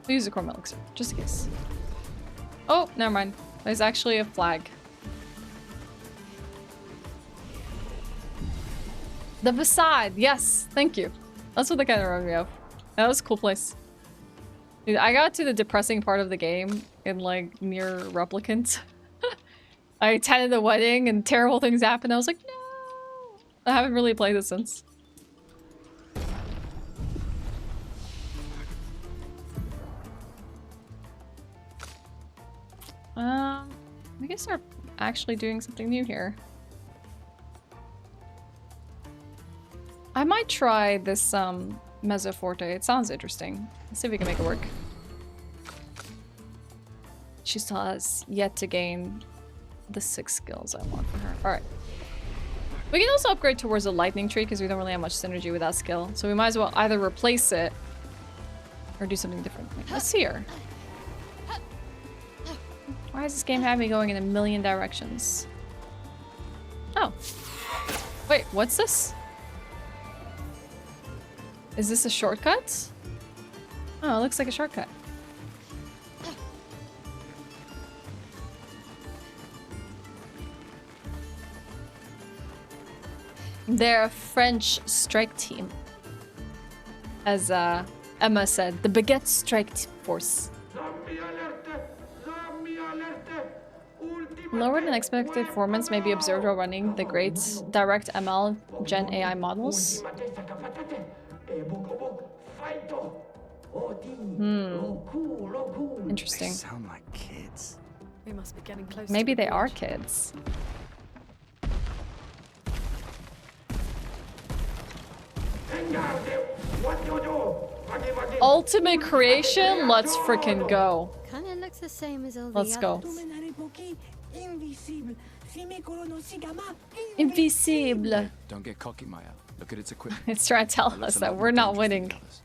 We'll use a Chrome Elixir, just in case. Oh, never mind. There's actually a flag. The facade, yes, thank you. That's what they kind of remind me of. That was a cool place. Dude, I got to the depressing part of the game in like Nier Replicant. I attended the wedding and terrible things happened. I was like, no! I haven't really played it since. We can start actually doing something new here. I might try this Mezzo Forte. It sounds interesting. Let's see if we can make it work. She still has yet to gain the 6 skills I want for her. Alright. We can also upgrade towards a lightning tree because we don't really have much synergy with that skill. So we might as well either replace it or do something different. Let's see her. Why is this game having me going in a million directions? Oh. Wait, what's this? Is this a shortcut? Oh, it looks like a shortcut. They're a French strike team. As Emma said, the Baguette Strike Force. Lower than expected performance may be observed while running the great direct ML Gen AI models. Interesting. They sound like kids. We must be getting close. Maybe to the they are bridge. kids. Ultimate creation? Let's freaking go. Kinda looks the same as all Let's the go. others. Invisible. Don't get cocky, Maelle. Look at its equipment. It's trying to tell It looks us a that lot we're more not dangerous than winning. the others.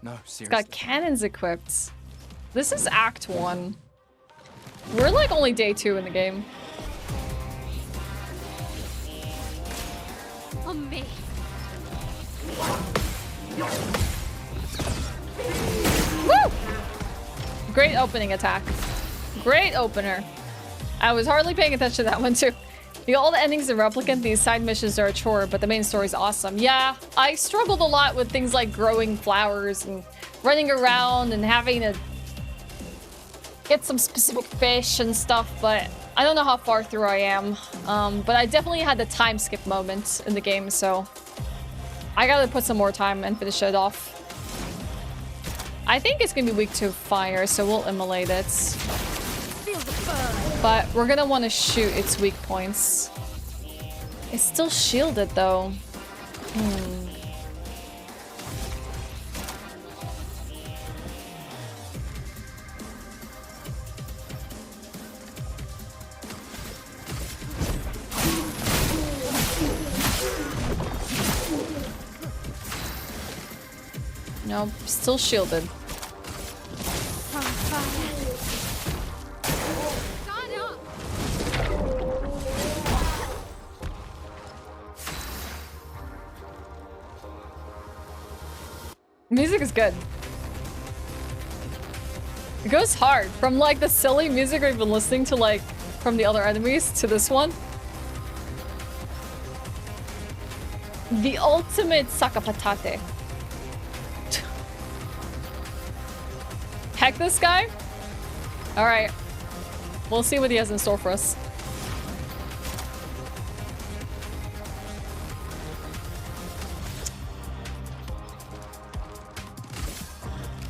No, seriously. It's got cannons equipped. This is Act 1. We're like only day 2 in the game. On me. Woo! Great opening attack. Great opener. I was hardly paying attention to that one too. All the endings in Replicant, these side missions are a chore, but the main story is awesome. Yeah, I struggled a lot with things like growing flowers and running around and having to get some specific fish and stuff, but I don't know how far through I am. But I definitely had the time skip moments in the game, so I gotta put some more time and finish it off. I think it's gonna be weak to fire, so we'll immolate it. Feel the burn. But we're gonna want to shoot its weak points. It's still shielded though. Nope, still shielded. From fire. Stand up. Music is good. It goes hard from like the silly music we've been listening to, like from the other enemies, to this one. The ultimate sakapatate. Heck this guy? Alright. We'll see what he has in store for us.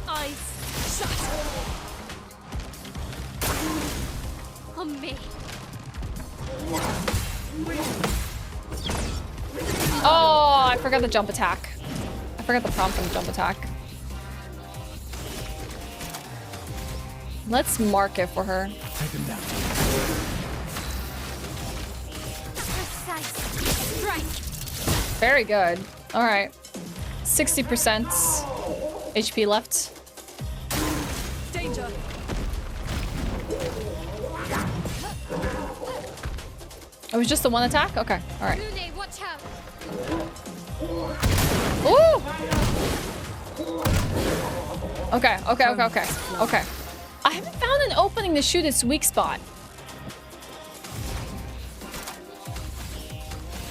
Eyes shut. On me. Oh, I forgot the jump attack. I forgot the prompt on the jump attack. Let's mark it for her. Take him down. Precise strike. Very good. All right. 60% HP left. Danger. It was just the one attack? Okay. All right. Lune, watch out. Ooh! Okay. I haven't found an opening to shoot its weak spot.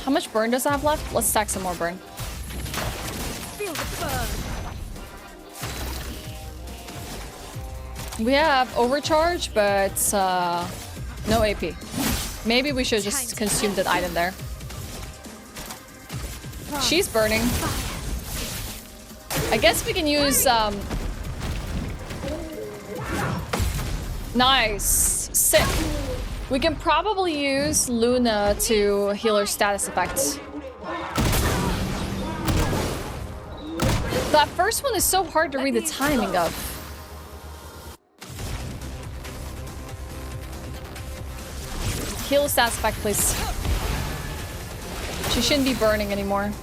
How much burn does it have left? Let's stack some more burn. Feel the burn. We have overcharge, but no AP. Maybe we should just consume that item there. She's burning. I guess we can use nice. Sick. We can probably use Luna to heal her status effect. That first one is so hard to read the timing of. Heal status effect, please. She shouldn't be burning anymore.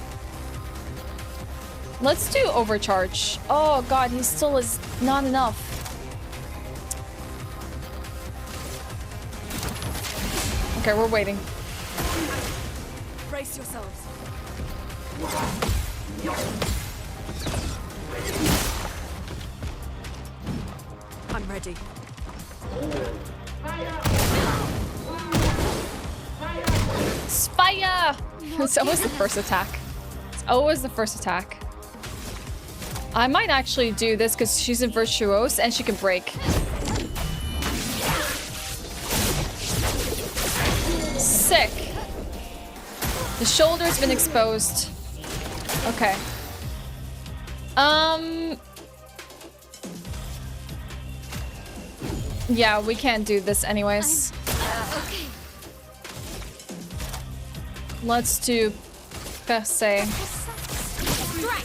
Let's do overcharge. Oh god, he still is not enough. Okay, we're waiting. Brace yourselves. I'm ready. Fire! It's always the first attack. It's always the first attack. I might actually do this because she's a virtuose and she can break. Sick. The shoulder's been exposed. Okay. Yeah, we can't do this anyways. Okay. Let's do Perse. Strike.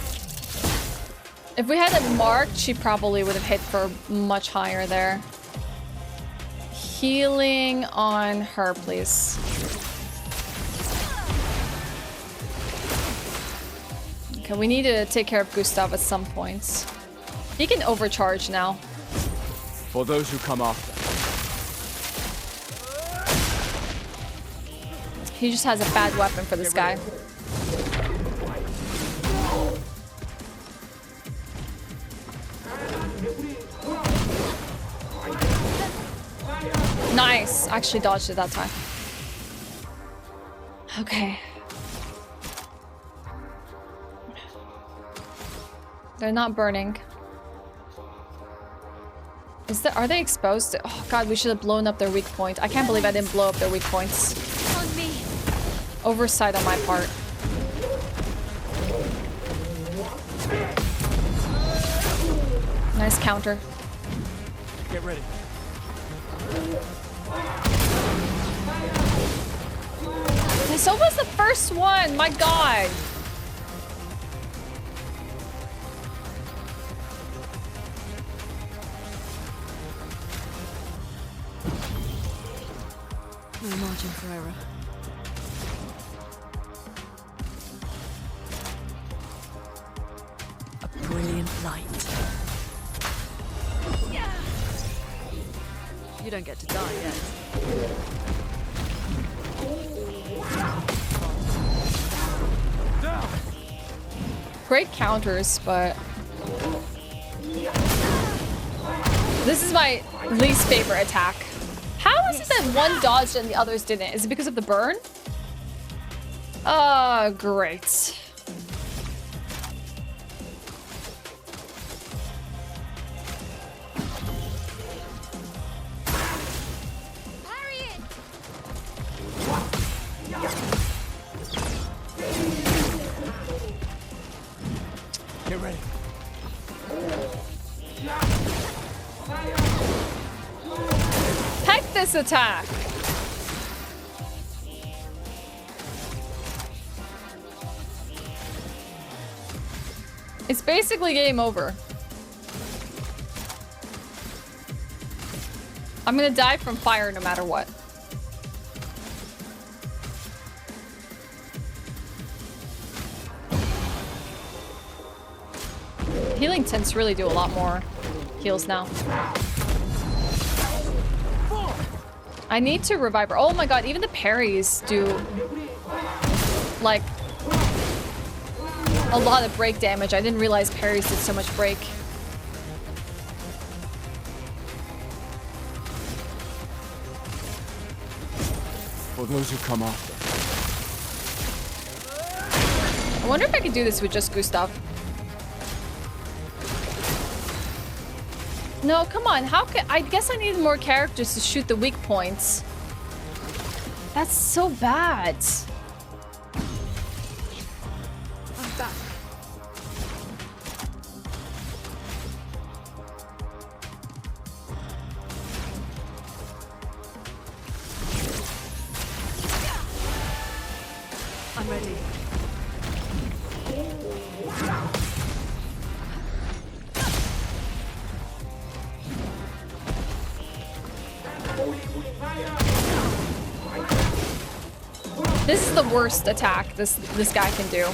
If we had it marked, she probably would have hit for much higher there. Healing on her, please. Okay, we need to take care of Gustav at some point. He can overcharge now. For those who come after. He just has a bad weapon for this guy. Nice. Actually dodged it that time. Okay. They're not burning. Are they exposed? Oh god, we should have blown up their weak point. I can't believe I didn't blow up their weak points. On me. Oversight on my part. Nice counter. Get ready. This was the first one! My god! No margin for error. A brilliant light. don't get to die yet. Great counters, but this is my least favorite attack. How is it that one dodged and the others didn't? Is it because of the burn? Great. Get ready. Heck this attack! It's basically game over. I'm gonna die from fire no matter what. Healing tints really do a lot more heals now. I need to revive her. Oh my god, even the parries do like a lot of break damage. I didn't realize parries did so much break. For those who come after. I wonder if I could do this with just Gustav. No, come on. How could I guess I need more characters to shoot the weak points. That's so bad. I'm back. I'm ready. This is the worst attack this guy can do.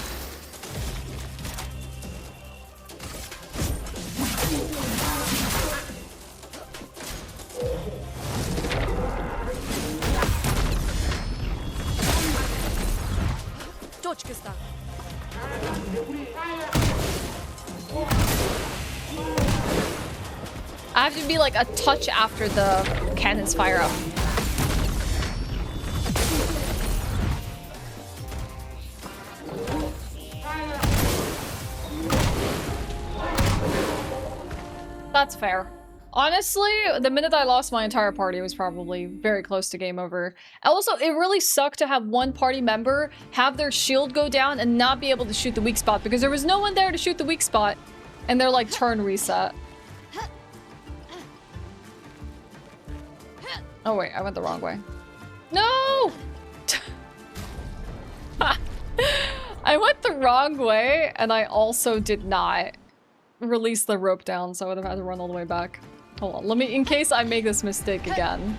Dodge, Gustav. I have to be like a touch after the cannons fire up. That's fair. Honestly, the minute I lost my entire party was probably very close to game over. Also, it really sucked to have one party member have their shield go down and not be able to shoot the weak spot because there was no one there to shoot the weak spot and their like turn reset. Oh wait, I went the wrong way. No! I went the wrong way and I also did not release the rope down, so I would have had to run all the way back. Hold on, let me, in case I make this mistake again.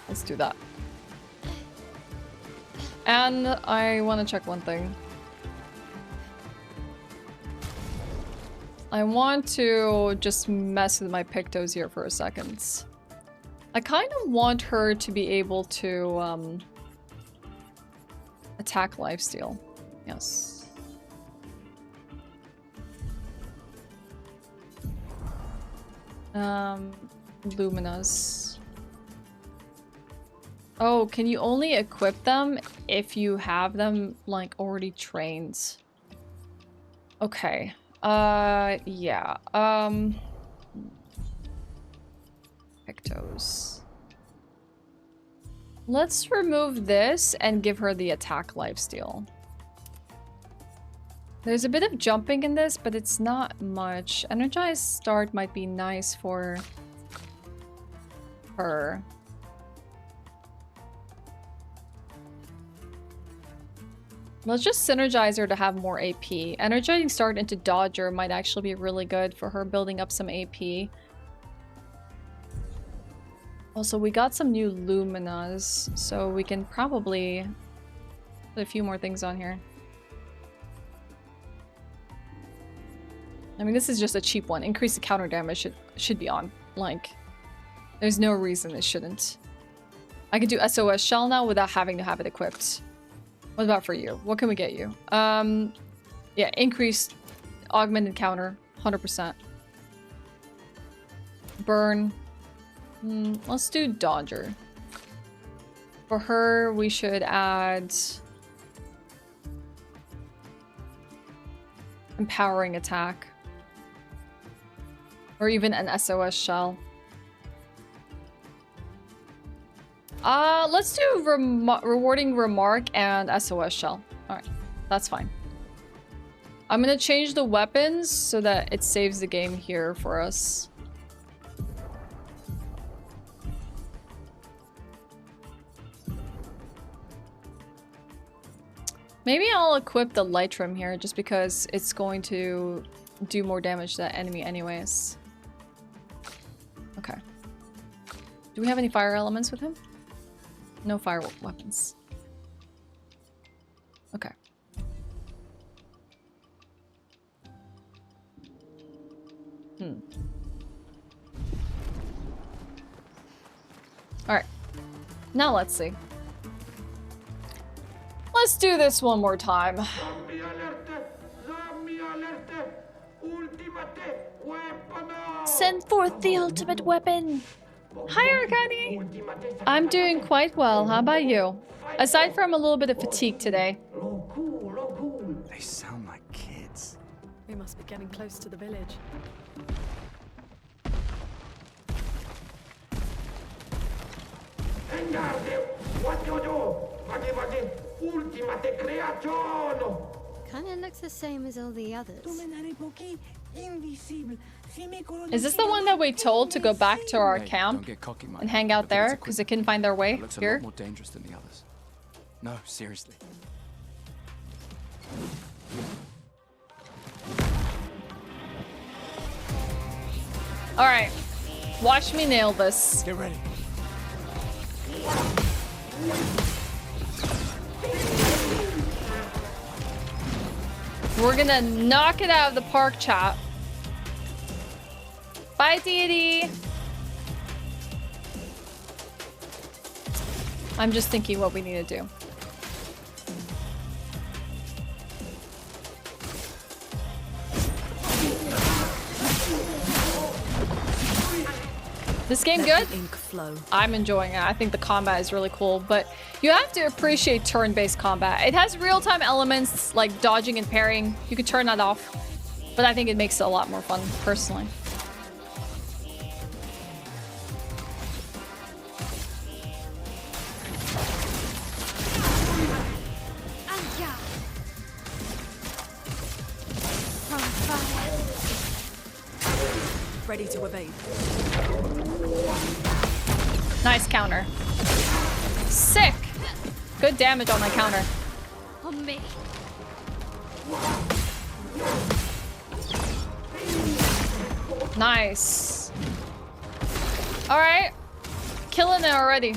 Let's do that. And I want to check one thing. I want to just mess with my Pictos here for a second. I kind of want her to be able to, attack lifesteal. Yes. Luminas. Oh, can you only equip them if you have them, like, already trained? Okay. Yeah. Pictos. Let's remove this and give her the attack lifesteal. There's a bit of jumping in this, but it's not much. Energized start might be nice for her. Let's just synergize her to have more AP. Energizing start into Dodger might actually be really good for her building up some AP. Also, we got some new Luminas, so we can probably put a few more things on here. I mean, this is just a cheap one. Increase the counter damage should be on. Like, there's no reason it shouldn't. I can do SOS shell now without having to have it equipped. What about for you? What can we get you? Yeah, increased augmented counter, 100%. Burn. Let's do Dodger. For her, we should add empowering attack. Or even an SOS shell. Let's do rewarding remark and SOS shell. Alright, that's fine. I'm gonna change the weapons so that it saves the game here for us. Maybe I'll equip the Lytrum here just because it's going to do more damage to that enemy anyways. Okay. Do we have any fire elements with him? No fire weapons. Okay. Alright. Now let's see. Let's do this one more time. Send forth the ultimate weapon. Hi, Arkady. I'm doing quite well. How about you? Aside from a little bit of fatigue today. They sound like kids. We must be getting close to the village. Kinda looks the same as all the others. Is this the one that we told to go back to our Hey, camp don't get cocky, Mike. and hang out Look at there its because they equipment. couldn't find their way It looks a here? lot more dangerous than the others. No, seriously. All right, watch me nail this. Get ready. We're gonna knock it out of the park, chat. Bye, deity. I'm just thinking what we need to do. This game good? Ink flow. I'm enjoying it. I think the combat is really cool, but you have to appreciate turn-based combat. It has real-time elements like dodging and parrying. You can turn that off, but I think it makes it a lot more fun, personally. Ready to evade. Nice counter. Sick! Good damage on my counter. On me. Nice. Alright. Killing it already.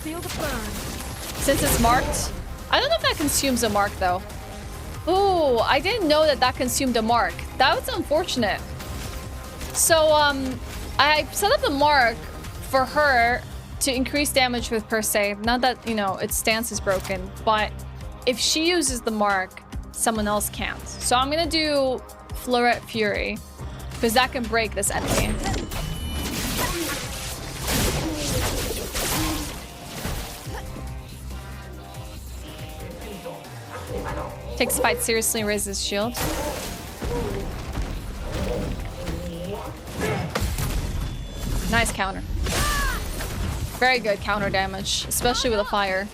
Feel the burn. Since it's marked. I don't know if that consumes a mark though. Ooh, I didn't know that that consumed a mark. That was unfortunate. So, I set up the mark for her to increase damage with per se. Not that, you know, its stance is broken, but if she uses the mark, someone else can't. So I'm gonna do Floret Fury, because that can break this enemy. Takes the fight seriously and raises his shield. Nice counter. Very good counter damage, especially with a fire.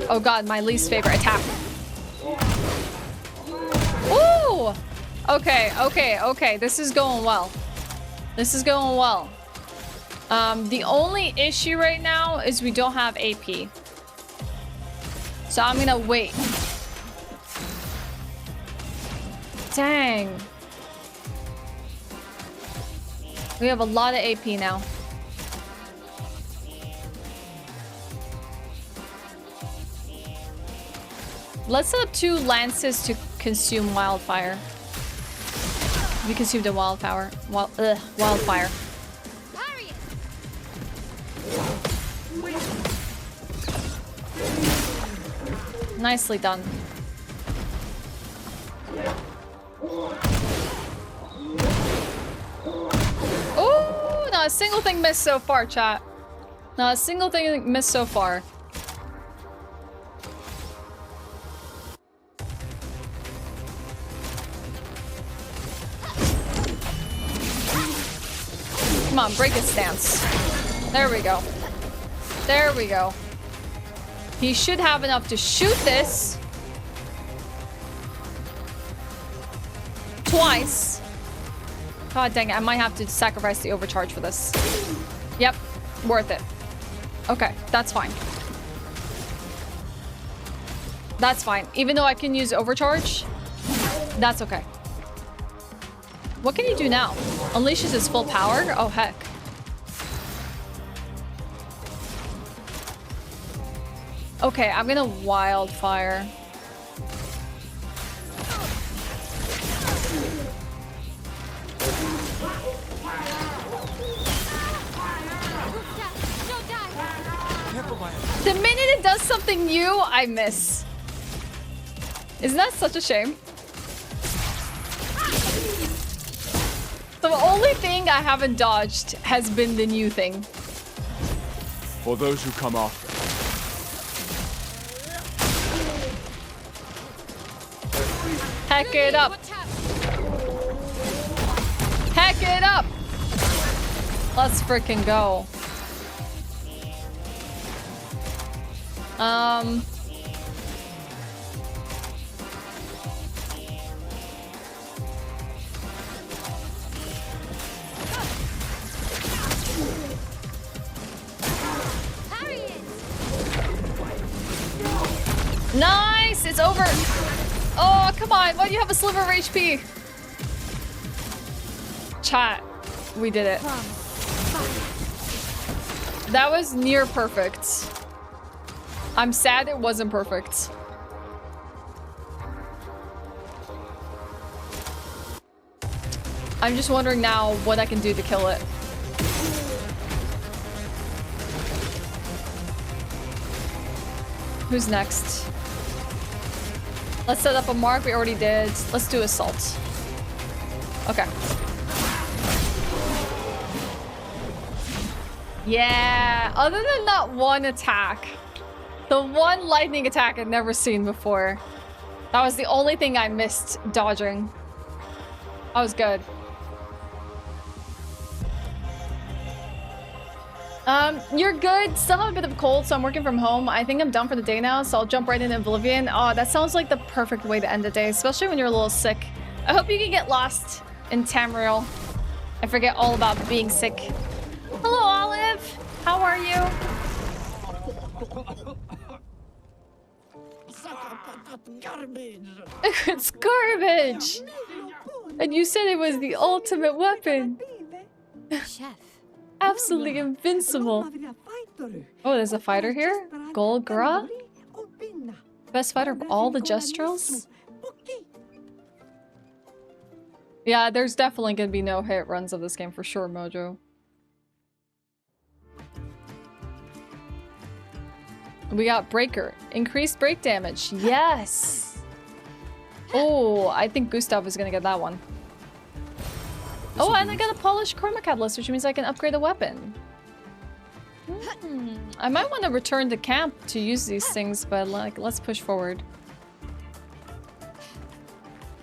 Oh god, my least favorite attack. Ooh! Okay. This is going well. This is going well. The only issue right now is we don't have AP. So I'm gonna wait. Dang. We have a lot of AP now. Let's set up 2 lances to consume wildfire. We consumed a wildfire. Wildfire. Nicely done. Oh, not a single thing missed so far, chat. Not a single thing missed so far. Come on, break his stance. There we go. There we go. He should have enough to shoot this. Twice. God dang it, I might have to sacrifice the overcharge for this. Yep, worth it. Okay, that's fine. That's fine. Even though I can use overcharge, that's okay. What can he do now? Unleashes his full power? Oh, heck. Okay, I'm gonna wildfire. The minute it does something new, I miss. Isn't that such a shame? The only thing I haven't dodged has been the new thing. For those who come after. Heck it up. Heck it up. Let's freaking go. Nice! It's over! Oh, come on! Why do you have a sliver of HP? Chat. We did it. That was near perfect. I'm sad it wasn't perfect. I'm just wondering now what I can do to kill it. Who's next? Let's set up a mark. We already did. Let's do assault. Okay. Yeah. Other than that one attack. The one lightning attack I'd never seen before. That was the only thing I missed dodging. That was good. You're good. Still have a bit of a cold, so I'm working from home. I think I'm done for the day now, so I'll jump right into Oblivion. Oh, that sounds like the perfect way to end the day, especially when you're a little sick. I hope you can get lost in Tamriel. I forget all about being sick. Hello, Olive. How are you? It's garbage. And you said it was the ultimate weapon. Chef. Absolutely invincible. Oh, there's a fighter here? Golgra? Best fighter of all the Gestrals? Yeah, there's definitely gonna be no hit runs of this game for sure, Mojo. We got Breaker. Increased break damage. Yes! Oh, I think Gustav is gonna get that one. Oh, and I got a polished chroma catalyst, which means I can upgrade a weapon. I might want to return to camp to use these things, but like, let's push forward.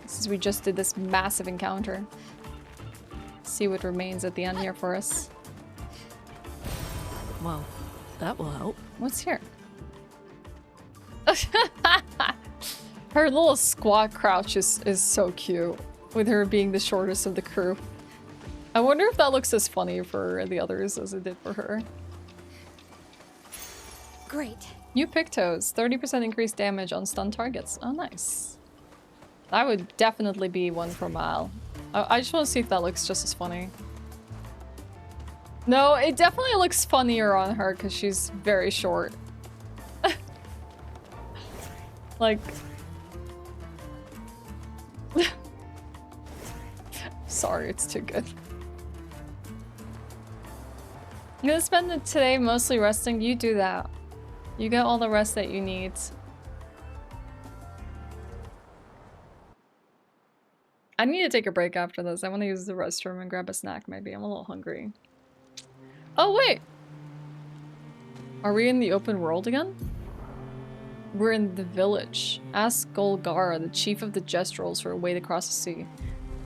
Since we just did this massive encounter. See what remains at the end here for us. Well, that will help. What's here? Her little squat crouch is so cute, with her being the shortest of the crew. I wonder if that looks as funny for the others as it did for her. Great. New Pictos, 30% increased damage on stun targets. Oh, nice. That would definitely be one for Maelle. I just want to see if that looks just as funny. No, it definitely looks funnier on her because she's very short. Like... Sorry, it's too good. I'm gonna spend today mostly resting. You do that. You get all the rest that you need. I need to take a break after this. I want to use the restroom and grab a snack maybe. I'm a little hungry. Oh, wait! Are we in the open world again? We're in the village. Ask Golgara, the chief of the Gestrals, for a way to cross the sea.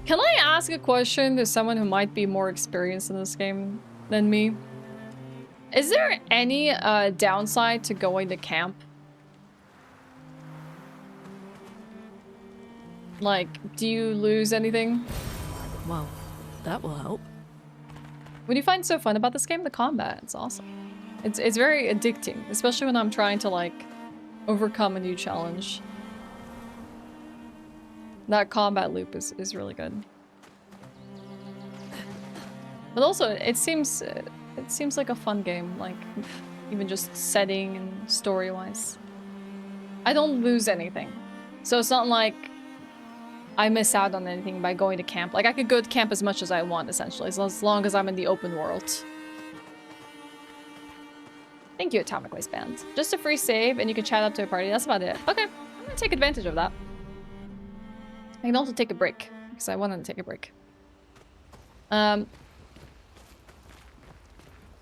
Can I ask a question to someone who might be more experienced in this game than me? Is there any downside to going to camp? Like, do you lose anything? Well, that will help. What do you find so fun about this game? The combat. It's awesome. It's very addicting, especially when I'm trying to, like, overcome a new challenge. That combat loop is really good. But also, it seems like a fun game, like, even just setting and story-wise. I don't lose anything. So it's not like I miss out on anything by going to camp. Like, I could go to camp as much as I want, essentially, as long as I'm in the open world. Thank you, Atomic Waistband. Just a free save, and you can chat up to a party. That's about it. Okay, I'm gonna take advantage of that. I can also take a break, because I wanted to take a break.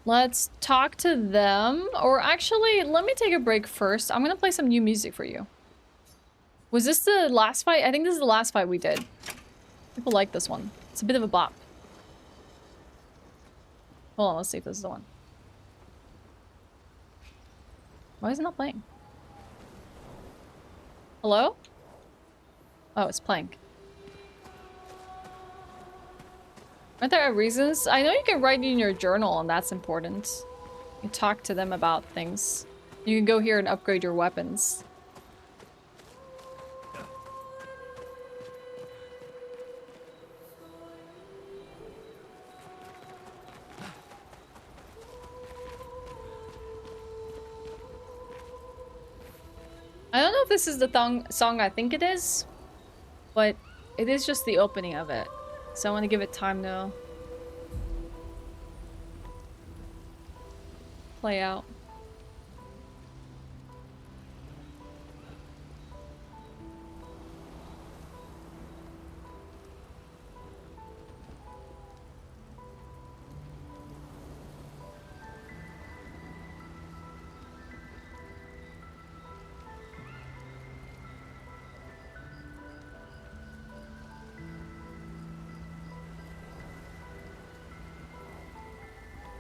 Let's talk to them. Or actually, let me take a break first. I'm gonna play some new music for you. Was this the last fight? I think this is the last fight we did. People like this one. It's a bit of a bop. Hold on, let's see if this is the one. Why is it not playing? Hello? Oh, it's playing. Aren't there reasons? I know you can write in your journal, and that's important. You talk to them about things. You can go here and upgrade your weapons. I don't know if this is the song I think it is, but it is just the opening of it. So I want to give it time to play out.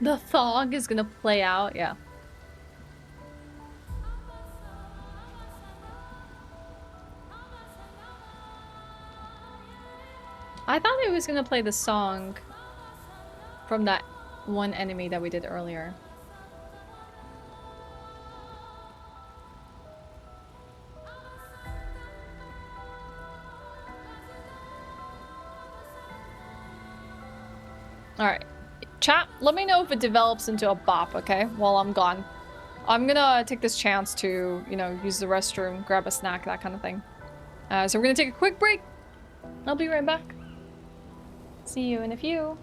The fog is gonna play out, yeah. I thought it was gonna play the song from that one enemy that we did earlier. Alright. Chat, let me know if it develops into a bop, okay? While I'm gone. I'm gonna take this chance to, you know, use the restroom, grab a snack, that kind of thing. So we're gonna take a quick break. I'll be right back. See you in a few.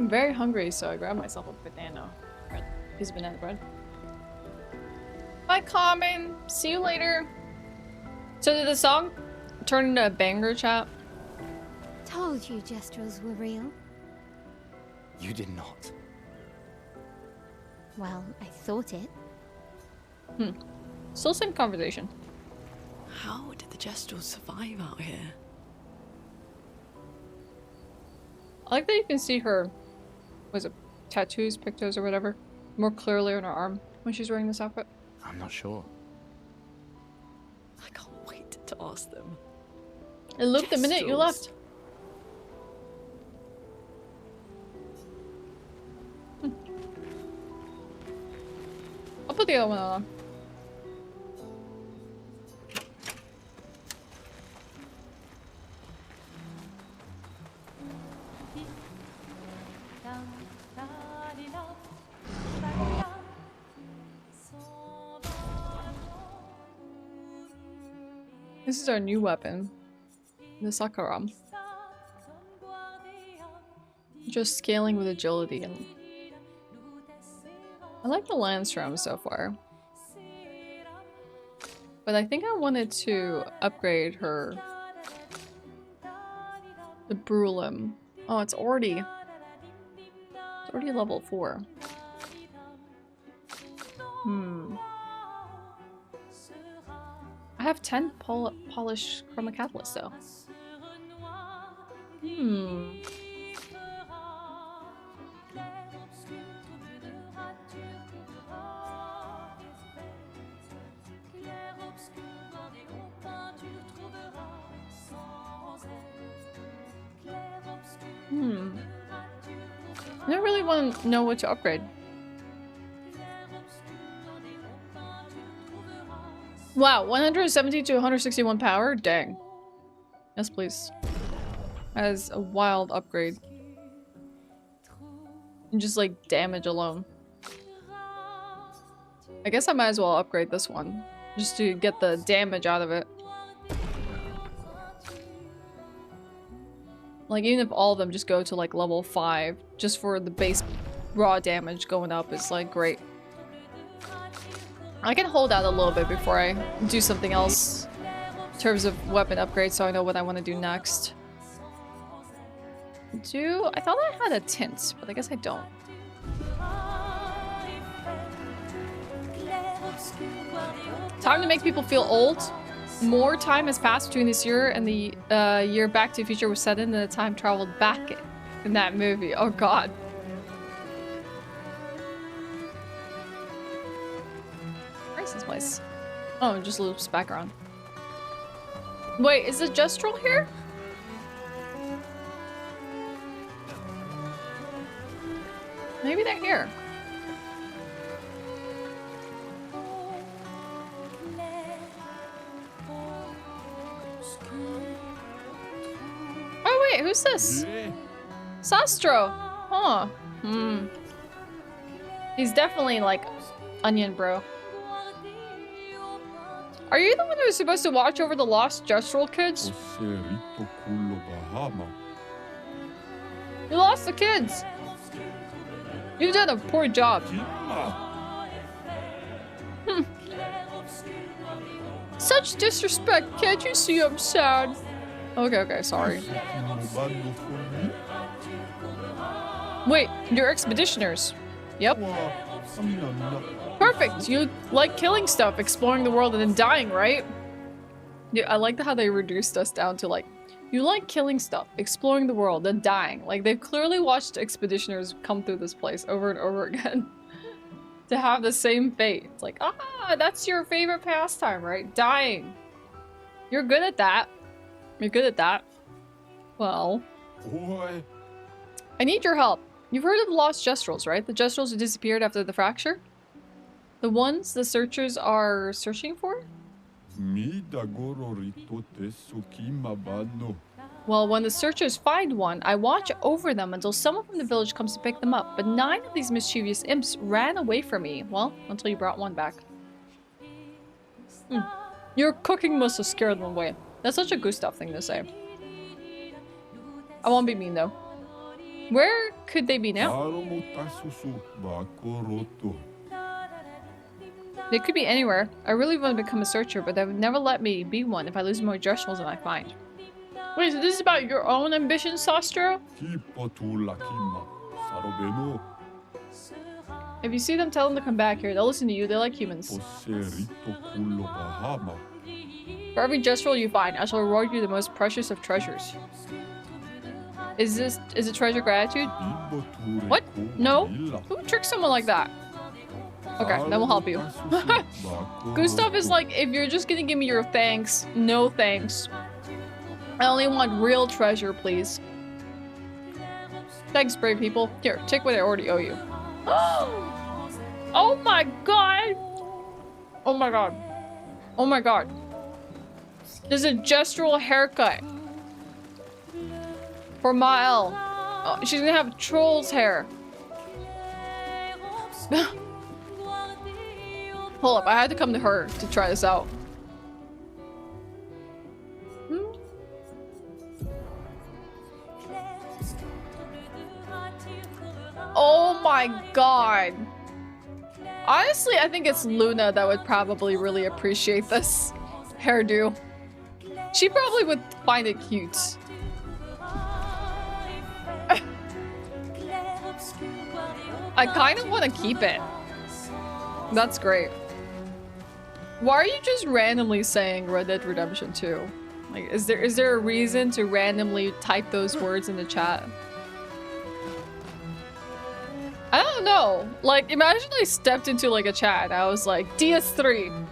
I'm very hungry, so I grabbed myself a banana. Or a piece of banana bread. Bye, Carmen. See you later. So did the song turn into a banger, chat? Told you Gestrals were real. You did not. Well, I thought it. Still same conversation. How did the Gestrals survive out here? I like that you can see her, was it tattoos, pictos, or whatever, more clearly on her arm when she's wearing this outfit. I'm not sure. I can't wait to ask them. It looked the minute you Gestrals. left. I'll put the other one on. This is our new weapon, the Sakaram. Just scaling with agility, and I like the Landstrom so far. But I think I wanted to upgrade her. The Brulim. Oh, it's already level 4. I have 10 polished chroma catalysts though. I don't really want to know what to upgrade. Wow, 170 to 161 power? Dang. Yes, please. That is a wild upgrade. And just like damage alone. I guess I might as well upgrade this one. Just to get the damage out of it. Like even if all of them just go to like level 5, just for the base raw damage going up is like great. I can hold out a little bit before I do something else in terms of weapon upgrades so I know what I want to do next. I thought I had a tint, but I guess I don't. Time to make people feel old. More time has passed between this year and the year Back to the Future was set in, and the time traveled back in that movie. Oh god. Where's this place? Oh, it just loops back around. Wait, is the Gestral here? Maybe they're here. Oh wait, who's this? Sastro! Huh. He's definitely like onion bro. Are you the one who was supposed to watch over the lost Gestral kids? You lost the kids! You've done a poor job. Such disrespect, can't you see I'm sad? Okay, sorry. Wait, you're expeditioners. Yep. Perfect, you like killing stuff, exploring the world, and then dying, right? Yeah, I like how they reduced us down to like, you like killing stuff, exploring the world, then dying. Like, they've clearly watched expeditioners come through this place over and over again to have the same fate. It's like, that's your favorite pastime, right? Dying. You're good at that. You're good at that. Well, I need your help. You've heard of the lost Gestrals, right? The Gestrals who disappeared after the fracture? The ones the searchers are searching for? Well, when the searchers find one, I watch over them until someone from the village comes to pick them up. But 9 of these mischievous imps ran away from me. Well, until you brought one back. Your cooking must have scared them away. That's such a Gustav thing to say. I won't be mean though. Where could they be now? They could be anywhere. I really want to become a searcher, but they would never let me be one if I lose more gestrals than I find. Wait, so this is about your own ambitions, Sastra? If you see them, tell them to come back here. They'll listen to you. They're like humans. For every gestral you find, I shall reward you the most precious of treasures. Is it treasure gratitude? What? No? Who would trick someone like that? Okay, then we'll help you. Gustav is like, if you're just gonna give me your thanks, no thanks. I only want real treasure, please. Thanks, brave people. Here, take what I already owe you. Oh my god! Oh my god. Oh my god. There's a gestral haircut. For Maelle. Oh, she's gonna have troll's hair. Hold up, I had to come to her to try this out. Oh my god. Honestly, I think it's Luna that would probably really appreciate this hairdo. She probably would find it cute. I kind of want to keep it. That's great. Why are you just randomly saying Red Dead Redemption 2? Like, is there a reason to randomly type those words in the chat? I don't know. Like, imagine I stepped into like a chat and I was like, DS3.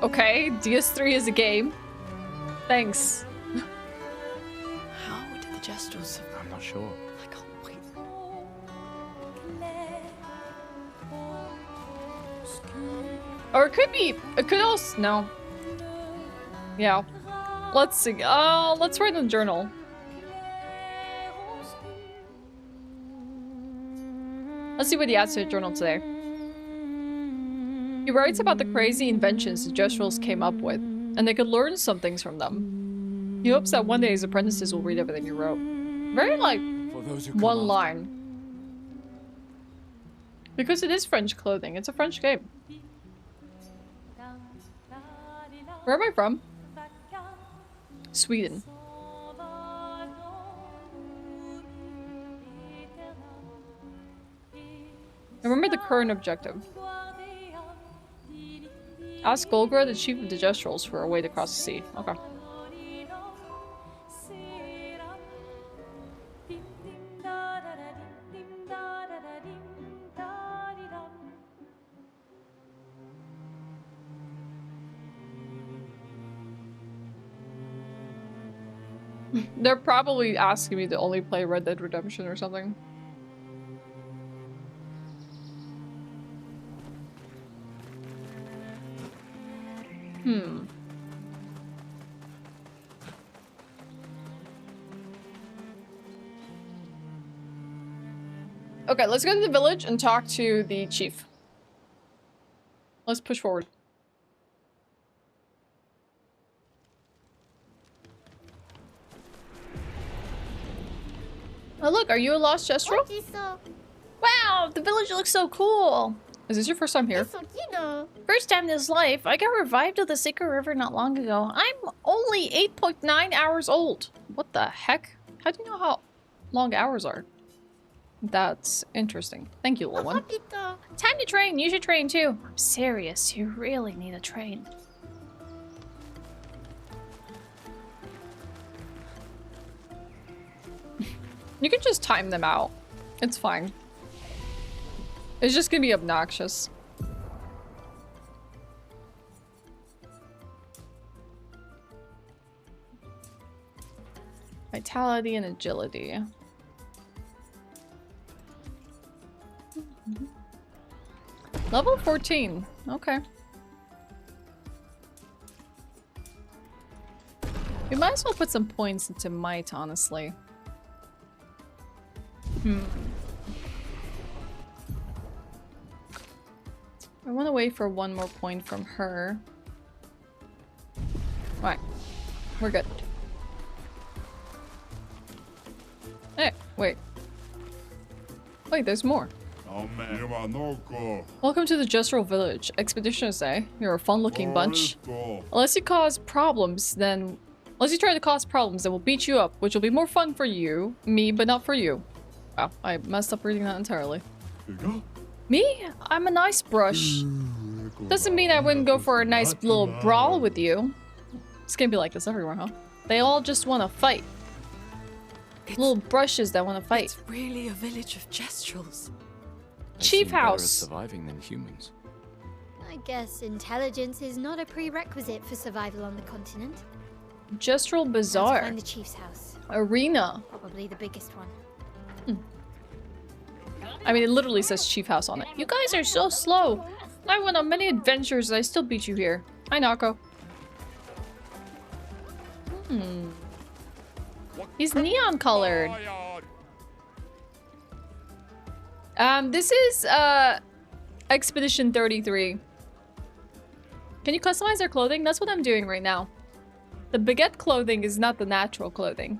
Okay, DS3 is a game. Thanks. How did the Gestrals? I'm not sure. I can't wait. Or it could also, no. Yeah. Let's see. Let's write in the journal. Let's see what he adds to the journal today. He writes about the crazy inventions the Gestrals came up with, and they could learn some things from them. He hopes that one day his apprentices will read everything he wrote. Very, like, one line. Because it is French clothing. It's a French game. Where am I from? Sweden. Remember the current objective. Ask Golgra, the chief of the Gestrals, for a way to cross the sea. Okay. They're probably asking me to only play Red Dead Redemption or something. Okay, let's go to the village and talk to the chief. Let's push forward. Oh look, are you a lost Gestral? Wow, the village looks so cool! Is this your first time here? First time in this life. I got revived of the Sacred River not long ago. I'm only 8.9 hours old. What the heck? How do you know how long hours are? That's interesting. Thank you, little one. Time to train. You should train too. I'm serious. You really need a train. You can just time them out. It's fine. It's just gonna be obnoxious. Vitality and agility. Level 14. Okay. We might as well put some points into might, honestly. I want to wait for one more point from her. Alright. We're good. Hey, wait. Wait, there's more. Welcome to the Gestral Village. Expeditioners say you're a fun-looking bunch. Unless you try to cause problems, then we'll beat you up, which will be more fun for you, me, but not for you. Wow, I messed up reading that entirely. Me? I'm a nice brush. Doesn't mean I wouldn't go for a nice little brawl with you. It's gonna be like this everywhere, huh? They all just want to fight. Little brushes that want to fight. It's really a village of Gestrals. They Chief seem better at house. surviving than humans. I guess intelligence is not a prerequisite for survival on the continent. Gestral Let's Bazaar. find the chief's house. Arena. Probably the biggest one. I mean, it literally says Chief House on it. You guys are so slow. I went on many adventures and I still beat you here. Hi, Nako. He's neon colored. This is, Expedition 33. Can you customize their clothing? That's what I'm doing right now. The baguette clothing is not the natural clothing.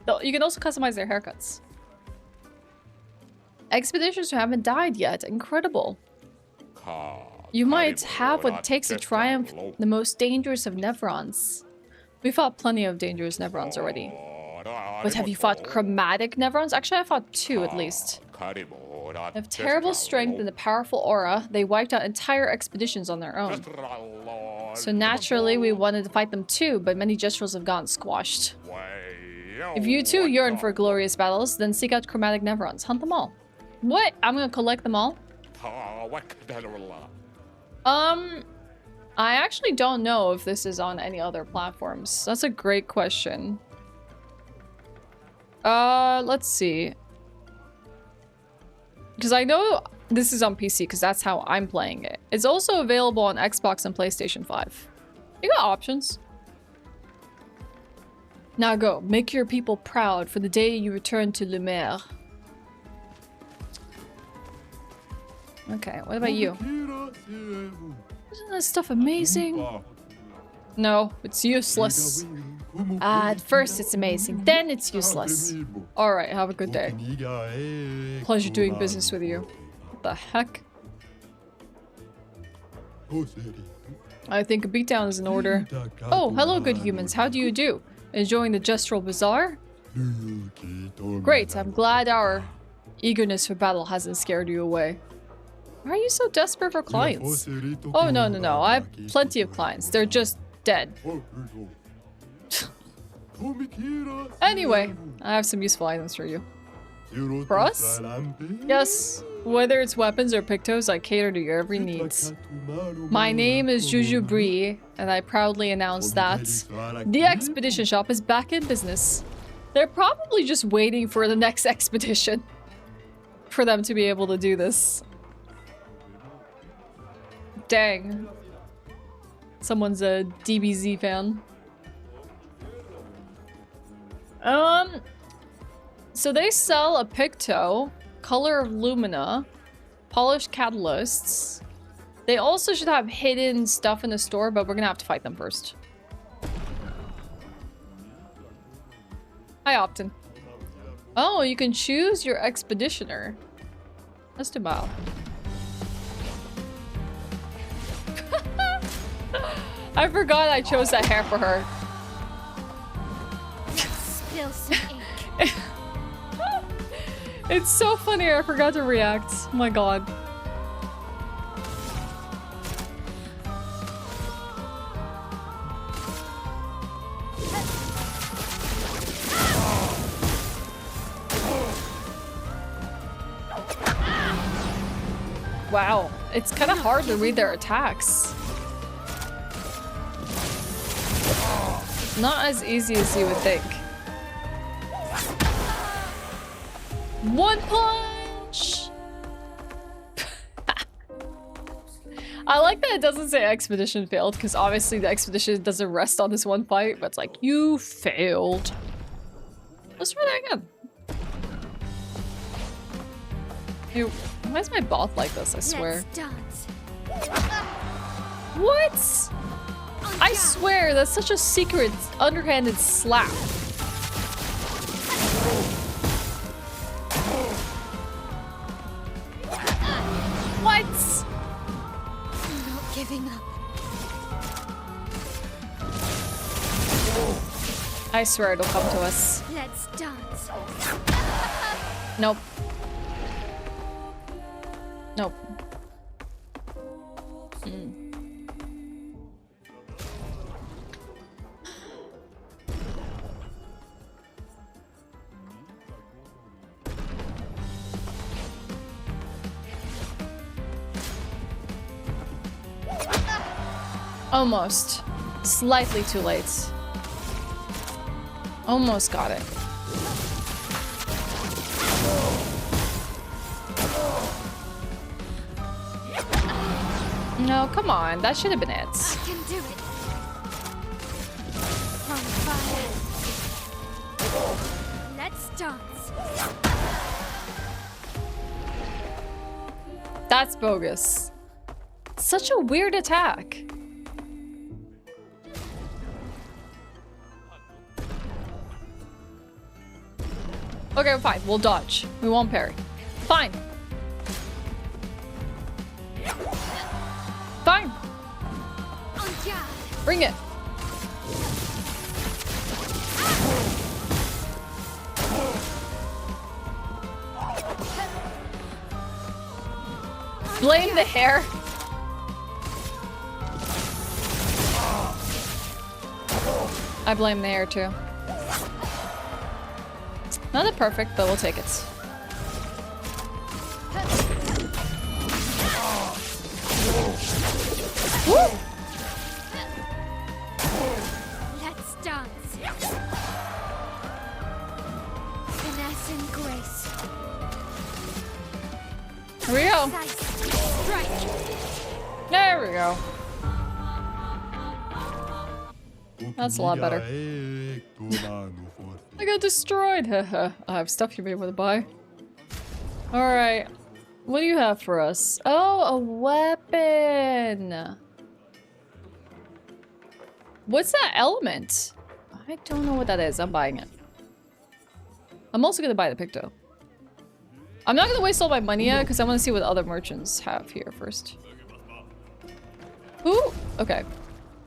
Though you can also customize their haircuts. Expeditioners who haven't died yet. Incredible. You might have what it takes to triumph the most dangerous of Nevrons. We fought plenty of dangerous Nevrons already. But have you fought chromatic Nevrons? Actually, I fought 2 at least. They have terrible strength and a powerful aura. They wiped out entire expeditions on their own. So naturally, we wanted to fight them too, but many Gestrals have gotten squashed. If you too yearn for glorious battles, then seek out chromatic Nevrons. Hunt them all. What? I'm gonna collect them all? I actually don't know if this is on any other platforms. That's a great question. Let's see. Because I know this is on PC because that's how I'm playing it. It's also available on Xbox and PlayStation 5. You got options. Now go. Make your people proud for the day you return to Lumière. Okay, what about you? Isn't this stuff amazing? No, it's useless. At first it's amazing, then it's useless. Alright, have a good day. Pleasure doing business with you. What the heck? I think a beatdown is in order. Oh, hello good humans, how do you do? Enjoying the Gestral Bazaar? Great, I'm glad our eagerness for battle hasn't scared you away. Why are you so desperate for clients? Oh, no. I have plenty of clients. They're just dead. Anyway, I have some useful items for you. For us? Yes. Whether it's weapons or pictos, I cater to your every needs. My name is Juju Brie, and I proudly announce that the expedition shop is back in business. They're probably just waiting for the next expedition for them to be able to do this. Dang. Someone's a DBZ fan. So they sell a picto, color of lumina, polished catalysts. They also should have hidden stuff in the store, but we're gonna have to fight them first. Hi, Optin. Oh, you can choose your expeditioner. Let's do Maelle. I forgot I chose that hair for her. Spill some ink. It's so funny, I forgot to react. Oh my god. Wow, it's kind of hard to read their attacks. Not as easy as you would think. One punch! I like that it doesn't say expedition failed, because obviously the expedition doesn't rest on this one fight, but it's like, you failed. Let's try that again. Ew, why is my bot like this, I swear? Let's dance. What? I swear, that's such a secret, underhanded slap. giving up. I swear it'll come to us. Let's dance. Nope. Nope. Almost. Slightly too late. Almost got it. No, come on. That should have been it. I can do it. On fire. Let's dance. That's bogus. Such a weird attack. Okay, fine. We'll dodge. We won't parry. Fine. Fine. On guard. Bring it. Blame the hair. I blame the hair too. Not that perfect, but we'll take it. Woo! Let's dance. Finesse and grace. Here we go. Precise strike. There we go. That's a lot better. I got destroyed. Haha. I have stuff you'll be able to buy. Alright. What do you have for us? Oh, a weapon. What's that element? I don't know what that is. I'm buying it. I'm also gonna buy the picto. I'm not gonna waste all my money yet because I want to see what other merchants have here first. Who? Okay.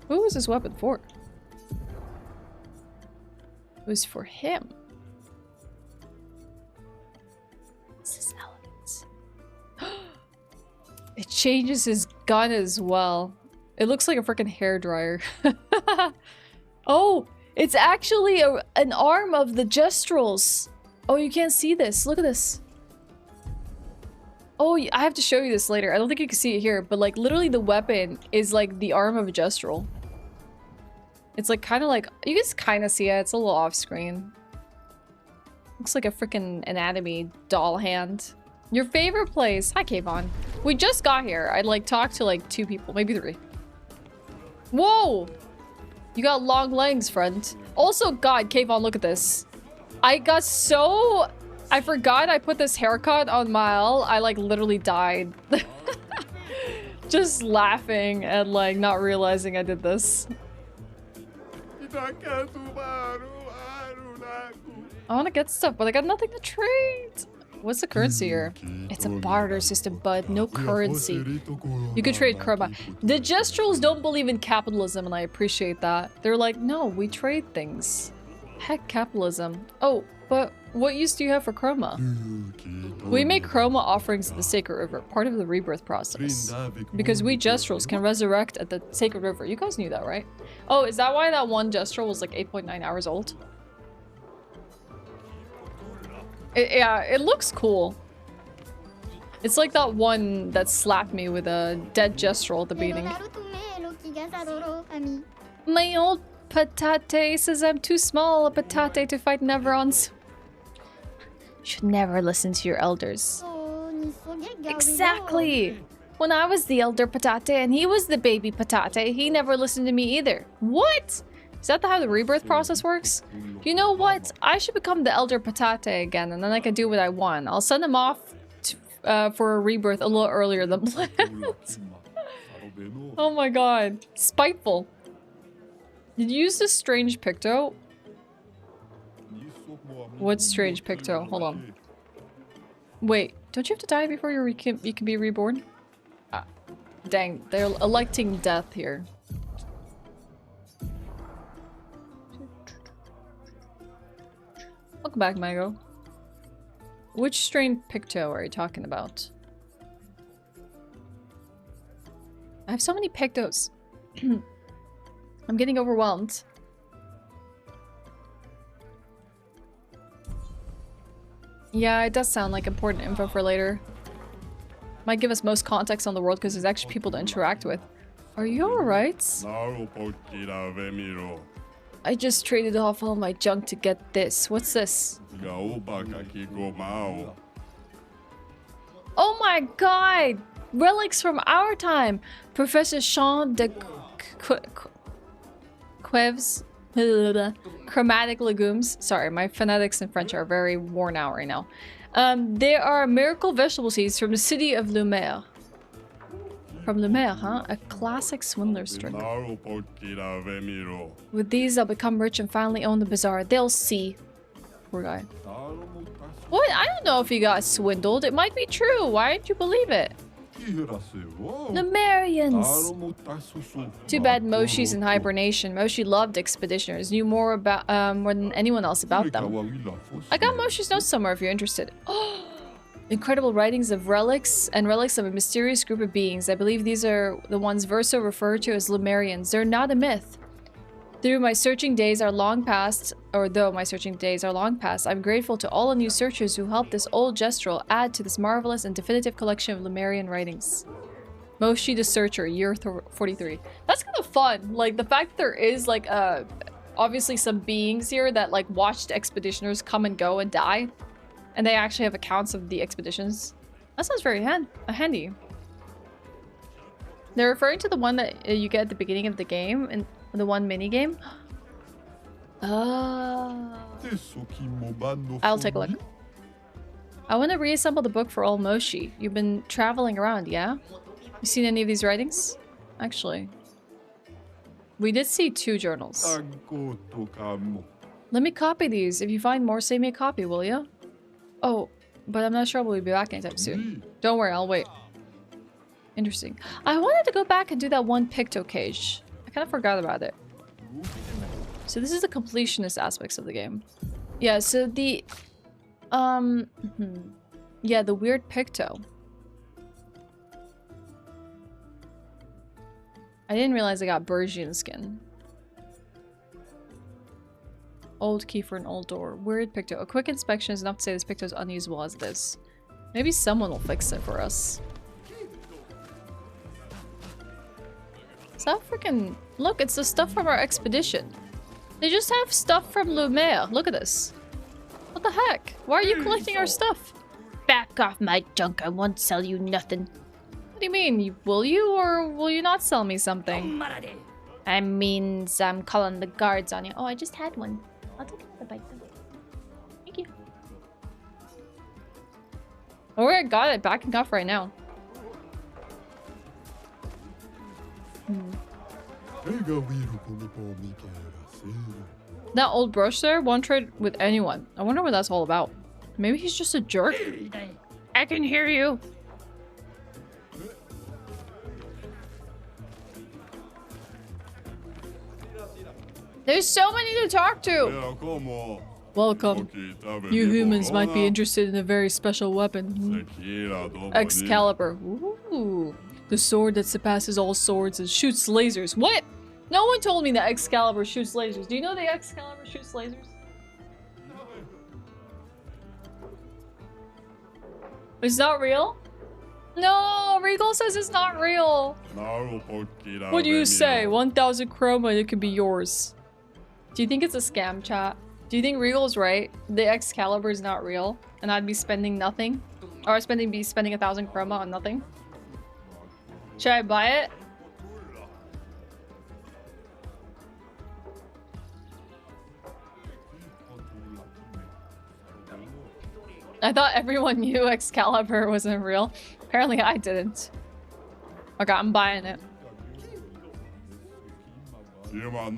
Who is this weapon for? It was for him. This is elements. It changes his gun as well. It looks like a freaking hairdryer. Oh, it's actually an arm of the Gestrals. Oh, you can't see this. Look at this. Oh, I have to show you this later. I don't think you can see it here, but like literally the weapon is like the arm of a Gestral. It's like kind of like, you can kind of see it. It's a little off screen. Looks like a freaking anatomy doll hand. Your favorite place? Hi, Kayvon. We just got here. I like talked to like 2 people, maybe 3. Whoa! You got long legs, friend. Also, God, Kayvon, look at this. I got so... I forgot I put this haircut on Maelle. I like literally died. Just laughing and like not realizing I did this. I want to get stuff, but I got nothing to trade. What's the currency here? It's a barter system, bud. No currency. You could trade chroma. The Gestrals don't believe in capitalism, and I appreciate that. They're like, no, we trade things. Heck, capitalism. Oh, but what use do you have for chroma? We make chroma offerings at the Sacred River, part of the rebirth process. Because we Gestrals can resurrect at the Sacred River. You guys knew that, right? Oh, is that why that one Gestral was like 8.9 hours old? Yeah, it looks cool. It's like that one that slapped me with a dead Gestral at the beginning. My old patate says I'm too small a patate to fight Neverons. Should never listen to your elders. Exactly! When I was the elder patate and he was the baby patate, he never listened to me either. What? Is that how the rebirth process works? You know what? I should become the elder patate again and then I can do what I want. I'll send him off to, for a rebirth a little earlier than planned. Oh my god. Spiteful. Did you use this strange picto? What strange picto? Hold on. Wait, don't you have to die before you can be reborn? Dang, they're electing death here. Welcome back, Mago. Which strain Picto are you talking about? I have so many Pictos. I'm getting overwhelmed. Yeah, it does sound like important info for later. Might give us most context on the world because there's actually people to interact with. Are you alright? I just traded off all my junk to get this. What's this? Oh my god! Relics from our time! Professor Jean de Queves. Chromatic legumes. Sorry, my phonetics in French are very worn out right now. There are miracle vegetable seeds from the city of Lumiere. From Lumiere, huh? A classic swindler's trick. With these, I'll become rich and finally own the bazaar. They'll see. Poor guy. What? I don't know if he got swindled. It might be true. Why didn't you believe it? Lemurians! Too bad Moshi's in hibernation. Moshi loved expeditioners, knew more about more than anyone else about them. I got Moshi's notes somewhere if you're interested. Incredible writings of relics and relics of a mysterious group of beings. I believe these are the ones Verso referred to as Lemurians. They're not a myth. Though my searching days are long past, I'm grateful to all the new searchers who helped this old Gestral add to this marvelous and definitive collection of Lemurian writings. Moshi the Searcher, year 43. That's kind of fun. Like, the fact that there is, like, obviously some beings here that, like, watched expeditioners come and go and die. And they actually have accounts of the expeditions. That sounds very handy. They're referring to the one that you get at the beginning of the game, and the one mini game. I'll take a look. I want to reassemble the book for old Moshi. You've been traveling around, yeah? You seen any of these writings? Actually, we did see 2 journals. Let me copy these. If you find more, save me a copy, will you? Oh, but I'm not sure we'll be back anytime soon. Don't worry, I'll wait. Interesting. I wanted to go back and do that one Picto cage. I kind of forgot about it. So this is the completionist aspects of the game. Yeah, so the... yeah, the weird Picto. I didn't realize I got Bergian skin. Old key for an old door. Weird Picto. A quick inspection is enough to say this Picto is unusable as it is. Maybe someone will fix it for us. Is that freaking... Look, it's the stuff from our expedition. They just have stuff from Lumiere. Look at this. What the heck? Why are you collecting our stuff? Back off my junk. I won't sell you nothing. What do you mean? Will you or will you not sell me something? I mean, I'm calling the guards on you. Oh, I just had one. I'll take another bite then. Thank you. Oh, I got it. Backing off right now. That old brush there won't trade with anyone. I wonder what that's all about. Maybe he's just a jerk. I can hear you. There's so many to talk to. Welcome. You humans might be interested in a very special weapon. Excalibur. Ooh. The sword that surpasses all swords and shoots lasers. What? No one told me that Excalibur shoots lasers. Do you know the Excalibur shoots lasers? It's not real? No, Regal says it's not real. What do you say? 1,000 chroma and it could be yours. Do you think it's a scam, chat? Do you think Regal's right? The Excalibur is not real and I'd be spending nothing? Or be spending 1,000 chroma on nothing? Should I buy it? I thought everyone knew Excalibur wasn't real. Apparently I didn't. Okay, I'm buying it.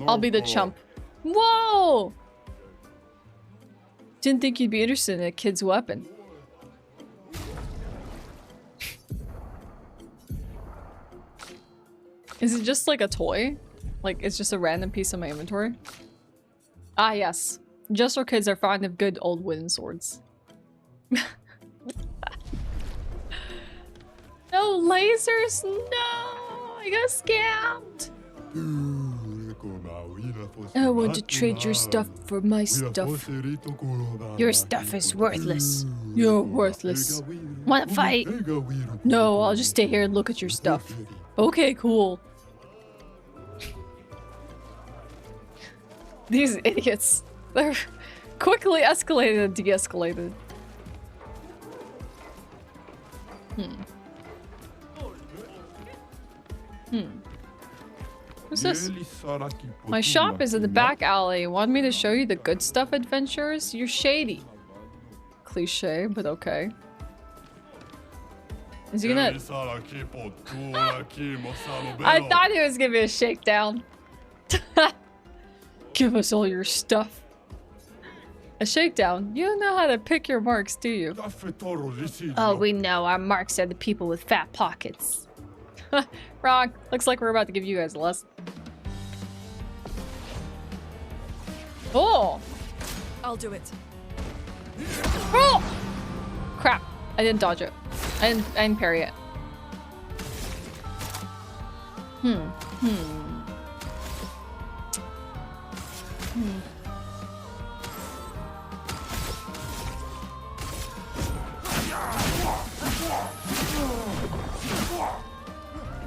I'll be the chump. Whoa! Didn't think you'd be interested in a kid's weapon. Is it just like a toy? Like it's just a random piece of my inventory? Ah, yes. Gestral kids are fond of good old wooden swords. No lasers? No! I got scammed! I want to trade your stuff for my stuff. Your stuff is worthless. You're worthless. Wanna fight? No, I'll just stay here and look at your stuff. Okay, cool. These idiots. They're quickly escalated and de-escalated. Who's this? My shop is in the back alley. Want me to show you the good stuff adventures? You're shady. Cliche, but okay. Is he gonna... I thought he was gonna be a shakedown. Give us all your stuff. A shakedown? You don't know how to pick your marks, do you? Oh, we know. Our marks are the people with fat pockets. Wrong. Looks like we're about to give you guys a lesson. Oh! I'll do it. Oh! Crap. I didn't dodge it. I didn't parry it.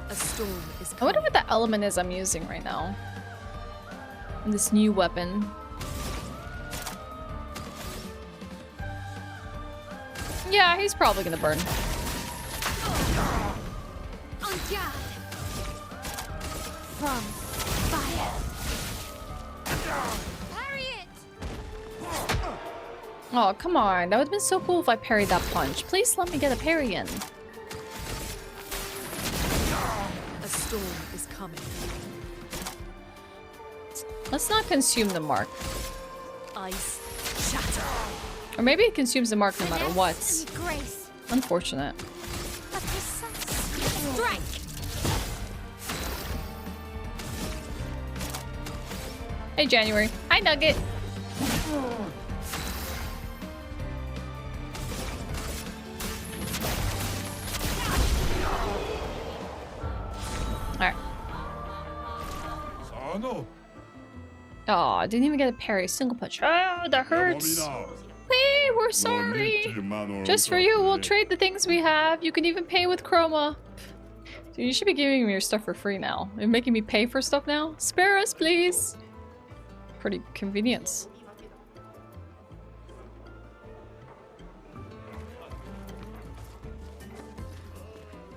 A storm is I wonder what the element is I'm using right now. This new weapon. Yeah, he's probably gonna burn. On guard. From fire. Parry it. Oh, come on. That would have been so cool if I parried that punch. Please let me get a parry in. A storm is coming. Let's not consume the mark. Ice shatter. Or maybe it consumes the mark no matter what. And grace. Unfortunate. A precise strike. Hey, January. Hi, Nugget. Alright. Aw, didn't even get a parry. Single punch. Oh, that hurts. Hey, we're sorry. Just for you, we'll trade the things we have. You can even pay with chroma. So you should be giving me your stuff for free now. You're making me pay for stuff now? Spare us, please. Pretty convenient.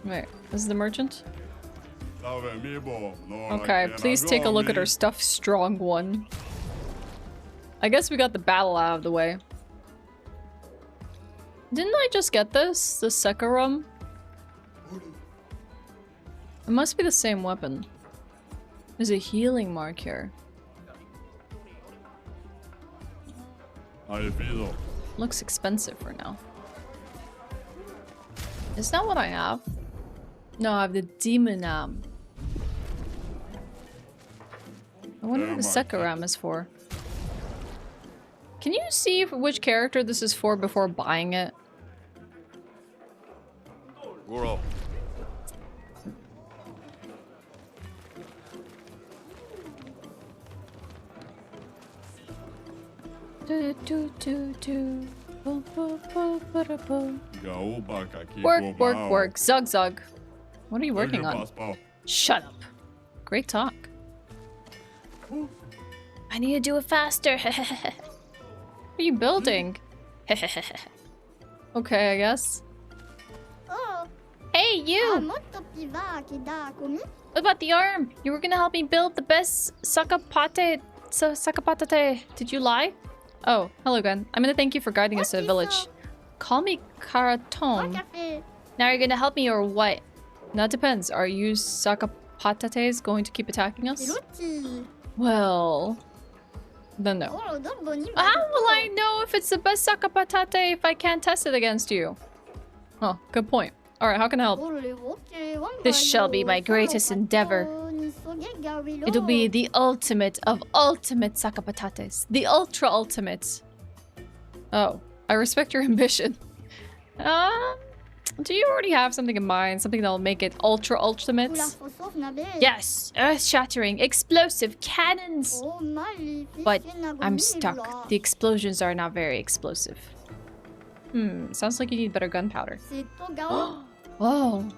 Wait, this is the merchant? Okay, please take a look at our stuff, strong one. I guess we got the battle out of the way. Didn't I just get this? The Sekharum? It must be the same weapon. There's a healing mark here. Looks expensive for now. Is that what I have? No, I have the Demon Am. I wonder what the Sekharum is for. Can you see which character this is for before buying it? Work, work, work. Zug, zug. What are you working on? Shut up. Great talk. I need to do it faster. What are you building? Okay, I guess. Oh. Hey, you! What about the arm? You were gonna help me build the best sakapatate. Did you lie? Oh, hello again. I'm gonna thank you for guiding us to the village. Call me Karatom. Now you're gonna help me or what? That depends. Are you sakapatates going to keep attacking us? Well... then no. How will I know if it's the best sakapatate if I can't test it against you? Oh, good point. Alright, how can I help? This shall be my greatest endeavor. It'll be the ultimate of ultimate sakapatates. The ultra ultimate. Oh, I respect your ambition. Do you already have something in mind? Something that'll make it ultra ultimate? Yes, earth-shattering, explosive cannons! But I'm stuck. The explosions are not very explosive. Sounds like you need better gunpowder. Oh.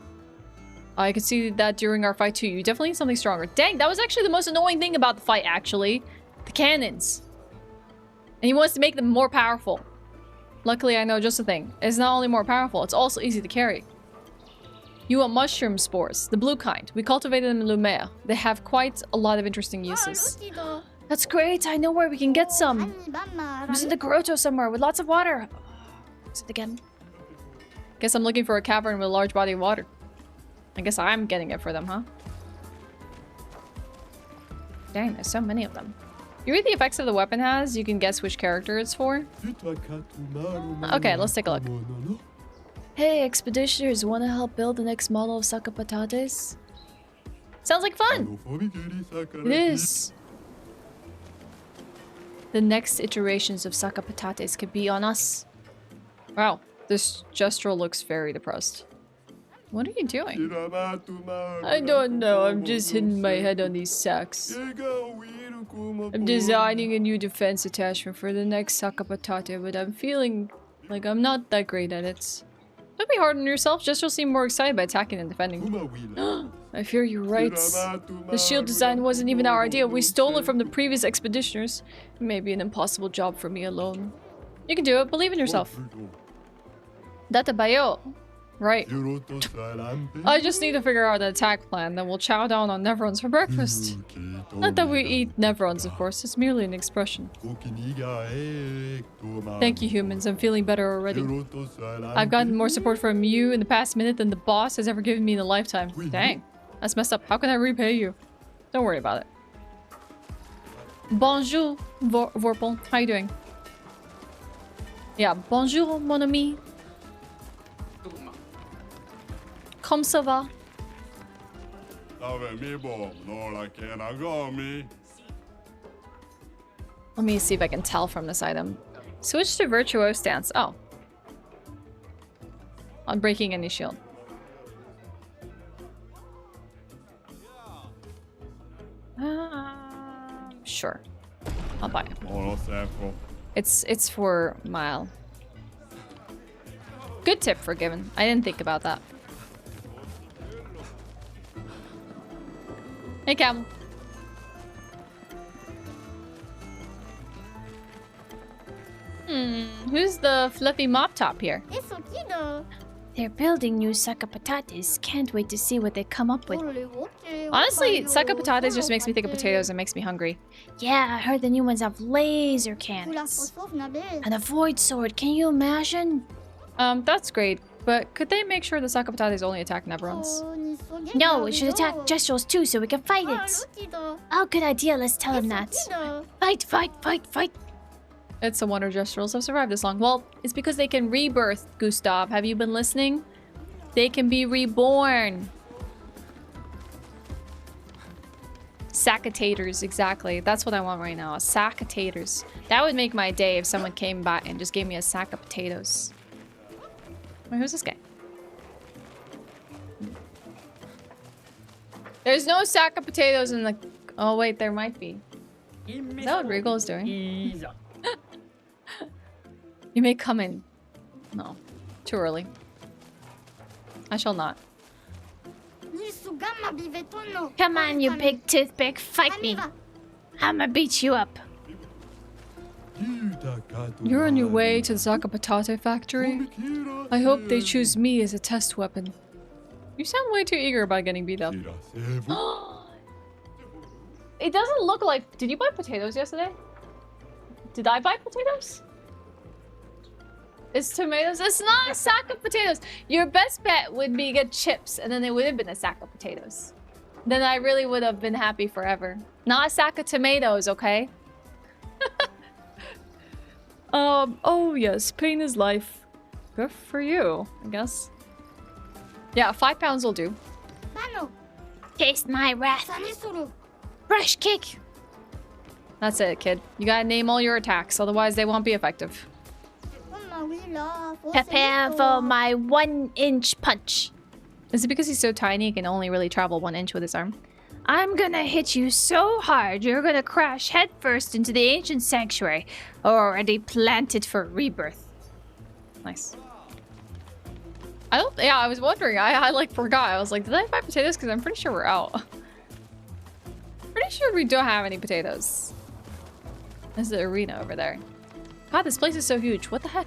I could see that during our fight too. You definitely need something stronger. Dang, that was actually the most annoying thing about the fight, actually. The cannons. And he wants to make them more powerful. Luckily, I know just the thing. It's not only more powerful, it's also easy to carry. You want mushroom spores, the blue kind. We cultivated them in Lumiere. They have quite a lot of interesting uses. That's great, I know where we can get some. It was in the grotto somewhere with lots of water. Is it again? Guess I'm looking for a cavern with a large body of water. I guess I'm getting it for them, huh? Dang, there's so many of them. You read the effects of the weapon has, you can guess which character it's for. Okay, let's take a look. Hey, expeditioners, want to help build the next model of Sakapatates? Sounds like fun! It is! The next iterations of Sakapatates could be on us. Wow, this Gestral looks very depressed. What are you doing? I don't know, I'm just hitting my head on these sacks. I'm designing a new defense attachment for the next Sakapatate, but I'm feeling like I'm not that great at it. Don't be hard on yourself, just you'll seem more excited by attacking and defending. I fear you're right. The shield design wasn't even our idea, we stole it from the previous expeditioners. It may be an impossible job for me alone. You can do it, believe in yourself. Data bayo. Right. I just need to figure out an attack plan, then we'll chow down on Nevrons for breakfast. Not that we eat Nevrons, of course, it's merely an expression. Thank you, humans, I'm feeling better already. I've gotten more support from you in the past minute than the boss has ever given me in a lifetime. Dang, that's messed up. How can I repay you? Don't worry about it. Bonjour, Vorpal. How you doing? Yeah, bonjour, mon ami. Comme ça va? Let me see if I can tell from this item. Switch to Virtuose Stance. Oh. On breaking any shield. Sure. I'll buy it. It's for Maelle. Good tip for Given. I didn't think about that. Hey, Camel. Who's the fluffy mop top here? They're building new Sakapatates. Can't wait to see what they come up with. Honestly, Sakapatates just makes me think of potatoes and makes me hungry. Yeah, I heard the new ones have laser cannons. And a void sword, can you imagine? That's great. But could they make sure the Sakapatates only attack Nevrons? No, it should attack Gestrals too so we can fight it. Oh, good idea. Let's tell him that. Fight, fight, fight, fight. It's a wonder Gestrals have survived this long. Well, it's because they can rebirth, Gustav. Have you been listening? They can be reborn. Sackatators, exactly. That's what I want right now. Sackatators. That would make my day if someone came by and just gave me a sack of potatoes. Wait, who's this guy? There's no sack of potatoes in the... Oh, wait, there might be. Is that what Regal is doing? You may come in. No. Too early. I shall not. Come on, you big toothpick. Fight me. I'ma beat you up. You're on your way to the Sakapatate factory? I hope they choose me as a test weapon. You sound way too eager about getting beat up. It doesn't look like... Did you buy potatoes yesterday? Did I buy potatoes? It's tomatoes. It's not a sack of potatoes. Your best bet would be get chips, and then it would have been a sack of potatoes. Then I really would have been happy forever. Not a sack of tomatoes, okay? Oh yes, pain is life. Good for you, I guess. Yeah, 5 pounds will do. Taste my wrath. Fresh kick. That's it, kid. You gotta name all your attacks, otherwise they won't be effective. Prepare for my 1-inch punch. Is it because he's so tiny he can only really travel 1 inch with his arm? I'm gonna hit you so hard you're gonna crash headfirst into the ancient sanctuary, already planted for rebirth. Nice. Yeah, I was wondering. I like forgot. I was like, did I buy potatoes? Because I'm pretty sure we're out. Pretty sure we don't have any potatoes. There's the arena over there. God, this place is so huge. What the heck?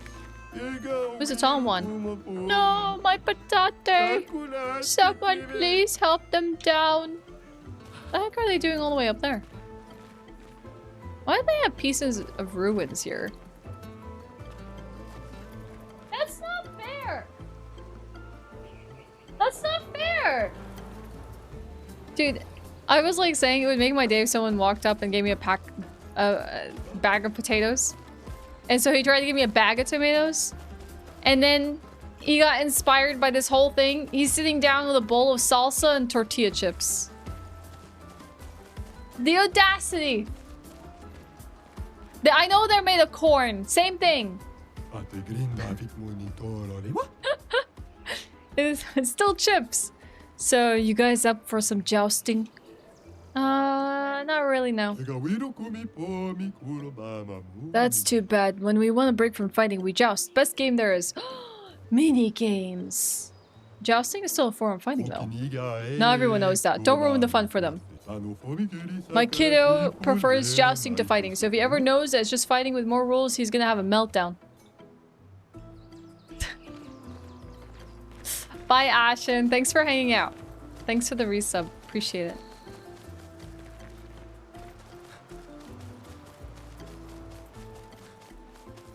Who's the tall one? No, my patate. Someone please help them down. What the heck are they doing all the way up there? Why do they have pieces of ruins here? That's not fair! That's not fair! Dude, I was like saying it would make my day if someone walked up and gave me a bag of potatoes. And so he tried to give me a bag of tomatoes. And then he got inspired by this whole thing. He's sitting down with a bowl of salsa and tortilla chips. The audacity! I know they're made of corn. Same thing. It's still chips. So, you guys up for some jousting? Not really, no. That's too bad. When we want to break from fighting, we joust. Best game there is. Mini games. Jousting is still a form of fighting, though. Not everyone knows that. Don't ruin the fun for them. My kiddo prefers jousting to fighting, so if he ever knows that it's just fighting with more rules, he's gonna have a meltdown. Bye, Ashewyn. Thanks for hanging out. Thanks for the resub. Appreciate it.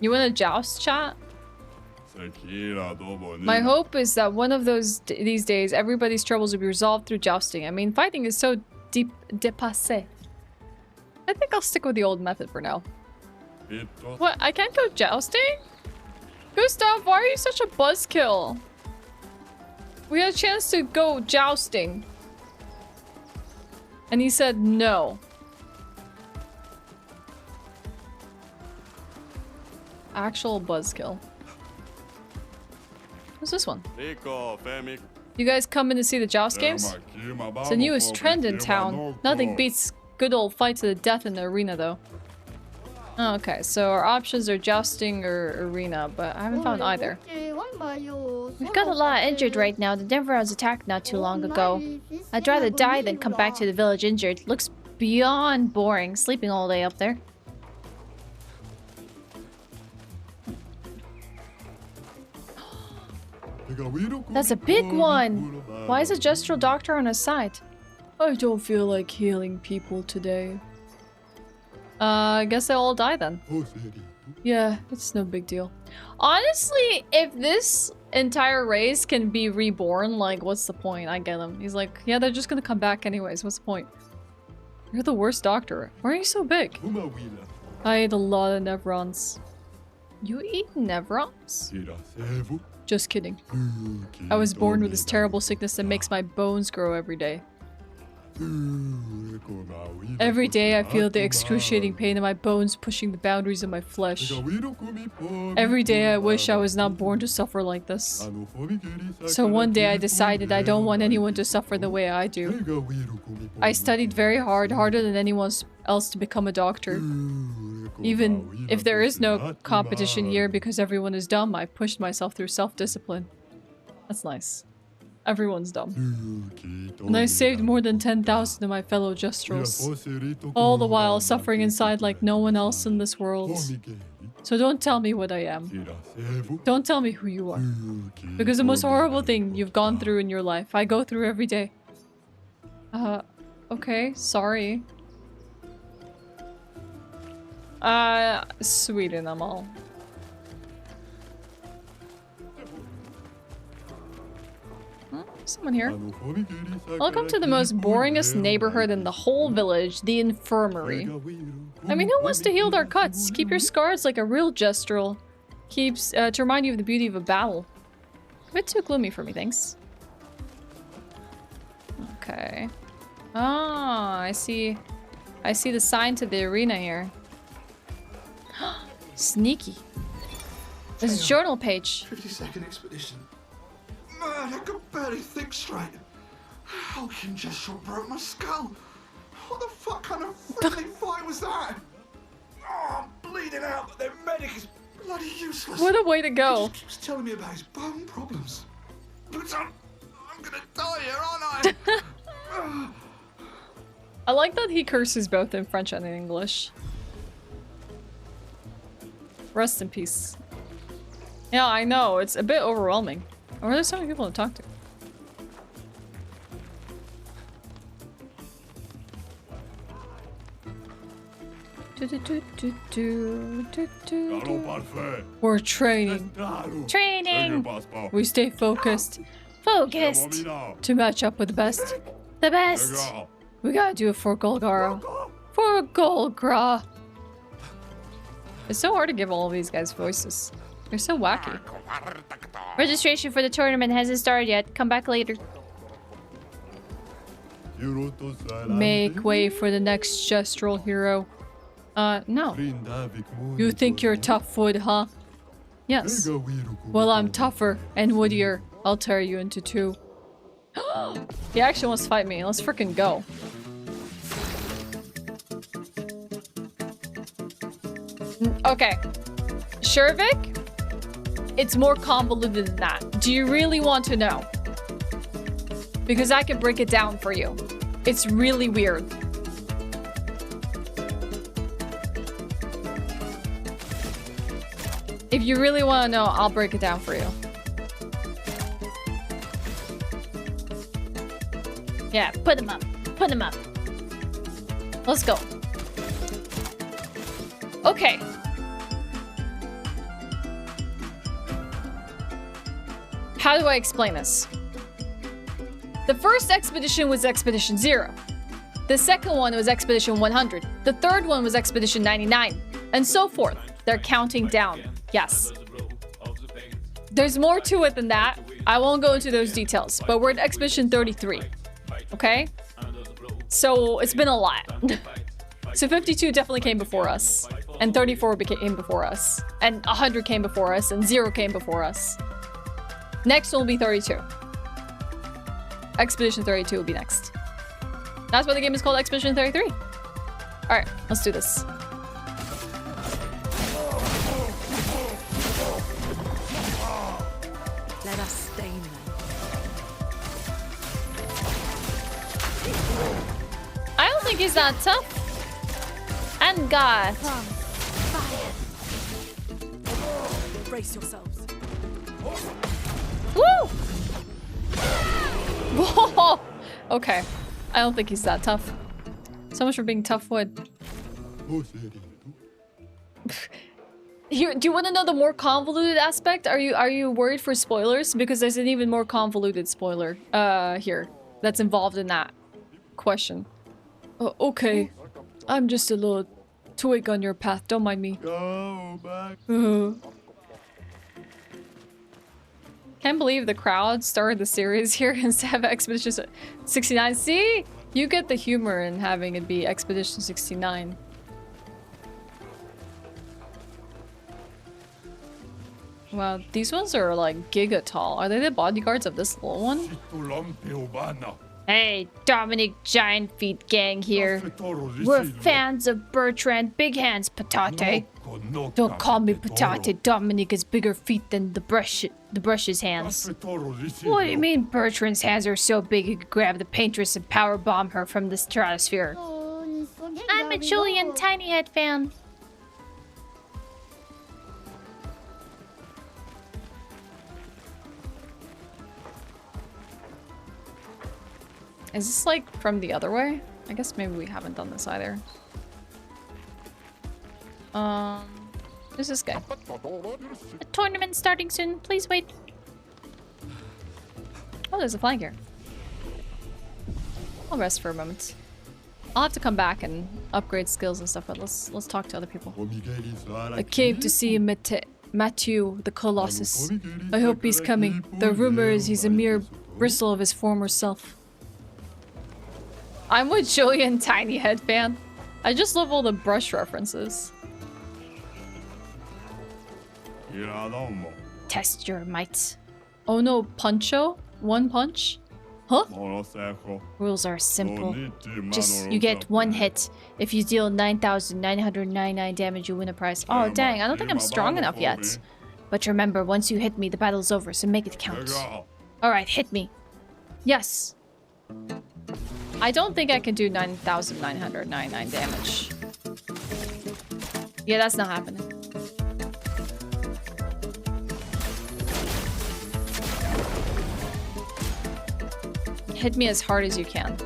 You want to joust, chat? My hope is that one of these days, everybody's troubles will be resolved through jousting. I mean, fighting is so dépassé. I think I'll stick with the old method for now. What? I can't go jousting? Gustav, why are you such a buzzkill? We had a chance to go jousting. And he said no. Actual buzzkill. What's this one? You guys coming to see the joust games? It's the newest trend in town. Nothing beats good old fight to the death in the arena, though. Oh, okay, so our options are jousting or arena, but I haven't found either. We've got a lot injured right now. The Denver was attacked not too long ago. I'd rather die than come back to the village injured. Looks beyond boring, sleeping all day up there. That's a big one! Why is a Gestral doctor on his side? I don't feel like healing people today. I guess they'll all die then. Yeah, it's no big deal. Honestly, if this entire race can be reborn, like, what's the point? I get him. He's like, yeah, they're just gonna come back anyways. What's the point? You're the worst doctor. Why are you so big? I ate a lot of Nevrons. You eat Nevrons? Just kidding. I was born with this terrible sickness that makes my bones grow every day. Every day I feel the excruciating pain in my bones pushing the boundaries of my flesh. Every day I wish I was not born to suffer like this. So one day I decided I don't want anyone to suffer the way I do. I studied very hard, harder than anyone else to become a doctor. Even if there is no competition here because everyone is dumb, I pushed myself through self-discipline. That's nice. Everyone's dumb. And I saved more than 10,000 of my fellow Gestrals. All the while suffering inside like no one else in this world. So don't tell me what I am. Don't tell me who you are. Because the most horrible thing you've gone through in your life, I go through every day. Okay, sorry. Sweden, I'm all. Someone here. Welcome to the most boringest neighborhood in the whole village, the infirmary. I mean, who wants to heal their cuts? Keep your scars like a real Gestral. Keeps, to remind you of the beauty of a battle. A bit too gloomy for me, thanks. Okay. Oh, I see. I see the sign to the arena here. Sneaky. There's a journal page. 52nd expedition. Man, I can barely think straight. How can Gestral broke my skull? What the fuck kind of friendly fight was that? Oh, I'm bleeding out, but their medic is bloody useless. What a way to He go. just keeps telling me about his bone problems. But I'm gonna die here, aren't I? I like that he curses both in French and in English. Rest in peace. Yeah, I know. It's a bit overwhelming. Or there's so many people to talk to. We're training. Training! We stay focused. Focused! To match up with the best. The best! We gotta do it for Golgara. For Golgara! It's so hard to give all of these guys voices. They're so wacky. Registration for the tournament hasn't started yet. Come back later. Make way for the next Gestral hero. No. You think you're tough wood, huh? Yes. Well, I'm tougher and woodier. I'll tear you into two. He actually wants to fight me. Let's freaking go. Okay. Shervik? It's more convoluted than that. Do you really want to know? Because I can break it down for you. It's really weird. If you really want to know, I'll break it down for you. Yeah, put him up. Put him up. Let's go. Okay. How do I explain this? The first expedition was Expedition 0. The second one was Expedition 100. The third one was Expedition 99. And so forth. They're counting down. Yes. There's more to it than that. I won't go into those details. But we're at Expedition 33. Okay? So it's been a lot. So 52 definitely came before us. And 34 came before us. And 100 came before us. And 0 came before us. Next one will be 32. Expedition 32 will be next. That's why the game is called Expedition 33. Alright, let's do this. Let us stain them. I don't think he's that tough. And God. Brace yourselves. Woo! Whoa! Okay. I don't think he's that tough. So much for being tough wood. Here, do you want to know the more convoluted aspect? Are you worried for spoilers? Because there's an even more convoluted spoiler here that's involved in that question. Okay. I'm just a little twig on your path. Don't mind me. Go back. Can't believe the crowd started the series here instead of Expedition 69. See? You get the humor in having it be Expedition 69. Wow, these ones are like giga tall. Are they the bodyguards of this little one? Hey, Dominic Giant Feet Gang here. We're fans of Bertrand Big Hands Patate. Don't call me Patate. Dominic has bigger feet than the brush's hands. What do you mean Bertrand's hands are so big he could grab the paintress and powerbomb her from the stratosphere? I'm a Julian Tiny Head fan. Is this like from the other way? I guess maybe we haven't done this either. Who's this guy? A tournament starting soon. Please wait. Oh, there's a flag here. I'll rest for a moment. I'll have to come back and upgrade skills and stuff, but let's talk to other people. I came to see Matthew the Colossus. I hope he's coming. The rumor is he's a mere bristle of his former self. I'm with Julian Tiny Head fan. I just love all the brush references. Test your might. Oh no, Puncho? One punch? Huh? Rules are simple. Just, you get one hit. If you deal 9,999 damage, you win a prize. Oh dang, I don't think I'm strong enough yet. But remember, once you hit me, the battle's over, so make it count. Alright, hit me. Yes. I don't think I can do 9,999 damage. Yeah, that's not happening. Hit me as hard as you can.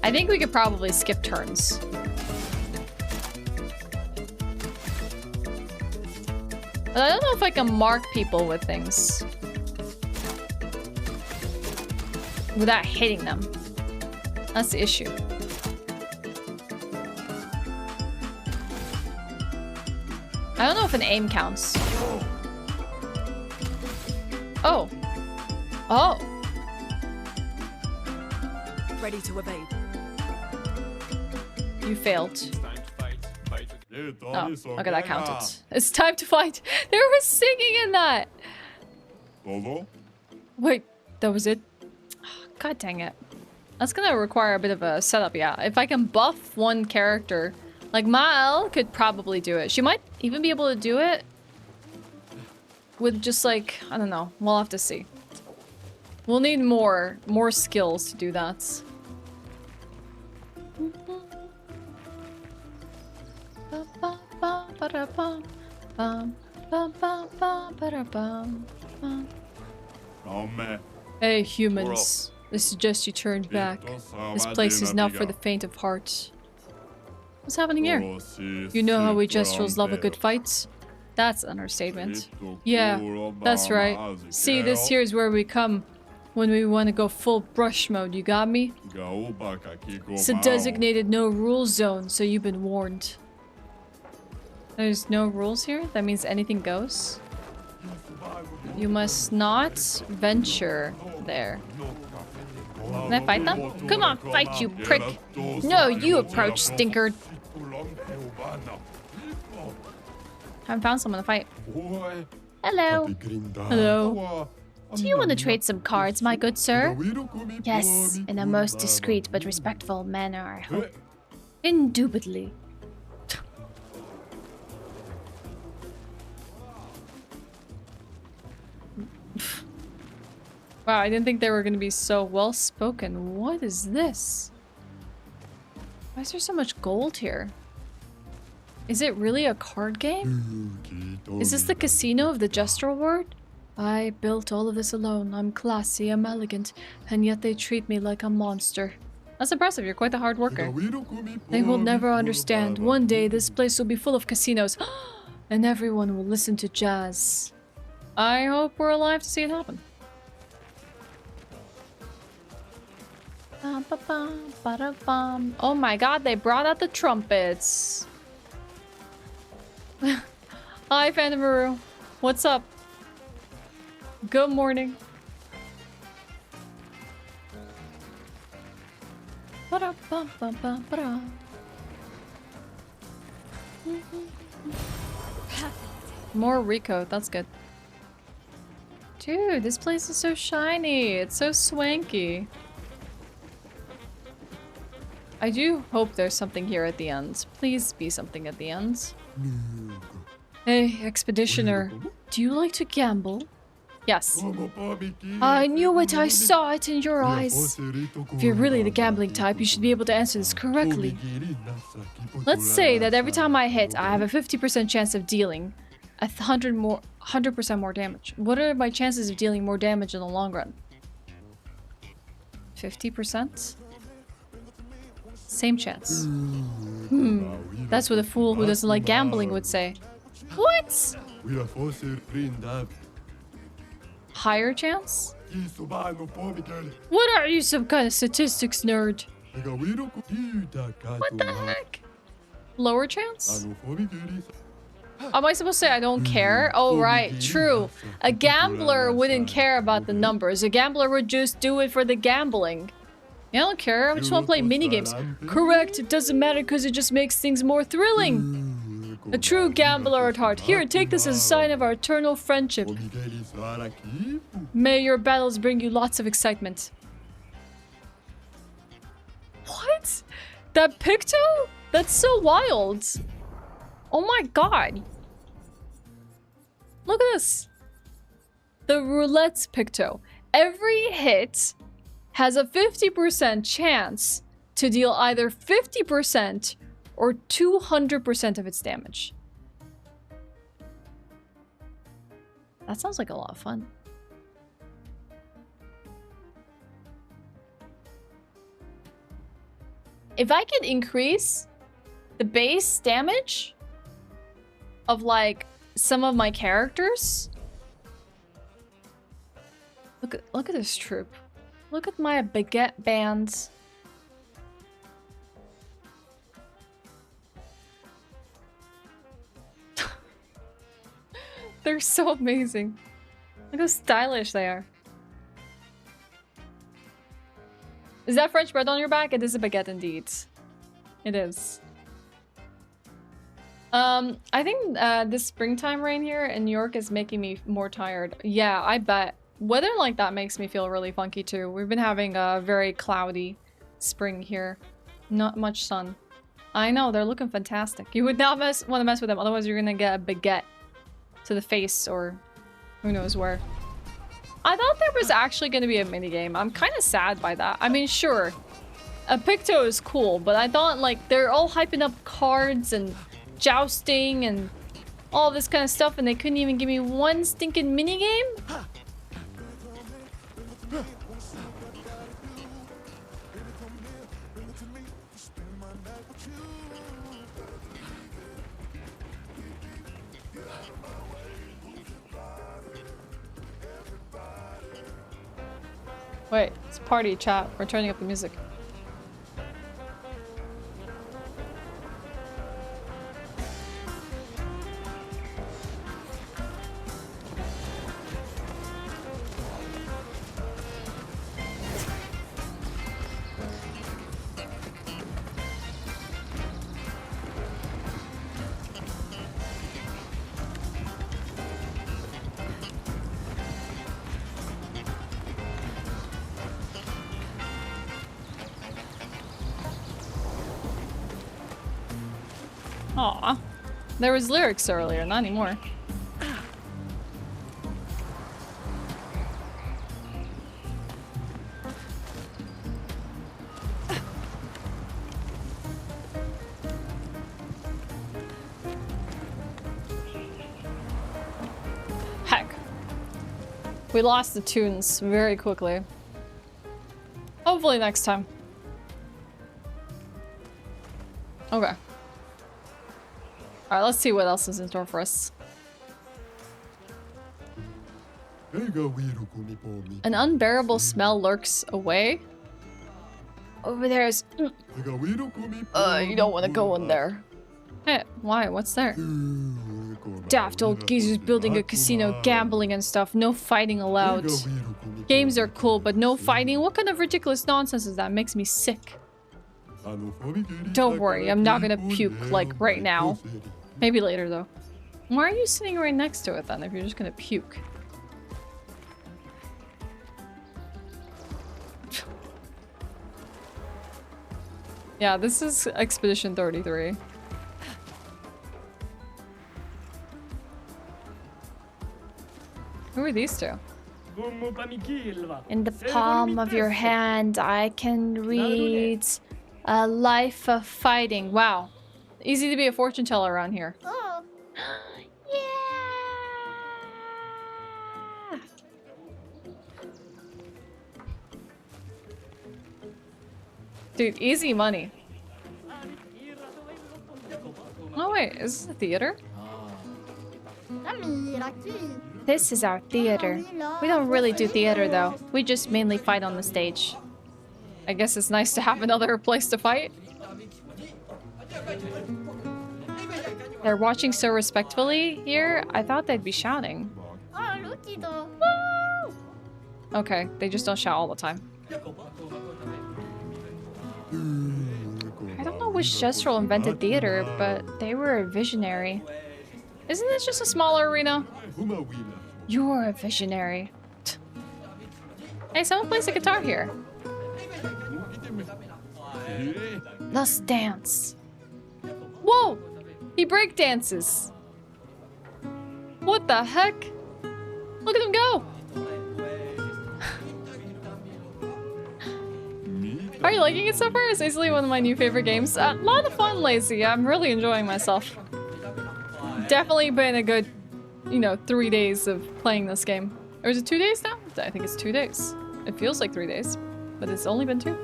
I think we could probably skip turns. But I don't know if I can mark people with things without hitting them. That's the issue. I don't know if an aim counts. Oh. Oh. Ready to evade. You failed. Oh, okay, that counted. It's time to fight. They were singing in that. Wait, that was it? God dang it. That's gonna require a bit of a setup, yeah. If I can buff one character, like Maelle could probably do it. She might even be able to do it with just like, I don't know. We'll have to see. We'll need more skills to do that. Hey humans, I suggest you turn back. This place is not for the faint of heart. What's happening here? You know how we Gestrals love a good fight? That's an understatement. Yeah, that's right. See, this here is where we come when we want to go full brush mode, you got me? It's a designated no rules zone, so you've been warned. There's no rules here? That means anything goes? You must not venture there. Can I fight them? Come on, fight you prick! No, you approach, stinker! Haven't found someone to fight. Hello. Hello. Do you want to trade some cards, my good sir? Yes, in a most discreet but respectful manner, I hope. Indubitably. Wow, I didn't think they were going to be so well spoken. What is this? Why is there so much gold here? Is it really a card game? Is this the casino of the Gestral world? I built all of this alone. I'm classy, I'm elegant, and yet they treat me like a monster. That's impressive, you're quite the hard worker. They will never understand. One day this place will be full of casinos, and everyone will listen to jazz. I hope we're alive to see it happen. Oh my god, they brought out the trumpets. Hi, Phantom. What's up? Good morning. More Rico, that's good. Dude, this place is so shiny. It's so swanky. I do hope there's something here at the end. Please be something at the end. Hey, Expeditioner. Do you like to gamble? Yes. I knew it. I saw it in your eyes. If you're really the gambling type, you should be able to answer this correctly. Let's say that every time I hit, I have a 50% chance of dealing 100% more damage. What are my chances of dealing more damage in the long run? 50%? Same chance. That's what a fool who doesn't like gambling would say. What? Higher chance? What are you, some kind of statistics nerd? What the heck? Lower chance? Am I supposed to say I don't care? Oh, right. True. A gambler wouldn't care about the numbers. A gambler would just do it for the gambling. Yeah, I don't care. I just want to play minigames. Correct. It doesn't matter because it just makes things more thrilling. A true gambler at heart. Here, take this as a sign of our eternal friendship. May your battles bring you lots of excitement. What? That Picto? That's so wild. Oh my god. Look at this. The Roulette's Picto. Every hit has a 50% chance to deal either 50% or 200% of its damage. That sounds like a lot of fun. If I could increase the base damage of like some of my characters. Look at this troop. Look at my baguette bands. They're so amazing. Look how stylish they are. Is that French bread on your back? It is a baguette indeed. It is. I think this springtime rain here in New York is making me more tired. Yeah, I bet. Weather like that makes me feel really funky too. We've been having a very cloudy spring here. Not much sun. I know, they're looking fantastic. You would not want to mess with them, otherwise you're gonna get a baguette to the face or who knows where. I thought there was actually gonna be a minigame. I'm kind of sad by that. I mean, sure, a Picto is cool, but I thought like they're all hyping up cards and jousting and all this kind of stuff and they couldn't even give me one stinking minigame? Wait, it's party chat. We're turning up the music. Aw. There was lyrics earlier, not anymore. Heck. We lost the tunes very quickly. Hopefully next time. Okay. Alright, let's see what else is in store for us. An unbearable smell lurks away. Over there is... you don't want to go in there. Hey, why? What's there? Daft old geezers building a casino, gambling and stuff. No fighting allowed. Games are cool, but no fighting? What kind of ridiculous nonsense is that? Makes me sick. Don't worry, I'm not gonna puke, like, right now. Maybe later, though. Why are you sitting right next to it, then, if you're just gonna puke? Yeah, this is Expedition 33. Who are these two? In the palm of your hand, I can read a life of fighting. Wow. Easy to be a fortune teller around here. Oh. Yeah. Dude, easy money. Oh wait, is this a theater? This is our theater. We don't really do theater though. We just mainly fight on the stage. I guess it's nice to have another place to fight. They're watching so respectfully here. I thought they'd be shouting. Woo! Okay, they just don't shout all the time. I don't know which Gestral invented theater, but they were a visionary. Isn't this just a smaller arena? You're a visionary. Hey, someone plays a guitar here. Let's dance. Whoa! He break dances. What the heck? Look at him go! Are you liking it so far? It's easily one of my new favorite games. A lot of fun, Lazy. I'm really enjoying myself. Definitely been a good, 3 days of playing this game. Or is it 2 days now? I think it's 2 days. It feels like 3 days, but it's only been 2.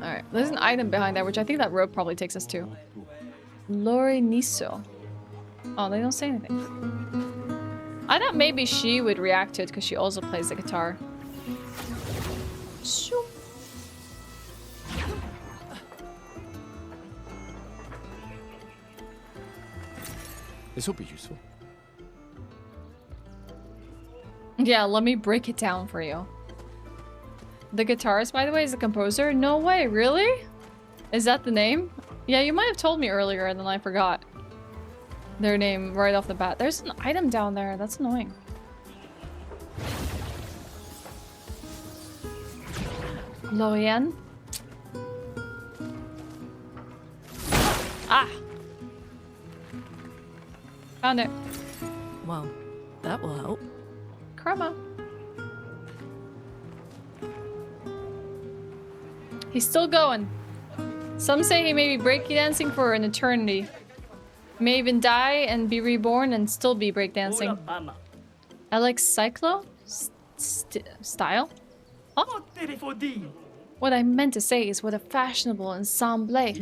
Alright, there's an item behind there, which I think that rope probably takes us to. Lori Niso. Oh, they don't say anything. I thought maybe she would react to it because she also plays the guitar. Shoo. This will be useful. Yeah, let me break it down for you. The guitarist, by the way, is the composer? No way, really? Is that the name? Yeah, you might have told me earlier and then I forgot their name right off the bat. There's an item down there. That's annoying. Loyan. Ah! Found it. Well, that will help. Karma. He's still going. Some say he may be breakdancing for an eternity. He may even die and be reborn and still be breakdancing. Alex Cyclo? Style? Huh? What I meant to say is what a fashionable ensemble. I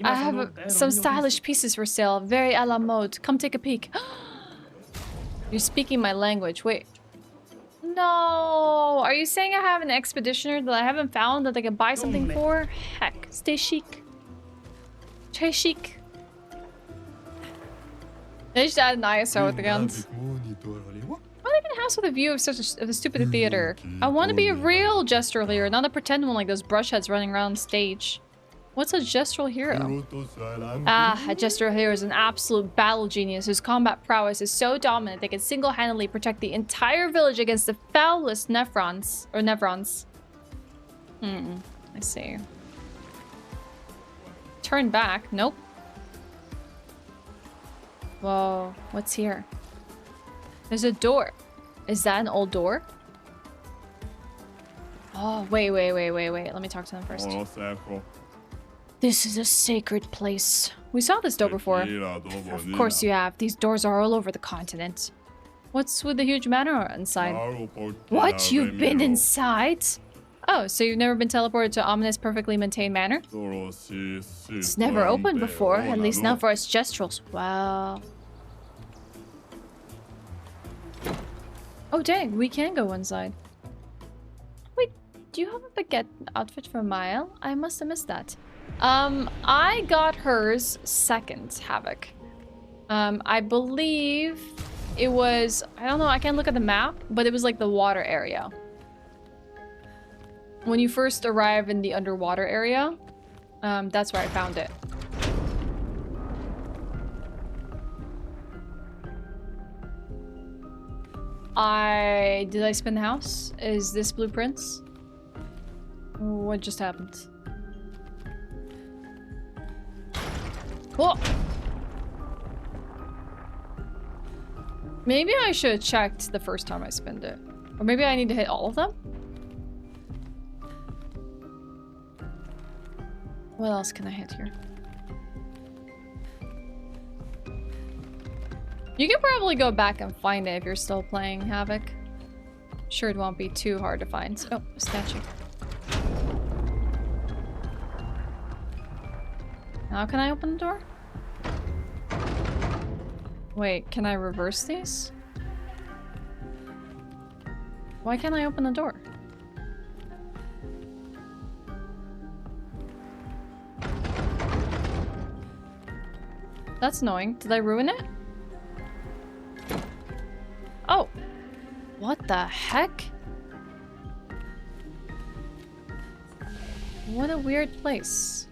have some stylish pieces for sale, very a la mode. Come take a peek. You're speaking my language. Wait. No. Are you saying I have an expeditioner that I haven't found that I can buy something for? Heck. Stay chic. Très chic. They just add an ISO with the guns. I live in a house with a view of a stupid theater. I want to be a real Gestral hero, not a pretend one like those brush heads running around stage. What's a Gestral hero? Ah, a Gestral hero is an absolute battle genius whose combat prowess is so dominant they can single-handedly protect the entire village against the foulest Nevrons. I see. Turn back. Nope. Whoa, what's here? There's a door. Is that an old door? Oh, wait. Let me talk to them first. This is a sacred place. We saw this door before. Of course you have. These doors are all over the continent. What's with the huge manor inside? What? You've been inside? Oh, so you've never been teleported to ominous, perfectly maintained manor? It's never opened before, at least not for us Gestrals. Wow. Oh dang, we can go inside. Wait, do you have a baguette outfit for Maelle? I must have missed that. I got hers second, Havoc. I believe it was, I don't know, I can't look at the map, but it was like the water area. When you first arrive in the underwater area, that's where I found it. Did I spin the house? Is this blueprints? What just happened? Whoa! Maybe I should have checked the first time I spinned it. Or maybe I need to hit all of them? What else can I hit here? You can probably go back and find it if you're still playing Havoc. Sure, it won't be too hard to find. Oh, a statue. Now can I open the door? Wait, can I reverse these? Why can't I open the door? That's annoying. Did I ruin it? Oh. What the heck? What a weird place.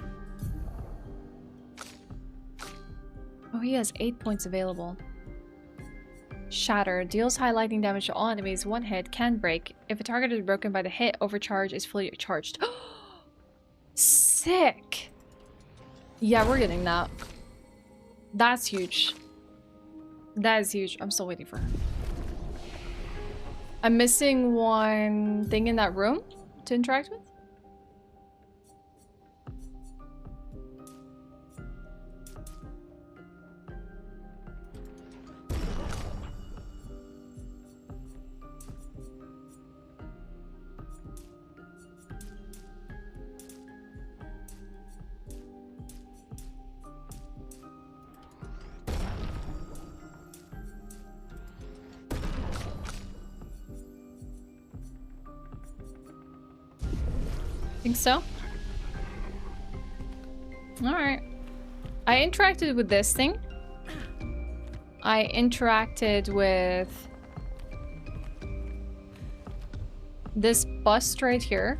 Oh, he has 8 points available. Shatter. Deals high lightning damage to all enemies. One hit. Can break. If a target is broken by the hit, overcharge is fully charged. Sick! Yeah, we're getting that. That's huge. That is huge. I'm still waiting for her. I'm missing one thing in that room to interact with. Think so? Alright. I interacted with this thing. I interacted with this bust right here.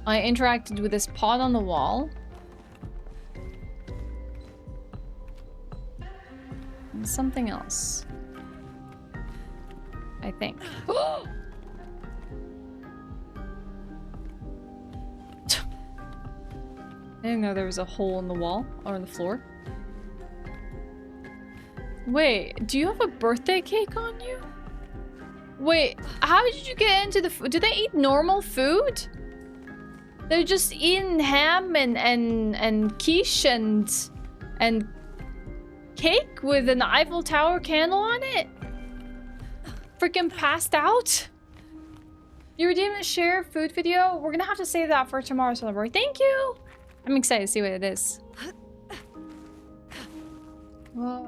I interacted with this pot on the wall. And something else. I think. I didn't know there was a hole in the wall or on the floor. Wait, do you have a birthday cake on you? Wait, how did you get into the food? Do they eat normal food? They're just eating ham and quiche and cake with an Eiffel Tower candle on it? Freaking passed out? You redeemed a share food video? We're gonna have to save that for tomorrow's celebrate. Thank you! I'm excited to see what it is. Whoa.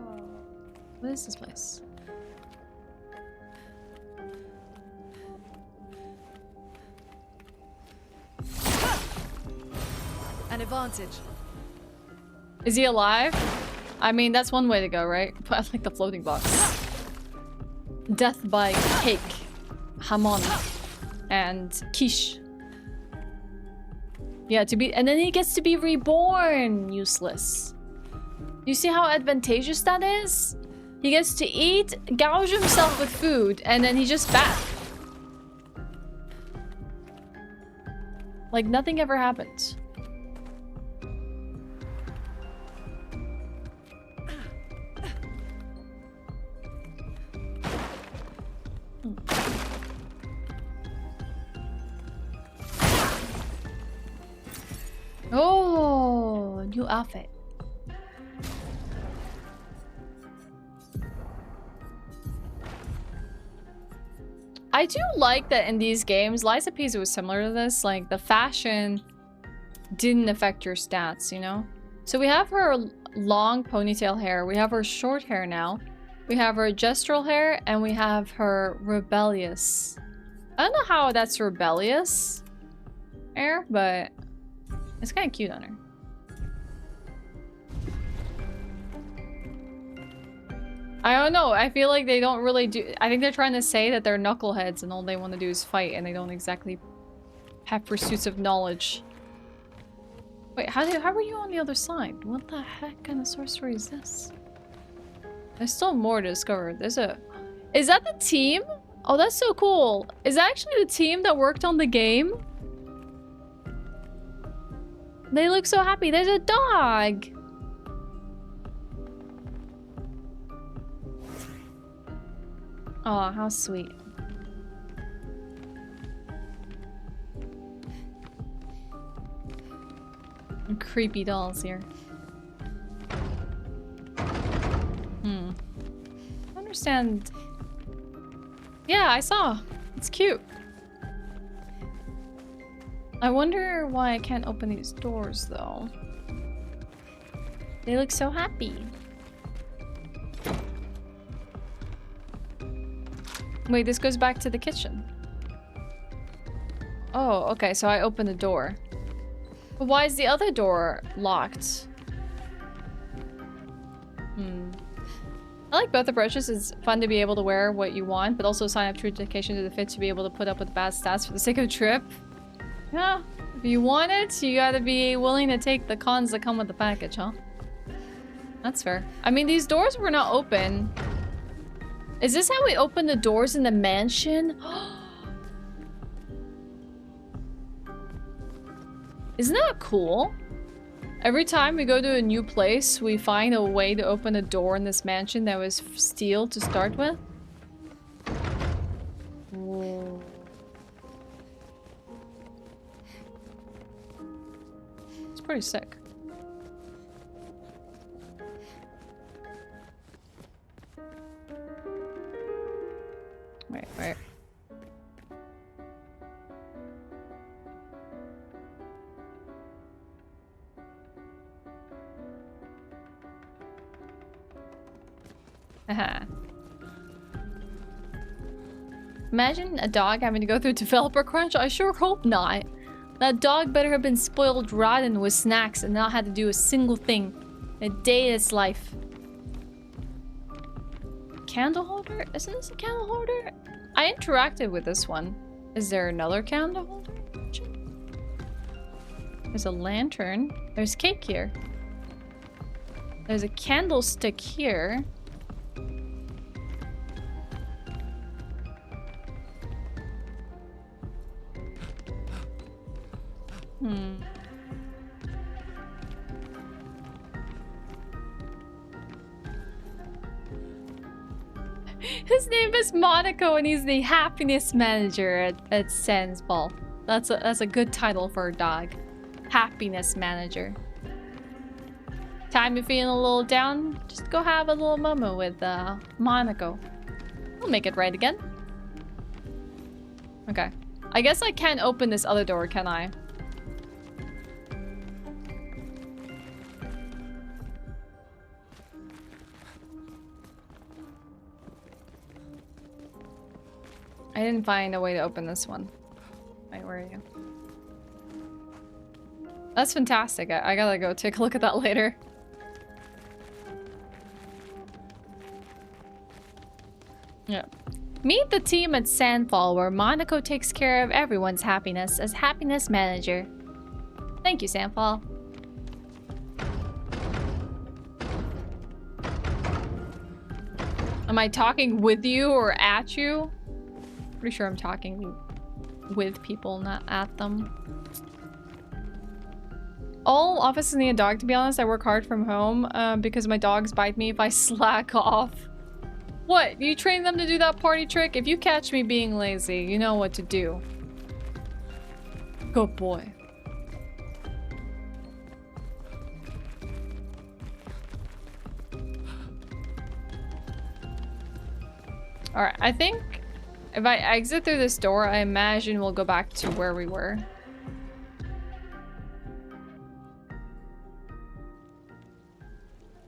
What is this place? An advantage. Is he alive? I mean, that's one way to go, right? But I like the floating box. Death by cake. Hamon. And quiche. Yeah, and then he gets to be reborn. Useless. You see how advantageous that is? He gets to eat, gouge himself with food, and then he's just back. Like nothing ever happened. Oh, new outfit. I do like that in these games, Liza Pizza was similar to this, like the fashion didn't affect your stats, you know? So we have her long ponytail hair, we have her short hair now, we have her gestral hair, and we have her rebellious. I don't know how that's rebellious hair, but it's kind of cute on her. I don't know. I feel like they don't really do... I think they're trying to say that they're knuckleheads and all they want to do is fight and they don't exactly have pursuits of knowledge. Wait, how were you on the other side? What the heck kind of sorcery is this? There's still more to discover. There's a... Is that the team? Oh, that's so cool. Is that actually the team that worked on the game? They look so happy. There's a dog. Oh, how sweet. And creepy dolls here. I understand. Yeah, I saw. It's cute. I wonder why I can't open these doors, though. They look so happy. Wait, this goes back to the kitchen. Oh, okay, so I opened the door. But why is the other door locked? I like both approaches. It's fun to be able to wear what you want, but also sign up true dedication to the fit to be able to put up with bad stats for the sake of the trip. Yeah, if you want it, you gotta be willing to take the cons that come with the package, huh? That's fair. I mean, these doors were not open. Is this how we open the doors in the mansion? Isn't that cool? Every time we go to a new place, we find a way to open a door in this mansion that was steel to start with. Whoa. It's pretty sick. Wait. Haha. Imagine a dog having to go through developer crunch. I sure hope not. That dog better have been spoiled rotten with snacks and not had to do a single thing a day of its life. Candle holder? Isn't this a candle holder? I interacted with this one. Is there another candle holder? There's a lantern. There's cake here. There's a candlestick here. His name is Monaco and he's the happiness manager at Sans Ball. That's a good title for a dog. Happiness manager. Time you're feeling a little down, just go have a little moment with Monaco. We'll make it right again. Okay. I guess I can't open this other door, can I? I didn't find a way to open this one. Wait, where are you? That's fantastic. I gotta go take a look at that later. Yeah. Meet the team at Sandfall, where Monaco takes care of everyone's happiness as happiness manager. Thank you, Sandfall. Am I talking with you or at you? Pretty sure I'm talking with people, not at them. All offices need a dog, to be honest. I work hard from home because my dogs bite me if I slack off. What? You train them to do that party trick? If you catch me being lazy, you know what to do. Good boy. Alright, I think if I exit through this door, I imagine we'll go back to where we were.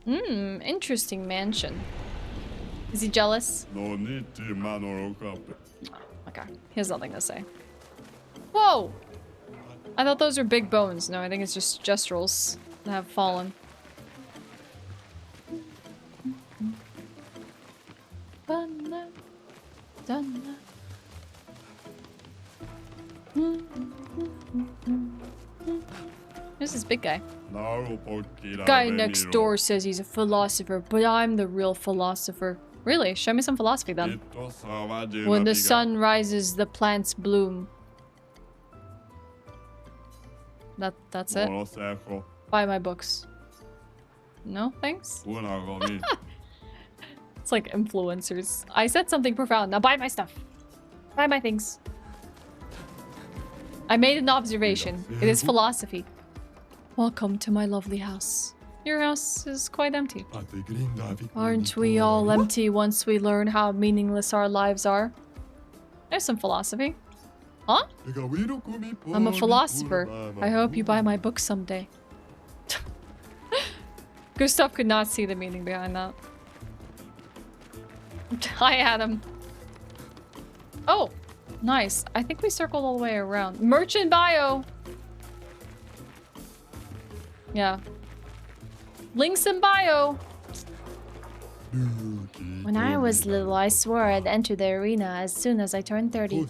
Interesting mansion. Is he jealous? Okay, he has nothing to say. Whoa! I thought those were big bones. No, I think it's just gestrals that have fallen. Who's this big guy? Guy next door says he's a philosopher, but I'm the real philosopher. Really? Show me some philosophy then. When the sun rises, the plants bloom. That's it? Buy my books. No, thanks? It's like influencers. I said something profound. Now buy my stuff. Buy my things. I made an observation. It is philosophy. Welcome to my lovely house. Your house is quite empty. Aren't we all empty once we learn how meaningless our lives are? There's some philosophy. Huh? I'm a philosopher. I hope you buy my book someday. Gustav could not see the meaning behind that. Hi, Adam. Oh, nice. I think we circled all the way around. Merchant bio. Yeah. Links in bio. When I was little, I swore I'd enter the arena as soon as I turned 30.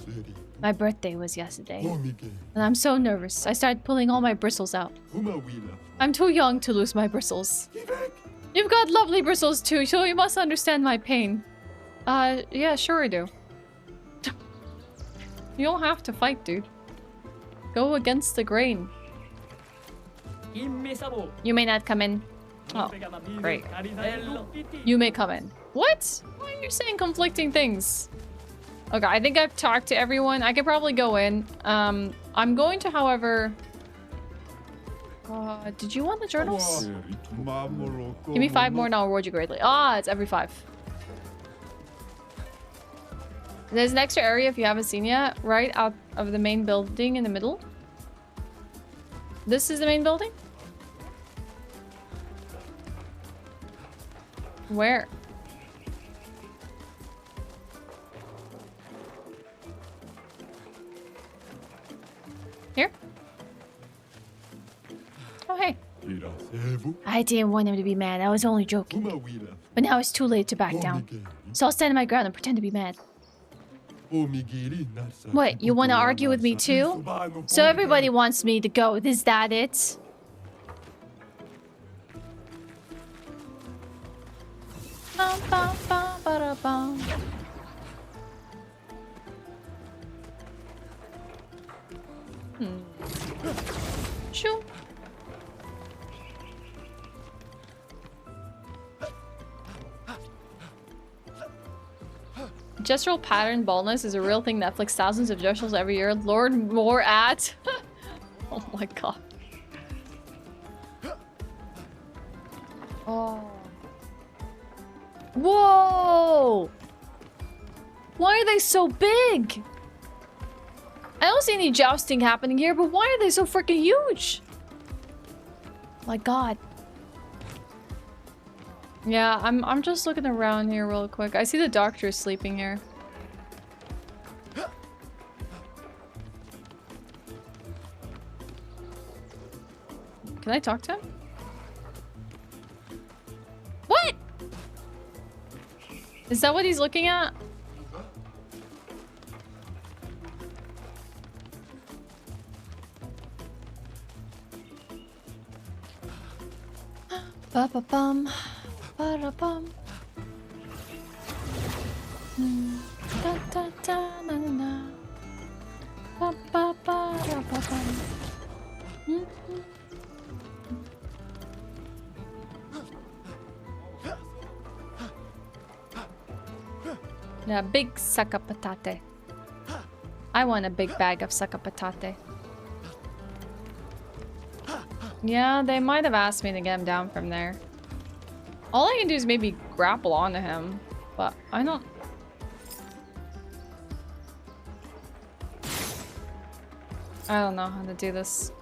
My birthday was yesterday. And I'm so nervous. I started pulling all my bristles out. I'm too young to lose my bristles. You've got lovely bristles too, so you must understand my pain. Yeah, sure I do. You don't have to fight, dude. Go against the grain. You may not come in. Oh, great. You may come in. What? Why are you saying conflicting things? Okay, I think I've talked to everyone. I could probably go in. I'm going to, however... did you want the journals? Give me 5 more and I'll reward you greatly. Ah, it's every 5. There's an extra area if you haven't seen yet, right out of the main building in the middle. This is the main building? Where? Here? Oh, hey. I didn't want him to be mad. I was only joking. But now it's too late to back down. So I'll stand my ground and pretend to be mad. What, you want to argue with me too? So everybody wants me to go. Is that it? Bum, bum, bum, ba-da, bum. Shoo. Gestral pattern baldness is a real thing that afflicts thousands of gestrals every year. Lord more at. Oh my god. Oh. Whoa! Why are they so big? I don't see any jousting happening here, but why are they so freaking huge? My god. Yeah, I'm just looking around here real quick. I see the doctor sleeping here. Can I talk to him? What? Is that what he's looking at? Ba-ba-bum. Ba-da-bum. Da-da-da-na-na-na. Ba-ba-ba-da-ba-bum. Yeah, big sucka patate. I want a big bag of sucka patate. Yeah, they might have asked me to get him down from there. All I can do is maybe grapple onto him, but I don't... I don't know how to do this.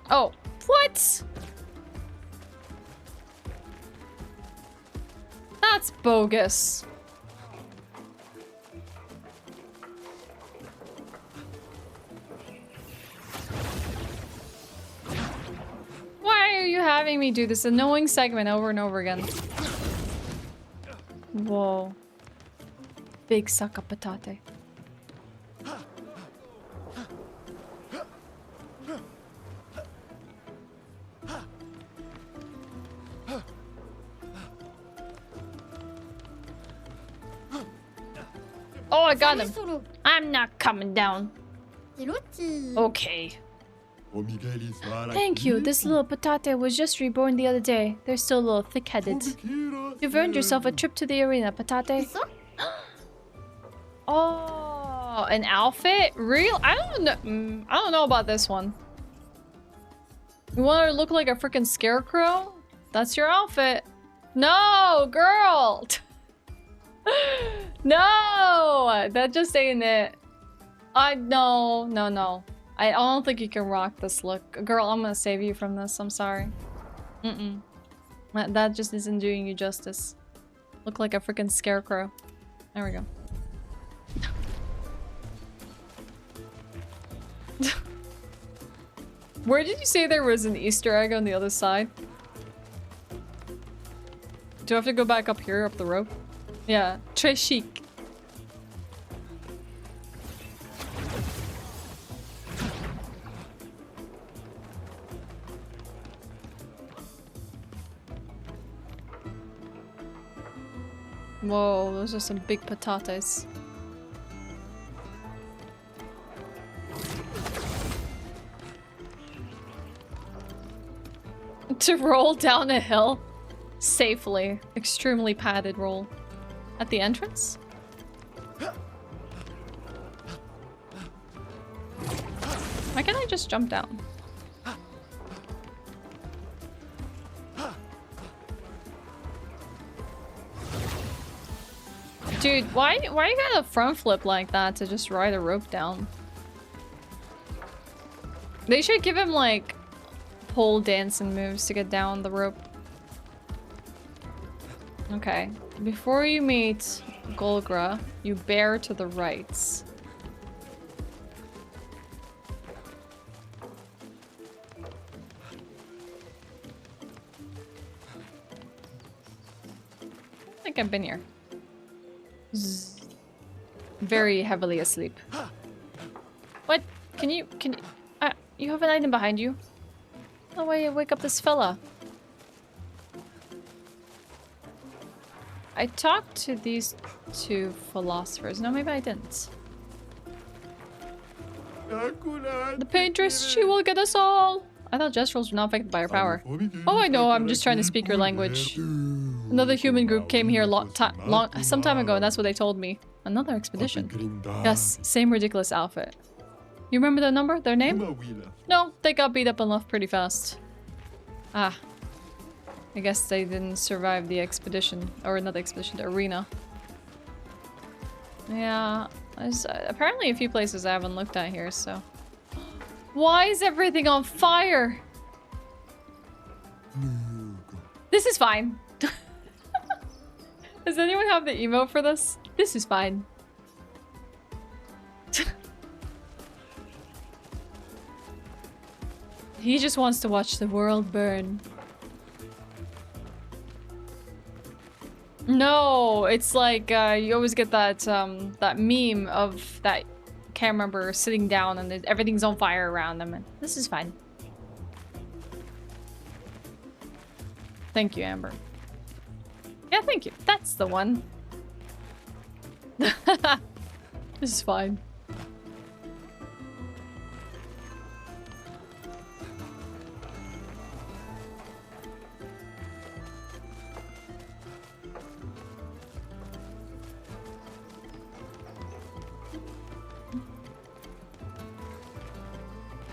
Oh, what? That's bogus. Why are you having me do this annoying segment over and over again? Whoa. Big sucka patate. Oh, I got him. I'm not coming down. Okay. Thank you. This little patate was just reborn the other day. They're still a little thick-headed. You've earned yourself a trip to the arena, patate. Oh, an outfit? Real? I don't know. I don't know about this one. You want to look like a freaking scarecrow? That's your outfit. No, girl. No, that just ain't it. No. I don't think you can rock this look. Girl, I'm gonna save you from this. I'm sorry. That just isn't doing you justice. Look like a freaking scarecrow. There we go. Where did you say there was an Easter egg on the other side? Do I have to go back up here, up the rope? Yeah, très chic. Whoa, those are some big potatoes. To roll down a hill safely. Extremely padded roll. At the entrance? Why can't I just jump down? Dude, why you got a front flip like that to just ride a rope down? They should give him like pole dancing moves to get down the rope. Okay. Before you meet Golgra, you bear to the right. I think I've been here. Zzz. Very heavily asleep. What? Can you you have an item behind you? No way, wake up this fella. I talked to these two philosophers. No, maybe I didn't. The paintress, she will get us all. I thought Gestrals were not affected by her power. Oh, I know, I'm just trying to speak your language. Another human group came here some time ago, and that's what they told me. Another expedition. Yes, same ridiculous outfit. You remember their number? Their name? No, they got beat up and left pretty fast. Ah. I guess they didn't survive the expedition. Or not the expedition, the arena. Yeah. There's apparently a few places I haven't looked at here, so... Why is everything on fire? This is fine. Does anyone have the emote for this? This is fine. He just wants to watch the world burn. No, it's like you always get that that meme of that camera member sitting down and everything's on fire around them. And this is fine. Thank you, Amber. Yeah, thank you. That's the one. This is fine.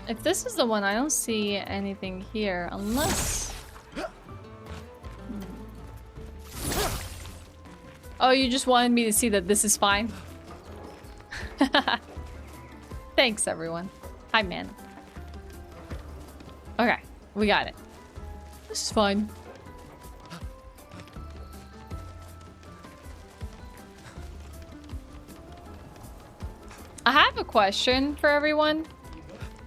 If this is the one, I don't see anything here, unless... Oh, you just wanted me to see that this is fine? Thanks, everyone. Hi, man. Okay, we got it. This is fine. I have a question for everyone.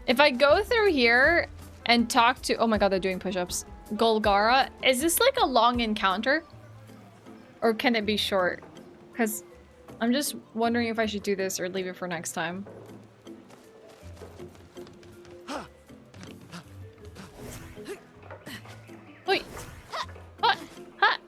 If I go through here and talk to... Oh my god, they're doing push-ups. Golgara, is this like a long encounter? Or can it be short? Because I'm just wondering if I should do this or leave it for next time. Wait. What? Ha!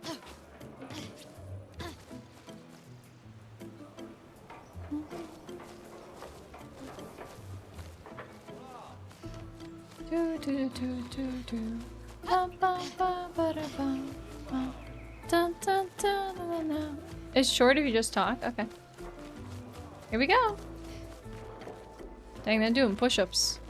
Do do do do do. Bum bum bum ba da bum bum. Dun dun dun dun dun. It's short if you just talk. Okay. Here we go. Dang, they're doing push-ups.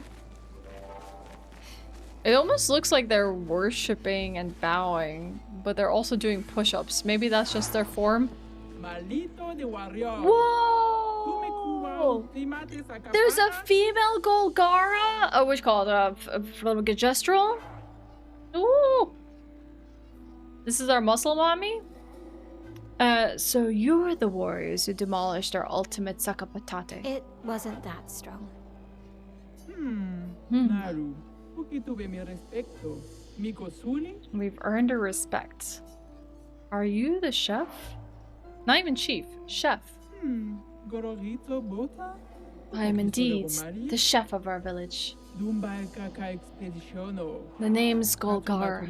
It almost looks like they're worshipping and bowing, but they're also doing push-ups. Maybe that's just their form. Whoa! There's a female Golgara? Oh, which called Gestral? Ooh! This is our muscle mommy? So you're the warriors who demolished our ultimate Sakapatate. It wasn't that strong. Naru, We've earned her respect. Are you the chef? Not even chief, chef. I am indeed the chef of our village. The name's Golgar.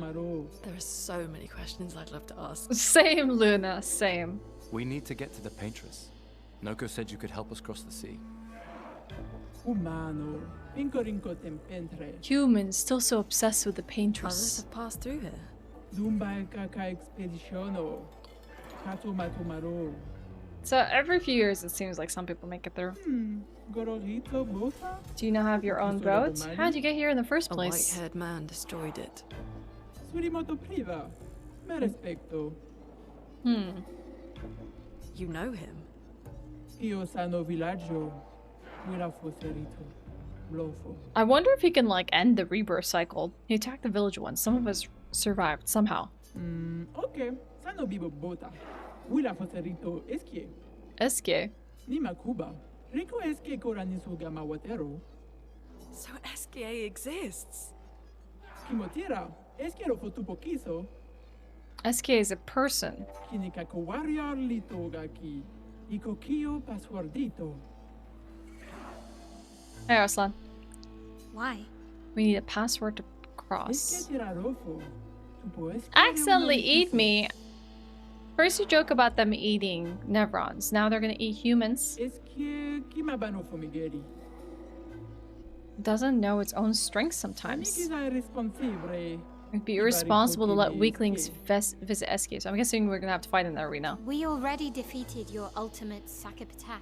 There are so many questions I'd love to ask. Same, Luna, same. We need to get to the Paintress. Noko said you could help us cross the sea. Humans still so obsessed with the Others paintress. have passed through here. So every few years it seems like some people make it through. Do you now have your own boat? How'd you get here in the first A place? white-haired man destroyed it. You know him? I wonder if he can like end the rebirth cycle. He attacked the village once. Some of us survived somehow. Esque. So SKA exists. SK is a person. Hey Arslan. Why? We need a password to cross. Accidentally eat me. First you joke about them eating Nevrons. Now they're gonna eat humans. Doesn't know its own strength sometimes. It'd be irresponsible to let weaklings visit SK, so I'm guessing we're gonna have to fight in the arena. We already defeated your ultimate Sakapatat.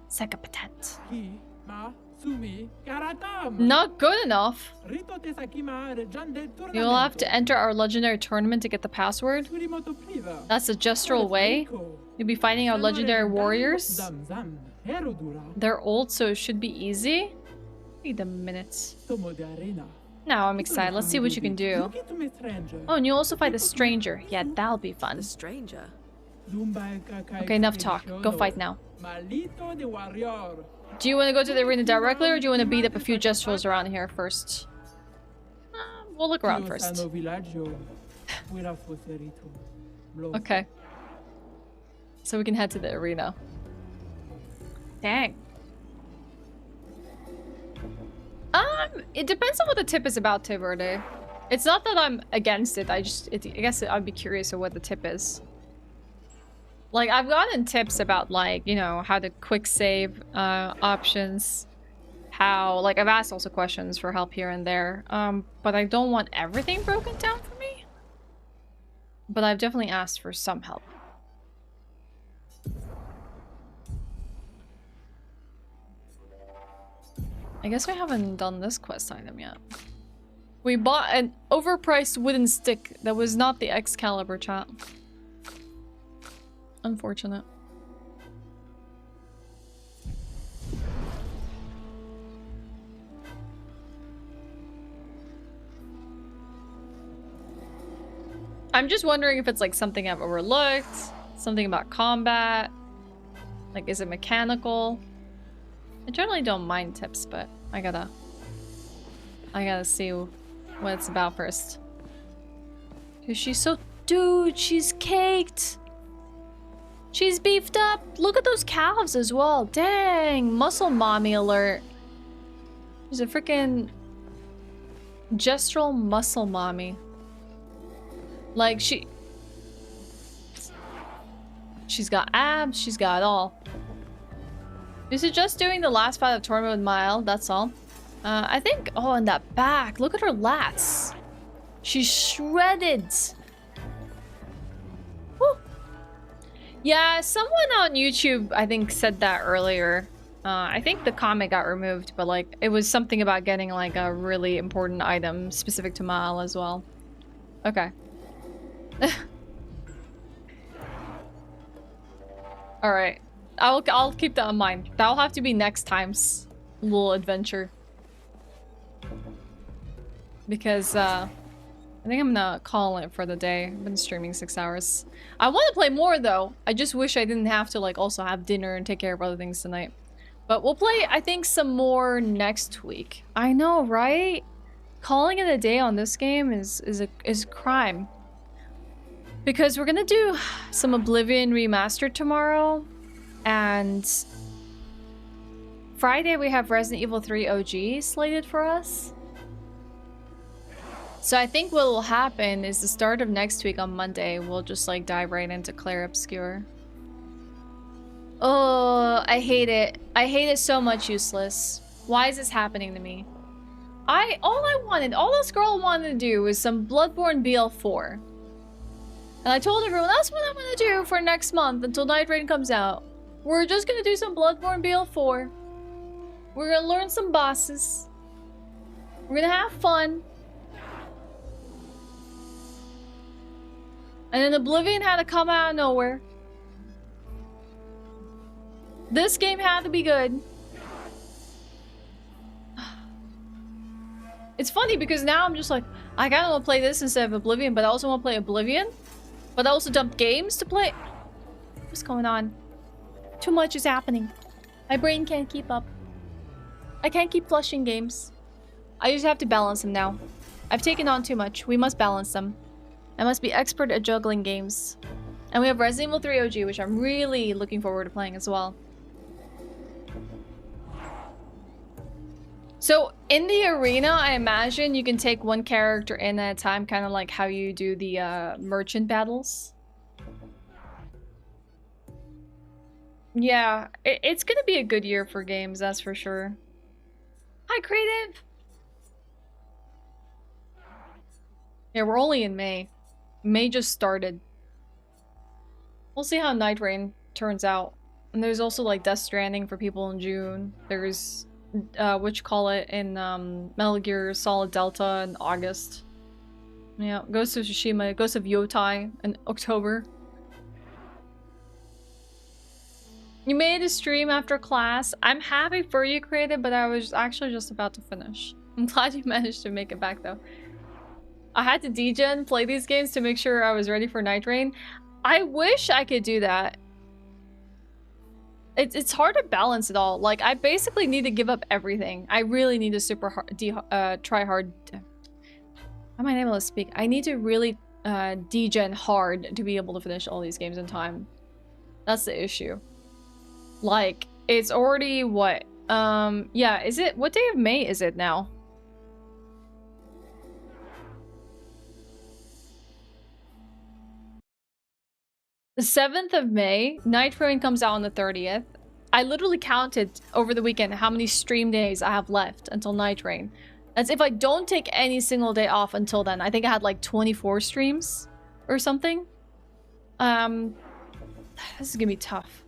Sakapatat. Not good enough. You'll have to enter our legendary tournament to get the password. That's the Gestral way. You'll be fighting our legendary warriors. They're old, so it should be easy. Wait a minute. Now I'm excited. Let's see what you can do. Oh, and you'll also fight the stranger. Yeah, that'll be fun. The stranger? Okay, enough talk. Go fight now. Do you want to go to the arena directly, or do you want to beat up a few Gestrals around here first? We'll look around first. Okay. So we can head to the arena. Dang. It depends on what the tip is about, Verde. It's not that I'm against it. I guess I'd be curious of what the tip is. Like, I've gotten tips about, like, you know, how to quick save options. How, like, I've asked also questions for help here and there. But I don't want everything broken down for me. But I've definitely asked for some help. I guess we haven't done this quest item yet. We bought an overpriced wooden stick that was not the Excalibur, chat. Unfortunate. I'm just wondering if it's like something I've overlooked, something about combat. Like, is it mechanical? I generally don't mind tips, but I gotta see what it's about first. Cause she's so, dude, she's caked. She's beefed up. Look at those calves as well. Dang, muscle mommy alert. She's a freaking Gestral muscle mommy. Like, she's got abs, she's got it all. You suggest doing the last fight of the tournament with Maelle, that's all. I think, oh, and that back. Look at her lats. She's shredded. Woo. Yeah, someone on YouTube, I think, said that earlier. I think the comment got removed, but like, it was something about getting like a really important item specific to Maelle as well. Okay. Alright. I'll keep that in mind. That'll have to be next time's little adventure. Because, I think I'm gonna call it for the day. I've been streaming 6 hours. I want to play more, though. I just wish I didn't have to, like, also have dinner and take care of other things tonight. But we'll play, I think, some more next week. I know, right? calling it a day on this game is a crime. Because we're gonna do some Oblivion Remastered tomorrow, and Friday we have Resident Evil 3 OG slated for us. So I think what will happen is the start of next week on Monday, we'll just like dive right into Clair Obscur. Oh, I hate it. I hate it so much, Useless. Why is this happening to me? All this girl wanted to do was some Bloodborne BL4. And I told everyone, that's what I'm gonna do for next month until Night Rain comes out. We're just gonna do some Bloodborne BL4. We're gonna learn some bosses. We're gonna have fun. And then Oblivion had to come out of nowhere. This game had to be good. It's funny because now I'm just like, I kinda wanna play this instead of Oblivion, but I also wanna play Oblivion. But I also dumped games to play. What's going on? Too much is happening. My brain can't keep up. I can't keep flushing games. I just have to balance them now. I've taken on too much. We must balance them. I must be expert at juggling games. And we have Resident Evil 3 OG, which I'm really looking forward to playing as well. So in the arena, I imagine you can take one character in at a time, kind of like how you do the merchant battles. Yeah, it's gonna be a good year for games, that's for sure. Hi, Creative! Yeah, we're only in May. May just started. We'll see how Night Rain turns out. And there's also like Death Stranding for people in June. There's whatchamacallit in Metal Gear Solid Delta in August. Yeah, Ghost of Tsushima, Ghost of Yotai in October. You made a stream after class. I'm happy for you, Creative, but I was actually just about to finish. I'm glad you managed to make it back though. I had to degen play these games to make sure I was ready for Night Rain. I wish I could do that. It's hard to balance it all. Like, I basically need to give up everything. I really need to super hard, try hard. I'm not able to speak. I need to really degen hard to be able to finish all these games in time. That's the issue. Like, it's already what? Yeah, is it? What day of May is it now? The 7th of May, Night Rain comes out on the 30th. I literally counted over the weekend how many stream days I have left until Night Rain. That's if I don't take any single day off until then. I think I had like 24 streams or something. This is gonna be tough.